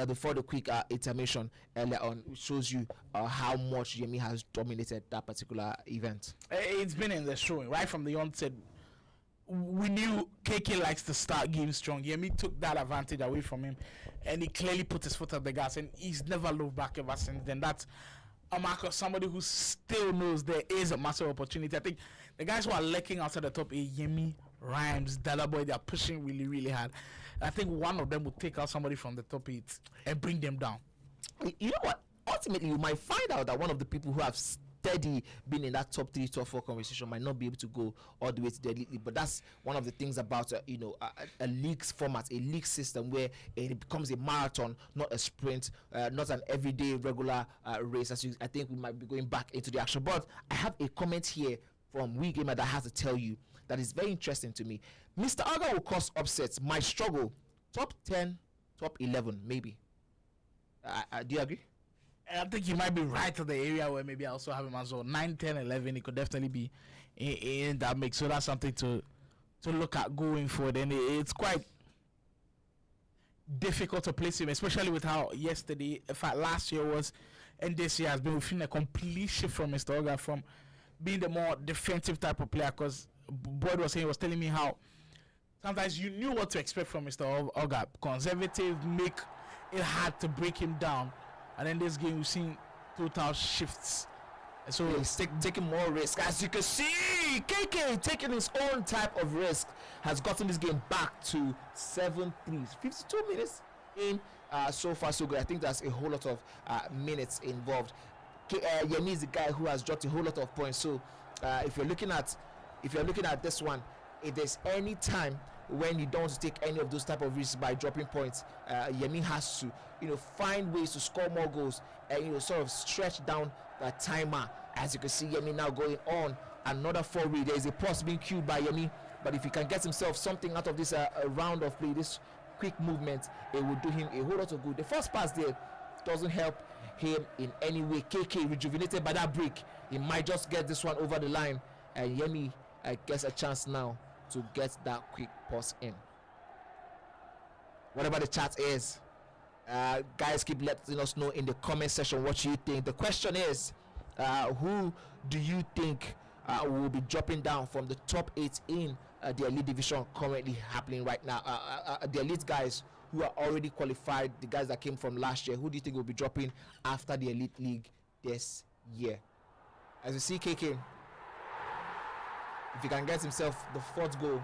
before the quick intermission earlier on. It shows you how much Yemi has dominated that particular event. It's been in the showing right from the onset. We knew KK likes to start games strong. Yemi took that advantage away from him, and he clearly put his foot on the gas, and he's never looked back ever since then. That's a mark of somebody who still knows there is a massive opportunity. I think the guys who are lurking outside the top, Yemi, Rhymes, Dalaboy, they are pushing really, really hard. I think one of them will take out somebody from the top 8 and bring them down. You know what? Ultimately, you might find out that one of the people who have steady been in that top 3, top 4 conversation might not be able to go all the way to the elite league. But that's one of the things about a league's format, a league system where it becomes a marathon, not a sprint, not an everyday regular race. I think we might be going back into the action. But I have a comment here from We Gamer that has to tell you that is very interesting to me. Mr. Aga will cause upsets, might struggle. Top 10, top 11, maybe. Do you agree? I think you might be right to the area where maybe I also have him as well. 9, 10, 11, it could definitely be in that mix. So that's something to look at going forward. And it's quite difficult to place him, especially with how yesterday, in fact, last year was, and this year has been within a complete shift from Mr. Oga from being the more defensive type of player. Because Boyd was telling me how sometimes you knew what to expect from Mr. Oga. Conservative, make it hard to break him down. And then this game, we've seen total shifts. And so he's taking more risk. As you can see, KK taking his own type of risk has gotten this game back to 7-3. 52 minutes in, so far so good. I think that's a whole lot of minutes involved. Yemi is the guy who has dropped a whole lot of points. So if you're looking at this one, if there's any time when you don't take any of those type of risks by dropping points, Yemi has to find ways to score more goals and sort of stretch down the timer. As you can see, Yemi now going on another 4 read. There is a pause being queued by Yemi, but if he can get himself something out of this round of play, this quick movement, it will do him a whole lot of good. The first pass there doesn't help him in any way. KK rejuvenated by that break, he might just get this one over the line, and Yemi gets a chance now to get that quick pause in. Whatever the chat is, guys, keep letting us know in the comment section what you think. The question is, who do you think will be dropping down from the top 8 in the elite division currently happening right now? The elite guys who are already qualified, the guys that came from last year, who do you think will be dropping after the elite league this year? As you see, KK, if he can get himself the 4th goal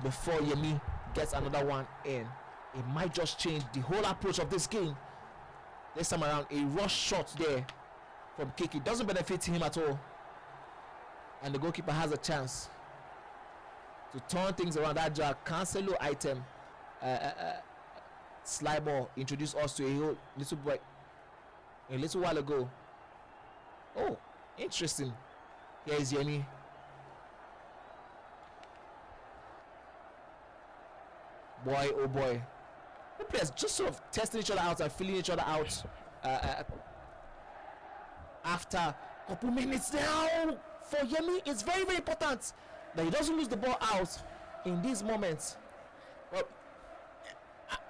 before Yemi gets another one in, it might just change the whole approach of this game. This time around, a rush shot there from KK doesn't benefit him at all, and the goalkeeper has a chance to turn things around. That Cancelo item, slide ball, introduced us to a little while ago. Oh, interesting. Here is Yemi. Boy, oh boy. players just sort of testing each other out and feeling each other out after a couple minutes now. For Yemi, it's very, very important that he doesn't lose the ball out in these moments. Well,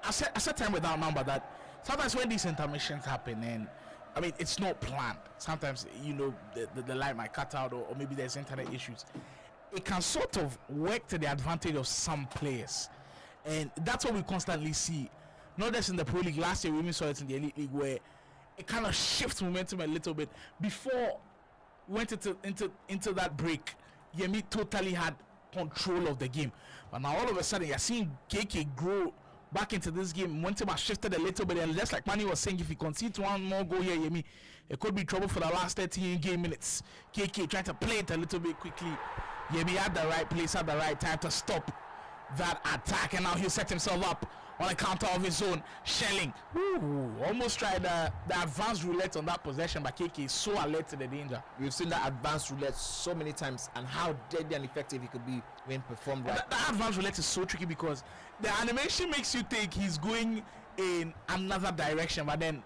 I said time without number that sometimes when these intermissions happen, and I mean it's not planned. Sometimes the light might cut out, or maybe there's internet issues. It can sort of work to the advantage of some players, and that's what we constantly see. Not just in the Pro League. Last year we even saw it in the Elite League, where it kind of shifts momentum a little bit. Before we went into that break, Yemi totally had control of the game, but now all of a sudden you're seeing KK grow back into this game. Momentum has shifted a little bit, and just like Manny was saying, if he concedes one more goal here, Yemi, it could be trouble for the last 13 game minutes. KK trying to play it a little bit quickly. Yemi had the right place at the right time to stop that attack, and now he'll set himself up on a counter of his own. Shelling. Ooh, almost tried the advanced roulette on that possession, but KK is so alert to the danger. We've seen that advanced roulette so many times, and how deadly and effective it could be when performed right. That advanced roulette is so tricky because the animation makes you think he's going in another direction, but then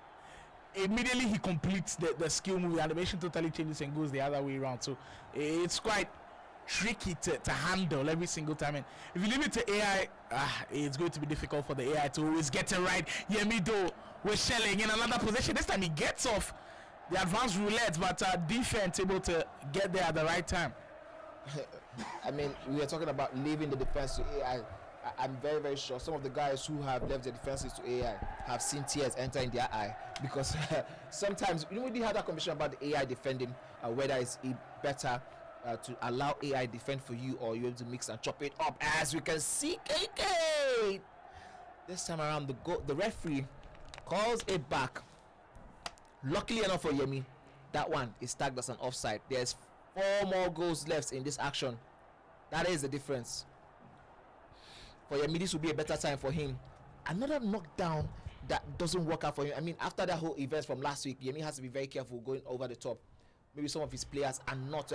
immediately he completes the skill move. The animation totally changes and goes the other way around. So it's quite tricky to handle every single time, and if you leave it to AI, it's going to be difficult for the AI to always get it right. Yemido with Shelling in another position. This time he gets off the advanced roulette, but defense able to get there at the right time. I mean, we are talking about leaving the defense to AI. I'm very, very sure some of the guys who have left the defenses to AI have seen tears enter in their eye, because sometimes we did have that conversation about the AI defending, whether it's better to allow AI defend for you, or you have to mix and chop it up. As we can see, KK this time around, the referee calls it back. Luckily enough for Yemi, that one is tagged as an offside. There's 4 more goals left in this action. That is the difference. For Yemi, this will be a better time for him. Another knockdown that doesn't work out for him. I mean, after that whole event from last week, Yemi has to be very careful going over the top. Maybe some of his players are not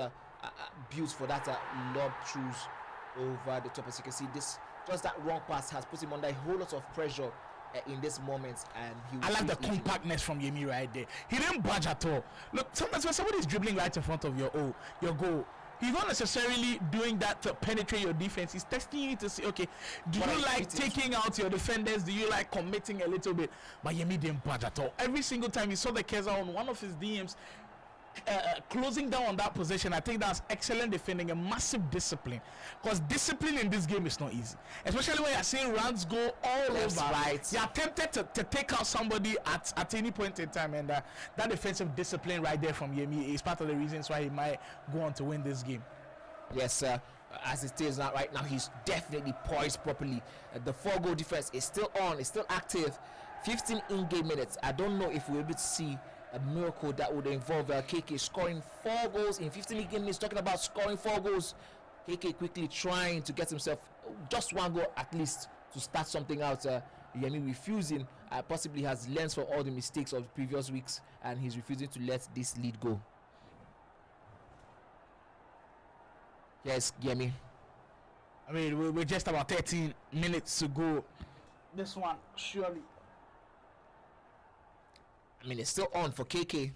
built for that lob throughs over the top. As you can see, just that wrong pass has put him under a whole lot of pressure in this moment, and I like the compactness from Yemi right there. He didn't budge at all. Look, sometimes when somebody's dribbling right in front of your goal, he's not necessarily doing that to penetrate your defense. He's testing you to see, okay, do you like taking out your defenders? Do you like committing a little bit? But Yemi didn't budge at all. Every single time you saw the Keza on one of his DMs closing down on that position, I think that's excellent defending, a massive discipline, because discipline in this game is not easy, especially when you're seeing runs go all over. Right. You're tempted to take out somebody at any point in time, and that defensive discipline right there from Yemi is part of the reasons why he might go on to win this game. Yes, sir. As it is now, right now, he's definitely poised properly. The 4-goal defense is still on, it's still active. 15 in-game minutes. I don't know if we're able to see a miracle that would involve KK scoring 4 goals in 15 in-game minutes. Talking about scoring 4 goals, KK quickly trying to get himself just 1 goal at least to start something out. Yemi refusing, possibly has learned from all the mistakes of the previous weeks, and he's refusing to let this lead go. Yes, Yemi. I mean, we're just about 13 minutes to go. This one, surely. I mean, it's still on for KK.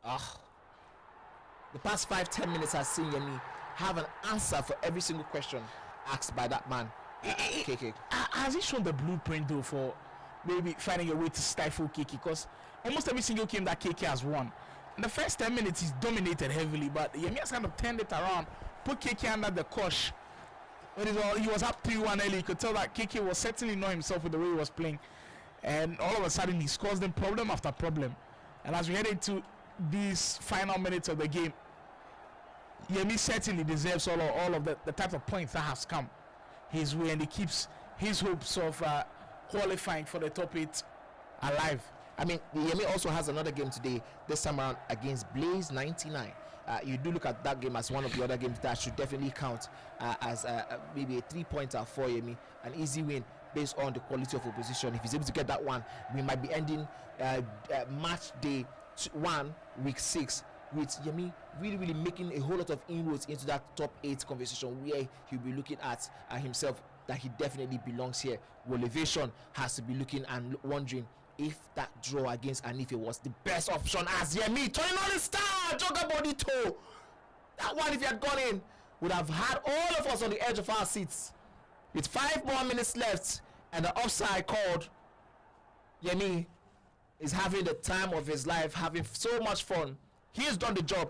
The past 5-10 minutes has seen Yemi have an answer for every single question asked by that man, KK. Has he shown the blueprint though for maybe finding a way to stifle KK? Because almost every single game that KK has won, in the first 10 minutes he's dominated heavily, but Yemi has kind of turned it around, put KK under the cosh. When he was up 3-1 early, you could tell that KK was certainly not himself with the way he was playing. And all of a sudden, he scores them problem after problem. And as we head into these final minutes of the game, Yemi certainly deserves all of the type of points that has come his way, and he keeps his hopes of qualifying for the top 8 alive. I mean, Yemi also has another game today, this time around against Blaze 99. You do look at that game as one of the other games that should definitely count as maybe a 3-pointer for Yemi, an easy win based on the quality of opposition. If he's able to get that one, we might be ending match day 1, week 6, with Yemi really making a whole lot of inroads into that top 8 conversation, where he'll be looking at himself that he definitely belongs here. Elevation has to be looking and wondering if that draw against Anife was the best option as Yemi turning on the star, jogger body toe. That one, if he had gone in, would have had all of us on the edge of our seats. With 5 more minutes left and the offside called, Yemi is having the time of his life, having so much fun. He has done the job.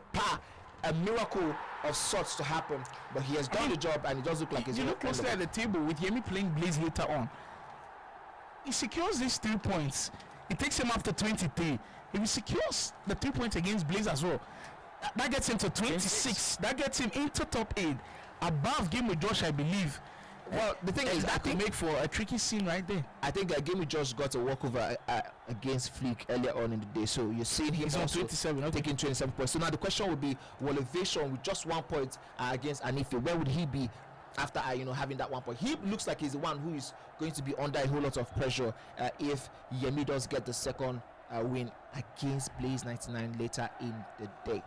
A miracle of sorts to happen, but he has done the job, and it does look like he's. You look closely at the table with Yemi playing Blaze later on. He secures these 3 points. It takes him up to 23. If he secures the 3 points against Blaze as well, that gets him to 26. That gets him into top 8, above Game with Josh, I believe. Well, the thing is, that could make for a tricky scene right there. I think Game with Josh got a walkover against Fleek earlier on in the day, so you're seeing him on 27, taking 27 points. So now the question would be, Elevation with just 1 point against Anife, where would he be after having that 1 point? He looks like he's the one who is going to be under a whole lot of pressure if Yemi does get the second win against Blaze 99 later in the day.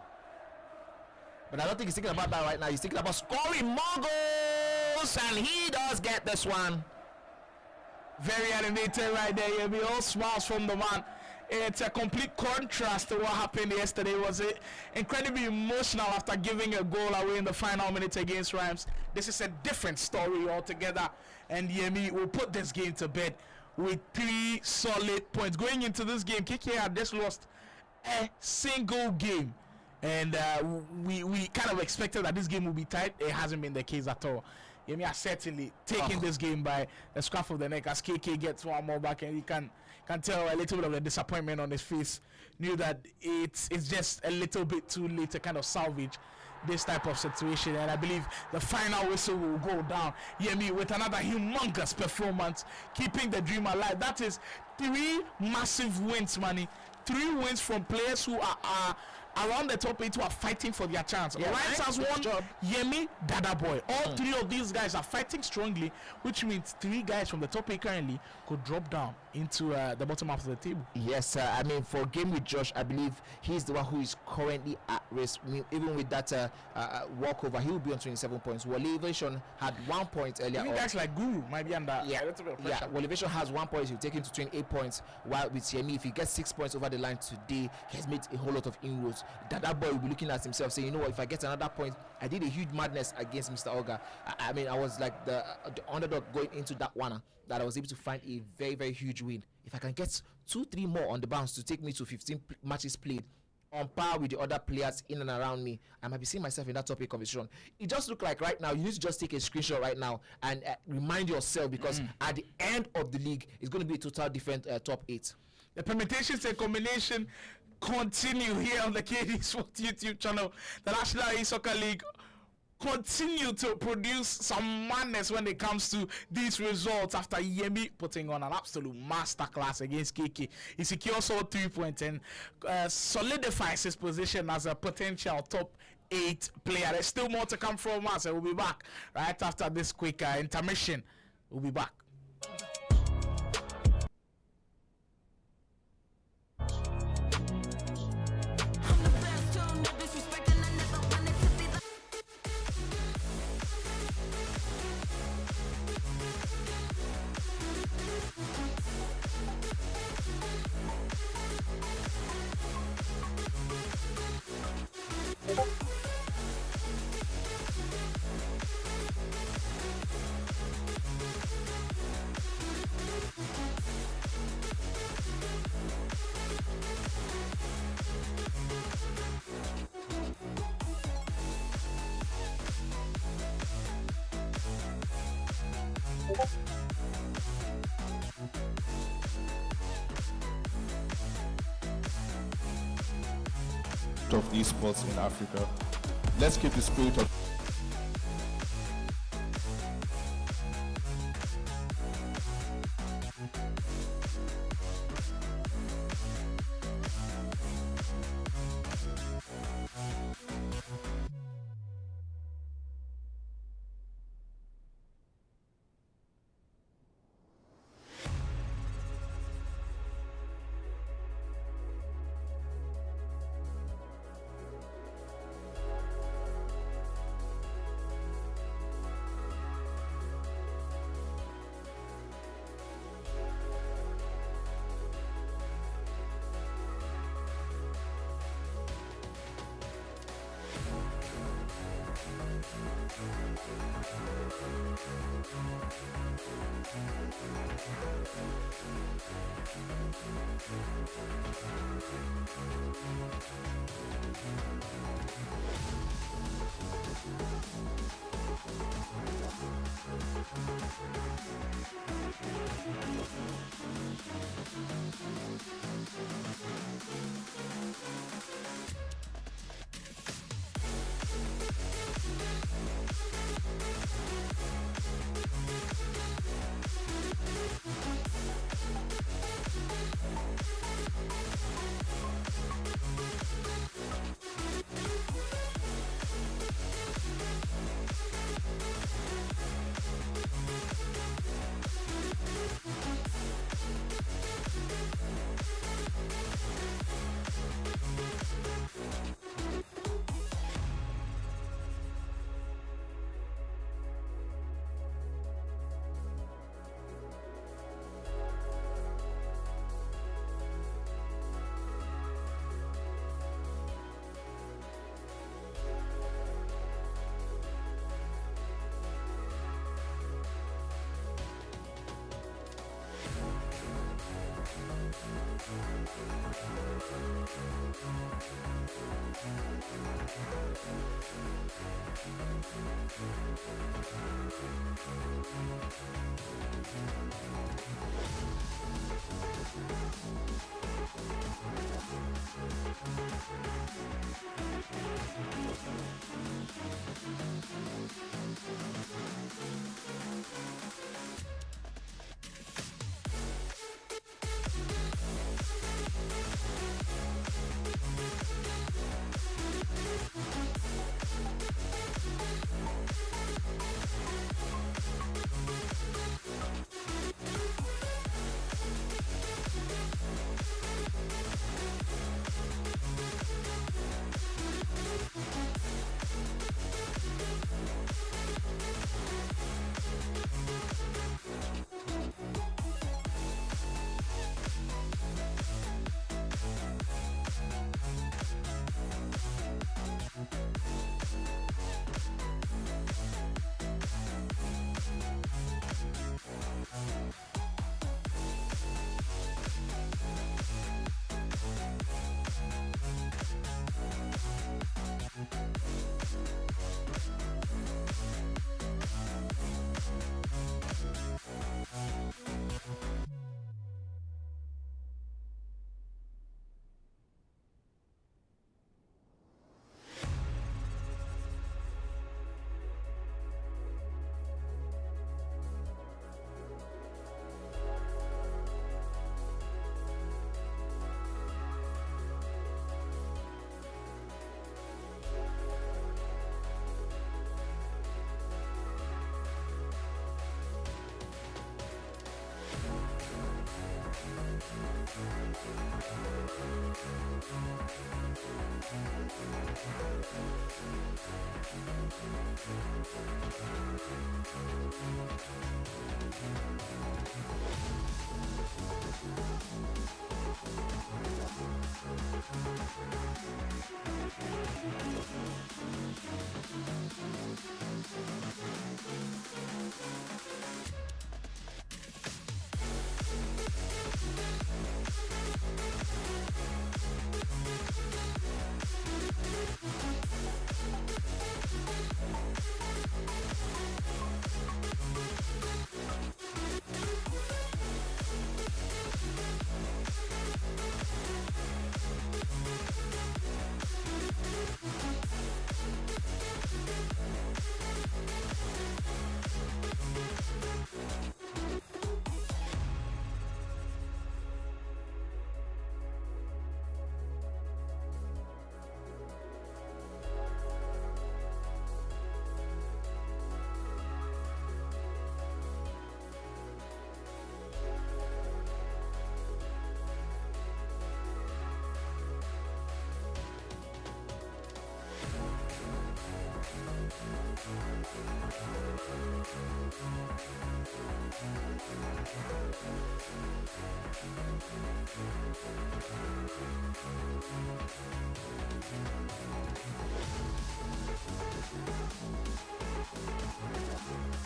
But I don't think he's thinking about that right now. He's thinking about scoring more goals, and he does get this one. Very animated right there. Yemi, all smiles from the man. It's a complete contrast to what happened yesterday. Was it incredibly emotional after giving a goal away in the final minutes against Rhymes? This is a different story altogether, and Yemi will put this game to bed with 3 solid points. Going into this game, KK had just lost a single game, and we kind of expected that this game would be tight. It hasn't been the case at all. Yemi has certainly taken this game by the scruff of the neck as KK gets one more back, and you can tell a little bit of the disappointment on his face. Knew that it's just a little bit too late to kind of salvage this type of situation, and I believe the final whistle will go down. Yemi with another humongous performance, keeping the dream alive. That is 3 massive wins, Manny. 3 wins from players who are around the top 8 who are fighting for their chance. Yeah, Rhymes has won, Yemi, Dada Boy. All 3 of these guys are fighting strongly, which means 3 guys from the top 8 currently could drop down into the bottom half of the table. Yes, I mean, for Game with Josh, I believe he's the one who is currently at risk. I mean, even with that walkover, he will be on 27 points. Elevation had 1 point earlier on. Guys like Guru might be under yeah, a little bit of pressure. Elevation has 1 point. He'll take him to 28 points. While with Yemi, if he gets 6 points over the line today, he has made a whole lot of inroads. That boy will be looking at himself saying, you know what, if I get another point, I did a huge madness against Mr. Oga. I mean, I was like the underdog going into that one, that I was able to find a very, very huge win. If I can get 2-3 more on the bounce to take me to 15 matches played, on par with the other players in and around me, I might be seeing myself in that top 8 conversation. It just look like right now, you need to just take a screenshot right now and remind yourself, because at the end of the league, it's going to be a total different top 8. The permutations and combination continue here on the KD Sports YouTube channel. The National Esoccer League continue to produce some madness when it comes to these results after Yemi putting on an absolute masterclass against KK. He secures all 3 points and solidifies his position as a potential top 8 player. There's still more to come from us, and we'll be back right after this quick intermission. We'll be back. Of esports in Africa. Let's keep the spirit of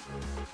Thank you.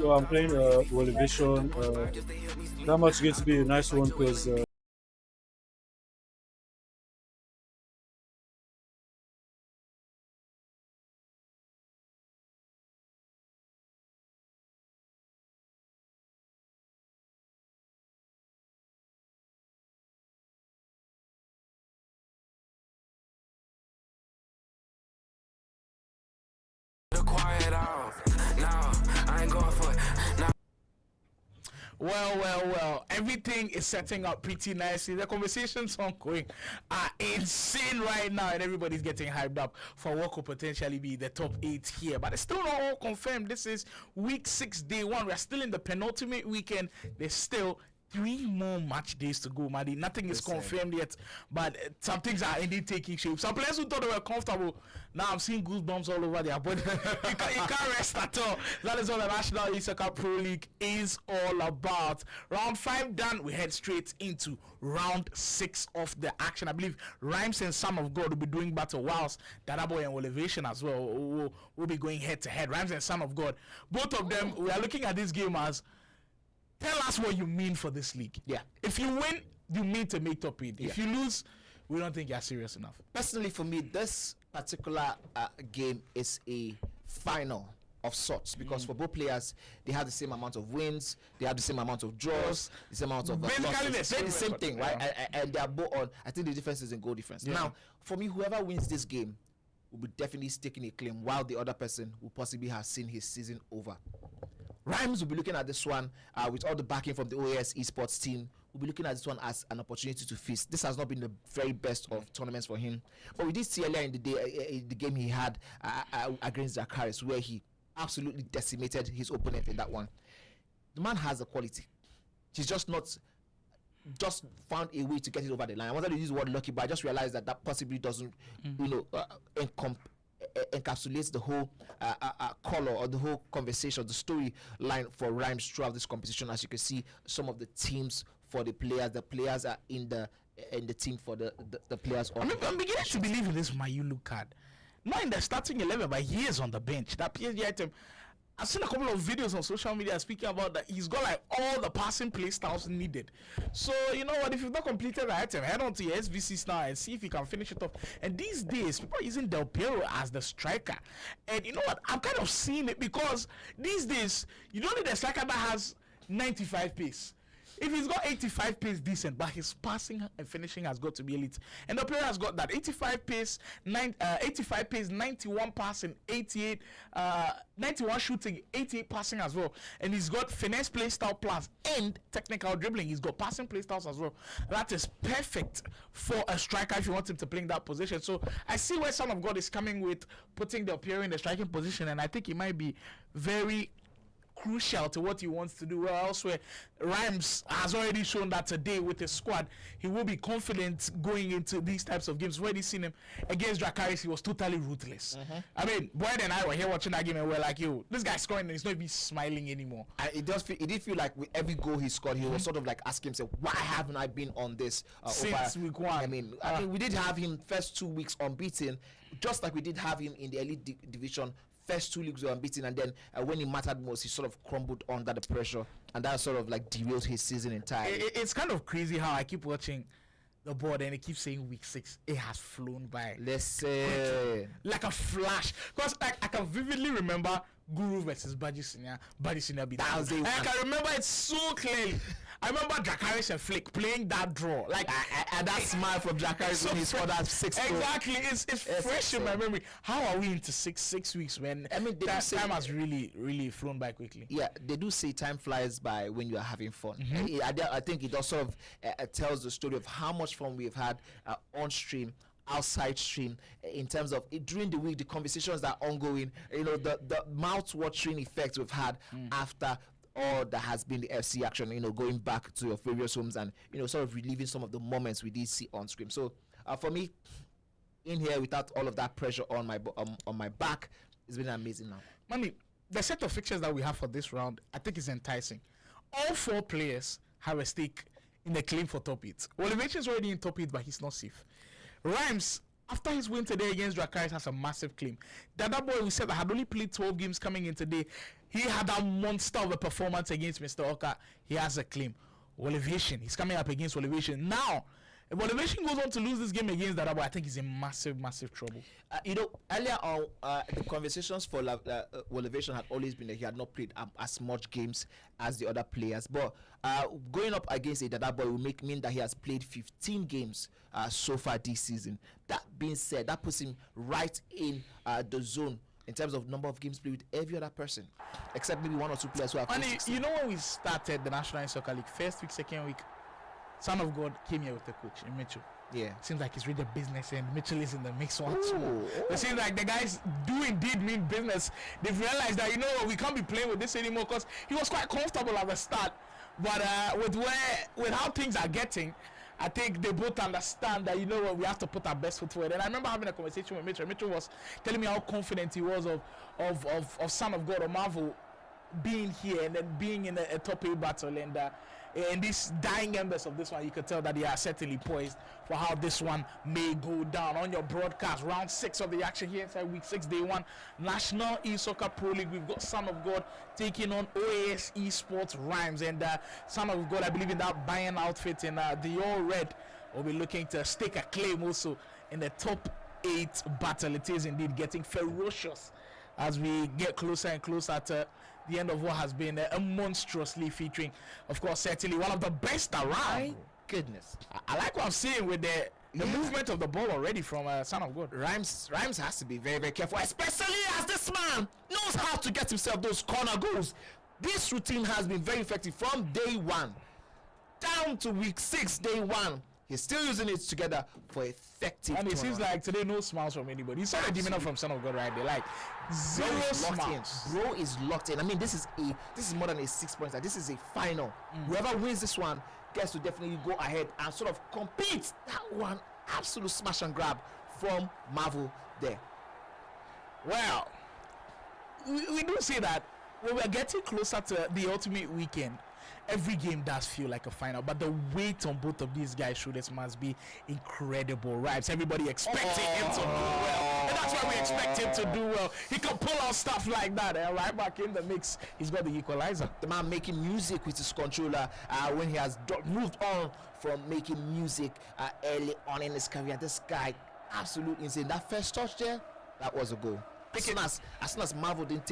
So I'm playing Elevation. That much going to be a nice one because Well. Everything is setting up pretty nicely. The conversations ongoing are insane right now, and everybody's getting hyped up for what could potentially be the top 8 here. But it's still not all confirmed. This is week 6, day 1. We're still in the penultimate weekend. There's still 3 more match days to go, Maddy. Nothing is confirmed yet, but some things are indeed taking shape. Some players who thought they were comfortable, now I'm seeing goosebumps all over their body. you can't rest at all. That is what the National Esoccer Pro League is all about. Round 5 done, we head straight into round 6 of the action. I believe Rhymes and Son of God will be doing battle, whilst Dadaboy and Elevation as well will be going head to head. Rhymes and Son of God, both of them, we are looking at this game as, tell us what you mean for this league. Yeah. If you win, you mean to make top 8. If you lose, we don't think you're serious enough. Personally, for me, this particular game is a final of sorts because for both players, they have the same amount of wins, they have the same amount of draws, the same amount of basically losses. The same thing, right? And they are both on. I think the difference is in goal difference. Now, for me, whoever wins this game will be definitely staking a claim, while the other person will possibly have seen his season over. Rhymes will be looking at this one with all the backing from the OAS Esports team. We'll be looking at this one as an opportunity to feast. This has not been the very best of tournaments for him, but we did see earlier in the day the game he had against Zakaris, where he absolutely decimated his opponent in that one. The man has the quality. He's just not found a way to get it over the line. I wanted to use the word lucky, but I just realized that possibly doesn't, encapsulates the whole color or the whole conversation, the storyline for Rhymes throughout this competition. As you can see, some of the teams for the players are in the team for the players. I'm beginning to believe in this Mayulu card. Not in the starting 11, but he is on the bench. That PSG item, I've seen a couple of videos on social media speaking about that. He's got like all the passing play styles needed. So you know what? If you've not completed the item, head on to your SVCs now and see if you can finish it off. And these days, people are using Del Piero as the striker. And you know what? I'm kind of seeing it because these days you don't need a striker that has 95 pace. If he's got 85 pace, decent, but his passing and finishing has got to be elite. And the player has got that 85 pace, 91 passing, 91 shooting, 88 passing as well. And he's got finesse play style plus and technical dribbling. He's got passing play styles as well. That is perfect for a striker if you want him to play in that position. So I see where Son of God is coming with putting the player in the striking position, and I think it might be very crucial to what he wants to do. Well, elsewhere, Rhymes has already shown that today with his squad, he will be confident going into these types of games. We've already seen him against Dracarys, he was totally ruthless. I mean, Boyd and I were here watching that game and we're like, yo, this guy's scoring and he's not even smiling anymore. And it did feel like with every goal he scored, he was sort of like asking himself, why haven't I been on this since week one? I mean, we did have him first 2 weeks unbeaten, just like we did have him in the elite division. First 2 leagues were unbeaten, and then when he mattered most, he sort of crumbled under the pressure, and that sort of like derailed his season entirely. It's kind of crazy how I keep watching the board and it keeps saying week 6. It has flown by. Let's say like a flash, because I can vividly remember Guru versus Badisina beat. That was I can remember it so clearly. I remember Dracarys and Flick playing that draw, like and that smile from Dracarys when he scored that 6 goal. Exactly, it's fresh in my memory. How are we into six weeks when I mean time has really flown by quickly? Yeah, they do say time flies by when you are having fun. I think it does sort of tells the story of how much fun we've had on stream, outside stream, in terms of during the week, the conversations that are ongoing, you know, the mouth-watering effect we've had after all that has been the FC action, you know, going back to your various homes and, you know, sort of reliving some of the moments we did see on screen. So for me, in here without all of that pressure on my back, it's been amazing now. Manny, the set of fixtures that we have for this round, I think is enticing. All 4 players have a stake in the claim for top 8. Olivation is already in top 8, but he's not safe. Rhymes, after his win today against Dracarys, has a massive claim. The other boy we said that had only played 12 games coming in today, he had a monster of a performance against Mr. Oka. He has a claim. Olivation, he's coming up against Olivation. Now, if Olivation goes on to lose this game against that boy, I think he's in massive trouble. You know, earlier on, the conversations for Olivation had always been that he had not played as much games as the other players. But going up against a Dada boy will mean that he has played 15 games so far this season. That being said, that puts him right in the zone in terms of number of games played with every other person, except maybe 1 or 2 players who have played 16. You know when we started the National Soccer League, first week, second week, Son of God came here with the coach in Mitchell. Yeah. Seems like he's really the business and Mitchell is in the mix once more. It seems like the guys do indeed mean business. They've realized that, you know what, we can't be playing with this anymore, because he was quite comfortable at the start. But with how things are getting, I think they both understand that, you know what, we have to put our best foot forward. And I remember having a conversation with Mitchell. Mitchell was telling me how confident he was of Son of God or Marvel being here and then being in a top 8 battle. And in these dying embers of this one, you could tell that they are certainly poised for how this one may go down. On your broadcast, round 6 of the action here inside week 6, day 1, National Esoccer Pro League. We've got Son of God taking on OAS Esports Rhymes, and Son of God, I believe in that Bayern outfit in the all red, will be looking to stake a claim also in the top 8 battle. It is indeed getting ferocious as we get closer and closer to the end of what has been a monstrously featuring, of course, certainly one of the best around. My goodness. I like what I'm seeing with the movement of the ball already from Son of God. Rhymes has to be very, very careful, especially as this man knows how to get himself those corner goals. This routine has been very effective from day 1 down to week 6, day 1. He's still using it together for effective. And it seems like today no smiles from anybody. You saw the demeanor from Son of God right there, like zero smiles. Bro is locked in. I mean, this is more than a 6 pointer. This is a final. Whoever wins this one gets to definitely go ahead and sort of compete. That one absolute smash and grab from Marvel there. Well, we do see that when we're getting closer to the ultimate weekend, every game does feel like a final, but the weight on both of these guys' shoulders must be incredible, right? Everybody expecting him to do well, and that's why we expect him to do well. He can pull out stuff like that, and right back in the mix, he's got the equalizer. The man making music with his controller when he has moved on from making music early on in his career. This guy, absolutely insane. That first touch there, that was a goal. As soon as Marvel didn't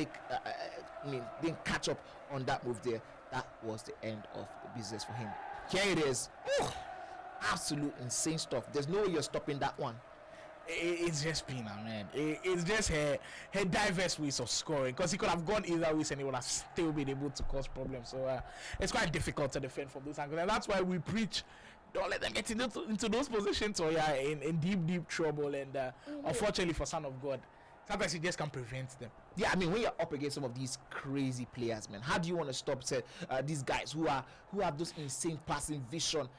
didn't catch up on that move there, that was the end of the business for him. Here it is. Absolute insane stuff. There's no way you're stopping that one. It's just Pina, man. It's just her diverse ways of scoring, because he could have gone either ways and he would have still been able to cause problems. So it's quite difficult to defend from those angles, and that's why we preach, don't let them get into those positions, or in deep trouble. And unfortunately for Son of God, sometimes he just can't prevent them. Yeah, I mean, when you're up against some of these crazy players, man, how do you want to stop these guys who have those insane passing vision,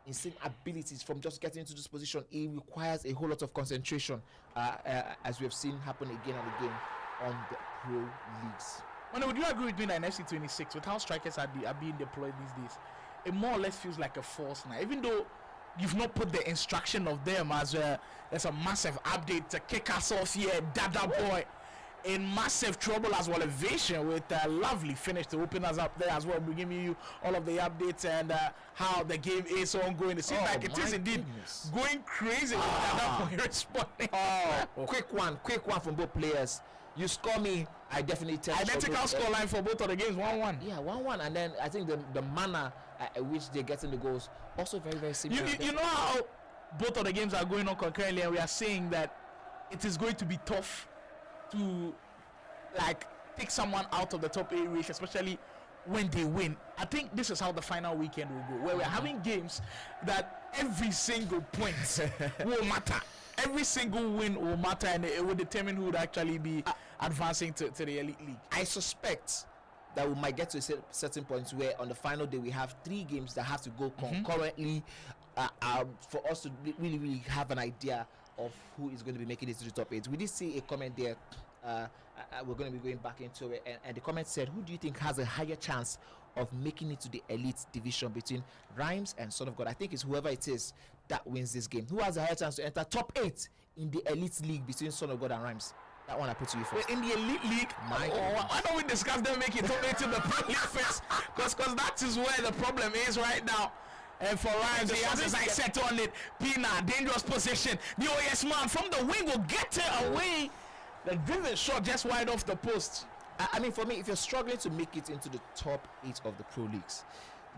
insane abilities from just getting into this position? It requires a whole lot of concentration, as we have seen happen again and again on the pro leagues. Well, would you agree with me that in FC 26, with how strikers are being deployed these days, it more or less feels like a force now, even though you've not put the instruction of them as there's a massive update to kick us off here. Dada boy in massive trouble as well, Elevation, with a lovely finish to open us up there as well. We're giving you all of the updates and how the game is ongoing. It seems like it is indeed going crazy with Dada boy responding. Quick one from both players. You score me, I definitely tell you. Identical scoreline for both of the games, 1-1. Yeah, 1-1, and then I think the manner at which they're getting the goals also very, very similar. You know how both of the games are going on concurrently, and we are saying that it is going to be tough to take someone out of the top 8 race, especially when they win. I think this is how the final weekend will go, where we're having games that every single point will matter. Every single win will matter, and it will determine who would actually be advancing to the Elite League. I suspect that we might get to a certain point where on the final day we have 3 games that have to go concurrently for us to really have an idea of who is going to be making it to the top 8. We did see a comment there. We're going to be going back into it, and the comment said, who do you think has a higher chance of making it to the elite division between Rhymes and Son of God? I think it's whoever it is that wins this game. Who has a higher chance to enter top 8 in the elite league between Son of God and Rhymes? That one I put to you first. In the elite league, why don't we discuss them making top 8 in the Pro League first? Because that is where the problem is right now. And for Rhymes, he has his eyes set on it. Pina, dangerous position. The OS man from the wing will get it away. The driven shot just wide off the post. I mean, for me, if you're struggling to make it into the top 8 of the pro leagues,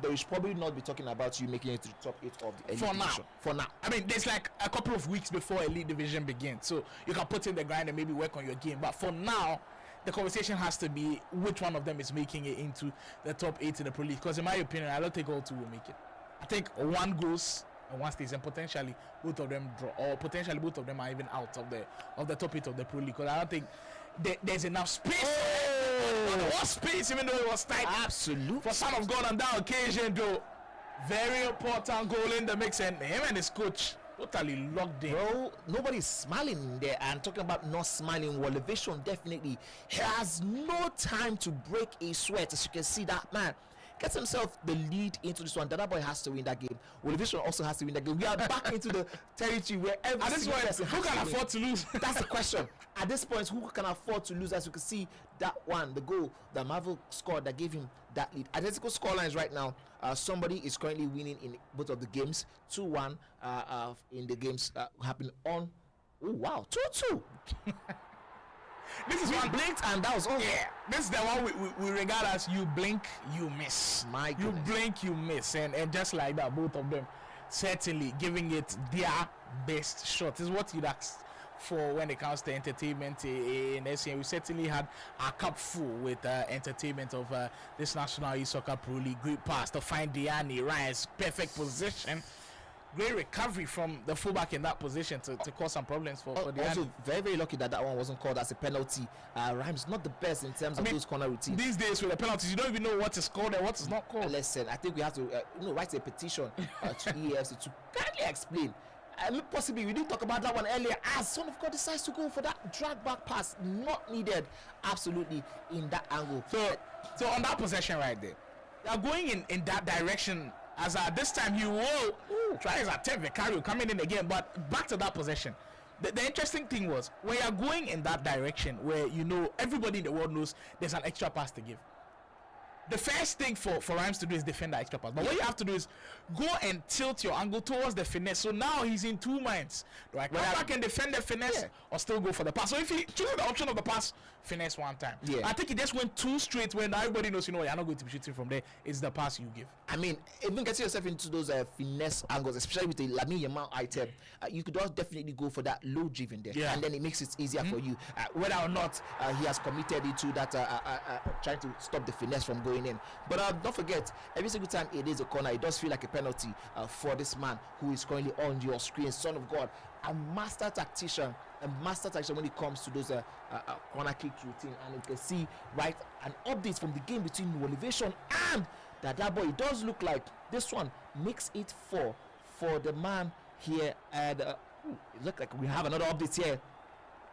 they should probably not be talking about you making it to the top 8 of the elite division. For now. I mean, there's like a couple of weeks before elite division begins, so you can put in the grind and maybe work on your game. But for now, the conversation has to be which one of them is making it into the top 8 in the pro league. Because in my opinion, I don't think all 2 will make it. I think one goes and one stays, and potentially both of them draw, or potentially both of them are even out of the top 8 of the pro league. Because I don't think there's enough space. There was space, even though it was tight. Absolutely. For Son of God on that occasion, though, very important goal in the mix, and him and his coach totally locked in. Bro, nobody's smiling there. And talking about not smiling, well, Elevation definitely has no time to break a sweat. As you can see, that man gets himself the lead into this one. Dada boy has to win that game. Elevation also has to win that game. We are back into the territory where every single person who can afford to lose? That's the question. At this point, who can afford to lose? As you can see, that one, the goal that Marvel scored that gave him that lead. Identical scorelines right now. Somebody is currently winning in both of the games. 2-1 in the games happening on. Oh wow, 2-2. This is one blinked and that was over. Yeah, this is the one we regard as you blink, you miss. My goodness. You blink, you miss, and just like that, both of them certainly giving it their best shot. This is what you'd ask for when it comes to entertainment in SCN. We certainly had our cup full with entertainment of this National Esoccer Pro League. Great pass to find Diani Ryan's perfect position. Great recovery from the fullback in that position to cause some problems for Diani. Also, very, very lucky that one wasn't called as a penalty. Rhymes not the best in terms of those corner routines. These days with the penalties, you don't even know what is called and what is not called. Listen, I think we have to write a petition to EFC to kindly explain. Possibly we didn't talk about that one earlier, as Son of God decides to go for that drag back pass, not needed absolutely in that angle. So on that possession right there, They are going in that direction. As this time he will try his attempt. Vicario coming in again, but back to that possession. The interesting thing was when you're going in that direction where you know everybody in the world knows there's an extra pass to give. The first thing for Rhymes to do is defend that extra pass. But what you have to do is go and tilt your angle towards the finesse. So now he's in two minds. Do I come back and defend the finesse or still go for the pass? So if he chooses the option of the pass, finesse one time. I think he just went too straight when everybody knows, you know, you're not going to be shooting from there. It's the pass you give. I mean, even getting yourself into those finesse angles, especially with the Lamine Yamal item, you could also definitely go for that low driven there. And then it makes it easier for you. Whether or not he has committed into that trying to stop the finesse from going in. But don't forget, every single time it is a corner, it does feel like a penalty for this man who is currently on your screen. Son of God, a master tactician when it comes to those corner kick routine. And you can see an update from the game between Elevation and that boy. It does look like this one makes it 4 for the man here. And it looks like we have another update here.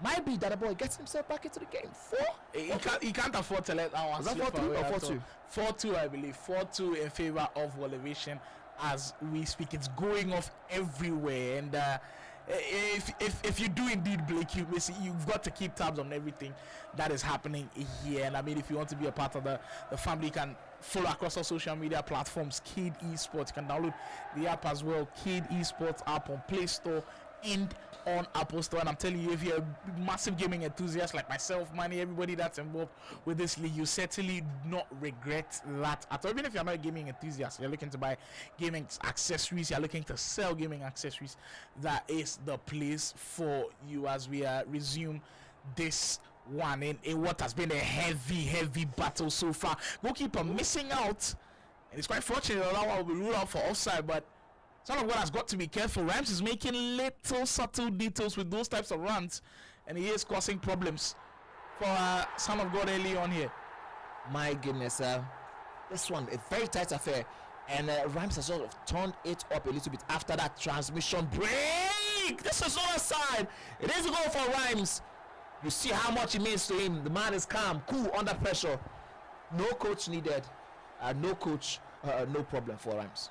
Might be that the boy gets himself back into the game. 4? He can't afford to let that one slip. Is that 4-3 or 4-2? 4-2, I believe. 4-2 in favor of Elevation as we speak. It's going off everywhere. And if you do indeed blink, you've got to keep tabs on everything that is happening here. And I mean, if you want to be a part of the family, you can follow across our social media platforms. Kid Esports. You can download the app as well. Kid Esports app on Play Store and on Apple Store. And I'm telling you, if you're a massive gaming enthusiast like myself, Manny, everybody that's involved with this league, you certainly do not regret that at all. Even if you're not a gaming enthusiast, you're looking to buy gaming accessories, you're looking to sell gaming accessories, that is the place for you as we resume this one in what has been a heavy battle so far. Goalkeeper missing out, and it's quite fortunate that one will be ruled out for offside, but Son of God has got to be careful. Rhymes is making little subtle details with those types of runs, and he is causing problems for Son of God early on here. My goodness, this one a very tight affair, and Rhymes has sort of turned it up a little bit after that transmission break. This is not a side. It is a goal for Rhymes. You see how much it means to him. The man is calm, cool under pressure. No coach needed. No coach, no problem for Rhymes.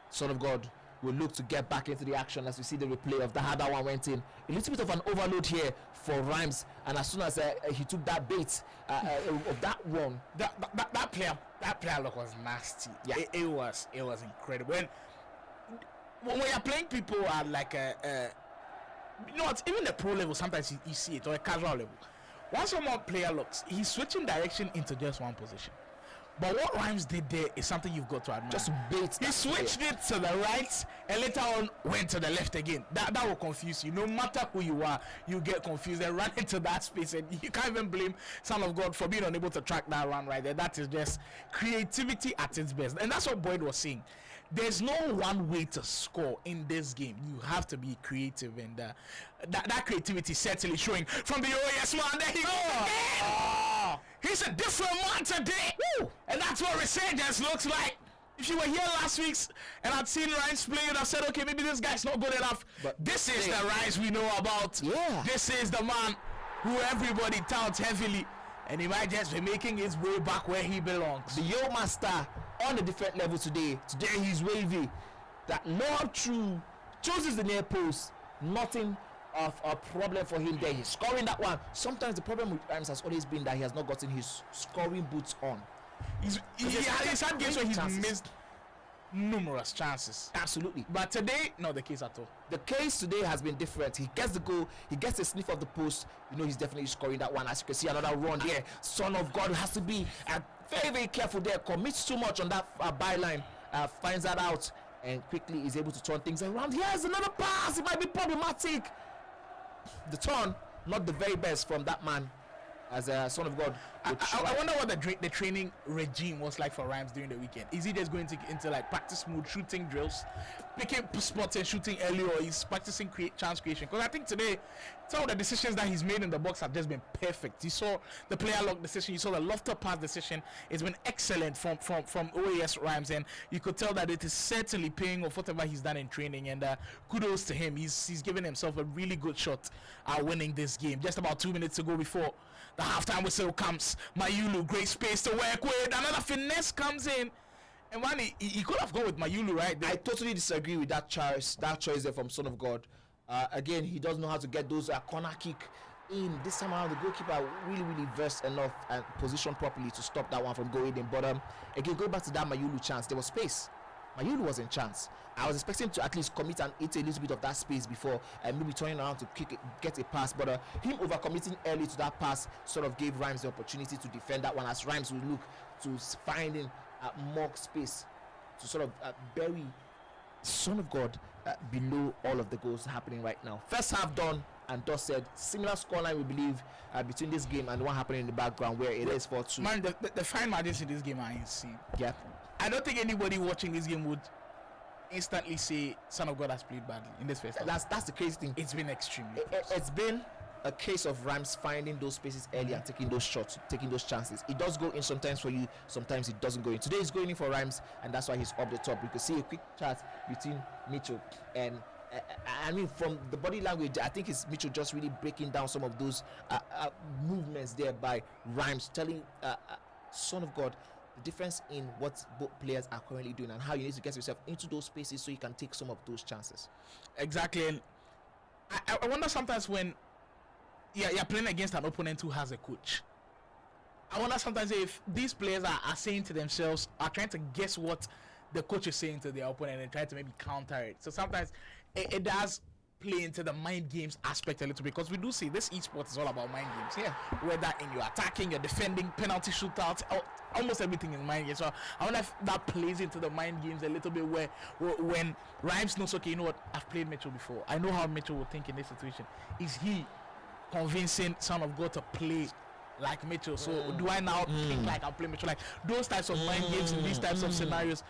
Son of God will look to get back into the action as we see the replay of that one went in. A little bit of an overload here for Rhymes, and as soon as he took that bait of that one, that player look was nasty. Yeah, it was incredible. When you're playing people at like you know what, even the pro level, sometimes you see it, or a casual level. Once someone player looks, he's switching direction into just one position. But what Rhymes did there is something you've got to admire. Just bait. He switched it to the right and later on went to the left again. That will confuse you. No matter who you are, you get confused and run into that space. And you can't even blame Son of God for being unable to track that run right there. That is just creativity at its best. And that's what Boyd was saying. There's no one way to score in this game. You have to be creative, and that creativity is certainly showing from the OAS man. There he goes. He's a different man today. Woo! And that's what Resurgence looks like. If you were here last week and I'd seen Rhymes playing, I said, okay, maybe this guy's not good enough. But this is the Rhymes we know about. Yeah. This is the man who everybody touts heavily, and he might just be making his way back where he belongs. The Yo Master on a different level today. Today he's wavy. That Lord True chooses the near post. Nothing of a problem for him there. He's scoring that one. Sometimes the problem with Rhymes has always been that he has not gotten his scoring boots on. He's had games where he's missed numerous chances. Absolutely. But today, not the case at all. The case today has been different. He gets the goal, he gets a sniff of the post. You know he's definitely scoring that one. As you can see, another run there. Son of God has to be very careful there. Commits too much on that byline. Finds that out and quickly is able to turn things around. Here's another pass. It might be problematic. The turn, not the very best from that man. As a Son of God, I wonder what the training regime was like for Rhymes during the weekend. Is he just going into like practice mode, shooting drills, picking spots and shooting early, or he's practicing chance creation? Because I think today, some of the decisions that he's made in the box have just been perfect. You saw the player lock decision, you saw the lofter pass decision. It's been excellent from OAS Rhymes, and you could tell that it is certainly paying off whatever he's done in training. And kudos to him. He's given himself a really good shot at winning this game. Just about 2 minutes to go before the halftime whistle comes. Mayulu, great space to work with. Another finesse comes in. And man, he could have gone with Mayulu right there. I totally disagree with that choice there from Son of God. Again, he doesn't know how to get those corner kick in. This time around, the goalkeeper really versed enough and positioned properly to stop that one from going in. But again, going back to that Mayulu chance, there was space. Mayulu was in chance. I was expecting him to at least commit and eat a little bit of that space before maybe turning around to get a pass. But him overcommitting early to that pass sort of gave Rhymes the opportunity to defend that one, as Rhymes would look to finding more space to sort of bury Son of God below all of the goals happening right now. First half done and dusted. Similar scoreline, we believe, between this game and the one happening in the background, where it is 4-2. Man, the fine margins in this game are insane. Yeah. I don't think anybody watching this game would instantly say Son of God has played badly in this first half. That's the crazy thing. It's been extremely it's been a case of Rhymes finding those spaces early and taking those shots, taking those chances. It does go in sometimes for you, sometimes it doesn't go in. Today he's going in for Rhymes, and that's why he's up the top. You can see a quick chat between Mitchell and I mean, from the body language, I think it's Mitchell just really breaking down some of those movements there by Rhymes, telling Son of God the difference in what both players are currently doing and how you need to get yourself into those spaces so you can take some of those chances. Exactly. And I wonder sometimes when you're playing against an opponent who has a coach, I wonder sometimes if these players are saying to themselves, are trying to guess what the coach is saying to their opponent and try to maybe counter it. So sometimes it does play into the mind games aspect a little bit, because we do see this esports is all about mind games. Yeah. Whether in your attacking, your defending, penalty shootouts, almost everything is mind games. So I wonder if that plays into the mind games a little bit, where when Rhymes knows, okay, you know what, I've played Mitchell before, I know how Mitchell would think in this situation. Is he convincing Son of God to play like Mitchell? So do I now think like I'm playing Mitchell? Like those types of mind games in these types of scenarios,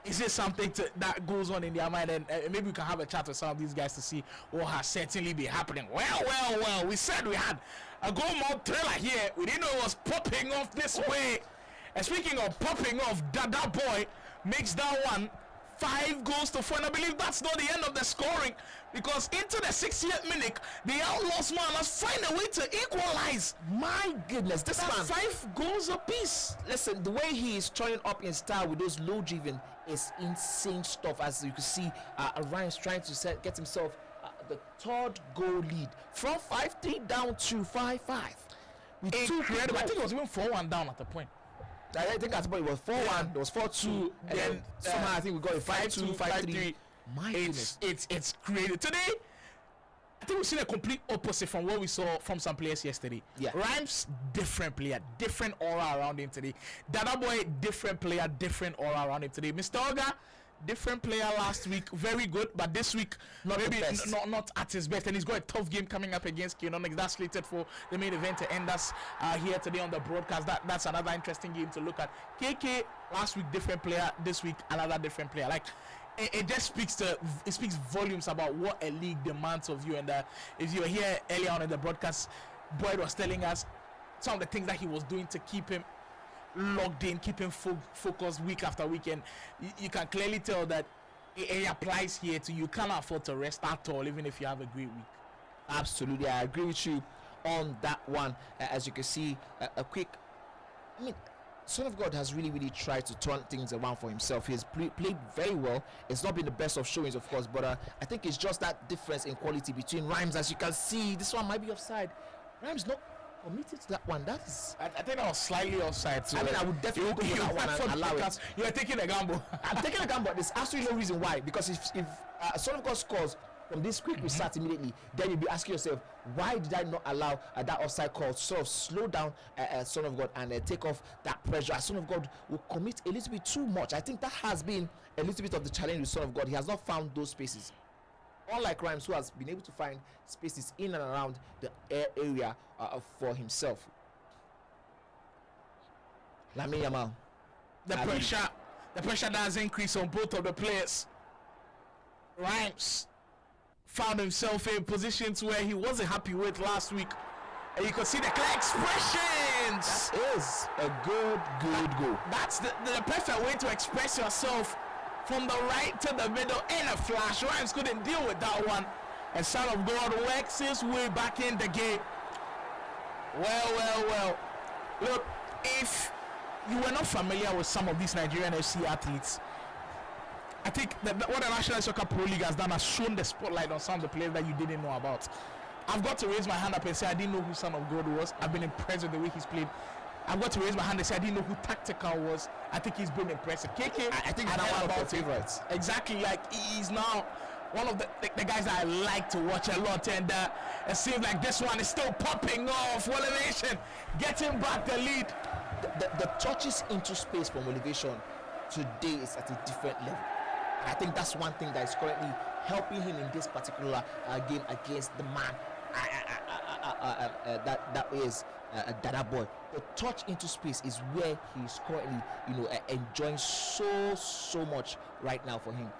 is it something that goes on in their mind? And maybe we can have a chat with some of these guys to see what has certainly been happening. Well, we said we had a goal mode trailer here. We didn't know it was popping off this way. And speaking of popping off, Dada Boy makes that one 5 goals to 4. And I believe that's not the end of the scoring, because into the 60th minute, the Outlaws man must find a way to equalize. My goodness, this man, 5 goals apiece. Listen, the way he is turning up in style with those low driven is insane stuff. As you can see, Ryan's trying to get himself the 3rd goal lead from 5-3 down to 5-5. Incredible. I think it was even 4-1 down at the point. I think at the point it was 4-1, there was 4-2, and then somehow I think we got a 5-2, 5-3. My goodness. It's creative. Today, I think we've seen a complete opposite from what we saw from some players yesterday. Yeah. Rhymes, different player, different aura around him today. Dada Boy, different player, different aura around him today. Mr. Oga, different player last week, very good, but this week not at his best. And he's got a tough game coming up against Kinonix. That's slated for the main event to end us here today on the broadcast. That's another interesting game to look at. KK last week, different player. This week, another different player. Like it just speaks volumes about what a league demands of you. And if you were here earlier on in the broadcast, Boyd was telling us some of the things that he was doing to keep him logged in, keep him focused week after week, and you can clearly tell that it applies here to you. Cannot afford to rest at all, even if you have a great week. Absolutely, I agree with you on that one. As you can see, a quick, I mean, Son of God has really tried to turn things around for himself. He has played very well. It's not been the best of showings, of course, but I think it's just that difference in quality between Rhymes. As you can see, this one might be offside. Rhymes not committed to that one. That's I think that was slightly offside too. I mean, I would definitely go with that one and allow it. You're taking a gamble. I'm taking a gamble. There's absolutely no reason why. Because if Son of God scores from this quick restart immediately, then you'll be asking yourself, why did I not allow that offside call to sort of slow down Son of God and take off that pressure? Son of God will commit a little bit too much. I think that has been a little bit of the challenge with Son of God. He has not found those spaces. Unlike Rhymes, who has been able to find spaces in and around the area for himself. Lamine Yamal. The pressure does increase on both of the players. Rhymes found himself in positions where he wasn't happy with last week. And you can see the clear expressions. That is a good goal. That's the perfect way to express yourself. From the right to the middle in a flash. Rhymes couldn't deal with that one. And Son of God works his way back in the game. Well. Look, if you were not familiar with some of these Nigerian FC athletes, I think that what the National Soccer Pro League has done has shown the spotlight on some of the players that you didn't know about. I've got to raise my hand up and say I didn't know who Son of God was. I've been impressed with the way he's played. I've got to raise my hand and say I didn't know who Tactical was. I think he's been impressive. KK, I think he's now one of the favorites. Exactly, like he's now one of the guys that I like to watch a lot, and it seems like this one is still popping off. Elevation getting back the lead. The touches into space from Elevation today is at a different level. And I think that's one thing that is currently helping him in this particular game against the man that is Dada Boy. The touch into space is where he's currently, enjoying so much right now for him.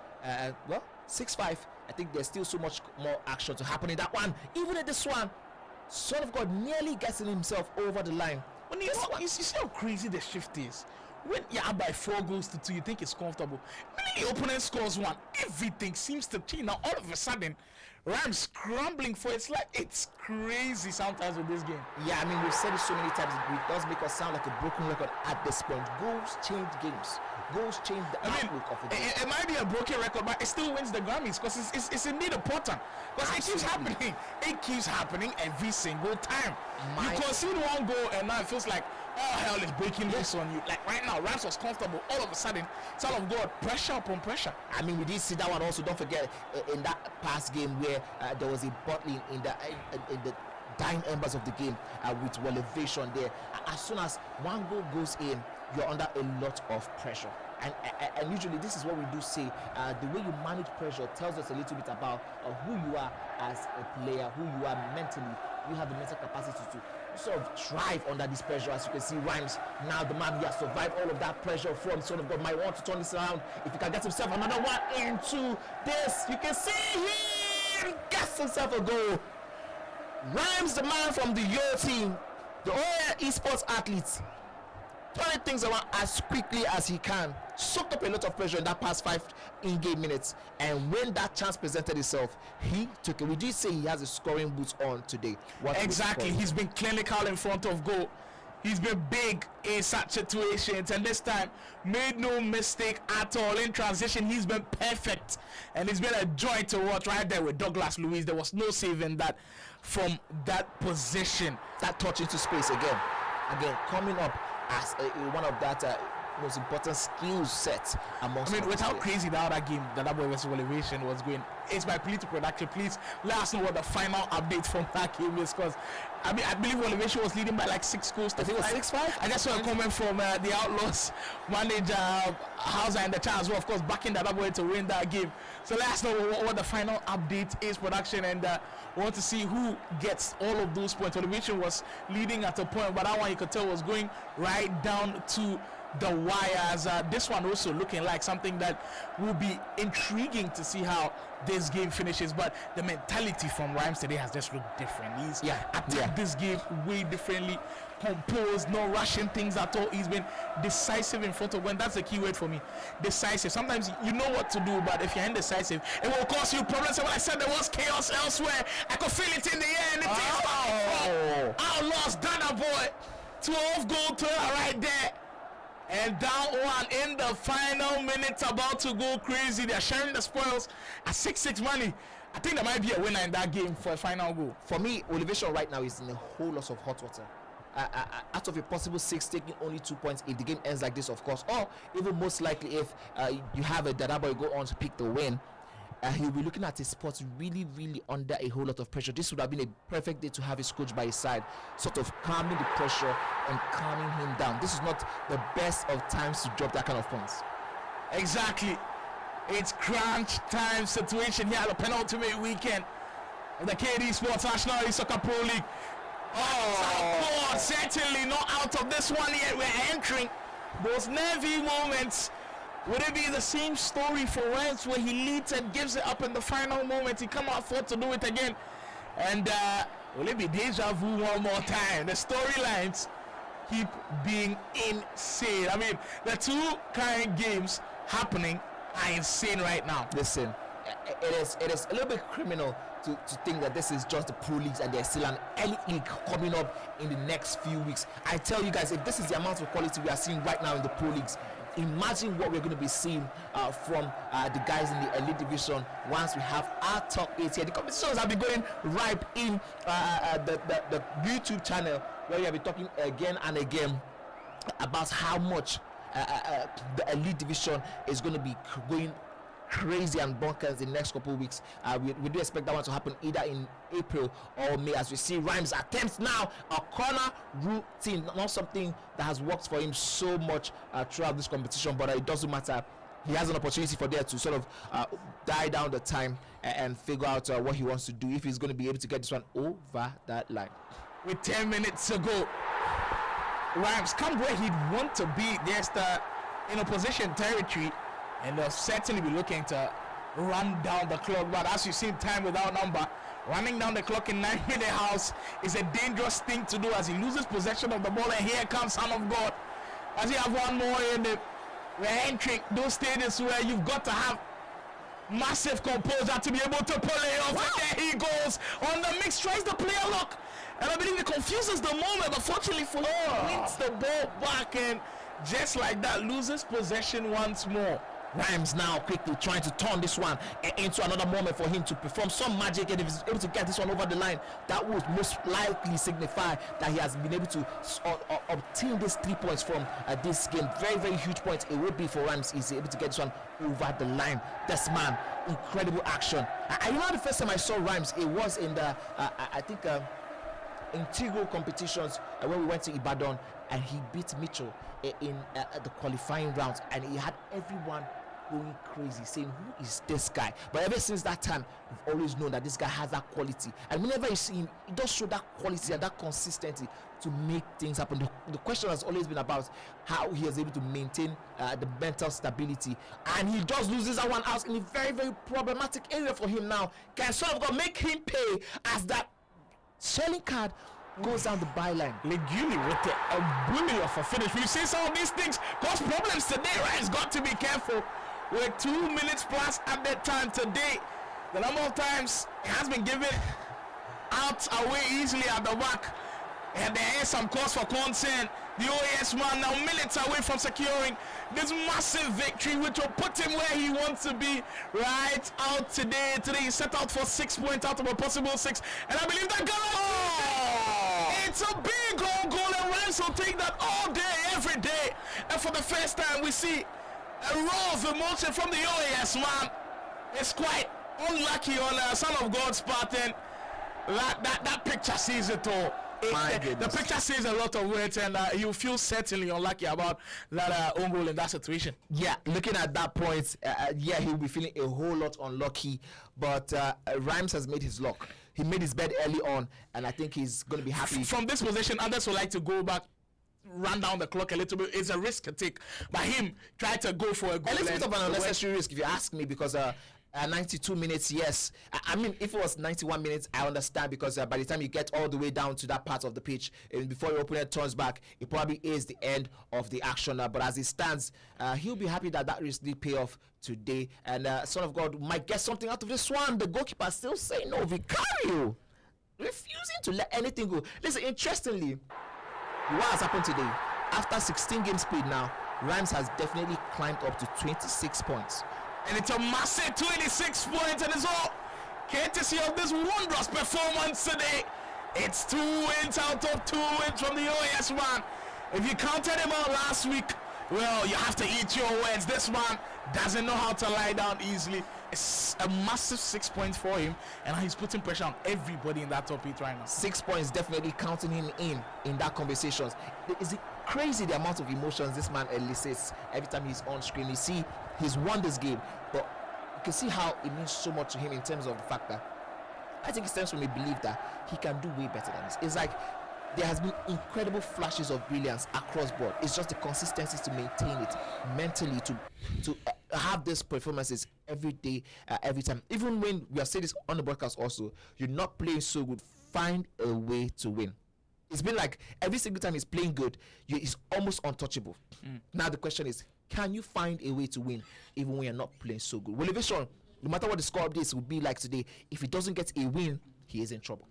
Well, 6-5. I think there's still so much more action to happen in that one. Even in this one, Son of God nearly gets himself over the line. When you see how crazy the shift is. When you're up by 4 goals to 2, you think it's comfortable. When the opponent scores 1, everything seems to change. Now all of a sudden, Rams scrambling for it's like it's crazy sometimes with this game. Yeah, I mean we've said it so many times. It does make us sound like a broken record at this point. Goals change games. Goals change the outlook of a game. It might be a broken record, but it still wins the Grammys because it's indeed important. Because it keeps happening. It keeps happening every single time. You concede 1 goal and now it feels like all hell is breaking loose on you. Like right now, Rams was comfortable. All of a sudden, Son of God, pressure upon pressure. I mean, we did see that one also. Don't forget in that past game where there was a bottling in the dying embers of the game with elevation there. As soon as 1 goal goes in, you're under a lot of pressure. And usually this is what we do say. The way you manage pressure tells us a little bit about who you are as a player, who you are mentally. You have the mental capacity to sort of thrive under this pressure. As you can see, Rhymes, now the man, he has survived all of that pressure from Son of God. Might want to turn this around. If he can get himself another one into this, you can see he gets himself a goal. Rhymes, the man from the Yo team, the all esports athletes, turning things around as quickly as he can. Soaked up a lot of pressure in that past 5 in-game minutes, and when that chance presented itself, he took it. We did say he has a scoring boots on today. Exactly, he's been clinical in front of goal. He's been big in such situations, and this time made no mistake at all in transition. He's been perfect, and it's been a joy to watch right there with Douglas Luiz. There was no saving that from that position. That touch into space again coming up as one of that most important skill sets amongst. I mean, with how crazy the other game, the double versus elevation was going, it's my plea to production. Please let us know what the final update from that game is, because I believe elevation was leading by like 6 goals. I think it was 6-5. I just saw a comment from the Outlaws manager Hauser in the chat as well, of course, backing the double to win that game. So let us know what the final update is, production, and we want to see who gets all of those points. Elevation was leading at a point, but that one you could tell was going right down to the wires. This one also looking like something that will be intriguing to see how this game finishes, but the mentality from Rhymes today has just looked different. He's attacked this game way differently, composed, no rushing things at all. He's been decisive in front of when. That's the key word for me, decisive. Sometimes you know what to do, but if you're indecisive, it will cause you problems. And when I said there was chaos elsewhere, I could feel it in the air, and it is Outlaws Dada Boy, 12 goal turn right there. And down 1 in the final minutes, about to go crazy. They're sharing the spoils at 6-6 money. I think there might be a winner in that game for a final goal. For me, Elevation right now is in a whole lot of hot water. Out of a possible 6, taking only 2 points if the game ends like this, of course, or even most likely if you have a Dada Boy go on to pick the win, he'll be looking at his sports really under a whole lot of pressure. This would have been a perfect day to have his coach by his side, sort of calming the pressure and calming him down. This is not the best of times to drop that kind of points. Exactly. It's crunch time situation here at the penultimate weekend of the KD Sports National Esoccer Pro League. Oh, certainly not out of this one yet. We're entering those nervy moments. Would it be the same story for Wentz where he leads and gives it up in the final moment? He come out forth to do it again. And will it be deja vu one more time? The storylines keep being insane. I mean, the two current games happening are insane right now. Listen, it is a little bit criminal to think that this is just the pro leagues and there's still an elite league coming up in the next few weeks. I tell you guys, if this is the amount of quality we are seeing right now in the pro leagues, imagine what we're going to be seeing from the guys in the elite division once we have our top 8 here. The competitions have been going ripe in the YouTube channel, where we have been talking again and again about how much the elite division is going to be going crazy and bonkers in the next couple of weeks. We do expect that one to happen either in April or May, as we see Rhymes attempts now a corner routine, not something that has worked for him so much throughout this competition, but it doesn't matter. He has an opportunity for there to sort of die down the time and figure out what he wants to do, if he's going to be able to get this one over that line. With 10 minutes to go, Rhymes come where he'd want to be. There's in opposition territory, and they'll certainly be looking to run down the clock. But as you see, time without number, running down the clock in 9-minute house is a dangerous thing to do, as he loses possession of the ball. And here comes Son of God, as he have one more in the entering those stages where you've got to have massive composure to be able to pull it off. Wow. And there he goes on the mix, tries the player lock, and I believe it confuses the moment, but fortunately for him, wins the ball back, and just like that loses possession once more. Rhymes now quickly trying to turn this one into another moment for him to perform some magic, and if he's able to get this one over the line, that would most likely signify that he has been able to obtain these 3 points from this game. Very, very huge points it would be for Rhymes. He's able to get this one over the line. This man, incredible action. I remember the first time I saw Rhymes, it was in the I think integral competitions when we went to Ibadan, and he beat Mitchell in the qualifying rounds, and he had everyone going crazy saying, who is this guy? But ever since that time, we've always known that this guy has that quality, and whenever you see him, he does show that quality and that consistency to make things happen. The question has always been about how he is able to maintain the mental stability, and he just loses that one out in a very, very problematic area for him now. Can sort of make him pay as that selling card goes down the byline. Leguli with a bully of a finish. We've seen some of these things cause problems today, right? It's got to be careful. We're 2 minutes plus at that time today. The number of times it has been given out away easily at the back, and there is some cause for concern. The OAS man now minutes away from securing this massive victory, which will put him where he wants to be right out today. Today he set out for 6 points out of a possible 6, and I believe that goal, it's a big goal, and Rhymes will take that all day, every day. And for the first time, we see a row of emotion from the OAS man. It's quite unlucky on Son of God's part, and that picture sees it all. The picture says a lot of words, and you feel certainly unlucky about that own goal in that situation. Yeah, looking at that point, yeah, he'll be feeling a whole lot unlucky, but Rhymes has made his luck. He made his bed early on, and I think he's going to be happy. From this position, others would like to go back, run down the clock a little bit. It's a risk to take, but him try to go for a goal. A little bit of an unnecessary risk, if you ask me, because 92 minutes, yes. I mean, if it was 91 minutes, I understand, because by the time you get all the way down to that part of the pitch, and before your opponent turns back, it probably is the end of the action. But as it stands, he'll be happy that risk did pay off today. And Son of God might get something out of this one. The goalkeeper still saying no. Vicario refusing to let anything go. Listen, interestingly, what has happened today? After 16 games played now, Rhymes has definitely climbed up to 26 points. And it's a massive 26 points, and it's all courtesy of this wondrous performance today. It's 2 wins out of 2 wins from the OAS man. If you counted him out last week, well, you have to eat your words. This man doesn't know how to lie down easily. It's a massive 6 points for him, and he's putting pressure on everybody in that top 8 right now. 6 points definitely counting him in that conversations. Is it crazy the amount of emotions this man elicits every time he's on screen? You see, he's won this game, but you can see how it means so much to him in terms of the fact that I think it stems from a belief that he can do way better than this. It's like there has been incredible flashes of brilliance across board. It's just the consistency to maintain it mentally, to have these performances every day, every time. Even when we are saying this on the broadcast also, you're not playing so good, find a way to win. It's been like every single time he's playing good, he's almost untouchable. Now the question is, can you find a way to win even when you're not playing so good? Well, Vision, no matter what the score updates will be like today, if he doesn't get a win, he is in trouble.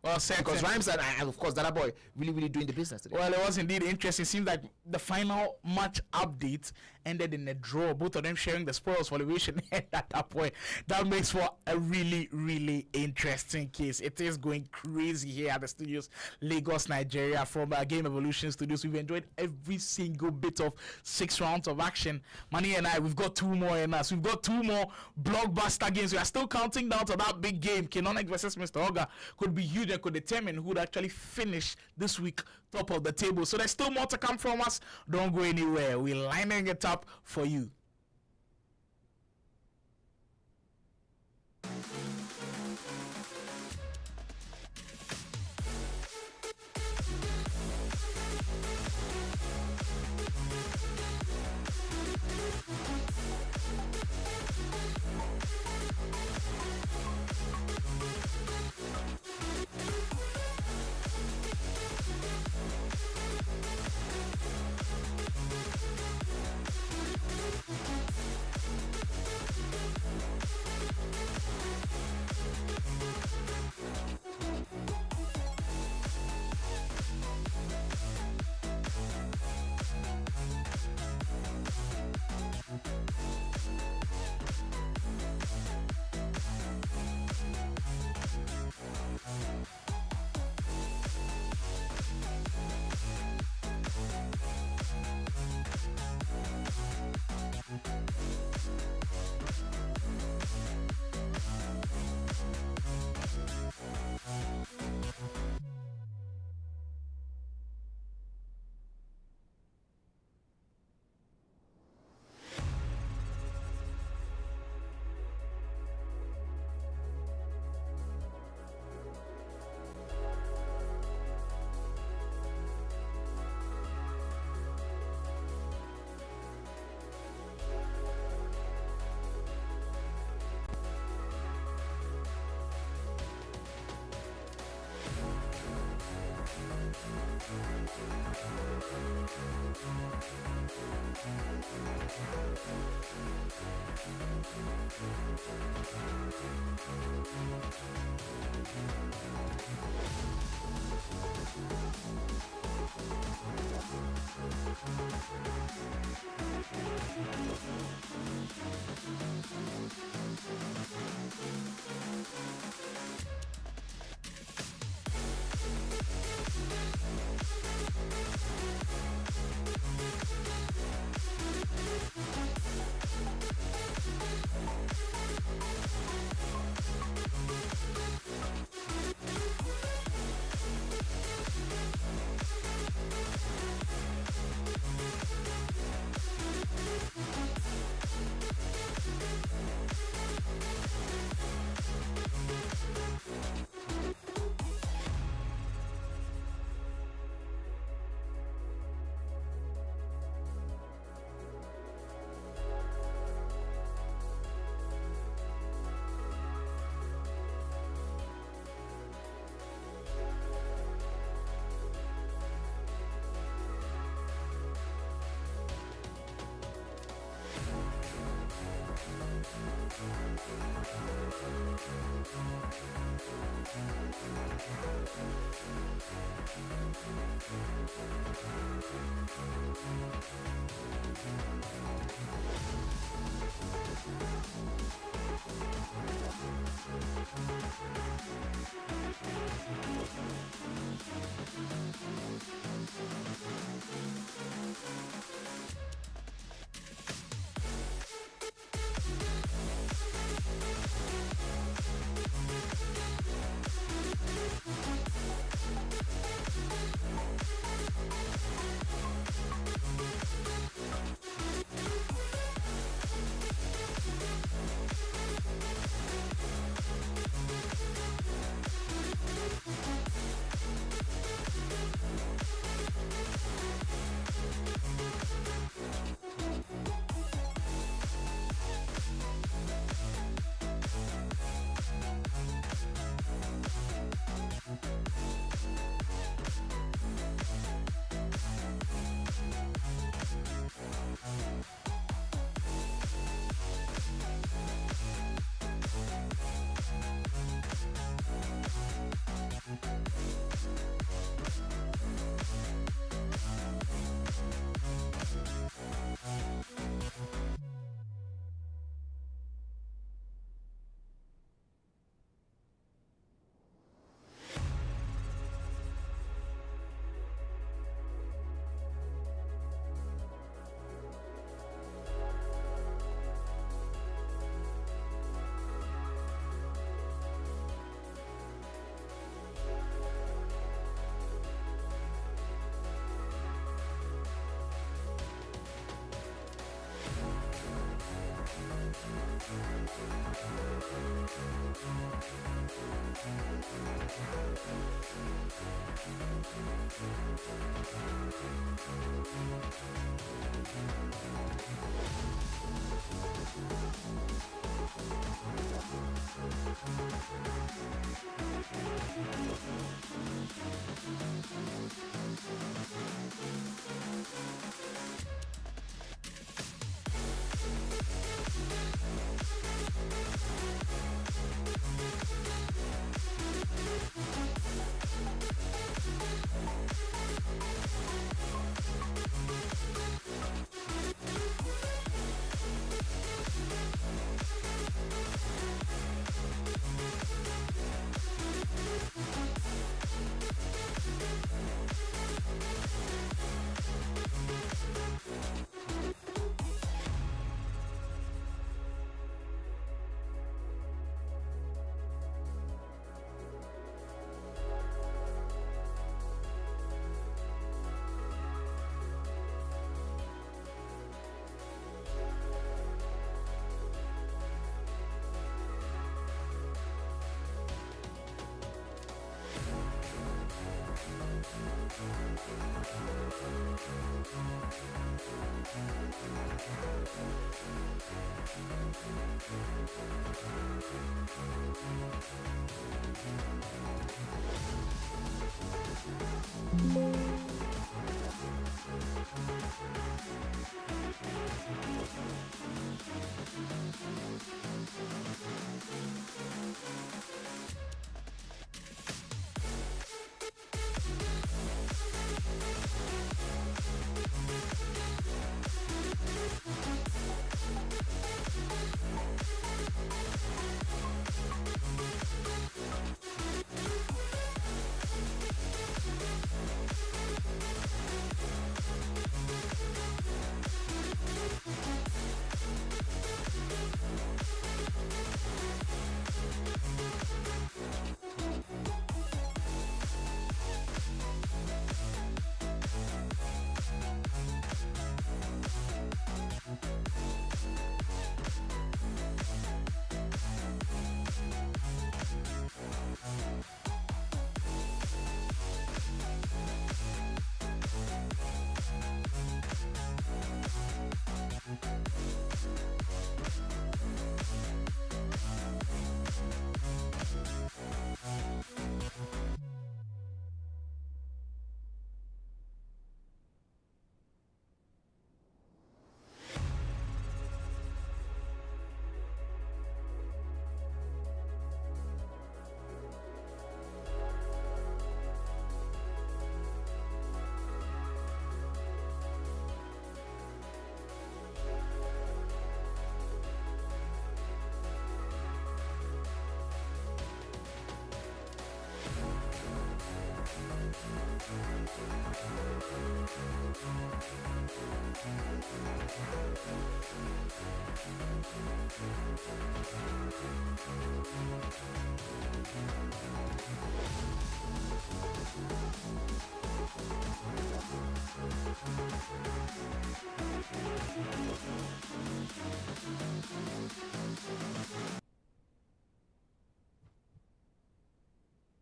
Well said. Because Rhymes and of course Dada Boy really doing the business today. Well, it was indeed interesting. It seems like the final match update ended in a draw. Both of them sharing the spoils for elevation at that point. That makes for a really interesting case. It is going crazy here at the studios, Lagos, Nigeria, from Game Evolution Studios. We've enjoyed every single bit of 6 rounds of action. Manny and I, we've got 2 more in us. We've got 2 more blockbuster games. We are still counting down to that big game. Kenonic versus Mr. Oga could be huge and could determine who would actually finish this week top of the table. So there's still more to come from us. Don't go anywhere. We're lining it up for you.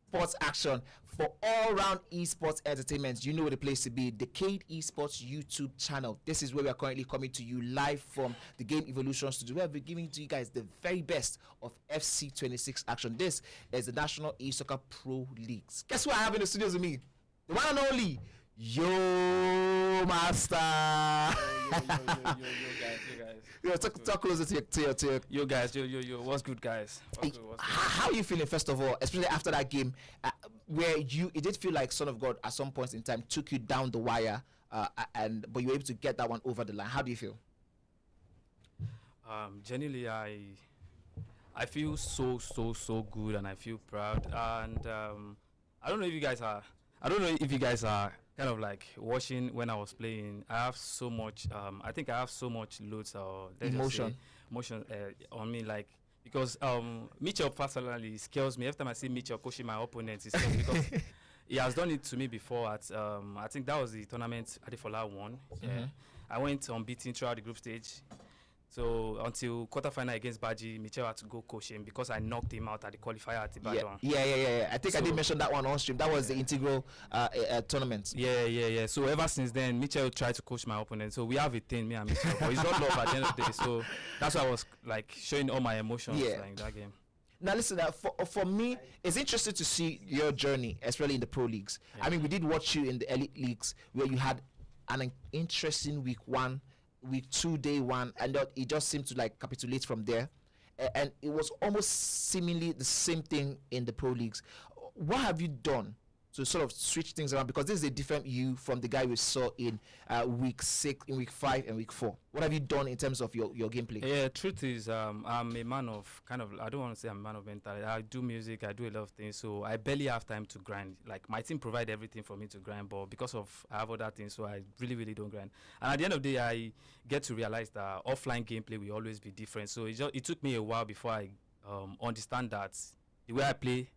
Sports action for all-round esports entertainment. You know the place to be, Decade Esports YouTube channel. This is where we are currently coming to you live from the Game Evolution Studio. We have been giving to you guys the very best of FC26 action. This is the National Esoccer Pro Leagues. Guess who I have in the studios with me? The one and only Yo Master. Yo, guys. Talk closer to your. Yo, guys. Yo. What's good, guys? What's good? How are you feeling, first of all, especially after that game, where it did feel like Son of God at some points in time took you down the wire, but you were able to get that one over the line. How do you feel? Genuinely, I feel so good, and I feel proud. And I don't know if you guys are kind of like watching when I was playing. I have so much. I think I have so much loads or emotion on me, like, because Mitchell personally scares me. Every time I see Mitchell coaching my opponents, it scares me because he has done it to me before. At I think that was the tournament Adefola won. Yeah, I went unbeaten throughout the group stage. So until quarterfinal against Baji, Michel had to go coach him because I knocked him out at the qualifier at Ibadan. Yeah. I think I did mention that one on stream. That was the integral tournament. Yeah. So ever since then, Michel tried to coach my opponent. So we have a thing, me and Michel. But it's not love at the end of the day. So that's why I was like showing all my emotions like that game. Now listen, for me, it's interesting to see your journey, especially in the pro leagues. I mean, we did watch you in the elite leagues where you had an interesting week 1, week 2, day 1, and it just seemed to like capitulate from there. And it was almost seemingly the same thing in the pro leagues. What have you done to sort of switch things around? Because this is a different you from the guy we saw in week 6, in week 5, and week 4. What have you done in terms of your gameplay? Yeah, truth is, I'm a man of I don't want to say I'm a man of mentality. I do music, I do a lot of things, so I barely have time to grind. Like, my team provide everything for me to grind, but because of I have other things, so I really don't grind. And at the end of the day, I get to realize that offline gameplay will always be different. So it took me a while before I understand that the way I play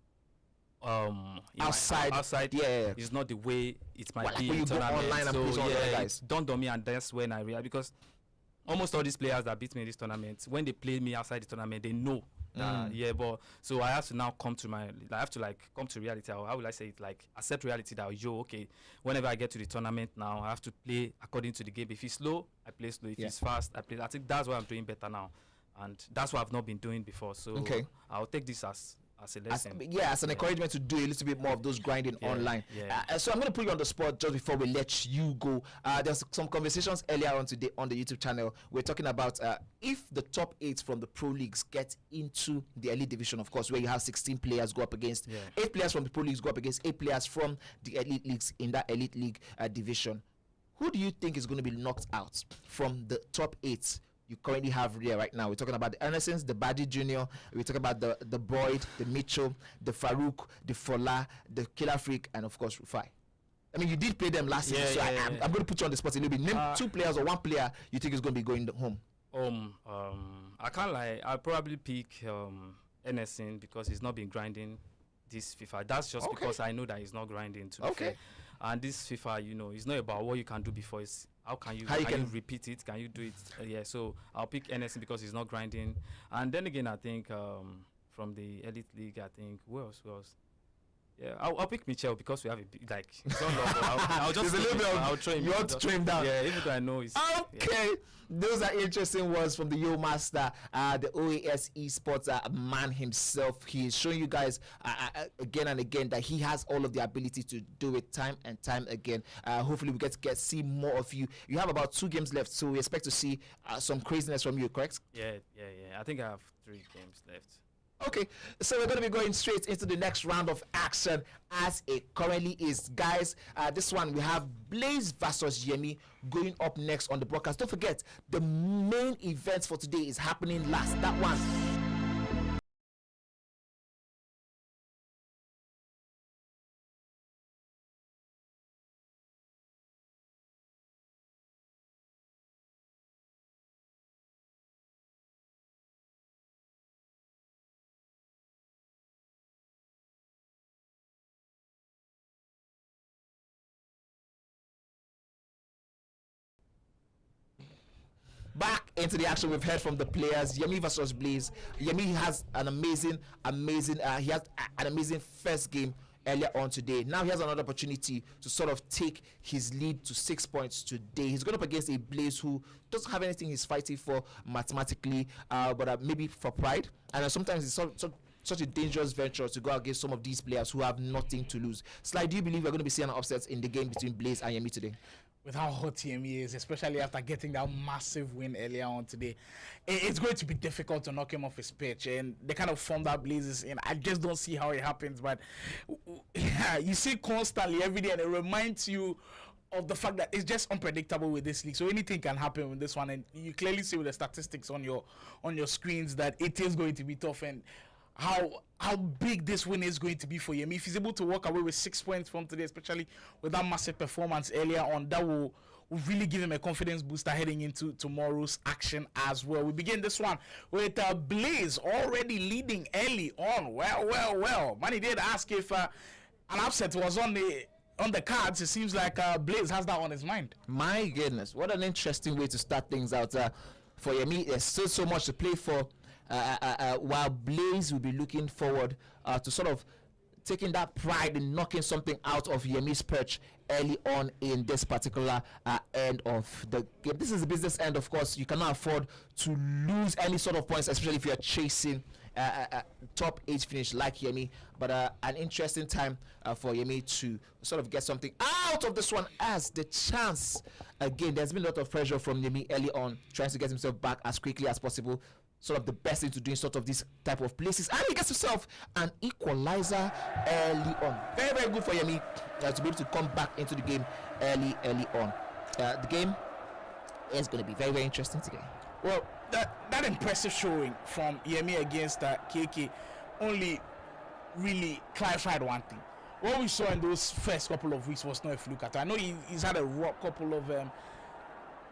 outside is not the way it might be in tournament. So it dawned on me, and that's when I realized, because almost all these players that beat me in this tournament, when they play me outside the tournament, they know that, but so I have to now come to come to reality. How will I say it? Like, accept reality that, okay, whenever I get to the tournament now, I have to play according to the game. If it's slow, I play slow. If it's fast, I play. I think that's what I'm doing better now, and that's what I've not been doing before. So I'll take this as a lesson. As an encouragement to do a little bit more of those grinding online. So I'm going to put you on the spot just before we let you go. There's some conversations earlier on today on the YouTube channel. We're talking about if the top 8 from the pro leagues get into the elite division, of course, where you have 16 players go up against 8 players from the pro leagues go up against 8 players from the elite leagues in that elite league division. Who do you think is going to be knocked out from the top 8 you currently have there right now? We're talking about the Ernesons, the Badi Jr., we're talking about the Boyd, the Mitchell, the Farouk, the Fola, the Killer Freak, and of course Rufai. I mean, you did play them last season, so I'm going to put you on the spot a little bit. Name 2 players or 1 player you think is going to be going home. I can't lie. I'll probably pick Erneson because he's not been grinding this FIFA. That's just because I know that he's not grinding to be fair. And this FIFA, it's not about what you can do before. It's how can you repeat it? Can you do it? So I'll pick NSN because he's not grinding. And then again, I think from the elite league, I think who else? Yeah, I'll pick Michel because we have it's not long. I'll just I'll train him. You want to train him down? Yeah, even though I know he's Those are interesting words from the Yo Master, the OAS Esports man himself. He's showing you guys again and again that he has all of the ability to do it time and time again. Hopefully we get to see more of you. You have about 2 games left, so we expect to see some craziness from you, correct? Yeah. I think I have 3 games left. Okay, so we're going to be going straight into the next round of action as it currently is. Guys, this one we have Blaze versus Yemi going up next on the broadcast. Don't forget, the main event for today is happening last. That one. Back into the action, we've heard from the players. Yemi versus Blaze. Yemi has an amazing first game earlier on today. Now he has another opportunity to sort of take his lead to 6 points today. He's going up against a Blaze who doesn't have anything he's fighting for mathematically, but maybe for pride. And sometimes it's such a dangerous venture to go against some of these players who have nothing to lose. Sly, do you believe we're going to be seeing an upset in the game between Blaze and Yemi today? With how hot Yemi is, especially after getting that massive win earlier on today, it's going to be difficult to knock him off his pitch. And the kind of form that Blaze is in, I just don't see how it happens. But yeah, you see constantly every day, and it reminds you of the fact that it's just unpredictable with this league. So anything can happen with this one, and you clearly see with the statistics on your screens that it is going to be tough. And how big this win is going to be for Yemi. If he's able to walk away with 6 points from today, especially with that massive performance earlier on, that will really give him a confidence booster heading into tomorrow's action as well. We begin this one with Blaze already leading early on. Well. Manny did ask if an upset was on the cards. It seems like Blaze has that on his mind. My goodness, what an interesting way to start things out for Yemi. There's still so much to play for. While Blaze will be looking forward to sort of taking that pride in knocking something out of Yemi's perch early on in this particular end of the game. This is the business end, of course. You cannot afford to lose any sort of points, especially if you're chasing top 8 finish like Yemi, but an interesting time for Yemi to sort of get something out of this one as the chance. Again, there's been a lot of pressure from Yemi early on, trying to get himself back as quickly as possible. Sort of the best thing to do in sort of this type of places, and he gets himself an equalizer early on. Very, very good for Yemi to be able to come back into the game early on. The game is going to be very, very interesting today. Well, that impressive showing from Yemi against KK only really clarified one thing. What we saw in those first couple of weeks was not a fluke at all. I know he's had a rough couple of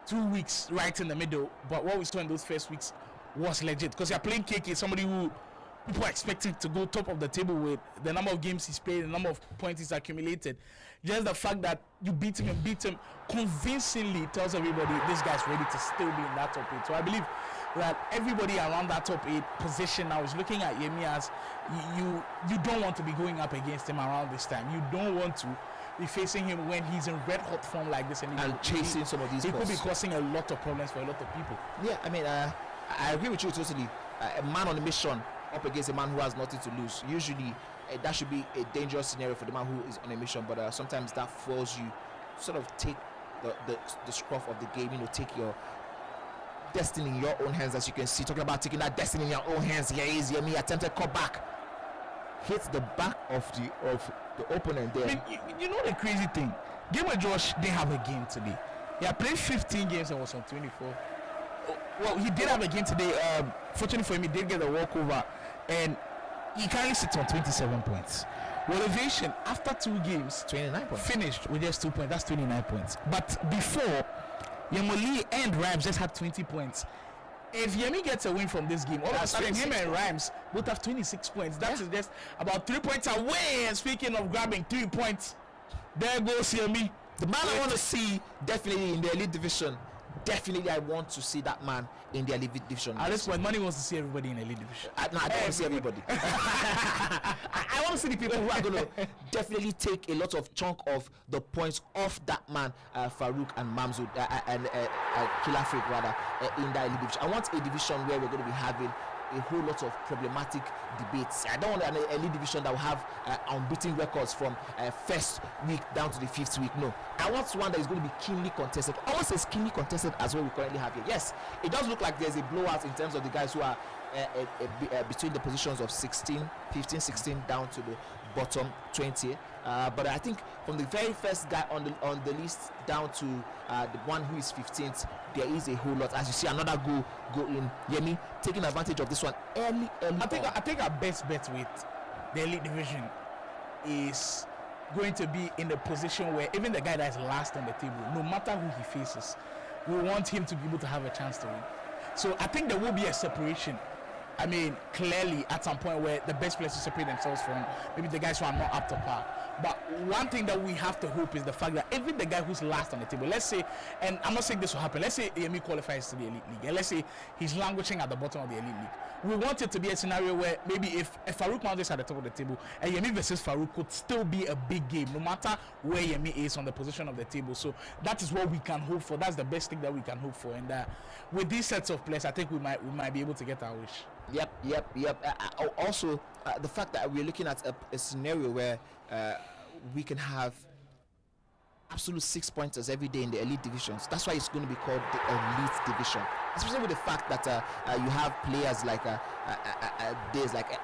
2 weeks right in the middle, but what we saw in those first weeks was legit, because you're playing KK, somebody who people are expecting to go top of the table with the number of games he's played, the number of points he's accumulated. Just the fact that you beat him and beat him convincingly tells everybody this guy's ready to still be in that top 8. So I believe that everybody around that top 8 position now is looking at Yemi as you don't want to be going up against him around this time. You don't want to be facing him when he's in red hot form like this, and chasing some of these. He could be causing a lot of problems for a lot of people. Yeah, I mean, I agree with you totally. A man on a mission up against a man who has nothing to lose. Usually, that should be a dangerous scenario for the man who is on a mission. But sometimes that forces you to sort of take the scruff of the game. Take your destiny in your own hands. As you can see, talking about taking that destiny in your own hands. Here is Yemi attempted cutback, hits the back of the opponent there. I mean, you know the crazy thing. Game of Josh didn't have a game today. He had played 15 games and was on 24. Well, he did have a game today. Fortunately for him, he did get a walkover, and he currently sits on 27 points. Well, Ovation, after 2 games, 29 points, finished with just 2 points. That's 29 points. But before, Yemoli and Rhymes just had 20 points. If Yemi gets a win from this game, all of a sudden him and Rhymes both have 26 points. That is just about 3 points away. And speaking of grabbing 3 points, there goes Yemi. The man I want to see definitely in the elite division. Definitely, I want to see that man in the elite division. At this point, Money wants to see everybody in the elite division. No, I don't want to see everybody. I want to see the people who are going to definitely take a lot of chunk of the points off that man, Farouk and Mamzud, and Killer Freak rather, in that elite division. I want a division where we're going to be having a whole lot of problematic debates. I don't want an elite division that will have unbeaten records from first week down to the 5th week. No, I want one that is going to be keenly contested. Almost as keenly contested as what we currently have here. Yes, it does look like there's a blowout in terms of the guys who are between the positions of 15, 16 down to the bottom 20. But I think from the very first guy on the list down to the one who is 15th, there is a whole lot. As you see, another go in. Yemi taking advantage of this one early. I think our best bet with the elite division is going to be in the position where even the guy that is last on the table, no matter who he faces, we want him to be able to have a chance to win. So I think there will be a separation. I mean, clearly at some point where the best players to separate themselves from maybe the guys who are not up to par. But one thing that we have to hope is the fact that even the guy who's last on the table, let's say, and I'm not saying this will happen, let's say Yemi qualifies to the elite league, and let's say he's languishing at the bottom of the elite league. We want it to be a scenario where maybe if Farouk Mountain is at the top of the table, and Yemi versus Farouk could still be a big game, no matter where Yemi is on the position of the table. So that is what we can hope for. That's the best thing that we can hope for. And with these sets of players, I think we might be able to get our wish. Yep. Also, the fact that we're looking at a scenario where we can have absolute 6-pointers every day in the elite divisions. That's why it's going to be called the elite division. Especially with the fact that you have players like days like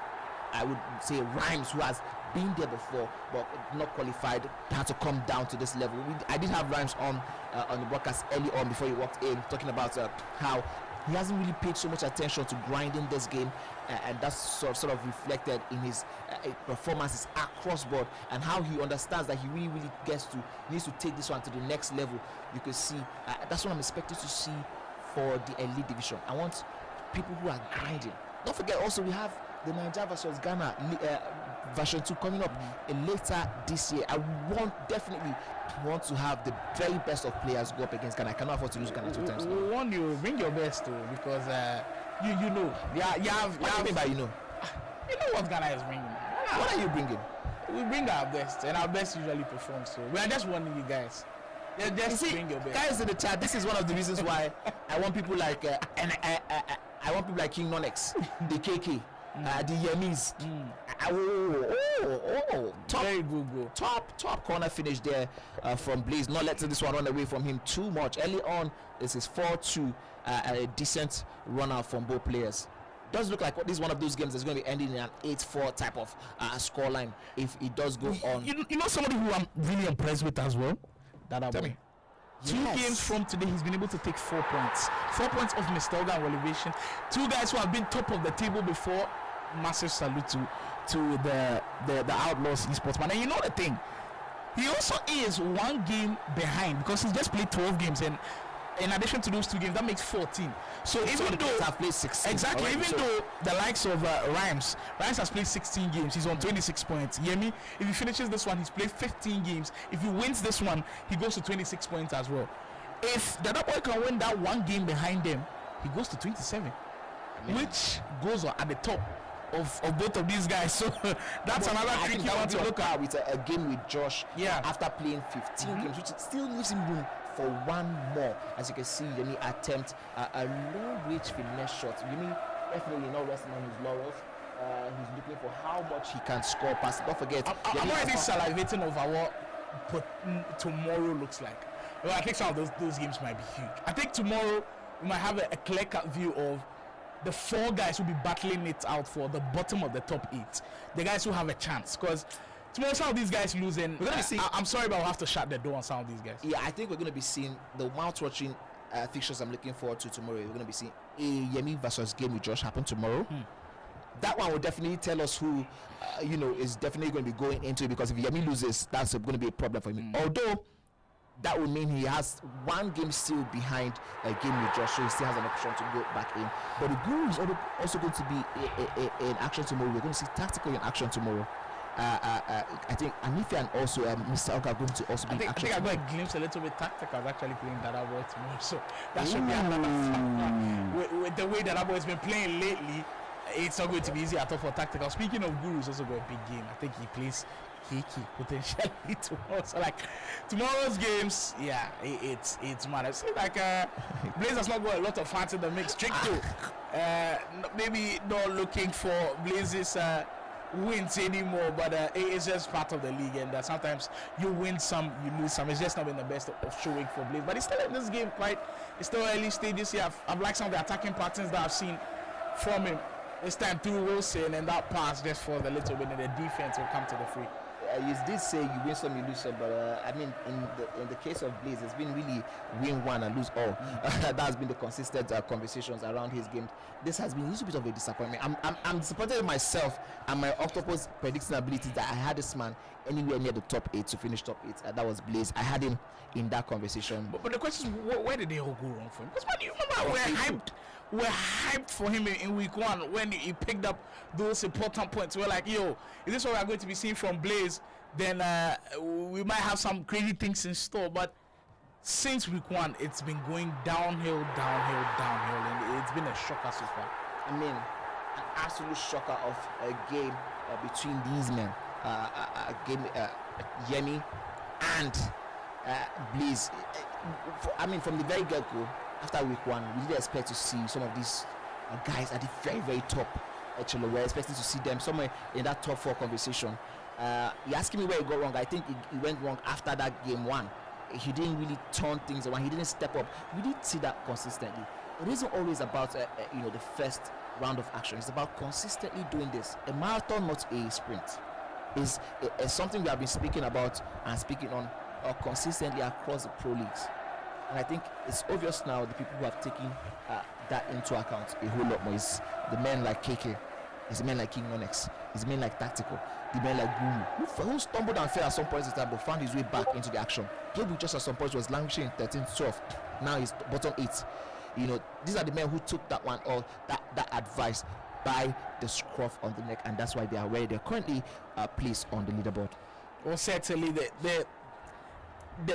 I would say Rhymes, who has been there before but not qualified, had to come down to this level. I did have Rhymes on the broadcast early on before he walked in, talking about how he hasn't really paid so much attention to grinding this game, and that's sort of reflected in his performances across board, and how he understands that he really needs to take this one to the next level. You can see that's what I'm expecting to see for the elite division. I want people who are grinding. Don't forget also we have the Nigeria versus Ghana version 2 coming up later this year. I definitely want to have the very best of players go up against Ghana. I cannot afford to lose Ghana 2 times. We want you bring your best too, because you know you have. What do you mean by you know? You know what Ghana is bringing. What are you bringing? We bring our best, and our best usually performs. So we are just wanting you guys. Just bring your best. Guys in the chat, this is one of the reasons why I want people like I want people like King Nonex, the KK. The Yemis. Top, Very good goal. top corner finish there from Blaze, not letting this one run away from him too much. Early on, this is 4-2, a decent run out from both players. Does look like this is one of those games that's going to be ending in an 8-4 type of scoreline if it does go on. You know somebody who I'm really impressed with as well? Tell me. Two games from today, he's been able to take 4 points. 4 points off Mistelga and Elevation. Two guys who have been top of the table before. Massive salute to the Outlaws Esports man. And you know the thing, he also is one game behind because he's just played 12 games, and in addition to those 2 games, that makes 14. So even though I've played 16, exactly, already, even though the likes of Rhymes has played 16 games, he's on 26 points. Yemi, if he finishes this one, he's played 15 games. If he wins this one, he goes to 26 points as well. If the other boy can win that one game behind them, he goes to 27, which goes at the top of both of these guys. So that's another tricky one to look at. With a game with Josh, after playing 15 games, which still leaves him room for one more. As you can see, Yemi attempt a long range finesse shot. Yemi definitely not resting on his laurels. He's looking for how much he can score past. Don't forget, I'm already salivating over what tomorrow looks like. Well, I think some of those games might be huge. I think tomorrow we might have a clear-cut view of the 4 guys who will be battling it out for the bottom of the top 8. The guys who have a chance, because tomorrow some of these guys losing. We're gonna see. I'm sorry, but we'll have to shut the door on some of these guys. Yeah, I think we're going to be seeing the mouth-watching fixtures I'm looking forward to tomorrow. We're going to be seeing a Yemi versus game with Josh happen tomorrow. That one will definitely tell us who, is definitely going to be going into it, because if Yemi loses, that's going to be a problem for him. Although that would mean he has one game still behind a game with Josh, so he still has an option to go back in. But the Guru is also going to be in action tomorrow. We're going to see tactical in action tomorrow. I think Anifia and also Mr. Oka are going to also be in action. I think I got a glimpse a little bit tactical. I was actually playing that boy tomorrow, so that should be another factor. With the way that boy has been playing lately, it's not going to be easy at all for tactical. Speaking of Guru's also got a big game. I think he plays Kiki potentially tomorrow. So like tomorrow's games, it's mad. I see like Blaze not got a lot of fans in the mix. Stricto, maybe not looking for Blaze's wins anymore, but it's just part of the league, and sometimes you win some, you lose some. It's just not been the best of showing for Blaze, but it's still in this game it's still early stages here. I've liked some of the attacking patterns that I've seen from him this time through Wilson, and that pass just for the little bit, and the defense will come to the free. You did say you win some, you lose some, but I mean, in the case of Blaze, it's been really win one and lose all. That has been the consistent conversations around his game. This has been a little bit of a disappointment. I'm disappointed in myself and my Octopus predicting ability that I had this man anywhere near the top 8 to finish top 8. That was Blaze. I had him in that conversation. But the question is, where did they all go wrong for him? Because man, you remember we're hyped for him in week 1 when he picked up those important points. We're like, yo, is this what we're going to be seeing from Blaze? Then we might have some crazy things in store. But since week 1, it's been going downhill, and it's been a shocker so far. I mean, an absolute shocker of a game between these men. Yemi and Blaze. From the very get-go, after week 1, we didn't expect to see some of these guys at the very, very top. Actually, we're expecting to see them somewhere in that top 4 conversation. You're asking me where it got wrong. I think it went wrong after that game 1. He didn't really turn things around. He didn't step up. We did see that consistently. It isn't always about the first round of action. It's about consistently doing this. A marathon, not a sprint, is something we have been speaking about and speaking on consistently across the pro leagues. And I think it's obvious now the people who have taken that into account a whole lot more is the men like KK, it's the men like King Onyx, it's the men like Tactical, the men like Guru, who stumbled and fell at some points in time but found his way back into the action. Gabriel just at some points was languishing in 13-12. Now he's bottom 8. These are the men who took that one or that advice by the scruff on the neck, and that's why they are where they're currently placed on the leaderboard. Well, certainly the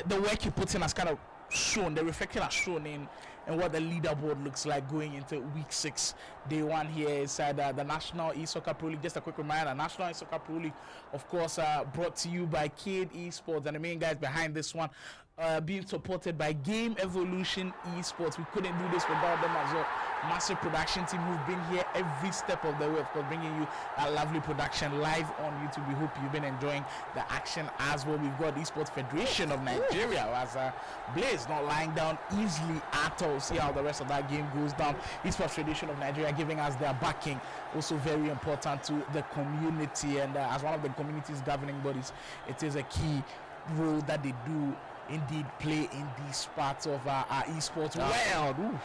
work he puts in has kind of shown, the reflection has shown in what the leaderboard looks like going into week 6, day 1 here inside the National Esoccer Pro League. Just a quick reminder, National Esoccer Pro League, of course, brought to you by Kid Esports, and the main guys behind this one, being supported by Game Evolution Esports. We couldn't do this without them as well. Massive production team who've been here every step of the way, of course, bringing you a lovely production live on YouTube. We hope you've been enjoying the action as well. We've got Esports Federation of Nigeria as Blaze not lying down easily at all. See how the rest of that game goes down. Esports Federation of Nigeria giving us their backing, also very important to the community, and as one of the community's governing bodies, it is a key role that they do indeed play in these parts of our esports world. Ooh.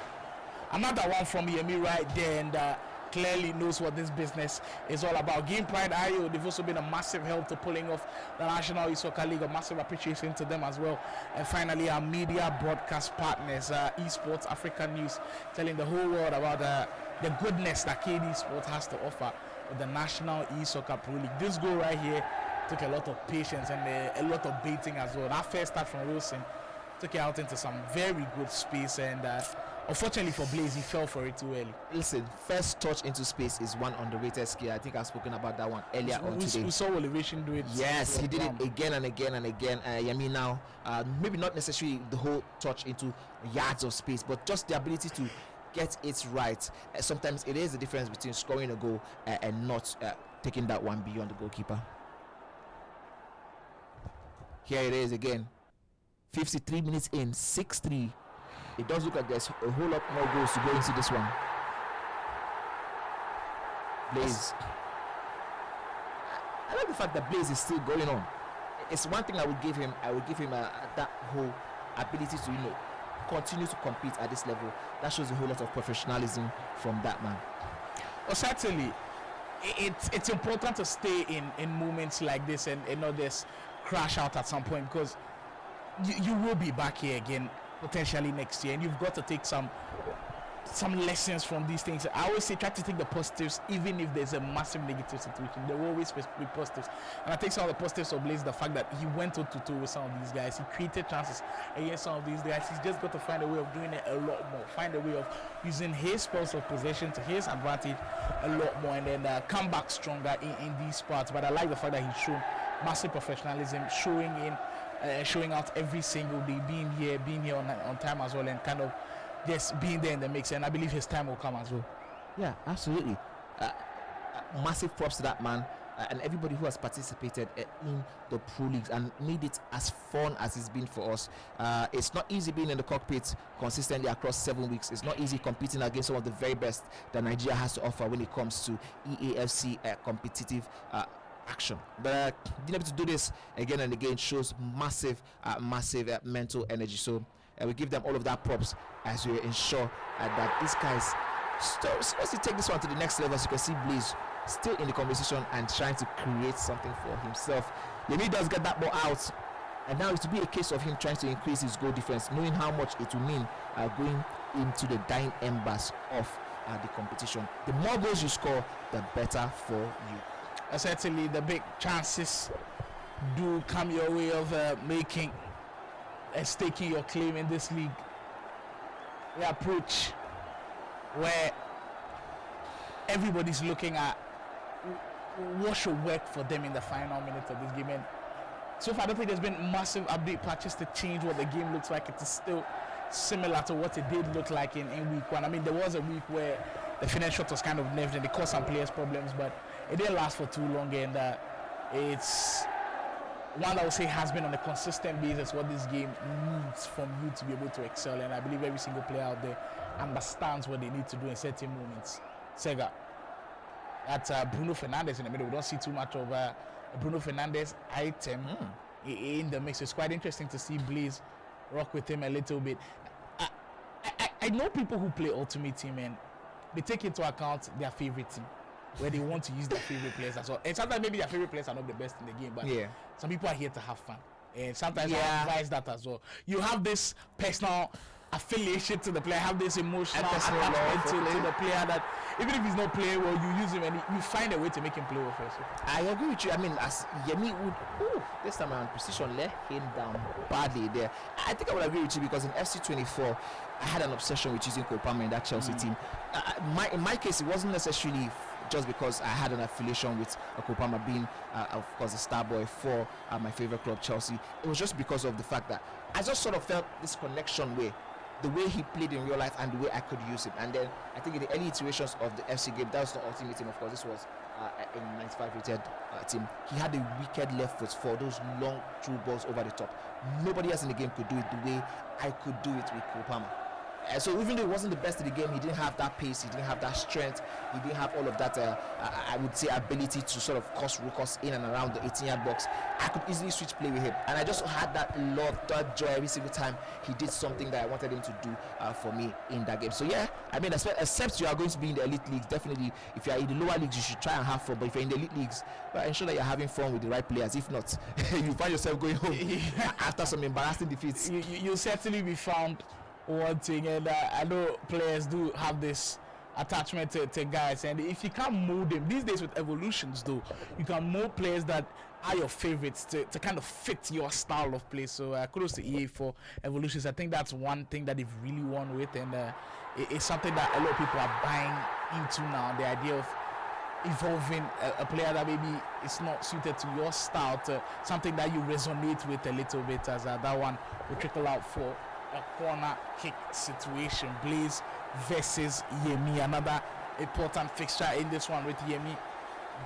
Another one from Yemi right there, and clearly knows what this business is all about. Game Pride IO, they've also been a massive help to pulling off the National Esoccer League. A massive appreciation to them as well. And finally, our media broadcast partners, Esports Africa News, telling the whole world about the goodness that KD Sports has to offer with the National Esoccer Pro League. This goal right here took a lot of patience and a lot of baiting as well. That first start from Wilson took it out into some very good space, and unfortunately for Blaze, he fell for it too early. Listen, first touch into space is one underrated skill. I think I've spoken about that one earlier on today. We saw Elevation do it. Yes, he did it again and again and again. Yemi now, maybe not necessarily the whole touch into yards of space, but just the ability to get it right. Sometimes it is the difference between scoring a goal and not taking that one beyond the goalkeeper. Here it is again. 53 minutes in, 6-3. It does look like there's a whole lot more goals to go into this one. Blaze. I like the fact that Blaze is still going on. It's one thing I would give him. I would give him that whole ability to, continue to compete at this level. That shows a whole lot of professionalism from that man. Well, certainly, it's important to stay in moments like this and not just crash out at some point, because you will be back here again potentially next year, and you've got to take some lessons from these things. I always say try to take the positives, even if there's a massive negative situation. There will always be positives, and I think some of the positives of Blaze, the fact that he went toe-to-toe with some of these guys, he created chances against some of these guys. He's just got to find a way of doing it a lot more, find a way of using his spells of possession to his advantage a lot more, and then come back stronger in these parts. But I like the fact that he's shown massive professionalism, showing out every single day, being here on time as well, and kind of just being there in the mix. And I believe his time will come as well. Yeah, absolutely. Massive props to that man and everybody who has participated in the Pro Leagues and made it as fun as it's been for us. It's not easy being in the cockpit consistently across 7 weeks. It's not easy competing against some of the very best that Nigeria has to offer when it comes to EAFC competitive action. But being able to do this again and again shows massive mental energy. So we give them all of that props as we ensure that these guys seriously take this one to the next level. As you can see, Blaze still in the conversation and trying to create something for himself. Yemi does get that ball out, and now it's to be a case of him trying to increase his goal difference, knowing how much it will mean going into the dying embers of the competition. The more goals you score, the better for you. Certainly the big chances do come your way of making staking your claim in this league. The approach where everybody's looking at what should work for them in the final minutes of this game, and so far I don't think there's been massive update patches to change what the game looks like. It is still similar to what it did look like in week one. I mean, there was a week where the finish shot was kind of nerved and it caused some players problems, but it didn't last for too long, and it's one I would say has been on a consistent basis what this game needs from you to be able to excel, and I believe every single player out there understands what they need to do in certain moments. Sega, that's Bruno Fernandes in the middle. We don't see too much of Bruno Fernandes item in the mix. It's quite interesting to see Blaze rock with him a little bit. I know people who play Ultimate Team and they take into account their favorite team, where they want to use their favorite players as well. And sometimes maybe their favorite players are not the best in the game, but some people are here to have fun. And sometimes I advise that as well. You have this personal affiliation to the player, have this emotional attachment to the player that even if he's not playing well, you use him and you find a way to make him play well first. I agree with you. I mean, as Yemi would, this time around, precision let him down badly there. I think I would agree with you because in FC24, I had an obsession with using Cole Palmer in that Chelsea team. In my case, it wasn't necessarily just because I had an affiliation with Kopama being, of course, a star boy for my favorite club, Chelsea. It was just because of the fact that I just sort of felt this connection where the way he played in real life and the way I could use him. And then I think in the early iterations of the FC game, that was the ultimate team, of course. This was in 95 rated team. He had a wicked left foot for those long through balls over the top. Nobody else in the game could do it the way I could do it with Kopama. So even though he wasn't the best in the game, he didn't have that pace, he didn't have that strength, he didn't have all of that, I would say, ability to sort of cause ruckus in and around the 18-yard box. I could easily switch play with him. And I just had that love, that joy every single time he did something that I wanted him to do for me in that game. So yeah, I mean, except you are going to be in the elite leagues, definitely, if you are in the lower leagues, you should try and have fun. But if you're in the elite leagues, well, ensure that you're having fun with the right players. If not, you find yourself going home after some embarrassing defeats. You'll certainly be found wanting, and I know players do have this attachment to guys, and if you can't mold them these days with evolutions, though, you can mold players that are your favorites to kind of fit your style of play. So kudos to EA for evolutions. I think that's one thing that they've really won with, and it's something that a lot of people are buying into now, the idea of evolving a player that maybe is not suited to your style to something that you resonate with a little bit, as that one will trickle out for a corner kick situation. Blaze versus Yemi, another important fixture in this one, with Yemi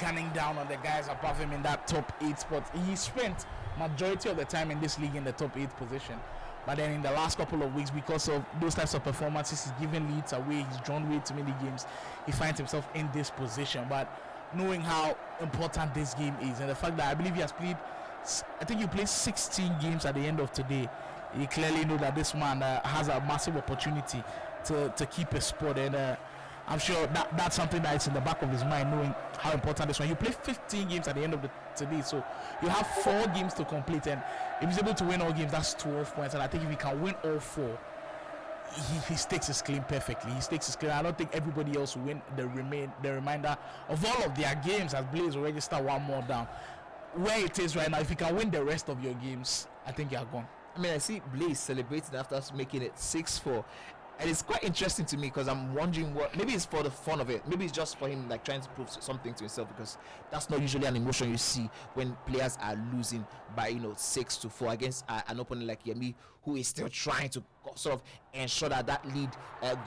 gunning down on the guys above him in that top 8 spot. He spent majority of the time in this league in the top 8 position, but then in the last couple of weeks, because of those types of performances, he's given leads away, he's drawn way too many games, he finds himself in this position. But knowing how important this game is, and the fact that I believe he has played, I think he played 16 games at the end of today, you clearly know that this man has a massive opportunity to keep a spot, and I'm sure that's something that's in the back of his mind, knowing how important this one. You play 15 games at the end of today, so you have 4 games to complete, and if he's able to win all games, that's 12 points. And I think if he can win all 4, he stakes his claim perfectly. He stakes his claim. I don't think everybody else will win the remainder of all of their games, as Blaze will register one more down. Where it is right now, if you can win the rest of your games, I think you are gone. I mean, I see Blaze celebrating after making it 6-4, and it's quite interesting to me, because I'm wondering what, maybe it's for the fun of it, maybe it's just for him like trying to prove something to himself, because that's not usually an emotion you see when players are losing by 6-4 against an opponent like Yemi, who is still trying to sort of ensure that lead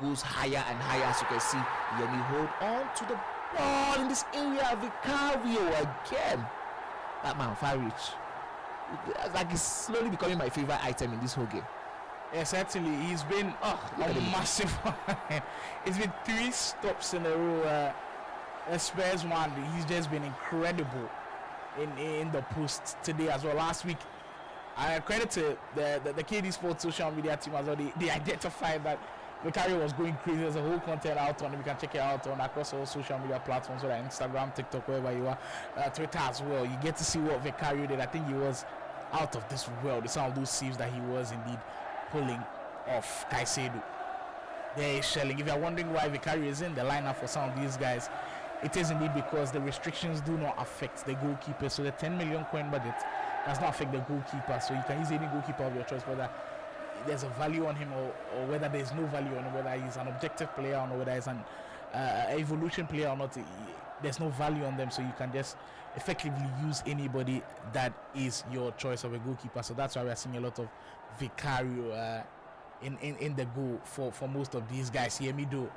goes higher and higher. As you can see, Yemi hold on to the ball in this area. Vicario again, that man far reach. Like, it's slowly becoming my favorite item in this whole game. Yes, certainly. He's been a massive one. It's been 3 stops in a row. Spurs one, he's just been incredible in the post today as well. Last week, I credit to the KD Sports social media team as well. They identified that Vicario was going crazy. There's a whole content out on it. You can check it out on across all social media platforms, whether Instagram, TikTok, wherever you are, Twitter as well. You get to see what Vicario did. I think he was out of this world. Some of those saves that he was indeed pulling off. Caicedo, there is shelling. If you're wondering why Vicario is in the lineup for some of these guys, it is indeed because the restrictions do not affect the goalkeeper. So the 10 million coin budget does not affect the goalkeeper. So you can use any goalkeeper of your choice, whether there's a value on him or whether there's no value on him, whether he's an objective player or whether he's an evolution player or not. There's no value on them, so you can just effectively use anybody that is your choice of a goalkeeper. So that's why we are seeing a lot of Vicario in the goal for most of these guys. Yemido,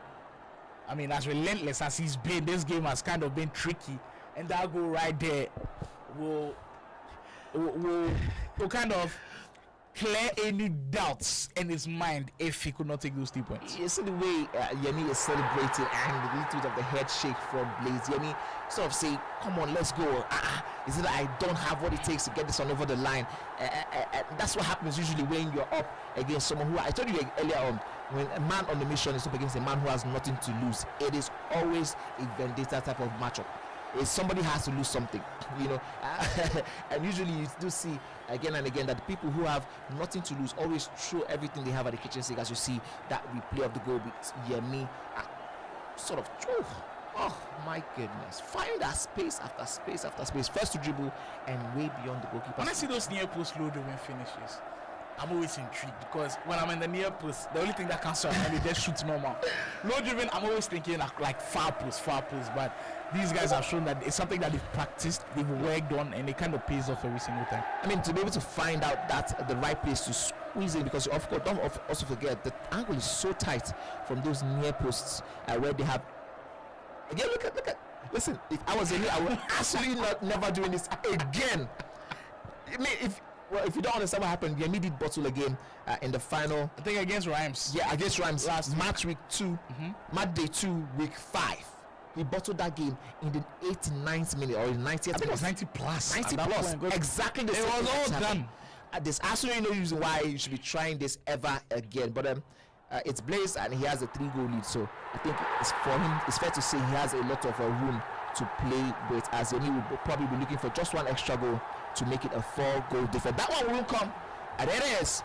I mean, as relentless as he's been, this game has kind of been tricky, and that goal right there will kind of clear any doubts in his mind if he could not take those 3 points. You see the way Yemi is celebrating, and the little bit of the head shake from Blaze. Yemi sort of say, come on, let's go. Is it that I don't have what it takes to get this one over the line? That's what happens usually when you're up against someone who, I told you earlier on, when a man on the mission is up against a man who has nothing to lose, it is always a vendetta type of matchup. Somebody has to lose something, and usually you do see again and again that the people who have nothing to lose always throw everything they have at the kitchen sink. As you see that replay of the goal with Yemi, sort of, oh my goodness, find that space after space after space, first to dribble and way beyond the goalkeeper. When I see those near post load when finishes, I'm always intrigued because when I'm in the near post, the only thing that can surround me just shoots normal. Low driven, I'm always thinking like far post. But these guys have shown that it's something that they've practiced, they've worked on, and it kind of pays off every single time. I mean, to be able to find out that the right place to squeeze in, because of course, don't also forget the angle is so tight from those near posts where they have. Again, look at. Listen, if I was in here, I would absolutely never doing this again. I mean, if you don't understand what happened, Yemi did bottle again in the final. I think against Rhymes. Yeah, against Rhymes. Last match week 2, match day 2, week 5. He bottled that game in the 89th minute or in 90th. I think it was 90 plus. 90 plus. Exactly the same. It was all done. There's absolutely no reason why you should be trying this ever again. But it's Blaze and he has a 3-goal lead. So I think it's for him. It's fair to say he has a lot of room to play with, as Yemi will probably be looking for just one extra goal to make it a 4-goal difference. That one will come, and there it is.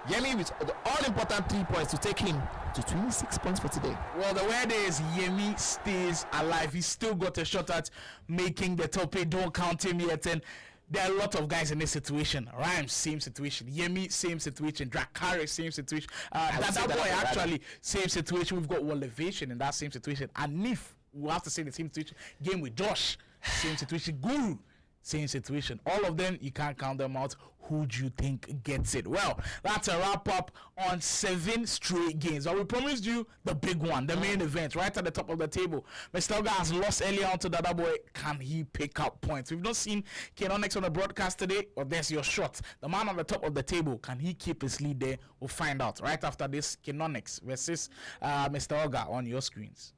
Yemi with the all-important 3 points to take him to 26 points for today. Well, the word is Yemi stays alive. He's still got a shot at making the top 8. Don't count him yet. And there are a lot of guys in this situation. Rhymes, same situation. Yemi, same situation. Drakari, same situation. That boy, actually, same situation. We've got Elevation in that same situation. And Nif, we'll have to say the same situation. Game with Josh, same situation. Guru, same situation. All of them, you can't count them out. Who do you think gets it? Well, that's a wrap up on 7 straight games. But we promised you the big one, the main event, right at the top of the table. Mr. Oga has lost earlier on to the other boy. Can he pick up points? We've not seen Kenonix on the broadcast today. Well, there's your shot. The man on the top of the table, can he keep his lead there? We'll find out right after this. Kenonix versus Mr. Oga on your screens.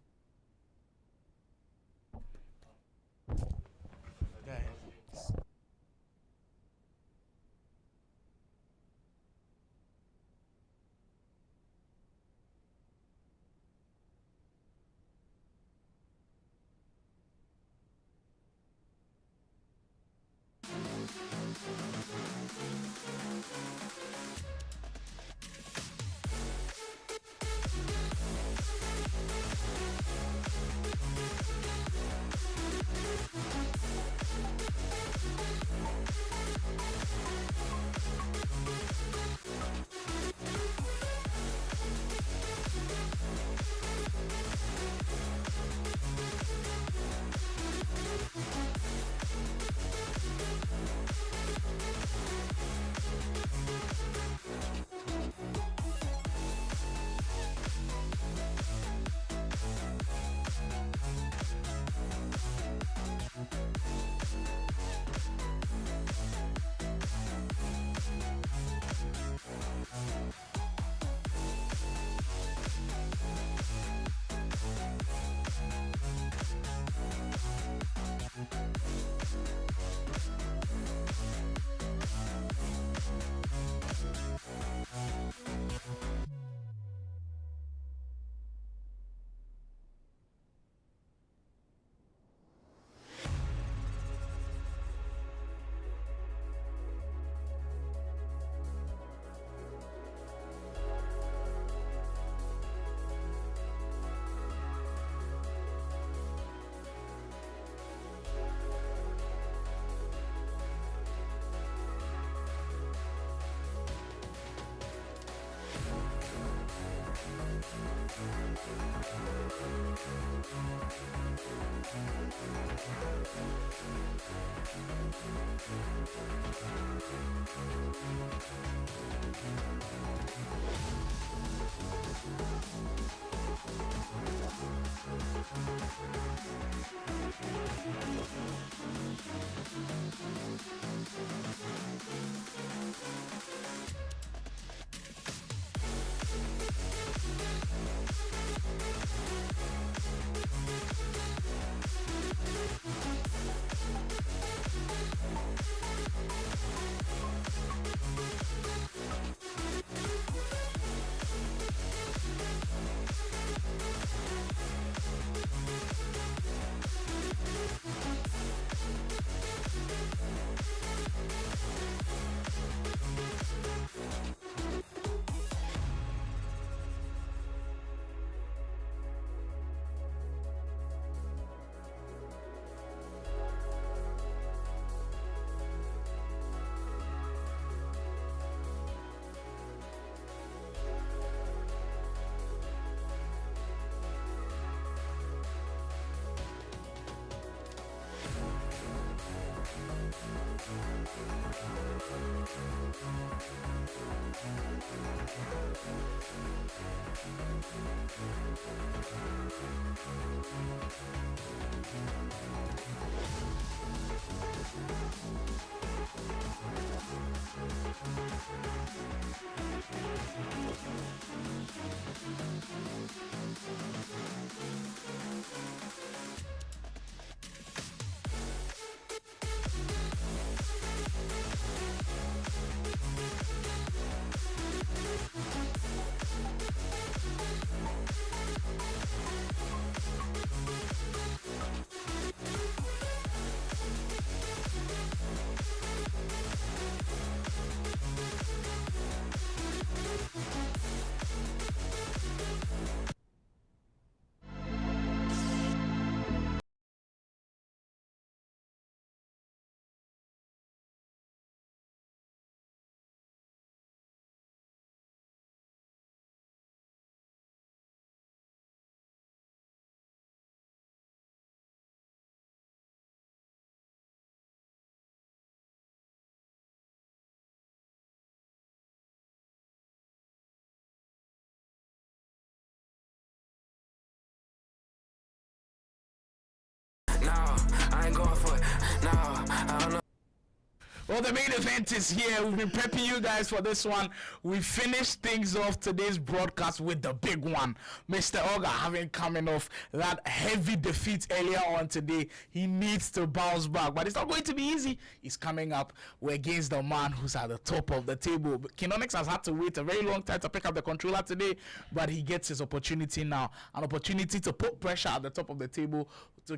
Well, the main event is here. We've been prepping you guys for this one. We finished things off today's broadcast with the big one. Mr. Oga having coming off that heavy defeat earlier on today. He needs to bounce back, but it's not going to be easy. He's coming up. We're against the man who's at the top of the table. Kinonix has had to wait a very long time to pick up the controller today, but he gets his opportunity now. An opportunity to put pressure at the top of the table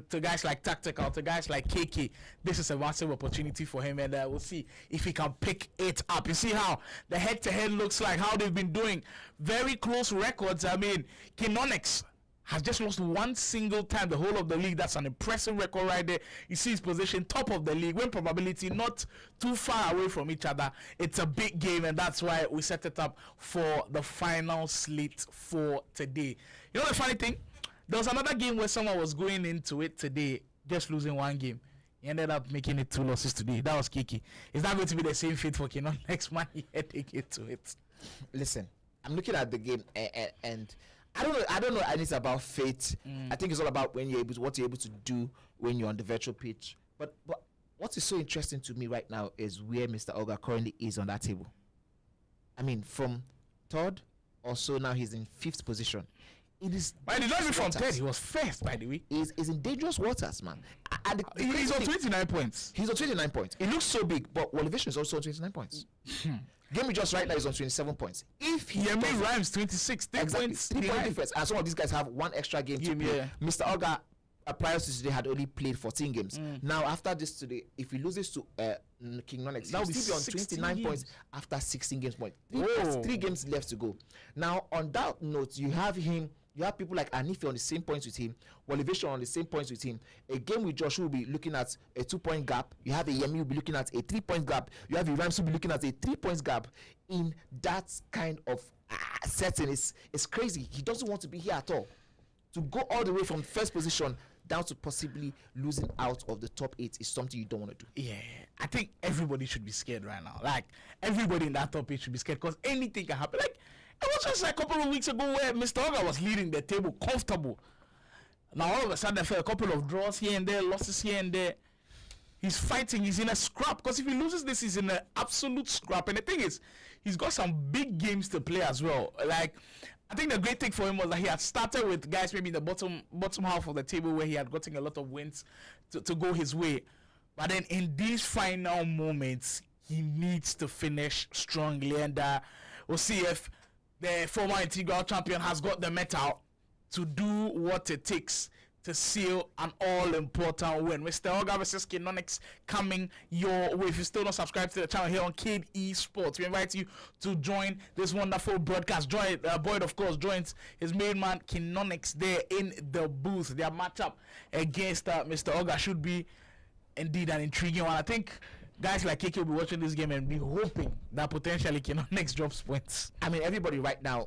to guys like Tactical, to guys like KK. This is a massive opportunity for him, and we'll see if he can pick it up. You see how the head-to-head looks like, how they've been doing. Very close records. I mean, Kinonix has just lost one single time the whole of the league. That's an impressive record right there. You see his position top of the league, win probability not too far away from each other. It's a big game, and that's why we set it up for the final slate for today. You know the funny thing? There was another game where someone was going into it today just losing one game. He ended up making it 2 losses today. That was Kiki. Is that going to be the same fate for Kenon next man? He heading into it. Listen, I'm looking at the game and I don't know anything about fate. I think it's all about what you're able to do when you're on the virtual pitch. But what is so interesting to me right now is where Mr. Olga currently is on that table. I mean, from third or so now he's in 5th position. It is. But he not even from 10. He was first, by the way. He's in dangerous waters, man. He's on 29 points. He's on 29 points. It looks so big, but Elevation is also on 29 points. Game we just right now is on 27 points. If he Rhymes 26, 3 points, 3 point difference, and some of these guys have one extra game to play. Mr. Olga, prior to today, had only played 14 games. Now, after this today, if he loses to King Nonex, he'll still be on 29 points after 16 games. Three games left to go. Now, on that note, you have him. You have people like Anife on the same points with him, Elevation on the same points with him. A game with Josh will be looking at a 2-point gap. You have a Yemi who will be looking at a 3-point gap. You have a Rams who will be looking at a 3-point gap. In that kind of setting, it's crazy. He doesn't want to be here at all. To go all the way from first position down to possibly losing out of the top 8 is something you don't want to do. Yeah, I think everybody should be scared right now. Like, everybody in that top 8 should be scared because anything can happen. Like, it was just like a couple of weeks ago where Mr. Oga was leading the table comfortable. Now all of a sudden there fell a couple of draws here and there, losses here and there. He's fighting, he's in a scrap because if he loses this, he's in an absolute scrap. And the thing is, he's got some big games to play as well. Like, I think the great thing for him was that he had started with guys maybe in the bottom half of the table where he had gotten a lot of wins to go his way. But then in these final moments, he needs to finish strongly. And we'll see if the former integral champion has got the metal to do what it takes to seal an all-important win. Mr. Oga versus Kinonix coming your way. If you're still not subscribed to the channel here on Kid Esports, we invite you to join this wonderful broadcast. Boyd, of course, joins his main man Kinonix there in the booth. Their matchup against Mr. Oga should be indeed an intriguing one. I think guys like KK will be watching this game and be hoping that potentially Kinonix drops points. I mean, everybody right now,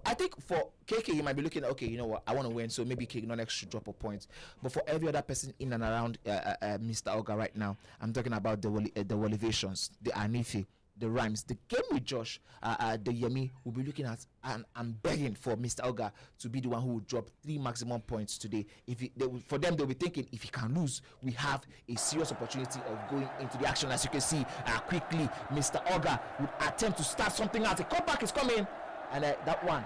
I think for KK, he might be looking at, okay, you know what, I want to win, so maybe Kignonex should drop a point. But for every other person in and around Mr. Oga right now, I'm talking about the Wolivations, the Anifi, the Rhymes, the game with Josh, the Yemi will be looking at, and I'm begging for Mr. Oga to be the one who will drop 3 maximum points today. For them, they'll be thinking, if he can lose, we have a serious opportunity of going into the action. As you can see, quickly, Mr. Oga would attempt to start something out. A comeback is coming, and that one,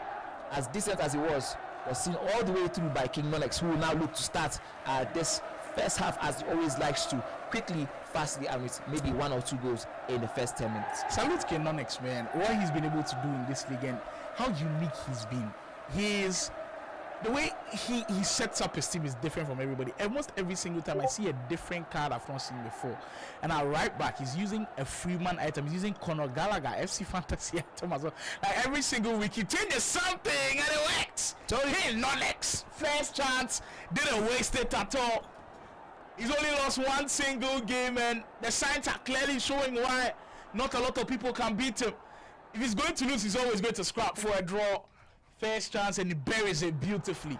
as decent as it was seen all the way through by King Nonex, who will now look to start this first half as he always likes to, quickly, fastly, and with maybe 1 or 2 goals in the first 10 minutes. Salute King Nonex, man. What he's been able to do in this league and how unique he's been. The way he sets up his team is different from everybody. Almost every single time I see a different card I've not seen before. And our right back, he's using a Freeman item. He's using Conor Gallagher, FC Fantasy item as well. Like every single week, he changes something and it works. Hey, Nonex, first chance, didn't waste it at all. He's only lost 1 single game, and the signs are clearly showing why not a lot of people can beat him. If he's going to lose, he's always going to scrap for a draw. First chance, and he buries it beautifully.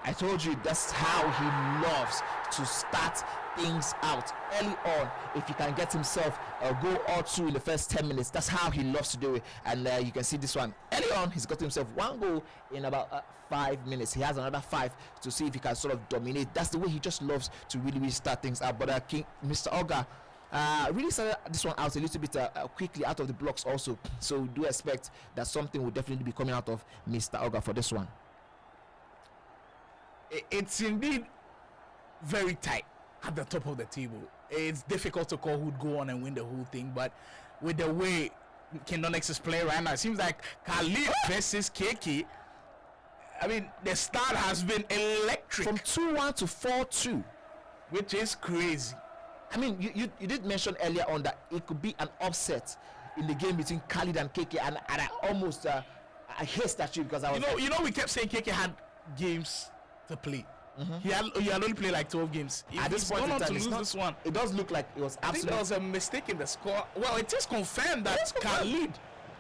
I told you that's how he loves to start things out early on. If he can get himself a goal or 2 in the first 10 minutes, that's how he loves to do it. And you can see this one early on, he's got himself 1 goal in about 5 minutes. He has another 5 to see if he can sort of dominate. That's the way he just loves to really start things out. But Mr. Oga really started this one out a little bit quickly out of the blocks also. So we do expect that something will definitely be coming out of Mr. Oga for this one. It's indeed very tight at the top of the table. It's difficult to call who'd go on and win the whole thing, but with the way Kindonex is playing right now, it seems like Khalid versus KK. I mean, the start has been electric. From 2-1 to 4-2, which is crazy. I mean, you did mention earlier on that it could be an upset in the game between Khalid and KK, and I almost I hate that because I was we kept saying KK had games to play. He had only played like 12 games. At this point in time, this one, it does look like it was absolutely. I think there was a mistake in the score. Well, it is confirmed that Khalid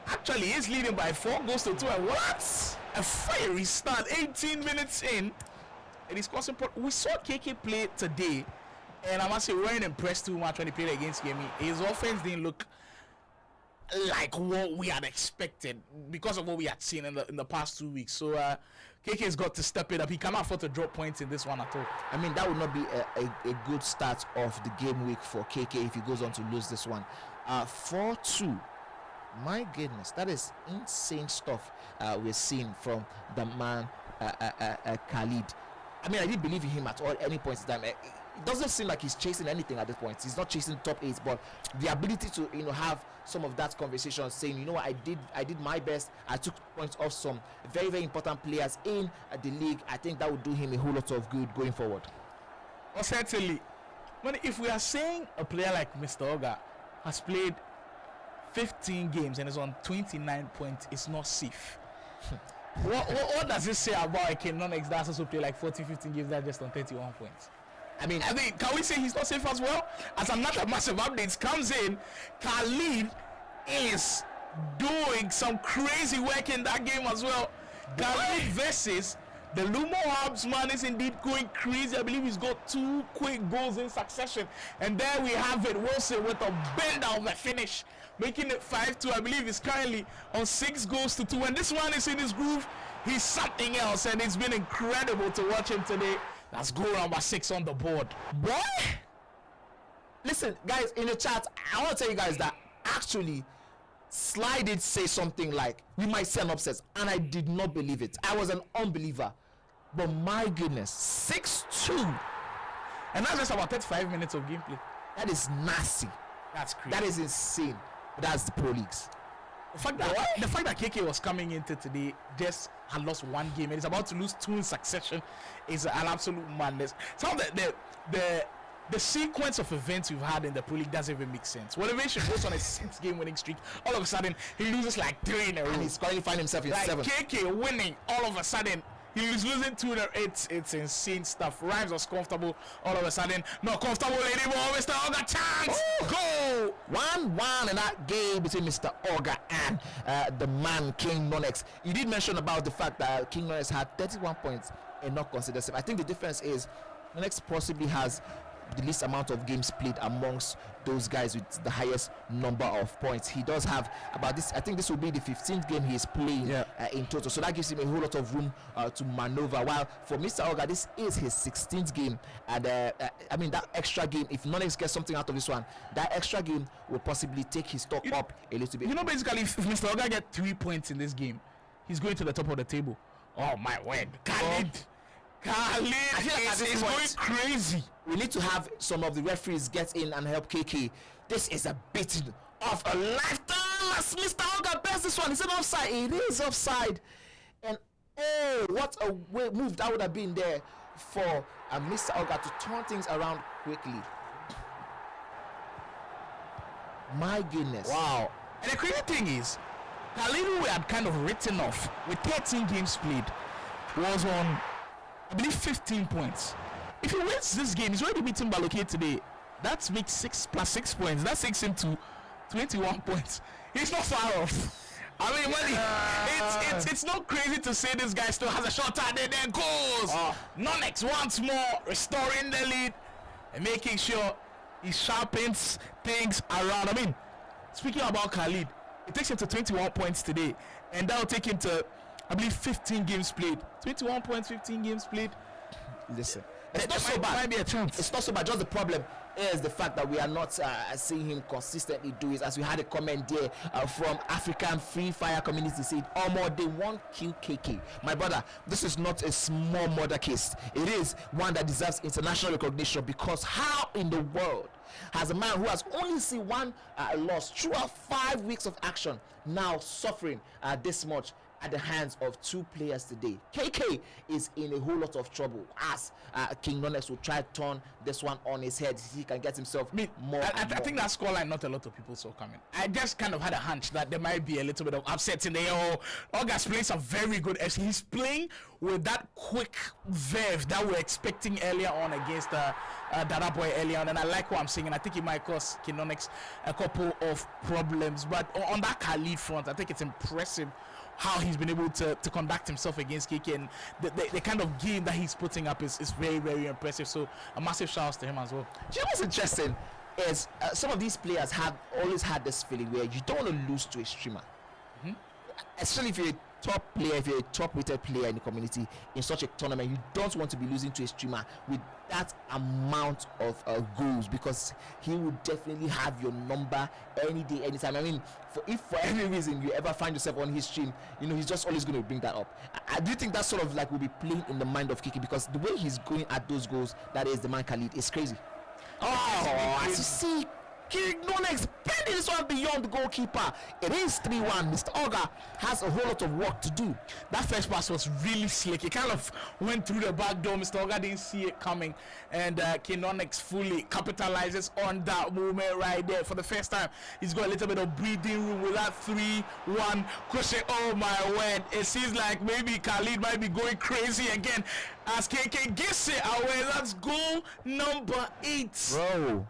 actually is leading by 4 goals to 2. And what? A fiery start, 18 minutes in, and he's causing. We saw KK play today, and I must say we weren't impressed too much when he played against Yemi. His offense didn't look like what we had expected because of what we had seen in the past 2 weeks. So KK's got to step it up. He cannot afford to drop points in this one at all. I mean, that would not be a good start of the game week for KK if he goes on to lose this one. 4-2. My goodness, that is insane stuff we're seeing from the man Khalid. I mean, I didn't believe in him at all any point in time. It doesn't seem like he's chasing anything at this point. He's not chasing top 8, but the ability to have some of that conversation, saying, you know what, I did my best. I took points off some very, very important players in the league. I think that would do him a whole lot of good going forward. Well, certainly. But if we are saying a player like Mr. Oga has played 15 games and is on 29 points, it's not safe. what does it say about a Kenonex that's also played like 14, 15 games that's just on 31 points? I mean, can we say he's not safe as well? As another massive update comes in, Khalid is doing some crazy work in that game as well. Khalid versus the Lumo Hubs man is indeed going crazy. I believe he's got 2 quick goals in succession. And there we have it, Wilson with a bender of a finish, making it 5-2. I believe he's currently on 6 goals to 2. And this one is in his groove. He's something else, and it's been incredible to watch him today. That's goal number 6 on the board. Boy! Listen, guys, in the chat, I want to tell you guys that actually Sly did say something like, we might see an upset, and I did not believe it. I was an unbeliever. But my goodness, 6-2. And that's just about 35 minutes of gameplay. That is nasty. That's crazy. That is insane. But that's the pro leagues. The fact that KK was coming into today just had lost 1 game and is about to lose 2 in succession is an absolute madness. Some of the sequence of events we've had in the Pro League doesn't even make sense. When Ovation goes on a 6-game winning streak, all of a sudden he loses like 3 in a row. And he's currently finding himself in like 7. KK winning, all of a sudden He was losing 2-0. It's insane stuff. Rhymes was comfortable all of a sudden. Not comfortable anymore. Mr. Oga chance. Goal 1-1 in that game between Mr. Oga and the man King Nonex. You did mention about the fact that King Nonex had 31 points and not considered safe. I think the difference is Nonex possibly has the least amount of games played amongst those guys with the highest number of points. He does have about this. I think this will be the 15th game he is playing in total, so that gives him a whole lot of room to maneuver. While for Mr. Oga, this is his 16th game, and I mean that extra game, if Nonex gets something out of this one, that extra game will possibly take his stock up a little bit. You know, basically, if Mr. Oga get 3 points in this game, he's going to the top of the table. Oh my word, Khalid is going crazy. We need to have some of the referees get in and help KK. This is a beating of a lifetime as Mr. Oga bears this one. Is it offside? It is offside. And oh, what a move that would have been there for Mr. Oga to turn things around quickly. My goodness. Wow. And the crazy thing is, Khalid, who we had kind of written off with 13 games played, was on, I believe, 15 points. If he wins this game, he's already beaten Baloke today. That makes 6 plus 6 points. That takes him to 21 points. He's not far off. I mean, it's not crazy to say this guy still has a shot at it, then goes. Nonex once more restoring the lead and making sure he sharpens things around. I mean, speaking about Khalid, it takes him to 21 points today, and that will take him to, I believe, 15 games played. 21 points, 15 games played. Listen, it's not so bad. Might be a chance. It's not so bad. Just the problem is the fact that we are not seeing him consistently do it. As we had a comment there from African Free Fire community saying, "Oh, more they want kill KK." My brother, this is not a small murder case. It is one that deserves international recognition, because how in the world has a man who has only seen one loss throughout 5 weeks of action now suffering this much at the hands of 2 players today? KK is in a whole lot of trouble as King Nonex will try to turn this one on his head. He can get himself more. I think that scoreline not a lot of people saw coming. I just kind of had a hunch that there might be a little bit of upset in there. August playing some very good. He's playing with that quick verve that we're expecting earlier on against Dada Boy earlier on, and I like what I'm seeing, and I think it might cause King Nonex a couple of problems. But on that Khalid front, I think it's impressive how he's been able to conduct himself against KK, and the kind of game that he's putting up is very, very impressive. So a massive shout out to him as well. Do you know what's interesting is some of these players have always had this feeling where you don't want to lose to a streamer, especially if you're a top player, if you're a top rated player in the community in such a tournament. You don't want to be losing to a streamer with that amount of goals, because he would definitely have your number any day, anytime. I mean, if for any reason you ever find yourself on his stream, you know, he's just always going to bring that up. I do think that sort of like will be playing in the mind of Kiki, because the way he's going at those goals, that is the man Khalid, is crazy. As you see, King Nonex bending this one beyond the goalkeeper. It is 3-1. Mr. Oga has a whole lot of work to do. That first pass was really slick. It kind of went through the back door. Mr. Oga didn't see it coming, and King Nonex fully capitalizes on that moment right there. For the first time, he's got a little bit of breathing room with that 3-1 cushion. Oh my word! It seems like maybe Khalid might be going crazy again as KK gives it away. That's goal number 8. Bro,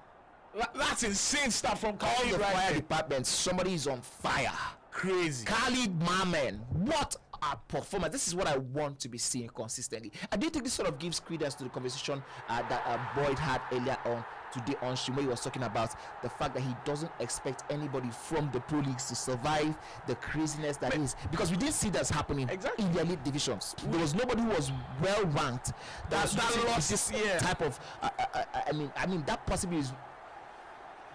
that's insane stuff from all Khalid the right fire there. department. Somebody is on fire. Crazy. Khalid, my man, what a performance. This is what I want to be seeing consistently. I do think this sort of gives credence to the conversation that Boyd had earlier on today on stream, where he was talking about the fact that he doesn't expect anybody from the pro leagues to survive the craziness that is, because we didn't see that's happening in the elite divisions. There was nobody who was well ranked that lost this type of I mean that possibly is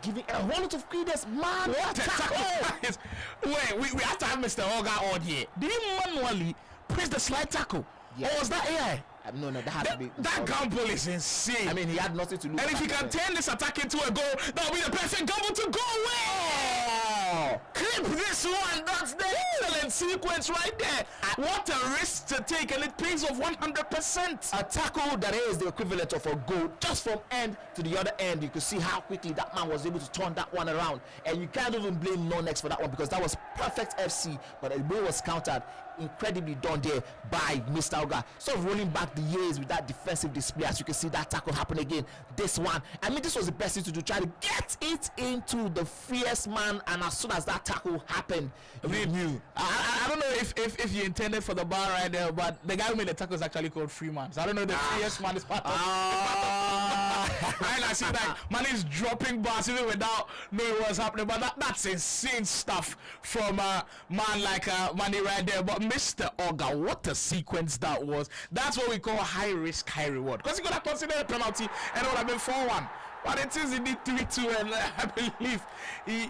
giving a whole lot of credence. Man, what a tackle! Wait, we have to have Mr. Oga on here. Did he manually press the slide tackle? Yeah. Or was that AI? No, that had to be. That gamble is insane. I mean, he had nothing to lose. And if he can turn this attack into a goal, that will be the perfect gamble to go away. Clip this one. That's the excellent sequence right there. What a risk to take, and it pays off 100%. A tackle that is the equivalent of a goal, just from end to the other end. You could see how quickly that man was able to turn that one around, and you can't even blame Nonex for that one, because that was perfect FC, but the way it was countered, incredibly done there by Mr. Oga. Sort of rolling back the years with that defensive display. As you can see, that tackle happen again. This one, I mean, this was the best thing to do. Try to get it into the fierce man, and as soon as that tackle happened, you knew. I don't know if you intended for the bar right there, but the guy who made the tackle is actually called Freeman. So I don't know if the fierce man is part of. Right, I see that man is dropping bars even without knowing what's happening, but that's insane stuff from man like Manny right there. But Mr. Oga, what a sequence that was. That's what we call high risk, high reward. Because he could have considered a penalty and it would have been 4-1. But it is indeed 3-2, and I believe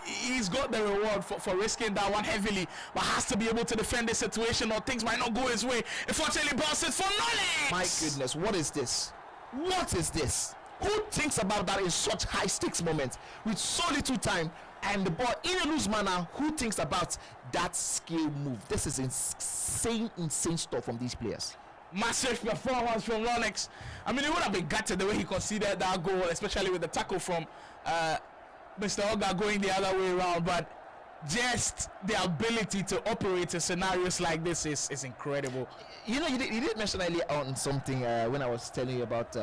he's got the reward for risking that one heavily, but has to be able to defend the situation or things might not go his way. Unfortunately, bounces for Knowledge. My goodness, what is this? What is this? Who thinks about that in such high stakes moments with so little time and the ball in a loose manner? Who thinks about that skill move? This is insane stuff from these players. Massive performance from Ronix. I mean, it would have been gutted the way he considered that goal, especially with the tackle from Mr. Oga going the other way around. But just the ability to operate in scenarios like this is incredible. You know, you did mention earlier on something when I was telling you about.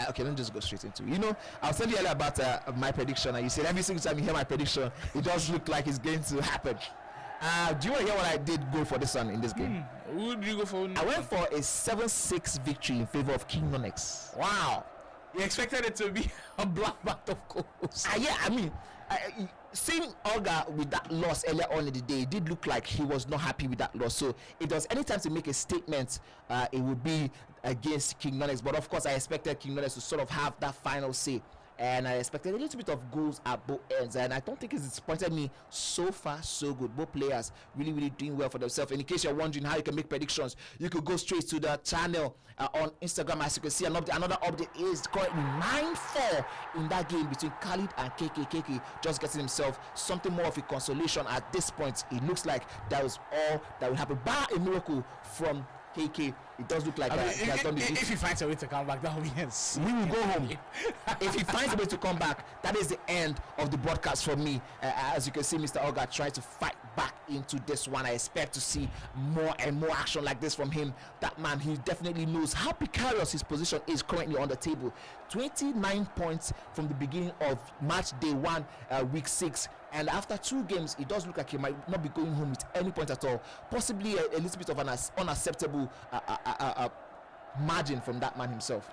Okay, let me just go straight into it. You know, I was telling you earlier about my prediction, and you said every single time you hear my prediction, it does look like it's going to happen. Do you want to hear what I did go for this one in this game? Who did you go for? I went for a 7-6 victory in favor of King Nonex. Wow. You expected it to be a bloodbath of goals. Yeah, I mean, seeing Olga with that loss earlier on in the day, it did look like he was not happy with that loss. So if there was any time to make a statement, it would be against King Nonex. But of course, I expected King Nonex to sort of have that final say. And I expected a little bit of goals at both ends, and I don't think it's disappointed me. So far, so good. Both players really doing well for themselves. And in case you're wondering how you can make predictions, you could go straight to the channel on Instagram. As you can see, another update is currently 9-4 in that game between Khalid and KK. KK just getting himself something more of a consolation at this point. It looks like that was all that will happen. Bar a miracle from KK. It does look like he has done the if he finds a way to come back, that will be insane. We will go home. If he finds a way to come back, that is the end of the broadcast for me. As you can see, Mr. Olga trying to fight back into this one. I expect to see more and more action like this from him. That man, he definitely knows how precarious his position is currently on the table. 29 points from the beginning of match day 1, week 6. And after 2 games, it does look like he might not be going home with any point at all. Possibly a little bit of an unacceptable margin from that man himself.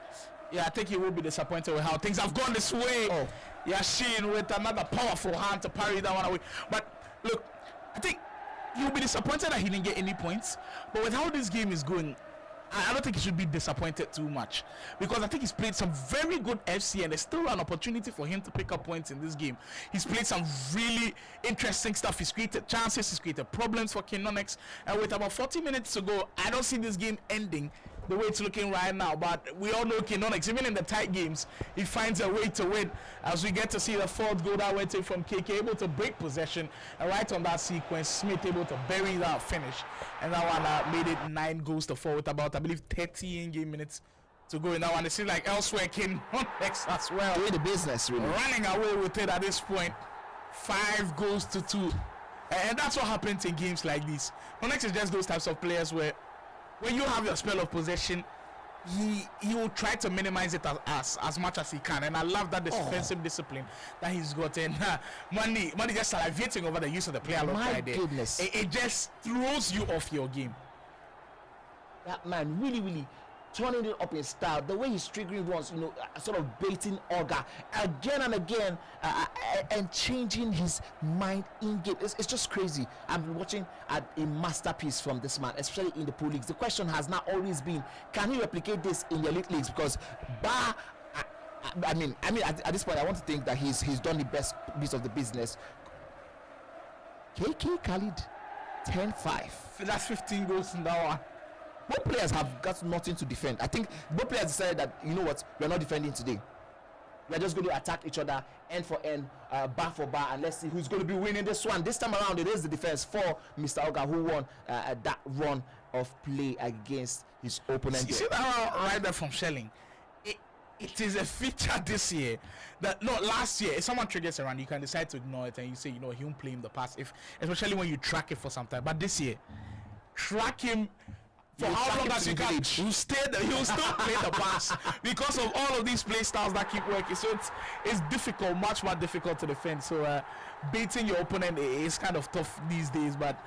Yeah, I think he will be disappointed with how things have gone this way. Oh, Yashin with another powerful hand to parry that one away. But look, I think he'll be disappointed that he didn't get any points. But with how this game is going, I don't think he should be disappointed too much, because I think he's played some very good FC, and there's still an opportunity for him to pick up points in this game. He's played some really interesting stuff. He's created chances, he's created problems for Kinonex, and with about 40 minutes to go, I don't see this game ending the way it's looking right now. But we all know Kinonex, even in the tight games, he finds a way to win. As we get to see the 4th goal that went in from KK, able to break possession, and right on that sequence, Smith able to bury that finish, and that one made it 9 goals to 4 with about, I believe, 30 in-game minutes to go in that one. It seems like elsewhere Kinonex as well doing the business, really running away with it at this point. 5 goals to 2, and that's what happens in games like this. Kinonex is just those types of players where when you have your spell of possession, he will try to minimize it as much as he can, and I love that defensive discipline that he's got. And Money just salivating over the use of the player lock right there. Goodness, it just throws you off your game. That man really turning it up in style. The way he's triggering runs, you know, sort of baiting Olga again and again, and changing his mind in game. It's just crazy. I'm watching a masterpiece from this man, especially in the pro leagues. The question has not always been, can he replicate this in the elite leagues? Because I mean, at this point, I want to think that he's done the best piece of the business. KK Khalid, 10-5. That's 15 goals in that one. Both players have got nothing to defend. I think both players decided that, you know what, we're not defending today. We're just going to attack each other end for end, bar for bar, and let's see who's going to be winning this one. This time around, it is the defense for Mr. Olga, who won that run of play against his opponent. You see that right there from Shelling? It is a feature this year that last year, if someone triggers around, you can decide to ignore it and you say, you know, he won't play him the pass, especially when you track it for some time. But this year, track him for You how track long him as to you the can. village. He'll still play the pass because of all of these play styles that keep working. So it's difficult, much more difficult to defend. So beating your opponent is kind of tough these days. But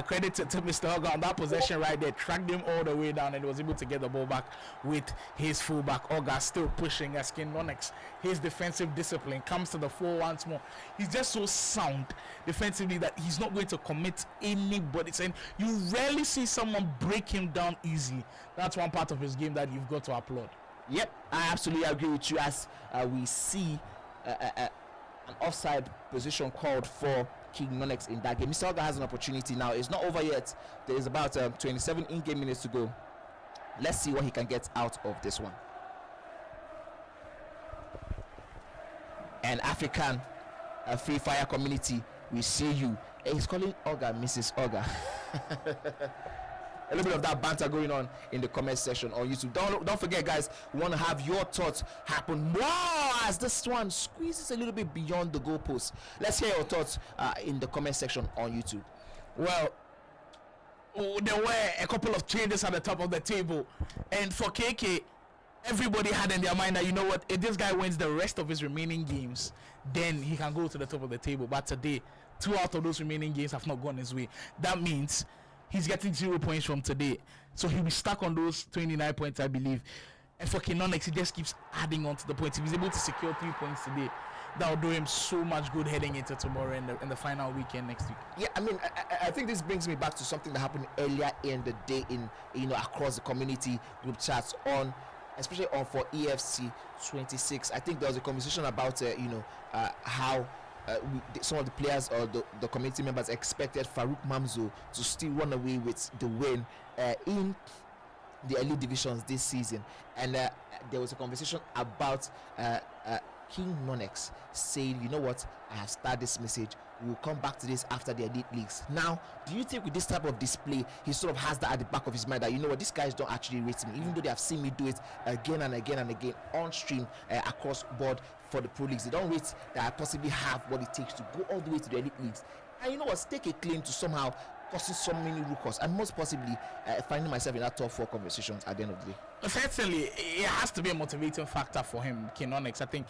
credit to Mr. Hogger on that possession right there, tracked him all the way down and was able to get the ball back with his fullback. Hogger still pushing as King Nonex. His defensive discipline comes to the fore once more. He's just so sound defensively that he's not going to commit anybody. And you rarely see someone break him down easily. That's one part of his game that you've got to applaud. Yep, I absolutely agree with you. As we see an offside position called for King Nonex in that game. Mr. Hogger has an opportunity now. It's not over yet. There is about 27 in-game minutes to go. Let's see what he can get out of this one. And African Free Fire community, we see you. Hey, he's calling Hogger Mrs. Hogger. A little bit of that banter going on in the comment section on YouTube. Don't forget, guys, we want to have your thoughts happen more as this one squeezes a little bit beyond the goalpost. Let's hear your thoughts in the comment section on YouTube. Well, there were a couple of changes at the top of the table, and for KK, everybody had in their mind that, you know what, if this guy wins the rest of his remaining games, then he can go to the top of the table. But today, 2 out of those remaining games have not gone his way. That means he's getting 0 points from today, so he'll be stuck on those 29 points, I believe. And for Kenonex, he just keeps adding on to the points. If he's able to secure 3 points today, that will do him so much good heading into tomorrow and the final weekend next week. Yeah, I mean, I think this brings me back to something that happened earlier in the day in, across the community group chats on, especially on for EFC 26. I think there was a conversation about how some of the players or the community members expected Farouk Mamzo to still run away with the win in the elite divisions this season, and there was a conversation about King Nonex saying, you know what, I have started this message, we'll come back to this after the elite leagues. Now, do you think with this type of display, he sort of has that at the back of his mind that, you know what, these guys don't actually rate me, even though they have seen me do it again and again and again on stream across board for the pro leagues. They don't rate that I possibly have what it takes to go all the way to the elite leagues. And you know what, stake a claim to somehow causing so many recourse and most possibly finding myself in that top 4 conversations at the end of the day. Certainly, it has to be a motivating factor for him, Kenonex. I think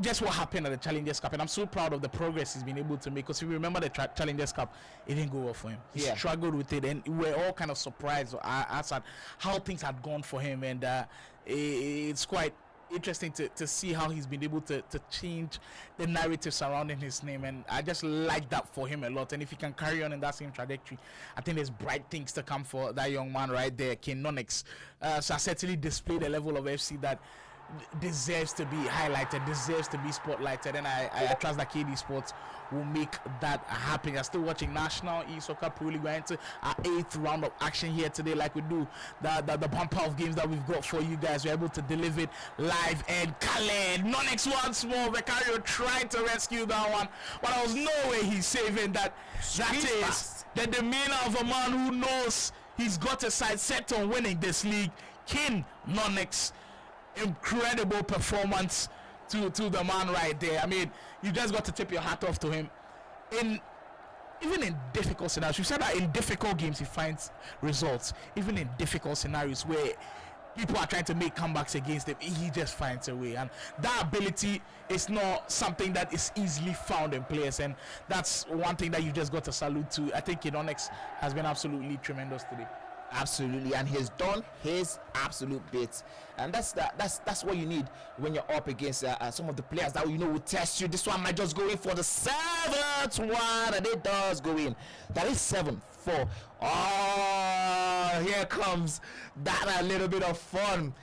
just what happened at the Challengers Cup, and I'm so proud of the progress he's been able to make, because if you remember the Challengers Cup, it didn't go well for him. He struggled with it, and we're all kind of surprised at how things had gone for him, and it's quite interesting to see how he's been able to change the narrative surrounding his name, and I just like that for him a lot. And if he can carry on in that same trajectory, I think there's bright things to come for that young man right there, Kenonex. So I certainly displayed a level of FC that deserves to be highlighted, deserves to be spotlighted, and I trust that KD Sports will make that happen. You're still watching National Esoccer Pro League. We're into our 8th round of action here today, like we do the bumper of games that we've got for you guys. We're able to deliver it live, and Khaled Nonex once more. Vicario trying to rescue that one, but there was no way he's saving that. That is the demeanor of a man who knows he's got a side set on winning this league. King Nonex, incredible performance to the man right there. I mean, you just got to tip your hat off to him. Even in difficult scenarios, you said that in difficult games he finds results. Even in difficult scenarios where people are trying to make comebacks against him, he just finds a way. And that ability is not something that is easily found in players, and that's one thing that you just got to salute to. I think Kenonex has been absolutely tremendous today. Absolutely, and he's done his absolute bit, and that's what you need when you're up against some of the players that will test you. This one might just go in for the 7th one, and it does go in. That is 7-4. Oh, here comes that a little bit of fun.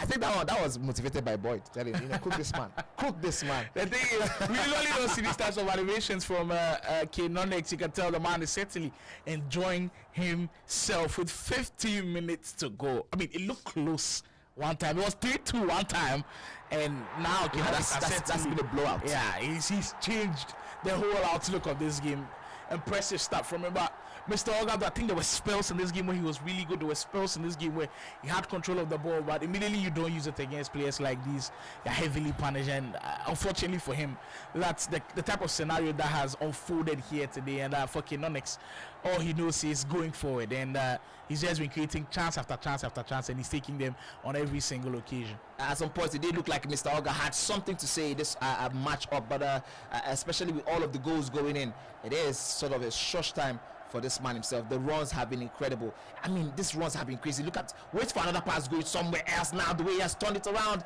I think that was motivated by Boyd. Telling cook this man, cook this man. The thing is, we usually don't see these types of animations from Kenonex. You can tell the man is certainly enjoying himself with 15 minutes to go. I mean, it looked close one time. It was 3-2 one time, and now that's been a blowout. Yeah, he's changed the whole outlook of this game. impressive stuff from him. But Mr. Ogado, I think there were spells in this game where he was really good. There were spells in this game where he had control of the ball, but immediately you don't use it against players like these. You're heavily punished, and unfortunately for him, that's the type of scenario that has unfolded here today. And for Kinonix, all he knows is going forward, and he's just been creating chance after chance after chance, and he's taking them on every single occasion. At some point, it did look like Mr. Oga had something to say this match up, but especially with all of the goals going in, it is sort of a short time for this man himself. The runs have been incredible. I mean, these runs have been crazy. Look at, wait for another pass going somewhere else now. The way he has turned it around,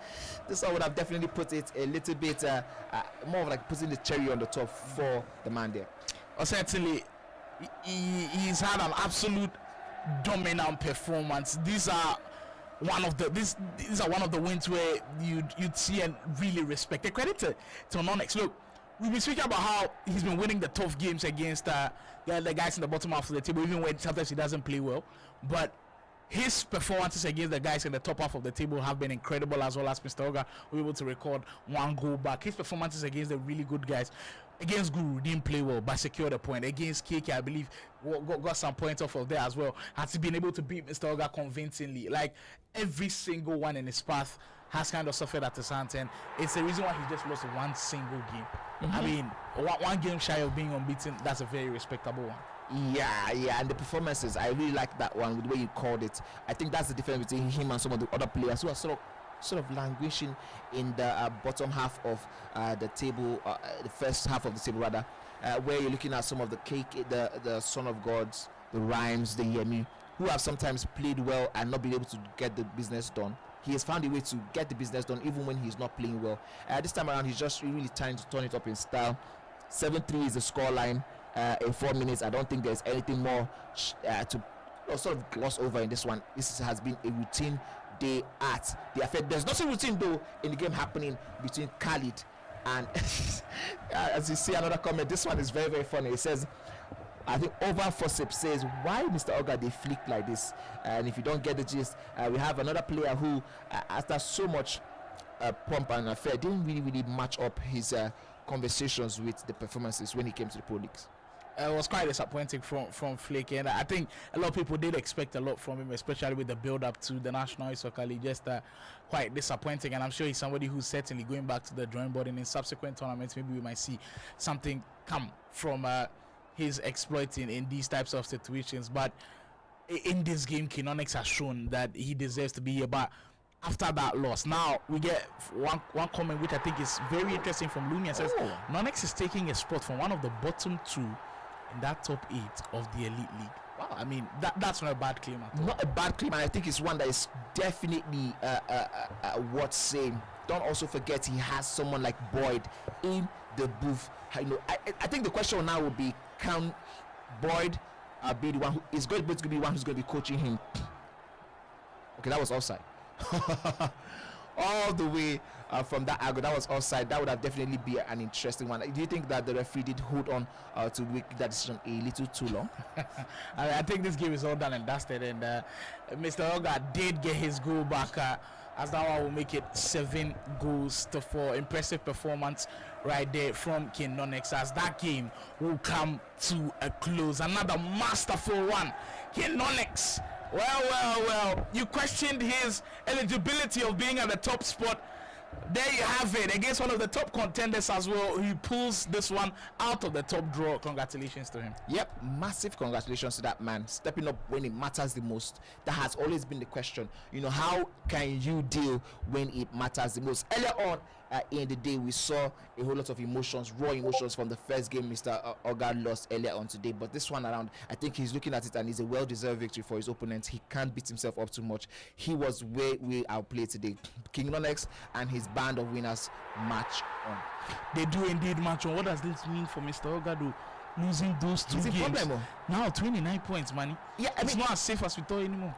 this one would have definitely put it a little bit more of like putting the cherry on the top for the man there. Certainly, he's had an absolute dominant performance. These are one of the wins where you'd see and really respect. A credit to Nonex. Look, we've been speaking about how he's been winning the tough games against the guys in the bottom half of the table, even when sometimes he doesn't play well. But his performances against the guys in the top half of the table have been incredible, as well as Mr. Oga was able to record one goal back. His performances against the really good guys, against Guru, didn't play well, but secured a point. Against KK, I believe, got some points off of there as well. Has been able to beat Mr. Oga convincingly. Like, every single one in his path has kind of suffered at his hands, and it's the reason why he just lost one single game. I mean, one game shy of being unbeaten, that's a very respectable one. Yeah, and the performances, I really like that one with the way you called it. I think that's the difference between him and some of the other players who are sort of languishing in the bottom half of the table, the first half of the table rather, where you're looking at some of the the Son of Gods, the Rhymes, the Yemi, who have sometimes played well and not been able to get the business done. He has found a way to get the business done even when he's not playing well. This time around, he's just really trying to turn it up in style. 7-3 is the scoreline in 4 minutes. I don't think there's anything more to sort of gloss over in this one. This has been a routine day at the affair. There's nothing routine though in the game happening between Khalid and as you see another comment. This one is very, very funny. It says, I think Over Fossip says, why Mr. Oga they flick like this? And if you don't get the gist, we have another player who after so much pomp and affair didn't really match up his conversations with the performances when he came to the Pro Leagues. It was quite disappointing from Flick, and I think a lot of people did expect a lot from him, especially with the build-up to the National Esoccer League. Just quite disappointing, and I'm sure he's somebody who's certainly going back to the drawing board, and in subsequent tournaments maybe we might see something come from his exploiting in these types of situations. But in this game, Kinonix has shown that he deserves to be here. But after that loss, now we get one comment which I think is very interesting from Lumia. Says Nonex is taking a spot from one of the bottom two in that top 8 of the Elite League. Wow, I mean that's not a bad claim at all. Not a bad claim, and I think it's one that is definitely worth saying. Don't also forget he has someone like Boyd in the booth. I think the question now would be, can Boyd be the one who is going to be one who's going to be coaching him? Okay, that was offside. All the way from that angle, that was offside. That would have definitely be an interesting one. Do you think that the referee did hold on to make that decision a little too long? I think this game is all done and dusted, and Mr. Oga did get his goal back, as that one will make it 7-4. Impressive performance right there from King Nonex, as that game will come to a close. Another masterful one. King Nonex, well, you questioned his eligibility of being at the top spot. There you have it, against one of the top contenders as well. He pulls this one out of the top draw. Congratulations to him. Yep, massive congratulations to that man, stepping up when it matters the most. That has always been the question. How can you deal when it matters the most? Earlier on in the day, we saw a whole lot of emotions, raw emotions from the first game Mr. Oga lost earlier on today. But this one around, I think he's looking at it and it's a well-deserved victory for his opponent. He can't beat himself up too much. He was way outplayed today. King Nonex and his band of winners match on. They do indeed match on. What does this mean for Mr. Ogado? Losing those two games. Now 29 points, man. Yeah, it's not as safe as we thought anymore.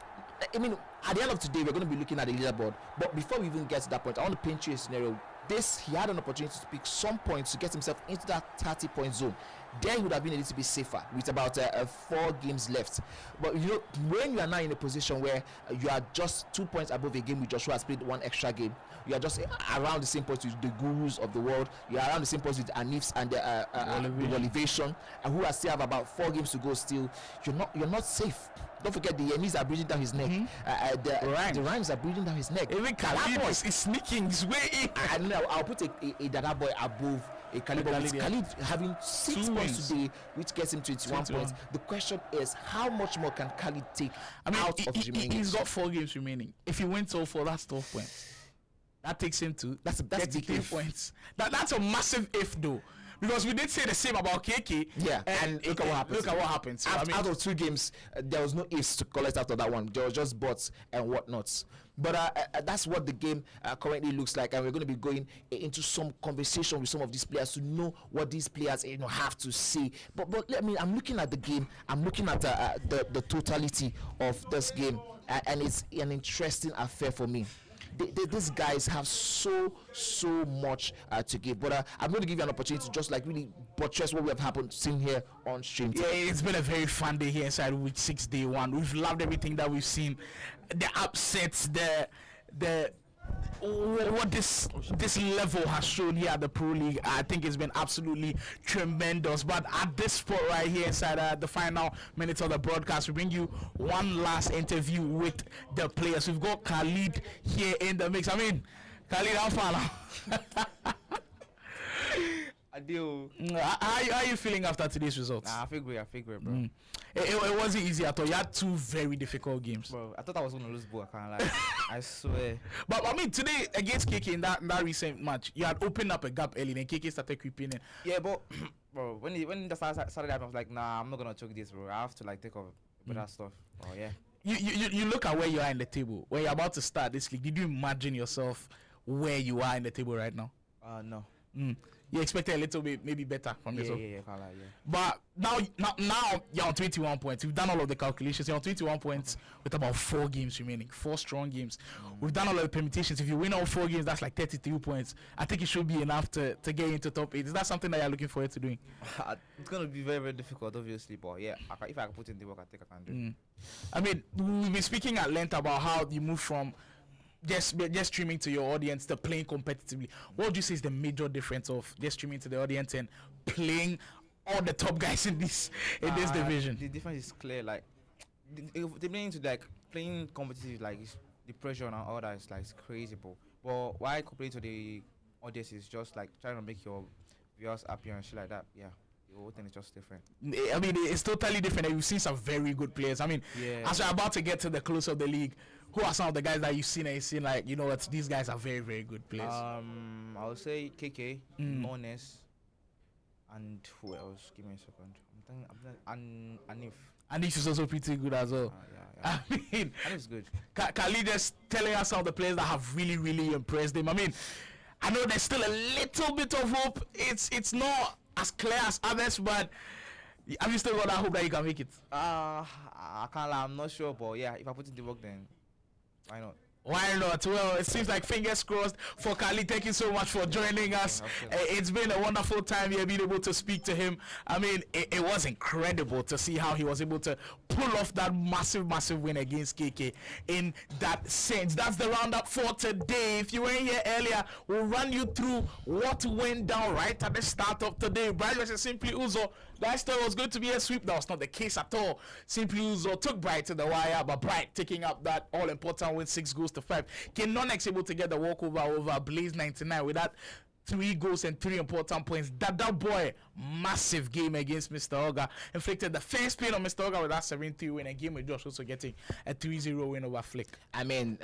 I mean, at the end of today, we're going to be looking at the leaderboard. But before we even get to that point, I want to paint you a scenario. He had an opportunity to pick some points to get himself into that 30-point zone. There he would have been a little bit safer with about 4 games left. But you know, when you are now in a position where you are just 2 points above a game with Joshua has played 1 extra game, you are just around the same point with the gurus of the world. You are around the same point with Anifs and the Elevation, and who are still have about 4 games to go. Still, you're not safe. Don't forget the Yemis are breathing down his neck. The Rhymes are breathing down his neck. Even Khalid is sneaking his way in. And I'll put a Dada boy above a Khalid. Khalid having 6 points today, which gets him 21 points. The question is, how much more can Khalid take out of remaining? He's got 4 games remaining. If he wins all 4, that's 12 points. That takes him to that's 33 points. That's a massive if though. Because we did say the same about KK. Yeah, and look at what happens. Look at what happens. So, out of 2 games, there was no ifs to collect after that one. There was just bots and whatnots. But that's what the game currently looks like, and we're going to be going into some conversation with some of these players to know what these players have to say. But I'm looking at the game. I'm looking at the totality of this game, and it's an interesting affair for me. These guys have so much to give, but I'm going to give you an opportunity to just like really buttress what we have seen here on stream today. Yeah, it's been a very fun day here inside week 6 day 1. We've loved everything that we've seen, the upsets, the what this level has shown here at the Pro League. I think it's been absolutely tremendous. But at this spot right here inside the final minutes of the broadcast, we bring you one last interview with the players. We've got Khalid here in the mix. I mean, Khalid, how far now? Adio. How are you feeling after today's results? I feel great, bro. It wasn't easy at all. You had 2 very difficult games. Bro, I thought I was going to lose, bro. I can't lie. I swear. But I mean, today against KK in that recent match, you had opened up a gap early, then KK started creeping in. Yeah, but bro, when the started happening, I was like, nah, I'm not gonna choke this, bro. I have to like take off better stuff. Oh yeah. You look at where you are in the table. When you're about to start this league, did you imagine yourself where you are in the table right now? No. You expected a little bit maybe better from yourself. Yeah. But now you're on 21 points. We've done all of the calculations. You're on 21 points with about 4 games remaining, 4 strong games. We've done all of the permutations. If you win all 4 games, that's like 33 points. I think it should be enough to get into top 8. Is that something that you're looking forward to doing? It's gonna be very, very difficult, obviously. But yeah, if I can put in the work, I think I can do it. I mean, we've been speaking at length about how you move from just streaming to your audience to playing competitively. What would you say is the major difference of just streaming to the audience and playing all the top guys in this division? The difference is clear. Like the playing to like playing competitive, like the pressure and all that is like crazy, bro. But why comparing to the audience is just like trying to make your viewers happy and shit like that. Yeah. The whole thing is just different. I mean, it's totally different. You've seen some very good players. I mean, as we're about to get to the close of the league, who are some of the guys that you've seen and you've seen like, you know what, these guys are very, very good players? I would say KK, Mones, and who else? Give me a second. I'm Anif. Anif is also pretty good as well. Yeah. I mean, Anif's good. Khalid just telling us some of the players that have really, really impressed him. I mean, I know there's still a little bit of hope. It's not as clear as others, but have you still got that hope that you can make it? I can't lie, I'm not sure, but yeah, if I put in the work, then why not? Why not? Well, it seems like fingers crossed for Khalid. Thank you so much for joining us. It's been a wonderful time here being able to speak to him. I mean, it was incredible to see how he was able to pull off that massive win against KK in that sense. That's the roundup for today. If you weren't here earlier, we'll run you through what went down right at the start of today. Bright versus Simply Uzo. Last time was going to be a sweep. That was not the case at all. Simply Uzo took Bright to the wire, but Bright taking up that all-important win, 6-5. Kenonex able to get the walkover over Blaze 99 with that 3 goals and 3 important points. That boy, massive game against Mr. Oga. Inflicted the first pain on Mr. Oga with that 7-3 win. And game with Josh also getting a 3-0 win over Flick. I mean,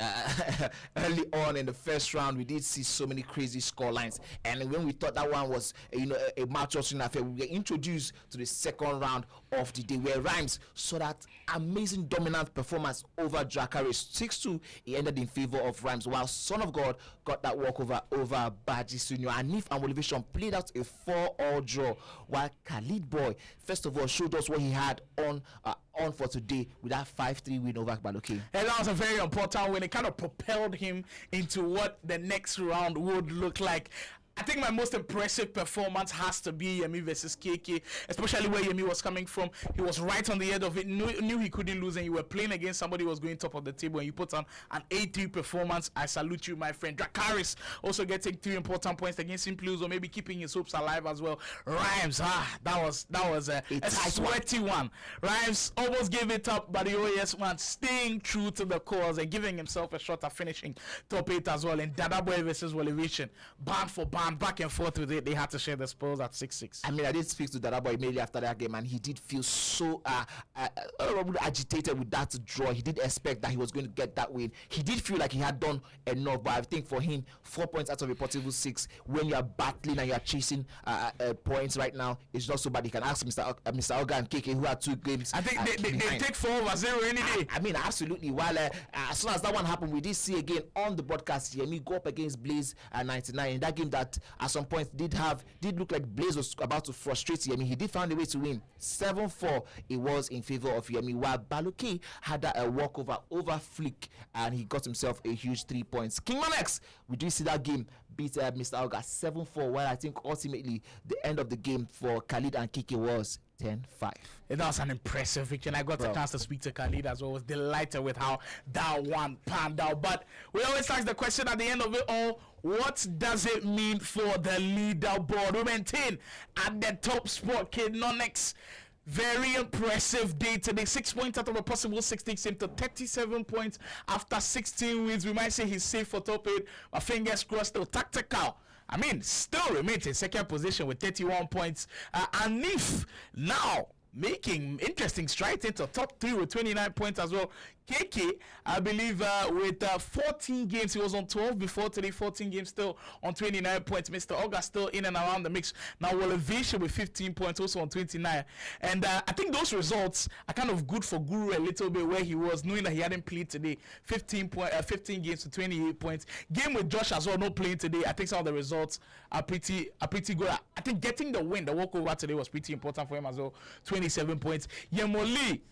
early on in the first round, we did see so many crazy score lines. And when we thought that one was, a match or something affair, we were introduced to the second round of the day where Rhymes saw that amazing dominant performance over Drakaris. 6-2, he ended in favor of Rhymes, while Son of God got that walkover over Baji Sunyo. Anif and Motivation played out a 4-all draw, while Khalid Boy, first of all, showed us what he had on for today with that 5-3 win over Baloke. And that was a very important win. It kind of propelled him into what the next round would look like. I think my most impressive performance has to be Yemi versus KK, especially where Yemi was coming from. He was right on the edge of it, knew he couldn't lose, and you were playing against somebody who was going top of the table, and you put on an 8-3 performance. I salute you, my friend. Dracarys also getting 3 important points against Simplues, or maybe keeping his hopes alive as well. Rhymes, that was a sweaty one. Rhymes almost gave it up, but the OAS man staying true to the cause and giving himself a shot at finishing top 8 as well. And Dadaboy versus Elevation, band for band, back and forth with it. They had to share the spoils at 6-6. I mean, I did speak to Dadaboy immediately after that game, and he did feel so agitated with that draw. He did expect that he was going to get that win. He did feel like he had done enough, but I think for him, 4 points out of a possible 6, when you are battling and you are chasing points right now, it's not so bad. You can ask Mr. Oga and KK, who had 2 games. I think they take 4-0 any day. I mean, absolutely. While as soon as that one happened, we did see again on the broadcast Yemi go up against Blaze 99 in that game that at some point did look like Blaze was about to frustrate Yemi. He did find a way to win 7-4. It was in favor of Yemi, while Baluki had a walkover over Flick, and he got himself a huge 3 points. King Manex, we do see that game beat Mr. Alga 7-4, while I think ultimately the end of the game for Khalid and Kiki was 10-5. That was an impressive victory, and I got the chance to speak to Khalid as well. I was delighted with how that one panned out. But we always ask the question at the end of it all: what does it mean for the leaderboard? We maintain at the top spot, Kid Nonex. Very impressive day today. 6 points out of a possible 16 team to 37 points after 16 wins. We might say he's safe for top 8. My fingers crossed. Still tactical. I mean, still remains in second position with 31 points. Anif now making interesting strides into top 3 with 29 points as well. KK, I believe, with 14 games, he was on 12 before today, 14 games still on 29 points. Mr. Oga still in and around the mix. Now, Elevation with 15 points, also on 29. And I think those results are kind of good for Guru a little bit, where he was, knowing that he hadn't played today. 15 games to 28 points. Game with Josh as well, not playing today. I think some of the results are pretty good. I think getting the win, the walkover today was pretty important for him as well. 27 points. Yemoli,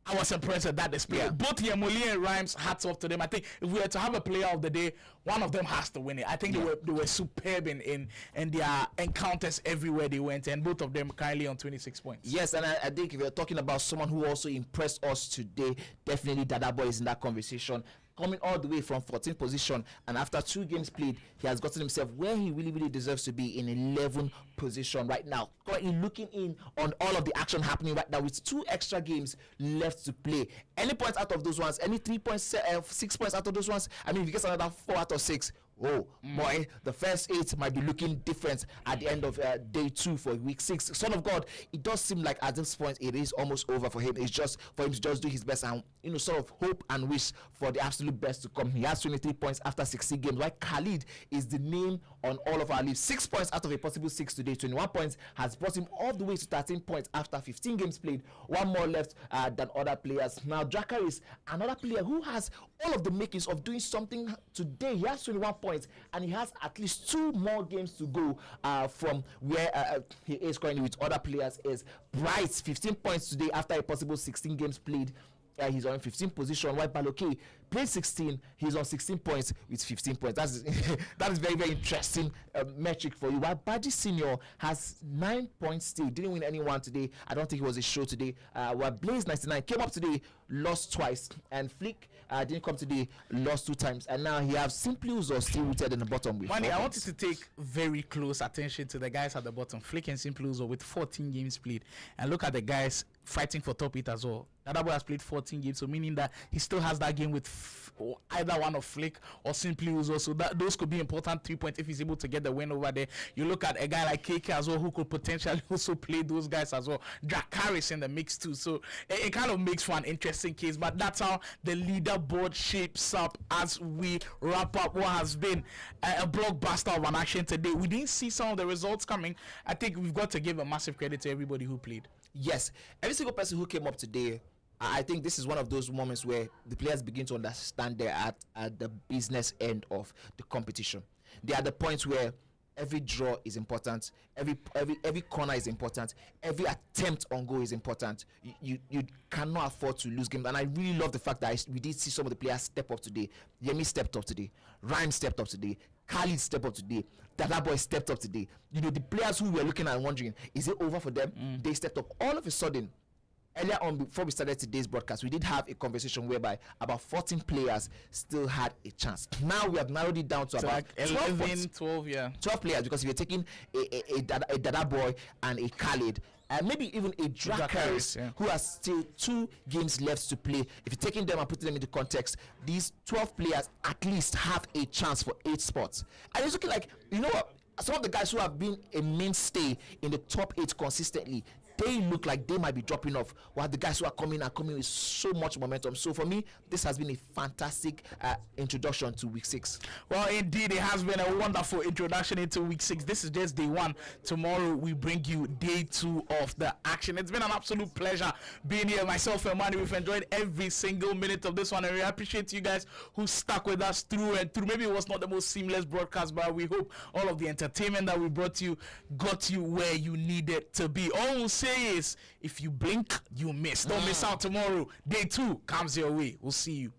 I was impressed with that display. Yeah. Both Yemoli and Rhymes, hats off to them. I think if we were to have a player of the day, one of them has to win it. I think they were superb in their encounters everywhere they went, and both of them currently on 26 points. Yes, and I think if you're talking about someone who also impressed us today, definitely Dadaboy is in that conversation. Coming all the way from 14th position, and after 2 games played, he has gotten himself where he really deserves to be, in 11th position right now. Currently looking in on all of the action happening right now with 2 extra games left to play. Any points out of those ones, any 3 points, 6 points out of those ones, I mean, if he gets another 4 out of 6, oh boy, the first 8 might be looking different at the end of day 2 for week 6. Son of God, it does seem like at this point it is almost over for him. It's just for him to just do his best and sort of hope and wish for the absolute best to come. He has 23 points after 60 games, while Khalid is the name on all of our leaves. 6 points out of a possible 6 today. 21 points has brought him all the way to 13 points after 15 games played. 1 more left than other players. Now Draka is another player who has all of the makings of doing something today. He has 21 points, and he has at least 2 more games to go from where he is currently with other players. Is Bright, 15 points today after a possible 16 games played. He's on 15th position, while Baloke played 16. He's on 16 points with 15 points. That is very interesting metric for you. While Baji Senior has 9 points still, didn't win anyone today. I don't think it was a show today. While Blaze 99 came up today, lost twice, and Flick didn't come today, lost 2 times, and now he has Simply Uzo still rooted in the bottom with Money, I want you to take very close attention to the guys at the bottom. Flick and Simply Uzo with 14 games played, and look at the guys fighting for top 8 as well. That boy has played 14 games, so meaning that he still has that game with either one of Flick or Simply Uzo. So that those could be important 3 points if he's able to get the win over there. You look at a guy like KK as well, who could potentially also play those guys as well. Dracarys in the mix too. So it kind of makes for an interesting case. But that's how the leaderboard shapes up as we wrap up what has been a blockbuster of an action today. We didn't see some of the results coming. I think we've got to give a massive credit to everybody who played. Yes, every single person who came up today, I think this is one of those moments where the players begin to understand they're at the business end of the competition. They are the points where every draw is important, every corner is important, every attempt on goal is important. You cannot afford to lose games, and I really love the fact that we did see some of the players step up today. Yemi stepped up today, Rhyme stepped up today, Khalid stepped up today. That boy stepped up today. You know, the players who were looking and wondering, is it over for them? They stepped up. All of a sudden, earlier on, before we started today's broadcast, we did have a conversation whereby about 14 players still had a chance. Now we have narrowed it down to So about like 12 11, 12, yeah. 12 players, because if you're taking a Dada boy and a Khalid, and maybe even a Dracarys, yeah. who has still 2 games left to play. If you're taking them and putting them into context, these 12 players at least have a chance for 8 spots. And it's looking like, you know what, some of the guys who have been a mainstay in the top 8 consistently, they look like they might be dropping off, while the guys who are coming with so much momentum. So for me, this has been a fantastic introduction to week 6. Well, indeed, it has been a wonderful introduction into week 6. This is just day 1. Tomorrow we bring you day 2 of the action. It's been an absolute pleasure being here. Myself and Manny, we've enjoyed every single minute of this one, and we appreciate you guys who stuck with us through and through. Maybe it was not the most seamless broadcast, but we hope all of the entertainment that we brought you got you where you needed to be. All we'll say is, if you blink, you miss. Don't miss out tomorrow. Day 2 comes your way. We'll see you.